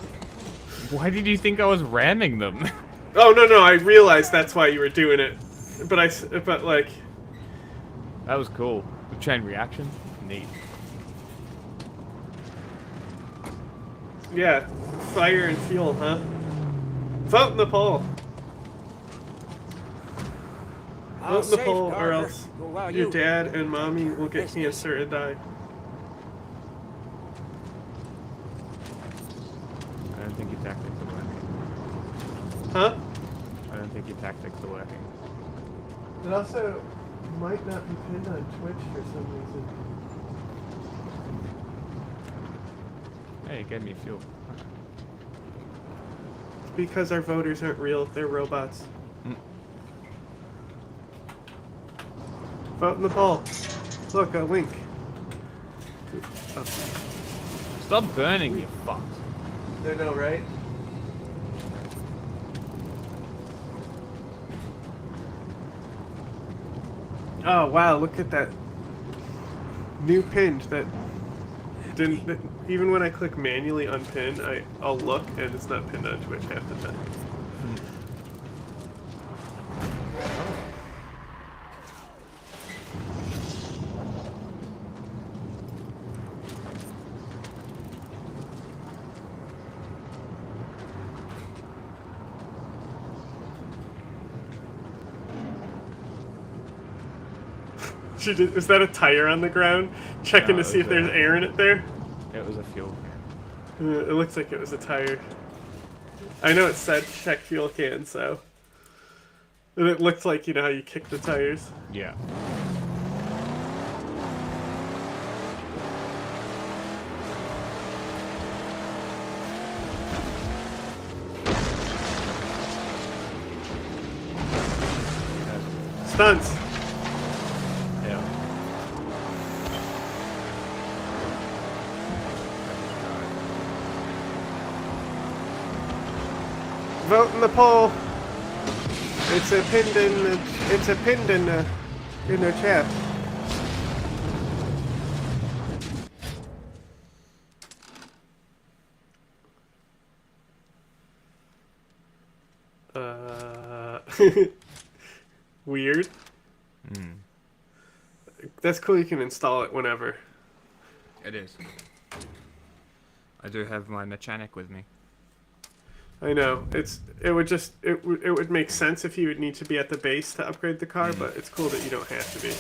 Why did you think I was ramming them? Oh, no, I realized that's why you were doing it. But like... That was cool. The chain reaction? Neat. Yeah, fire and fuel, huh? Vote in the poll. Vote in the poll, or else your dad and mommy will get cancer and die. I don't think your tactics are working. Huh? I don't think your tactics are working. It also might not be pinned on Twitch for some reason. Hey, you gave me fuel. Because our voters aren't real, they're robots. Vote in the poll. Look, a link. Oh. Stop burning, you fucks. I know, right? Oh wow, look at that new pinned that didn't even when I click manually unpin, I'll look and it's not pinned on Twitch half the time. Is that a tire on the ground? Checking to see if there's air in it there? It was a fuel can. It looks like it was a tire. I know it said check fuel can, so... And it looked like, you know how you kick the tires? Yeah. Stunts! Vote in the poll. It's a pinned in the chat. Weird. That's cool. You can install it whenever. It is. I do have my mechanic with me. I know it would make sense if you would need to be at the base to upgrade the car, but it's cool that you don't have to be.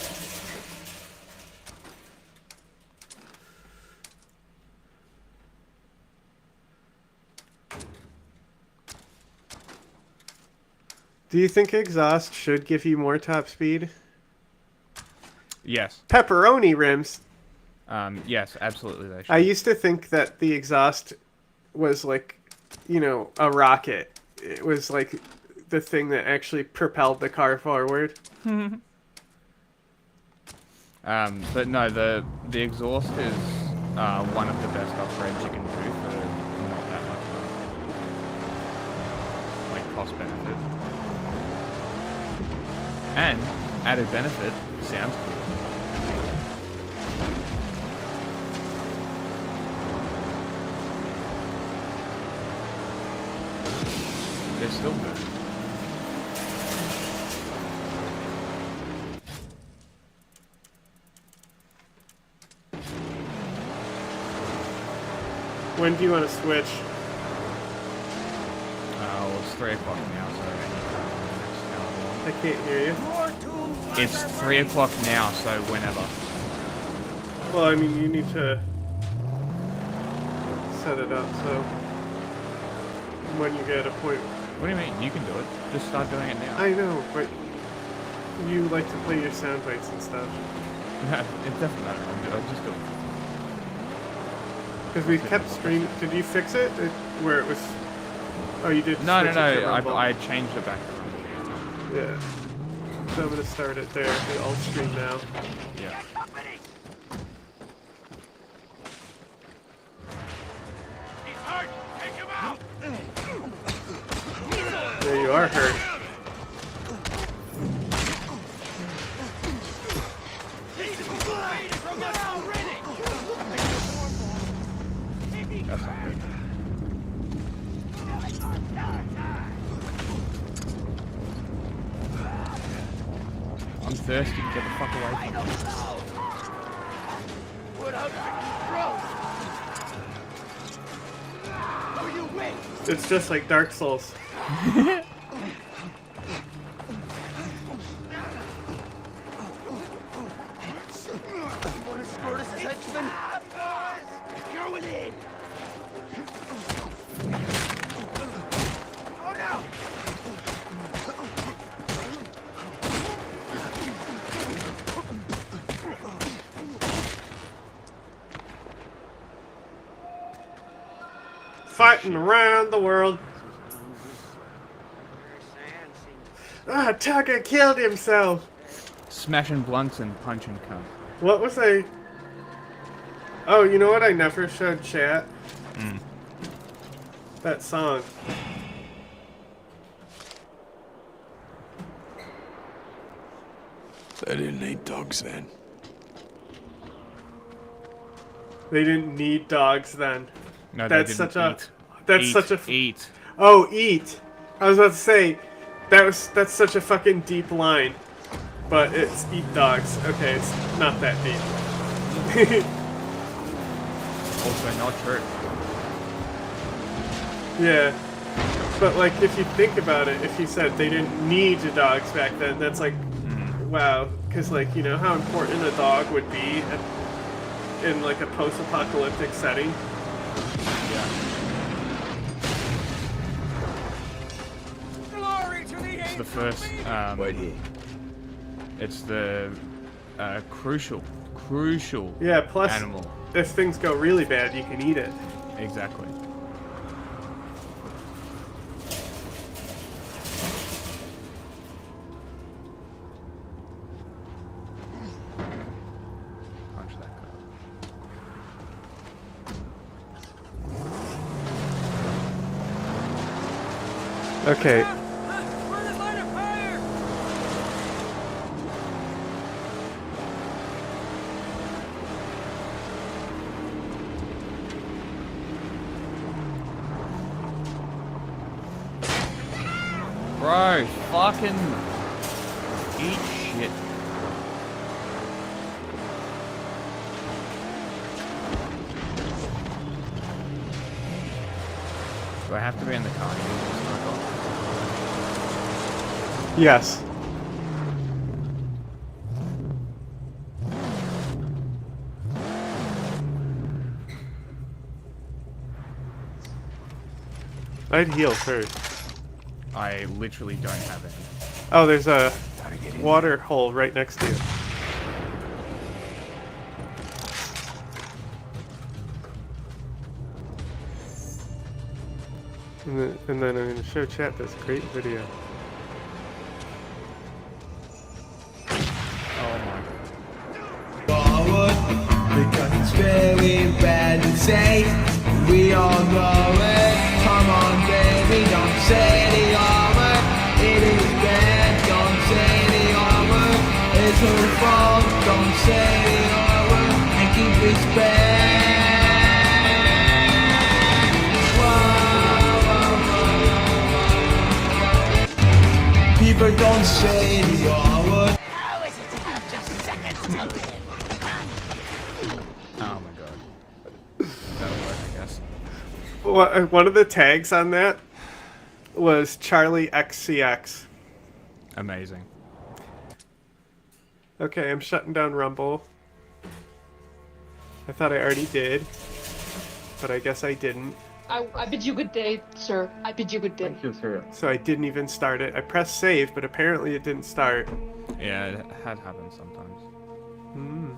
Do you think exhaust should give you more top speed? Yes. Pepperoni rims. Yes, absolutely they should. I used to think that the exhaust was like, you know, a rocket. It was like the thing that actually propelled the car forward. But no, the exhaust is one of the best upgrades you can do for not that much money. Like cost benefit. And added benefit, sounds cool. They're still good. When do you want to switch? Well, it's 3 o'clock now, so I can't hear you. It's 3 o'clock now, so whenever. Well, I mean, you need to set it up so when you get a point. What do you mean? You can do it. Just start doing it now. I know, but you like to play your sound bites and stuff. It doesn't matter. I'll just do it. Because we kept streaming. Did you fix it? Where it was... Oh, you did? No. I changed it back to Rumble. Yeah. So I'm going to start it there. The alt stream now. Yeah. There you are hurt. thirsty. Get the fuck away from him. What happened, you win. It's just like Dark Souls. Going in. Oh no. Fighting around the world. Ah, Tucker killed himself. Smashing blunts and punching cunt. What was I? Oh, you know what I never showed chat? That song. They didn't need dogs then. They didn't need dogs then. No, that's they such didn't a. That's eat. such a. Eat. Oh, eat. I was about to say, that's such a fucking deep line, but it's eat dogs. Okay, it's not that deep. Also not true. Yeah, but like if you think about it, if you said they didn't need the dogs back then, that's like, wow, because like you know how important a dog would be in like a post-apocalyptic setting. Yeah. It's the first. Wait here. It's the crucial Yeah. Plus, animal. if things go really bad, you can eat it. Exactly. Punch that guy. Okay. Bro, fucking eat shit. Do I have to be in the car? Yes. I'd heal first. I literally don't have any. Oh, there's a water hole right next to you. And then I'm going to show chat this great video. Oh my Forward, because it's very bad to say. We all know it. Come on, baby, don't say the armor. It is bad, don't say the armor. It's her fault, don't say the armor. And keep respect. People don't say the armor. How is it to have just seconds to live? Oh my god. That'll work, I guess. One of the tags on that was Charlie XCX. Amazing. Okay, I'm shutting down Rumble. I thought I already did, but I guess I didn't. I bid you good day, sir. I bid you good day. Thank you, sir. So I didn't even start it. I pressed save, but apparently it didn't start. Yeah, it had happened sometimes. Hmm.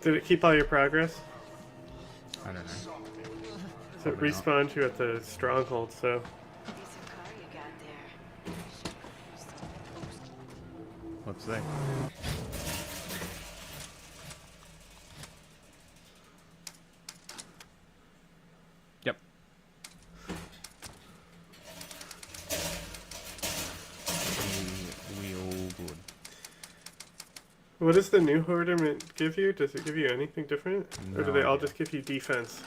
Did it keep all your progress? I don't know. So it respawned you at the stronghold, so... What's that? Yep. We all good. What does the new ornament give you? Does it give you anything different? No Or do they all idea. just give you defense?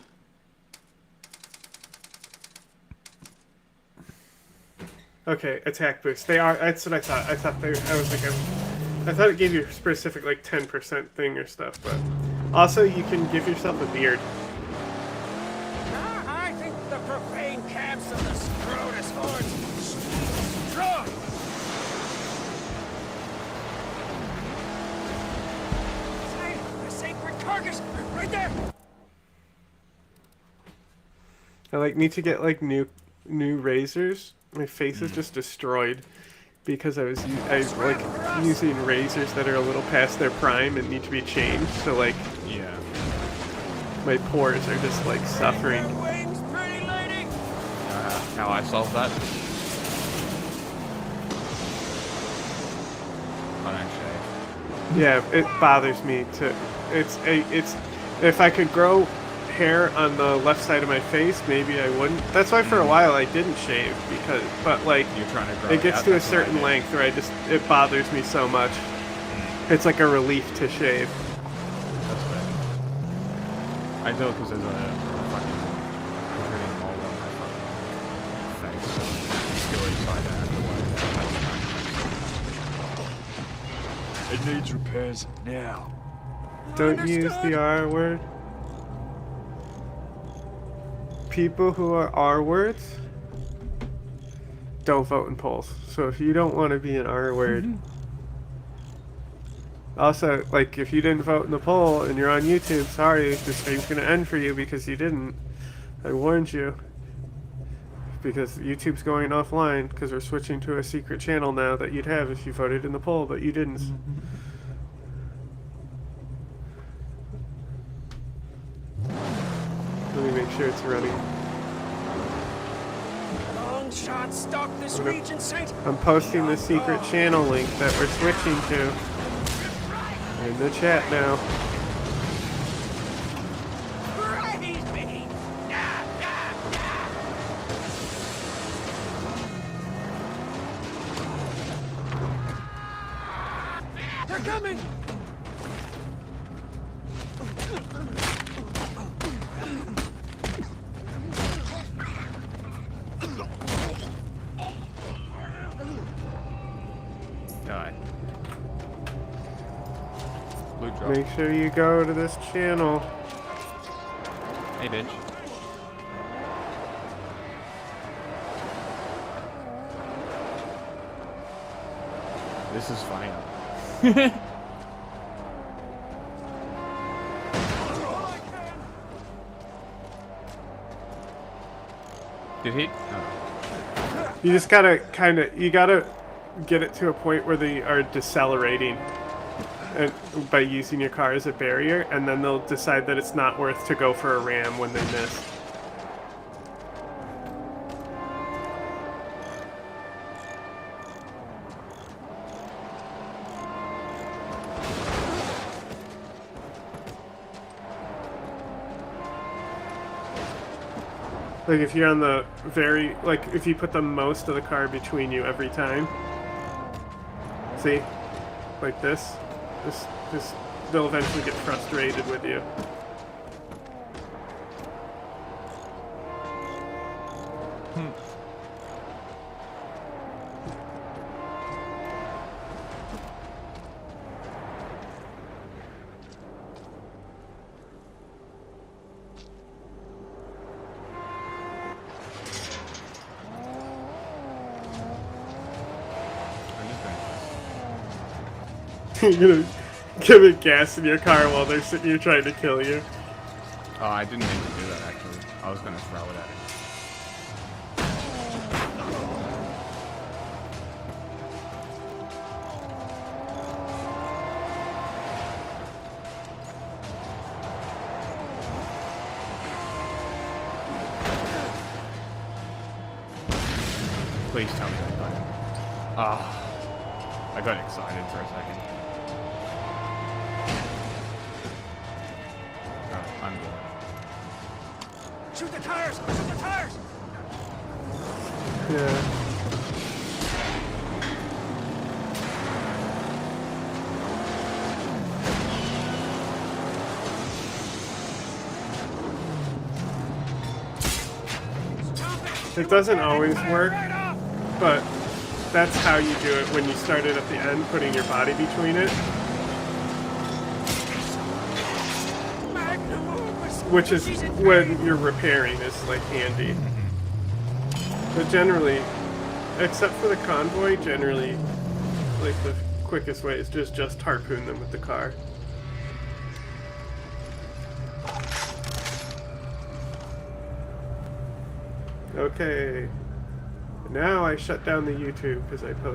Okay, attack boost. They are. That's what I thought. I thought they. I was like, I thought it gave you a specific like 10% thing or stuff, but also you can give yourself a beard. I think the profane camps of the Scrotus hordes strong. The sacred carcass, right there. I like need to get like new razors. My face is just destroyed because I was like using razors that are a little past their prime and need to be changed. So like, yeah, my pores are just like suffering. How I solve that? I don't shave. Yeah, it bothers me to. It's if I could grow hair on the left side of my face, maybe I wouldn't. That's why for a while I didn't shave but like you're trying to grow it gets out, to a that's what I certain did. length where it bothers me so much. It's like a relief to shave. That's fair. I do it because there's a fucking protruding mole on my fucking face. Still inside out the way. It needs repairs now. Don't use the R word. People who are R words don't vote in polls. So if you don't want to be an R word, also like if you didn't vote in the poll and you're on YouTube, sorry, the stream's gonna end for you because you didn't. I warned you. Because YouTube's going offline because we're switching to a secret channel now that you'd have if you voted in the poll, but you didn't. Let me make sure it's running. Long shot stalk this region, Saint. I'm posting the secret channel link that we're switching to in the chat now. Praise me. They're coming. Die. Blue drop. Make sure you go to this channel. Hey, bitch. This is funny. Did he? Oh. You just gotta you gotta get it to a point where they are decelerating by using your car as a barrier, and then they'll decide that it's not worth to go for a ram when they miss. Like if you're on the if you put the most of the car between you every time. See? Like this. They'll eventually get frustrated with you. You're gonna give it gas in your car while they're sitting here trying to kill you. Oh, I didn't mean to do that actually. I was gonna throw it at him. Please tell me that got him. Ah, I got excited for a second. Oh, I'm good. Shoot the tires! Shoot the tires! Yeah. It doesn't always work, but that's how you do it when you start it at the end, putting your body between it. Which is when you're repairing is like handy. But generally, except for the convoy, generally, like the quickest way is just harpoon them with the car. Okay. Now I shut down the YouTube because I posted.